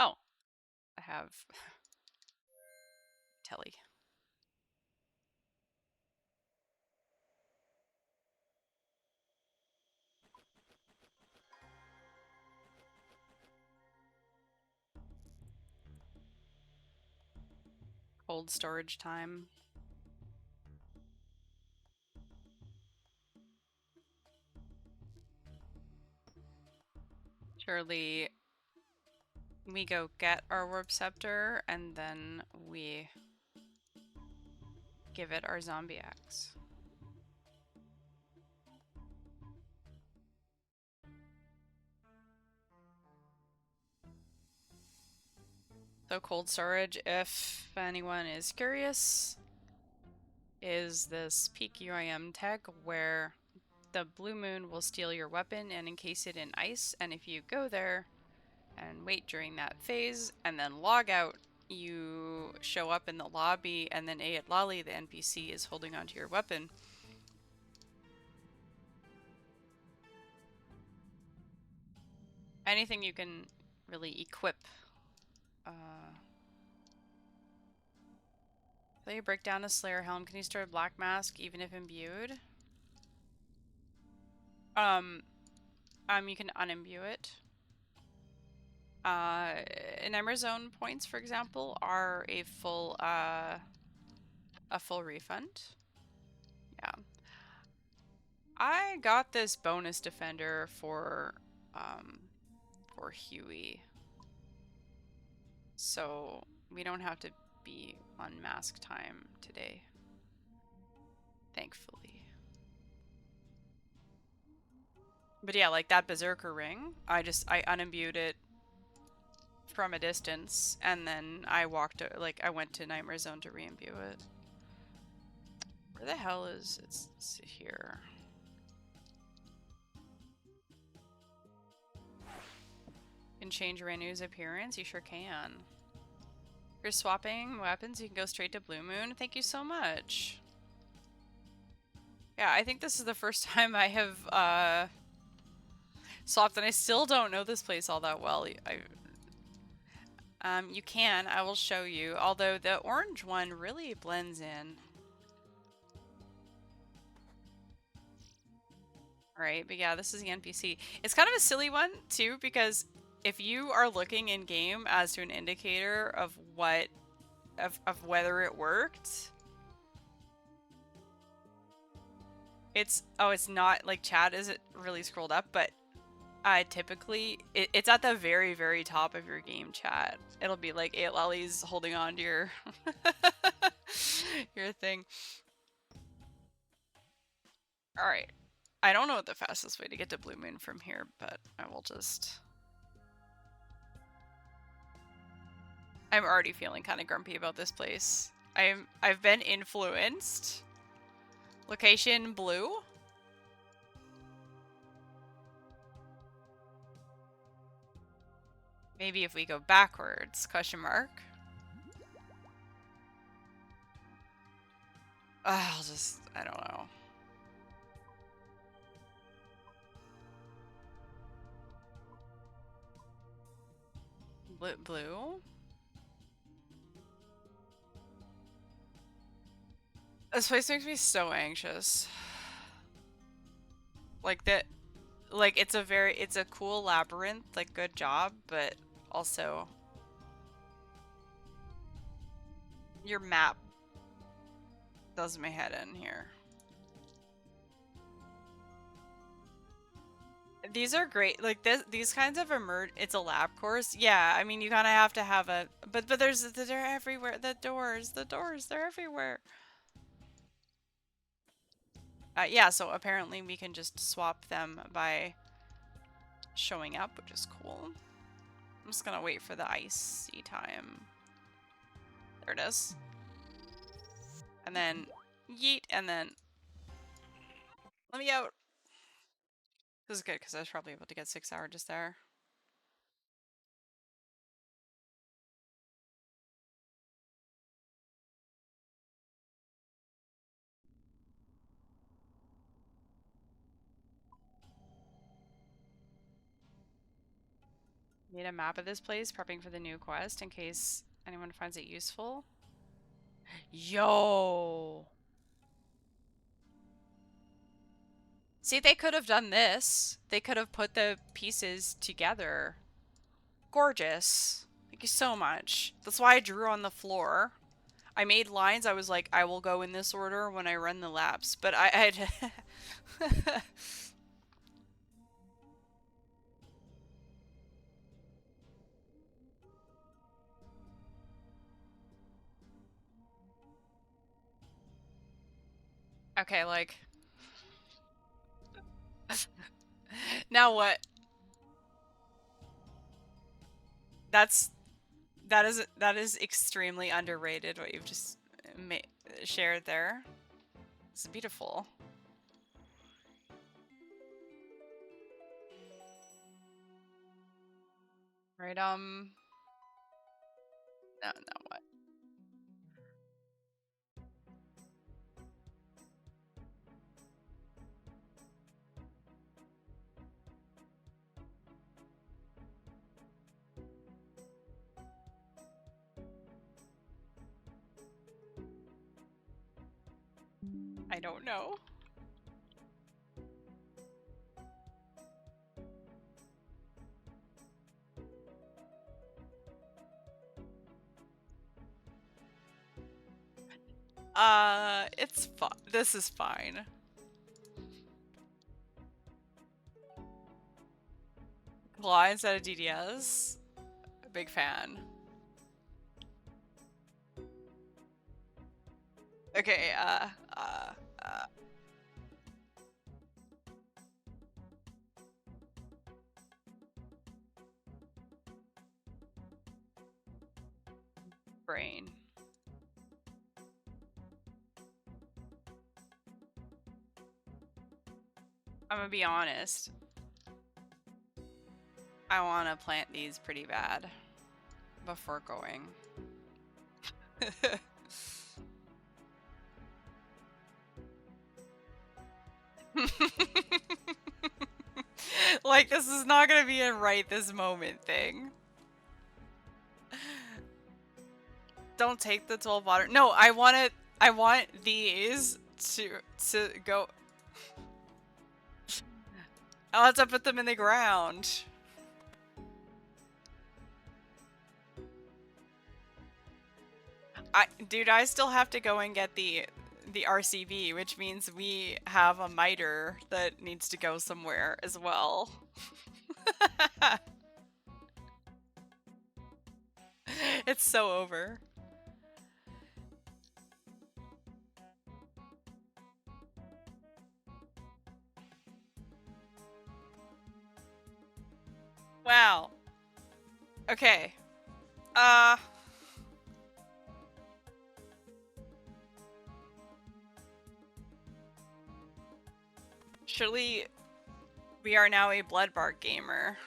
Oh, I have Telly. Cold storage time. Surely we go get our Warp Scepter and then we give it our zombie axe. So cold storage, if anyone is curious, is this peak UIM tech where the blue moon will steal your weapon and encase it in ice, and if you go there and wait during that phase and then log out, you show up in the lobby and then Ayat Lali, the NPC, is holding onto your weapon. Anything you can really equip. So you break down the Slayer helm. Can you store a black mask even if imbued? You can unimbue it. Enamor Zone points, for example, are a full refund. Yeah. I got this bonus defender for Huey. So we don't have to be on mask time today. Thankfully. But yeah, like that Berserker ring, I unimbued it from a distance, and then I went to Nightmare Zone to re-imbue it. Where the hell is it's here? Can change Renu's appearance? You sure can. If you're swapping weapons, you can go straight to Blue Moon. Thank you so much. Yeah, I think this is the first time I have swapped, and I still don't know this place all that well. You can. I will show you. Although the orange one really blends in. Alright, but yeah, this is the NPC. It's kind of a silly one, too, because if you are looking in-game as to an indicator of whether it worked, it's not, like, chat isn't really scrolled up, but typically, it's at the very, very top of your game chat. It'll be like Ayat Lali's holding on to your your thing. Alright. I don't know what the fastest way to get to Blue Moon from here, but I will just... I'm already feeling kind of grumpy about this place. I've been influenced. Location blue. Maybe if we go backwards, question mark. I don't know. Blue? This place makes me so anxious. Like that, like it's a cool labyrinth, like good job, but also your map does my head in here. These are great. Like these kinds of it's a lab course. Yeah, I mean you kind of have to have a but they're everywhere. The doors, they're everywhere. Yeah, so apparently we can just swap them by showing up, which is cool. I'm just gonna wait for the icy time. There it is. And then yeet, and then let me out. This is good because I was probably able to get 6 hours just there. Made a map of this place, prepping for the new quest in case anyone finds it useful. Yo! See, they could have done this. They could have put the pieces together. Gorgeous. Thank you so much. That's why I drew on the floor. I made lines. I was like, I will go in this order when I run the laps. But I'd... Okay, like... Now what? That is extremely underrated what you've just shared there. It's beautiful. Right, no, what? I don't know. It's fine. This is fine. Claw instead of DDS. A big fan. Okay, brain. I'm gonna be honest. I want to plant these pretty bad before going. Like, this is not gonna be a right this moment thing. Don't take the 12 water. No, I want these to go. I'll have to put them in the ground. Dude, I still have to go and get the RCB, which means we have a miter that needs to go somewhere as well. It's so over. Wow. Okay. Surely we are now a Bloodbark gamer.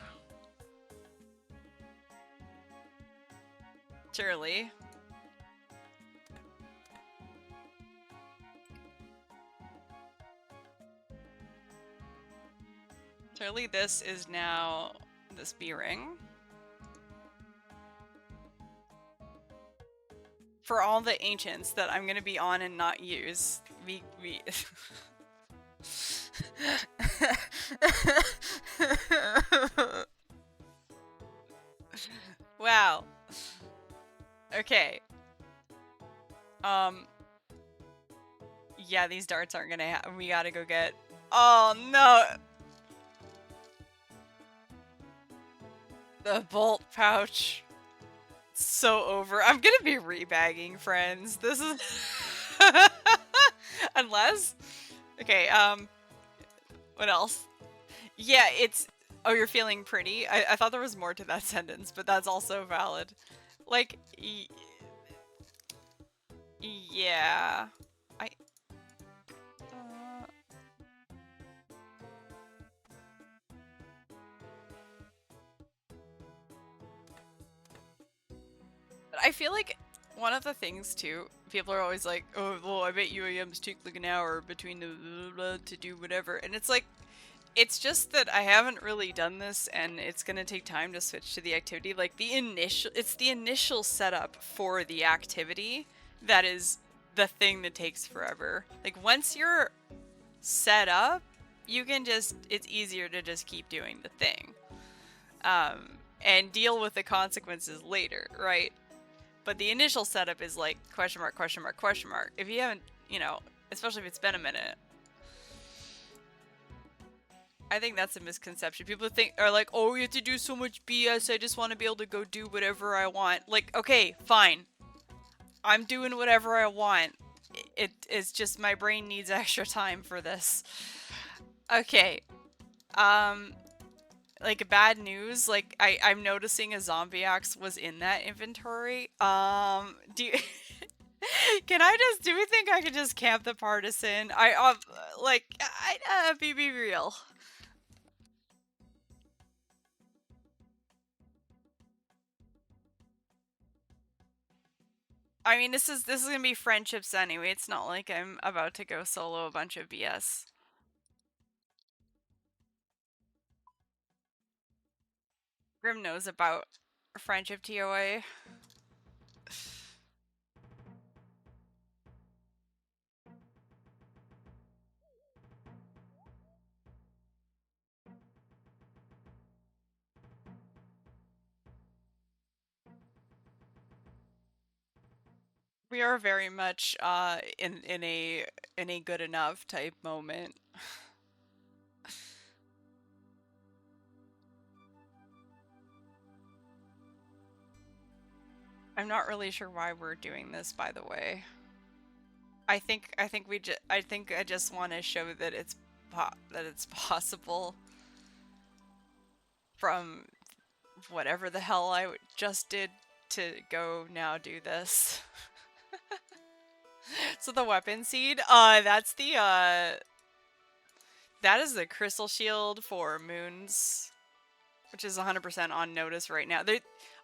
Surely. Surely this is now this B-ring. For all the ancients that I'm gonna be on and not use, we Wow. Okay. Yeah, these darts aren't gonna we gotta go get... Oh, no! The bolt pouch. So over. I'm gonna be rebagging, friends. This is... Unless... Okay, what else? Yeah, it's... Oh, you're feeling pretty? I thought there was more to that sentence, but that's also valid. Like... Yeah... I feel like one of the things too, people are always like, oh, well, I bet UAMs take like an hour between the blah, blah, to do whatever. And it's like, it's just that I haven't really done this and it's gonna take time to switch to the activity. Like it's the initial setup for the activity that is the thing that takes forever. Like once you're set up, you can just, it's easier to just keep doing the thing. And deal with the consequences later, right? But the initial setup is like question mark, question mark, question mark. If you haven't, you know, especially if it's been a minute. I think that's a misconception. People are like, oh, you have to do so much BS. I just want to be able to go do whatever I want. Like, okay, fine. I'm doing whatever I want. It is just my brain needs extra time for this. Okay. Um, like bad news, like I'm noticing a zombie axe was in that inventory. Do you can I just do you think I could just camp the partisan? Like be real. I mean, this is gonna be friendships anyway. It's not like I'm about to go solo a bunch of BS. Grim knows about friendship TOA. We are very much in a good enough type moment. I'm not really sure why we're doing this, by the way. I think I just want to show that that it's possible from whatever the hell I just did to go now do this. So the weapon seed, that's the that is the crystal shield for moons, which is 100% on notice right now.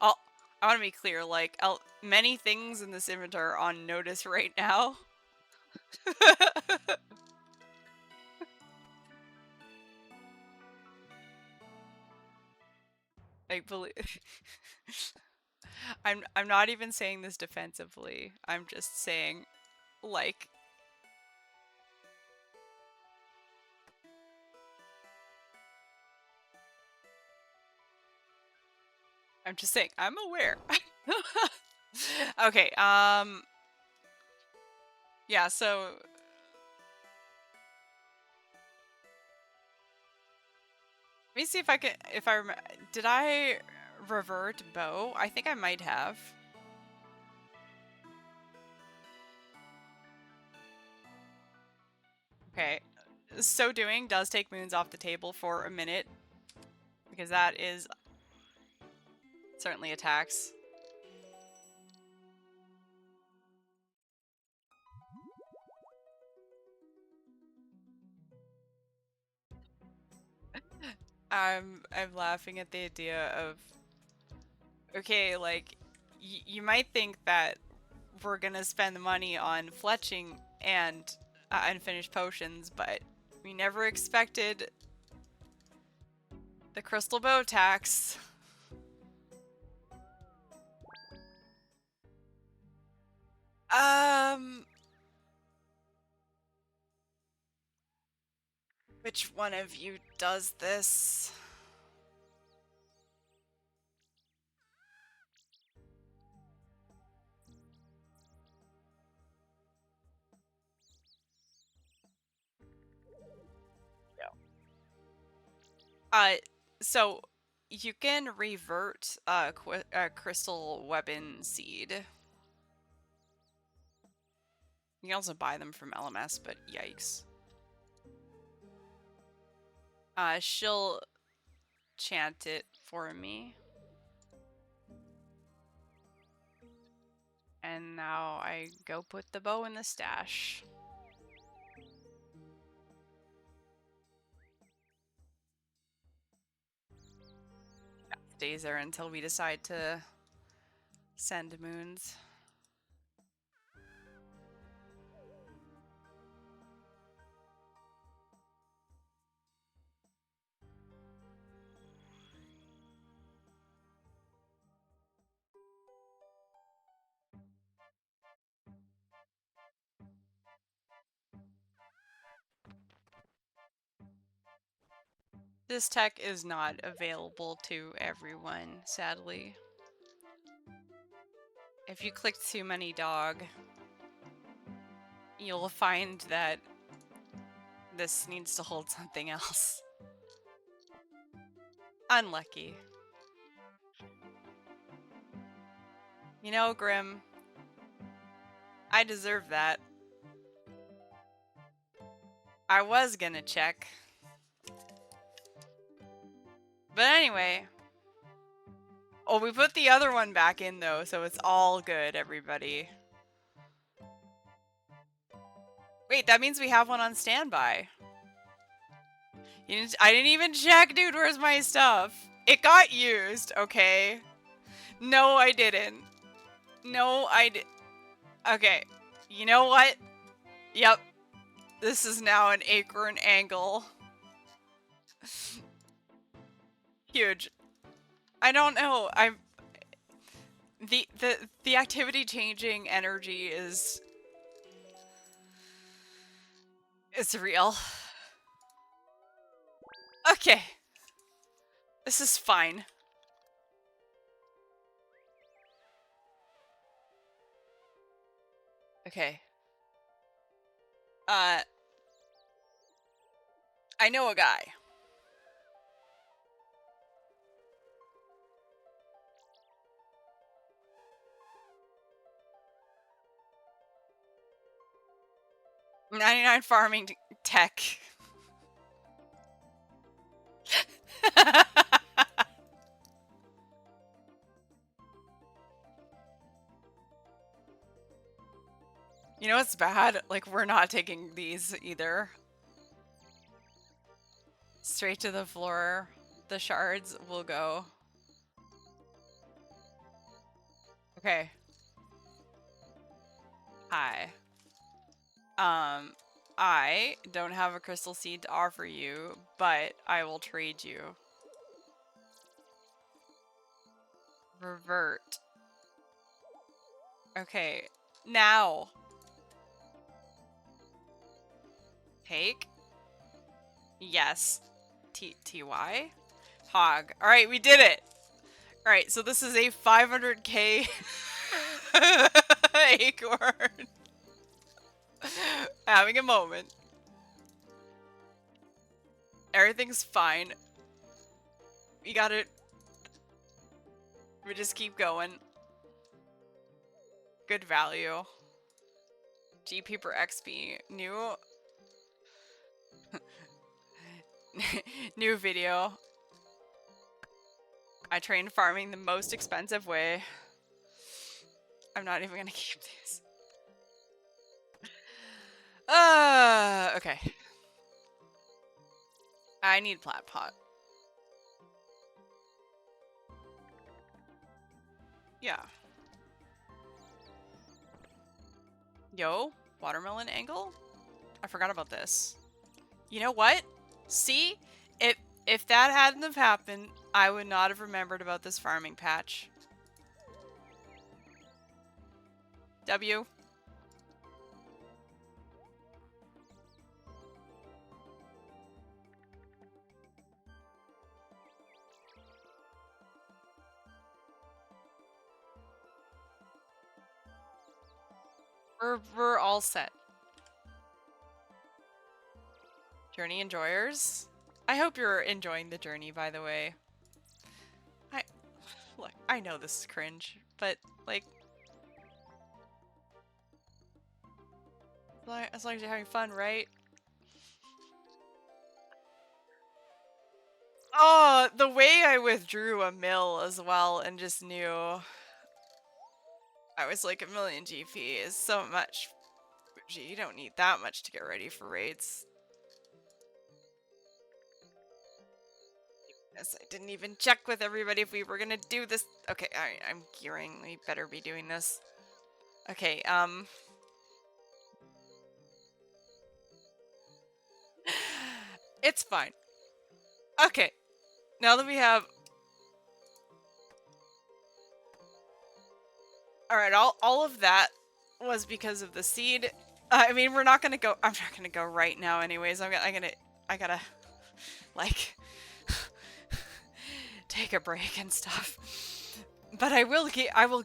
I want to be clear, like many things in this inventory are on notice right now. I believe I'm not even saying this defensively. I'm just saying like I'm just saying I'm aware. Okay, yeah, so let me see if I can if I remember, did I revert bow? I think I might have. Okay. So doing does take moons off the table for a minute, because that is certainly a tax. I'm laughing at the idea of, okay, like you might think that we're gonna spend the money on fletching and unfinished potions, but we never expected the crystal bow tax. Um, which one of you does this? Uh, so you can revert a crystal weapon seed. You can also buy them from LMS, but yikes. She'll chant it for me. And now I go put the bow in the stash. Stays there until we decide to send moons. This tech is not available to everyone, sadly. If you click too many dog, you'll find that this needs to hold something else. Unlucky. You know, Grim, I deserve that. I was gonna check. But anyway. Oh, we put the other one back in though, so it's all good, everybody. Wait, that means we have one on standby. I didn't even check, dude. Where's my stuff? It got used, okay? No, I didn't. No, I did. Okay. You know what? Yep. This is now an acorn angle. Huge. I don't know. The activity changing energy is real. Okay. This is fine. Okay. I know a guy. $99 farming tech. You know what's bad? Like, we're not taking these either. Straight to the floor. The shards will go. Okay. Hi. I don't have a crystal seed to offer you, but I will trade you. Revert. Okay. Now. Take. Yes. TY? Hog. Alright, we did it! Alright, so this is a 500k acorn. Having a moment. Everything's fine. We got it. We just keep going. Good value. GP per XP. New... New video. I trained farming the most expensive way. I'm not even gonna keep these. Okay. I need plat pot. Yeah. Yo, watermelon angle? I forgot about this. You know what? See? If that hadn't have happened, I would not have remembered about this farming patch. W. We're all set. Journey enjoyers? I hope you're enjoying the journey, by the way. Look, I know this is cringe, but, like... As long as you're having fun, right? Oh, the way I withdrew a mill as well and just knew I was like a million GP is so much. You don't need that much to get ready for raids. Yes, I didn't even check with everybody if we were gonna do this. Okay, I'm gearing. We better be doing this. Okay, it's fine. Okay, now that we have... Alright, all of that was because of the seed. I mean, we're not gonna go... I'm not gonna go right now anyways. I gotta like... take a break and stuff. But I will gear. I will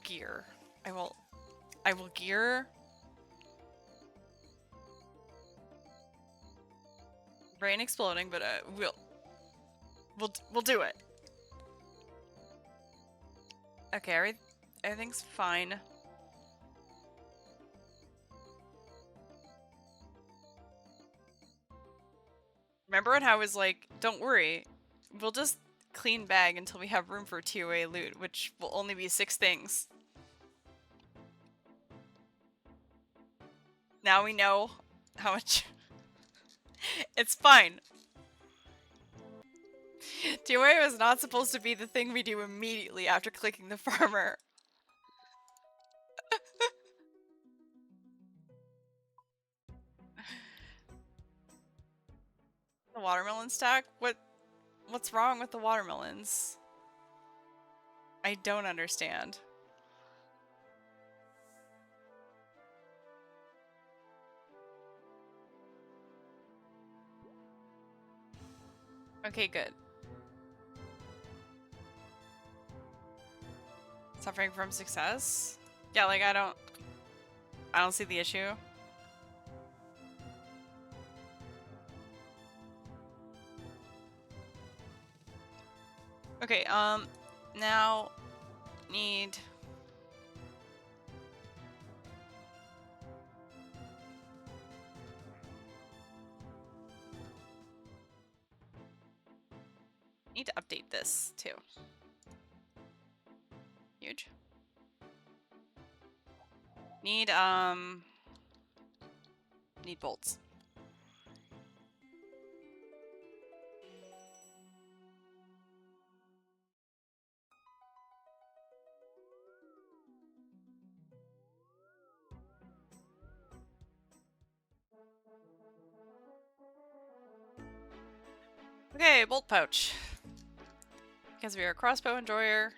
gear. Brain exploding, but we'll do it. Okay, everything's fine. Remember when I was like, don't worry, we'll just clean bag until we have room for TOA loot, which will only be 6 things. Now we know how much... It's fine. TOA was not supposed to be the thing we do immediately after clicking the farmer. The watermelon stack? What's wrong with the watermelons? I don't understand. Okay, good. Suffering from success? Yeah, like I don't see the issue. Okay, now need to update this too. Huge. Need bolts. Okay, bolt pouch. Because we are a crossbow enjoyer.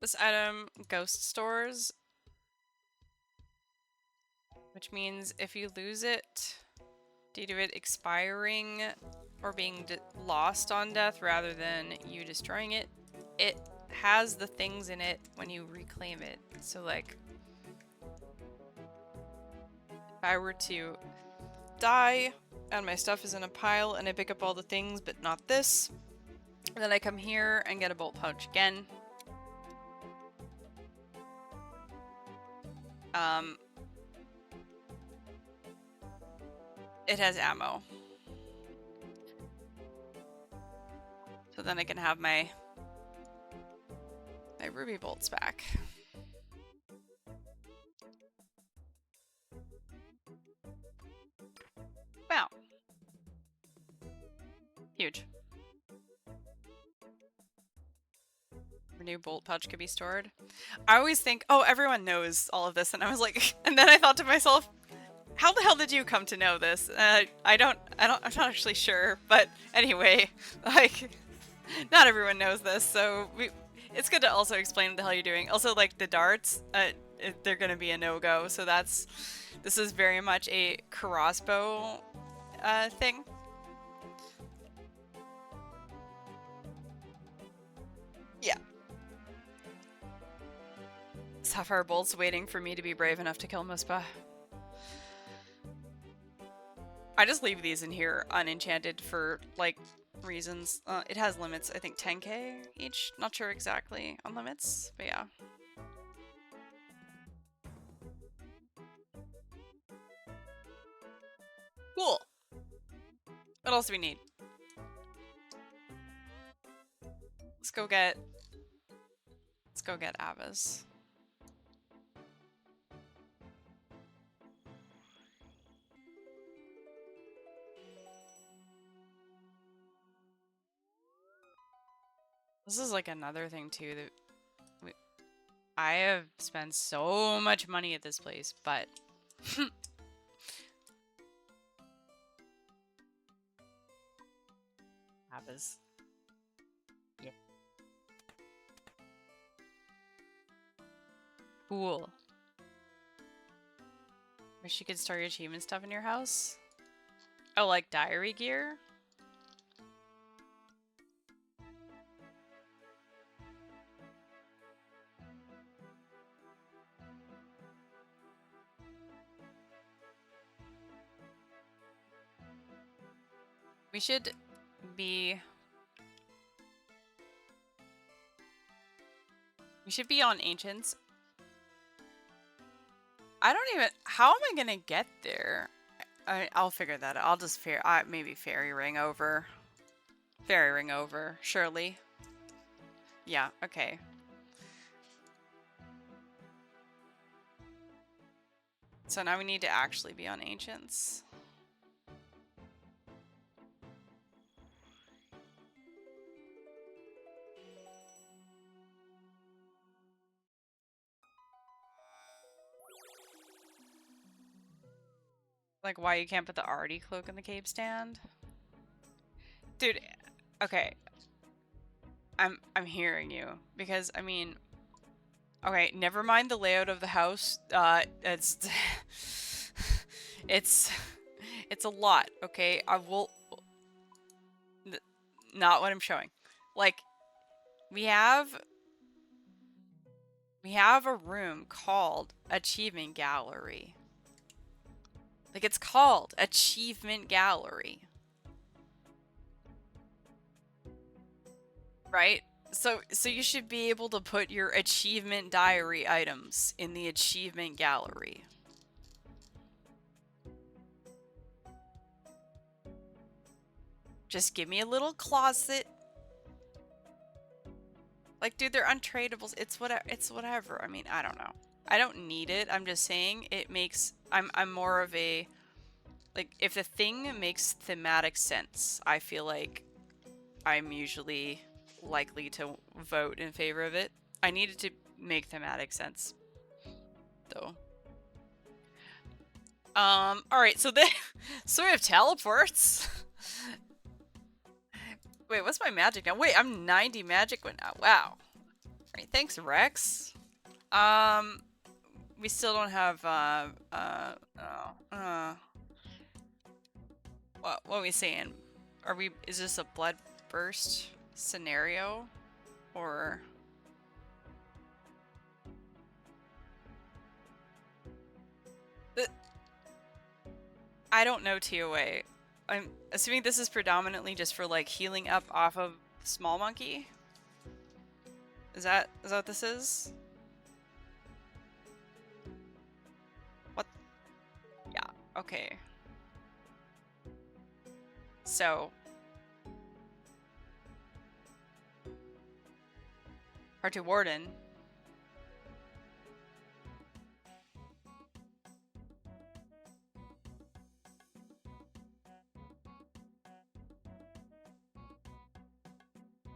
This item ghost stores, which means if you lose it due to it expiring or being lost on death rather than you destroying it, it has the things in it when you reclaim it. So like, if I were to die and my stuff is in a pile and I pick up all the things but not this, and then I come here and get a bolt pouch again. It has ammo. So then I can have my ruby bolts back. Wow. Huge. A new bolt pouch could be stored. I always think, oh, everyone knows all of this, and I was like, and then I thought to myself, how the hell did you come to know this? I'm not actually sure, but anyway, like, not everyone knows this, so it's good to also explain what the hell you're doing. Also, like, the darts, they're gonna be a no-go, so this is very much a crossbow, thing. Yeah. Sapphire bolts waiting for me to be brave enough to kill Muspa. I just leave these in here unenchanted for, like, reasons. It has limits, I think 10k each. Not sure exactly on limits, but yeah. Cool. What else do we need? Let's go get Avas. This is like another thing too that I have spent so much money at this place, but Avas. Yeah. Cool. Wish you could store your achievement stuff in your house. Oh, like diary gear? We should be... We should be on Ancients. I don't even... How am I gonna get there? I'll figure that out. I'll just maybe fairy ring over. Fairy ring over, surely. Yeah, okay. So now we need to actually be on Ancients. Like, why you can't put the Artie cloak in the cave stand? Dude, okay. I'm hearing you. Because, I mean... Okay, never mind the layout of the house. It's... it's a lot, okay? I will... Not what I'm showing. Like, we have a room called Achievement Gallery. Like, it's called Achievement Gallery. Right? So you should be able to put your achievement diary items in the Achievement Gallery. Just give me a little closet. Like, dude, they're untradables. It's whatever. I mean, I don't know. I don't need it. I'm just saying it makes... I'm more of a... Like, if the thing makes thematic sense, I feel like I'm usually likely to vote in favor of it. I need it to make thematic sense, though. Alright, so we have teleports. Wait, what's my magic now? Wait, I'm 90 magic now. Wow. Alright, thanks, Rex. We still don't have, what are we saying? Is this a blood burst scenario? Or... I don't know TOA. I'm assuming this is predominantly just for, like, healing up off of Small Monkey? Is that what this is? What? Yeah, okay. So... Part 2 Warden.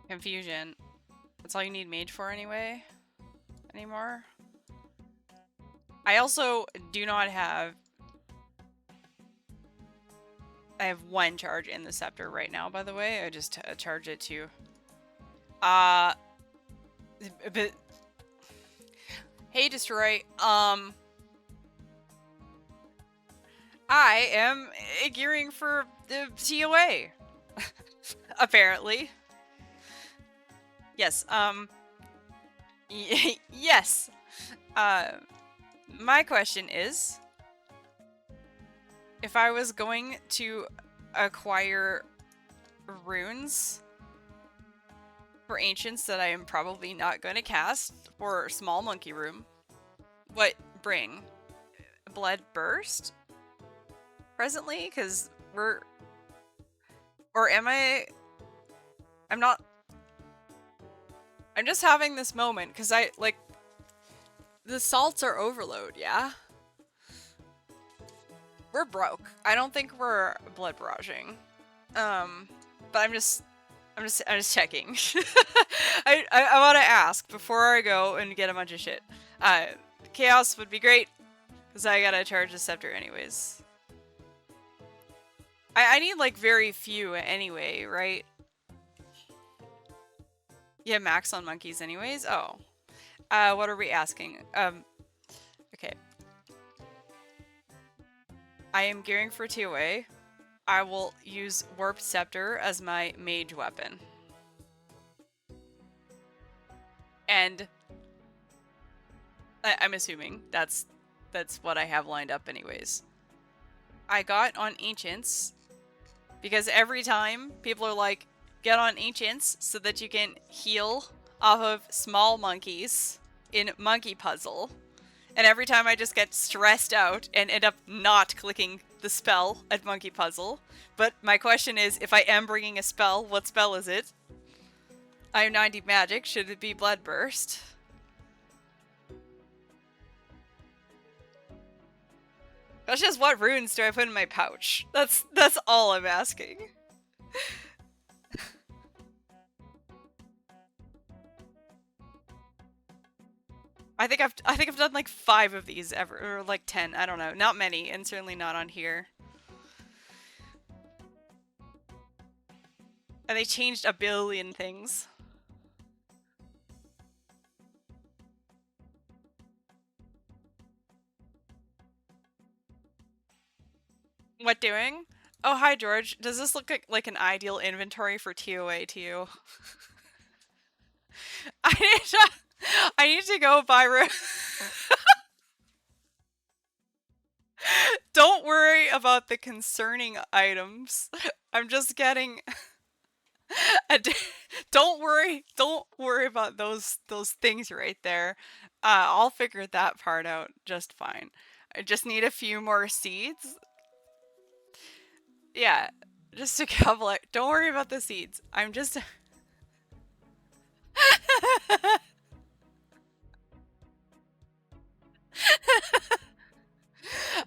Confusion. That's all you need mage for anyway? Anymore? I also do not have... I have 1 charge in the scepter right now, by the way. I just charged it to... But... Hey, Destroy. I am gearing for the TOA. Apparently. Yes, yes. My question is, if I was going to acquire runes for Ancients that I am probably not going to cast for Small Monkey Room, what bring? Blood Burst? Presently? Because we're... Or am I... I'm not... I'm just having this moment, because the salts are overload, yeah? We're broke. I don't think we're blood barraging. But I'm just checking. I want to ask before I go and get a bunch of shit. Chaos would be great, because I gotta charge the scepter anyways. I need, like, very few anyway, right? Yeah, max on monkeys anyways? Oh. What are we asking? Okay. I am gearing for TOA. I will use Warped Scepter as my mage weapon. And... I'm assuming that's what I have lined up anyways. I got on Ancients Because every time people are like, get on ancients so that you can heal off of small monkeys in Monkey Puzzle. And every time I just get stressed out and end up not clicking the spell at Monkey Puzzle. But my question is, if I am bringing a spell, what spell is it? I have 90 magic. Should it be Bloodburst? That's just what runes do I put in my pouch? That's all I'm asking. I think I've done like 5 of these ever, or like 10. I don't know. Not many, and certainly not on here. And they changed a billion things. What doing? Oh, hi George. Does this look like an ideal inventory for TOA to you? I need to go buy Don't worry about the concerning items. I'm just getting don't worry about those things right there. I'll figure that part out just fine. I just need a few more seeds. Yeah, just a couple. Don't worry about the seeds. I'm just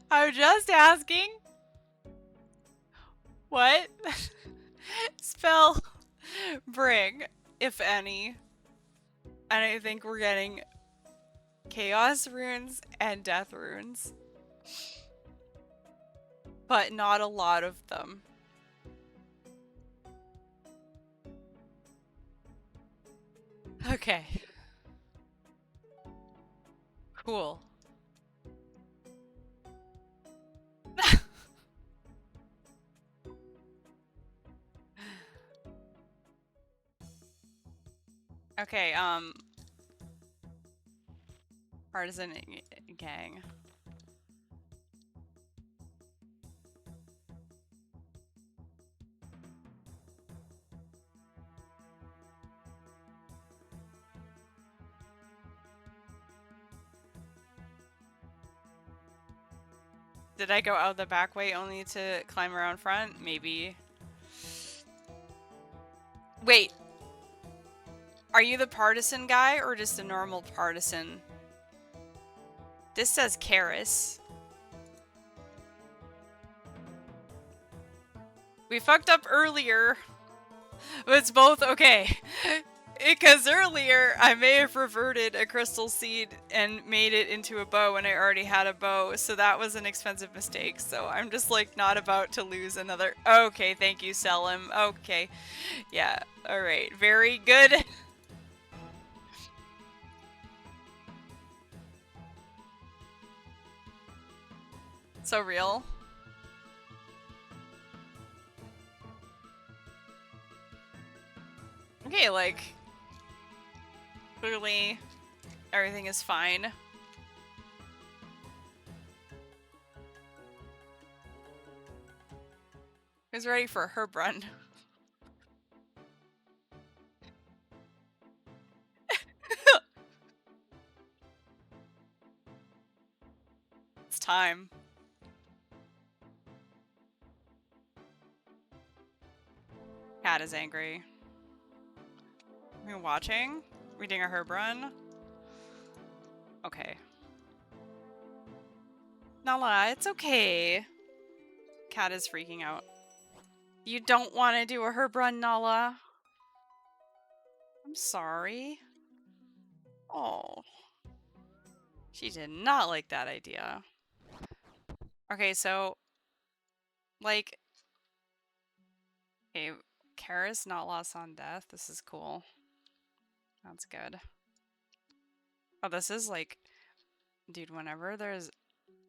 I'm just asking. What spell bring, if any? And I think we're getting chaos runes and death runes. But not a lot of them. Okay. Cool. Okay, Partisan gang. Did I go out the back way only to climb around front? Maybe. Wait. Are you the partisan guy or just a normal partisan? This says Karis. We fucked up earlier. But it's both okay. Because earlier I may have reverted a crystal seed and made it into a bow when I already had a bow, so that was an expensive mistake. So I'm just like not about to lose another. Okay, thank you, Selim. Okay. Yeah, alright. Very good. So real. Okay, like, clearly everything is fine. Who's ready for a herb run? It's time. Cat is angry. Are we watching? Reading a herb run? Okay. Nala, it's okay. Cat is freaking out. You don't want to do a herb run, Nala? I'm sorry. Oh. She did not like that idea. Okay, so... Like... Okay, Karis not lost on death. This is cool. That's good. Oh, this is like... Dude, whenever there's...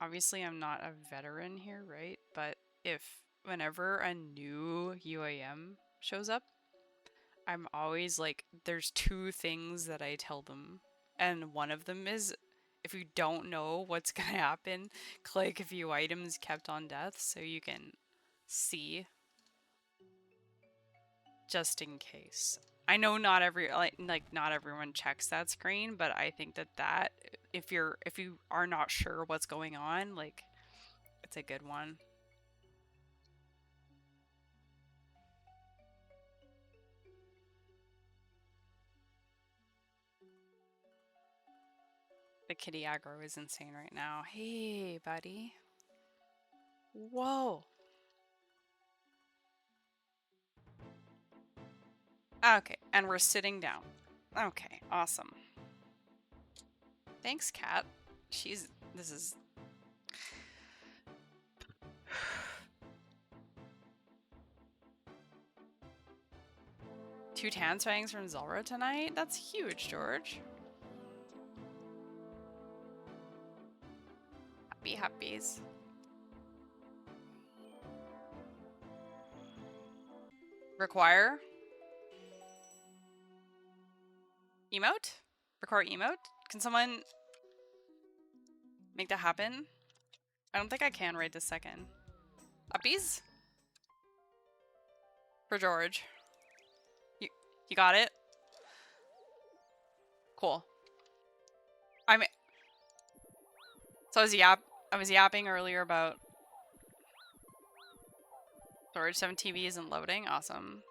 Obviously, I'm not a veteran here, right? But whenever a new UAM shows up, I'm always like, there's 2 things that I tell them. And one of them is, if you don't know what's gonna happen, click view items kept on death so you can see just in case. I know not not everyone checks that screen, but I think that if you are not sure what's going on, like it's a good one. The kitty aggro is insane right now. Hey, buddy. Whoa. Okay, and we're sitting down. Okay, awesome. Thanks, Cat. This is... Two Tansfangs from Zulrah tonight? That's huge, George. Happy happies. Require? Emote? Require emote? Can someone make that happen? I don't think I can right this second. Uppies? For George. You got it? Cool. So I was yapping earlier about storage 7 TB isn't loading. Awesome.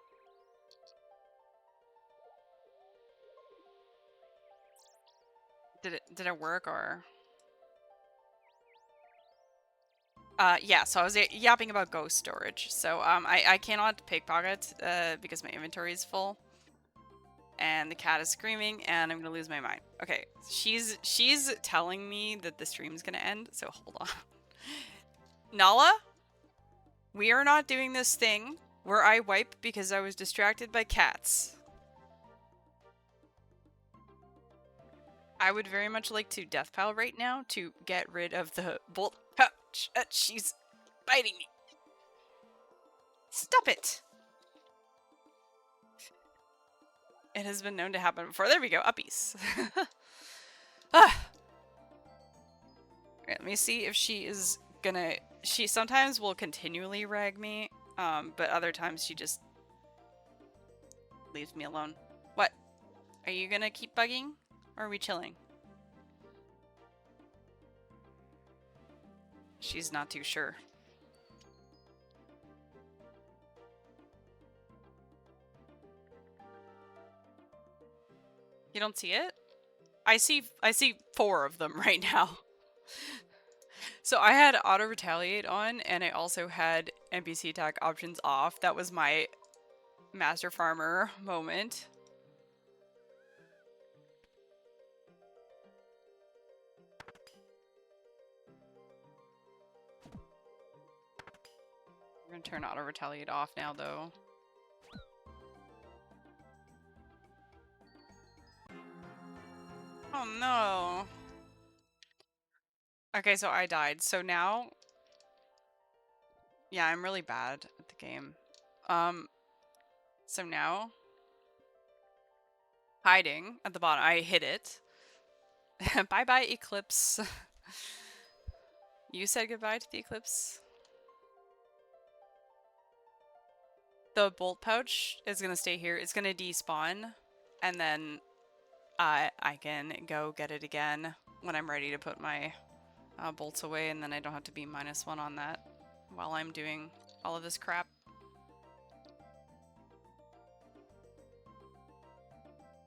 Did it work or? Yeah, so I was yapping about ghost storage. So I cannot pickpocket because my inventory is full. And the cat is screaming and I'm gonna lose my mind. Okay, she's telling me that the stream's gonna end, so hold on. Nala? We are not doing this thing where I wipe because I was distracted by cats. I would very much like to death pal right now to get rid of the bolt pouch. She's biting me. Stop it! It has been known to happen before. There we go, uppies. Ah. Right, let me see if she is gonna... She sometimes will continually rag me, but other times she just leaves me alone. What? Are you gonna keep bugging? Or are we chilling? She's not too sure. You don't see it? I see 4 of them right now. So I had auto retaliate on and I also had NPC attack options off. That was my master farmer moment. We're gonna turn auto retaliate off now though. Oh no. Okay, so I died. So now... Yeah, I'm really bad at the game. So now... Hiding at the bottom. I hit it. Bye-bye, Eclipse. You said goodbye to the Eclipse? The bolt pouch is gonna stay here. It's gonna despawn. And then I can go get it again when I'm ready to put my bolts away, and then I don't have to be -1 on that while I'm doing all of this crap.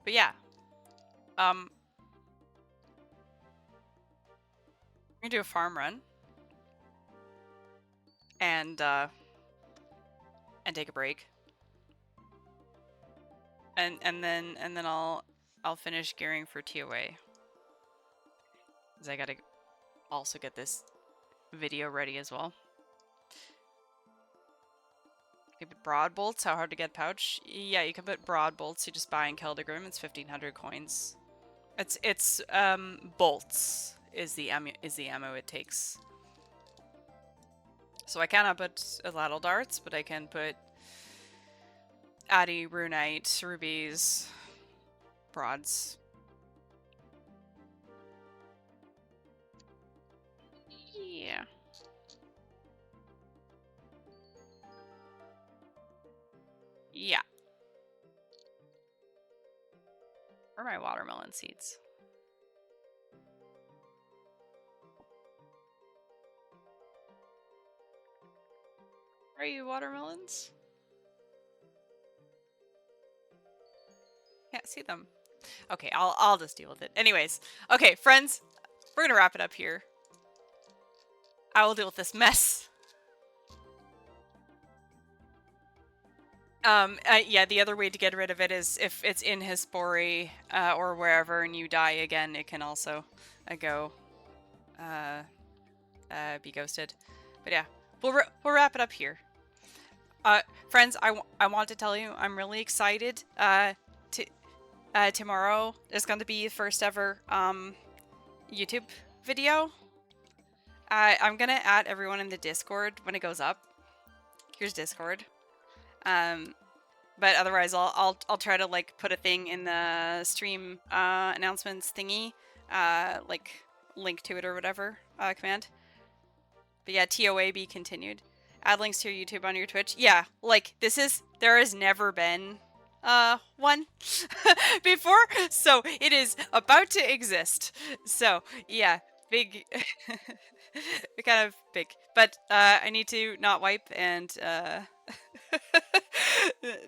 But yeah. We're gonna do a farm run. And take a break. And then I'll finish gearing for TOA. Cause I gotta also get this video ready as well. You put broad bolts, how hard to get pouch? Yeah, you can put broad bolts, you just buy in Keldegrim, it's 1500 coins. It's bolts is the ammo it takes. So I cannot put Ladle darts, but I can put Addy, Runite, rubies, broads. Yeah. Yeah. Where are my watermelon seeds? Are you watermelons? Can't see them. Okay, I'll just deal with it. Anyways, okay, friends, we're gonna wrap it up here. I will deal with this mess. Yeah, the other way to get rid of it is if it's in Hespori or wherever and you die again, it can also be ghosted. But yeah, we'll wrap it up here. Friends, I want to tell you I'm really excited. Tomorrow is going to be the first ever YouTube video. I'm gonna add everyone in the Discord when it goes up. Here's Discord. But otherwise, I'll try to like put a thing in the stream announcements thingy, like link to it or whatever command. But yeah, TOA be continued. Add links to your YouTube on your Twitch. Yeah, like there has never been one before, so it is about to exist. So yeah, big, kind of big. But I need to not wipe and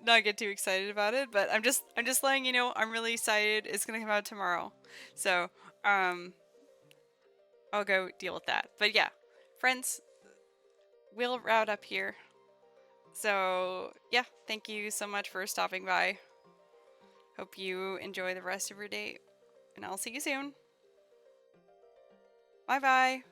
not get too excited about it. But I'm just letting you know I'm really excited. It's gonna come out tomorrow, so I'll go deal with that. But yeah, friends, we'll route up here. So yeah, thank you so much for stopping by. Hope you enjoy the rest of your day, and I'll see you soon. Bye bye.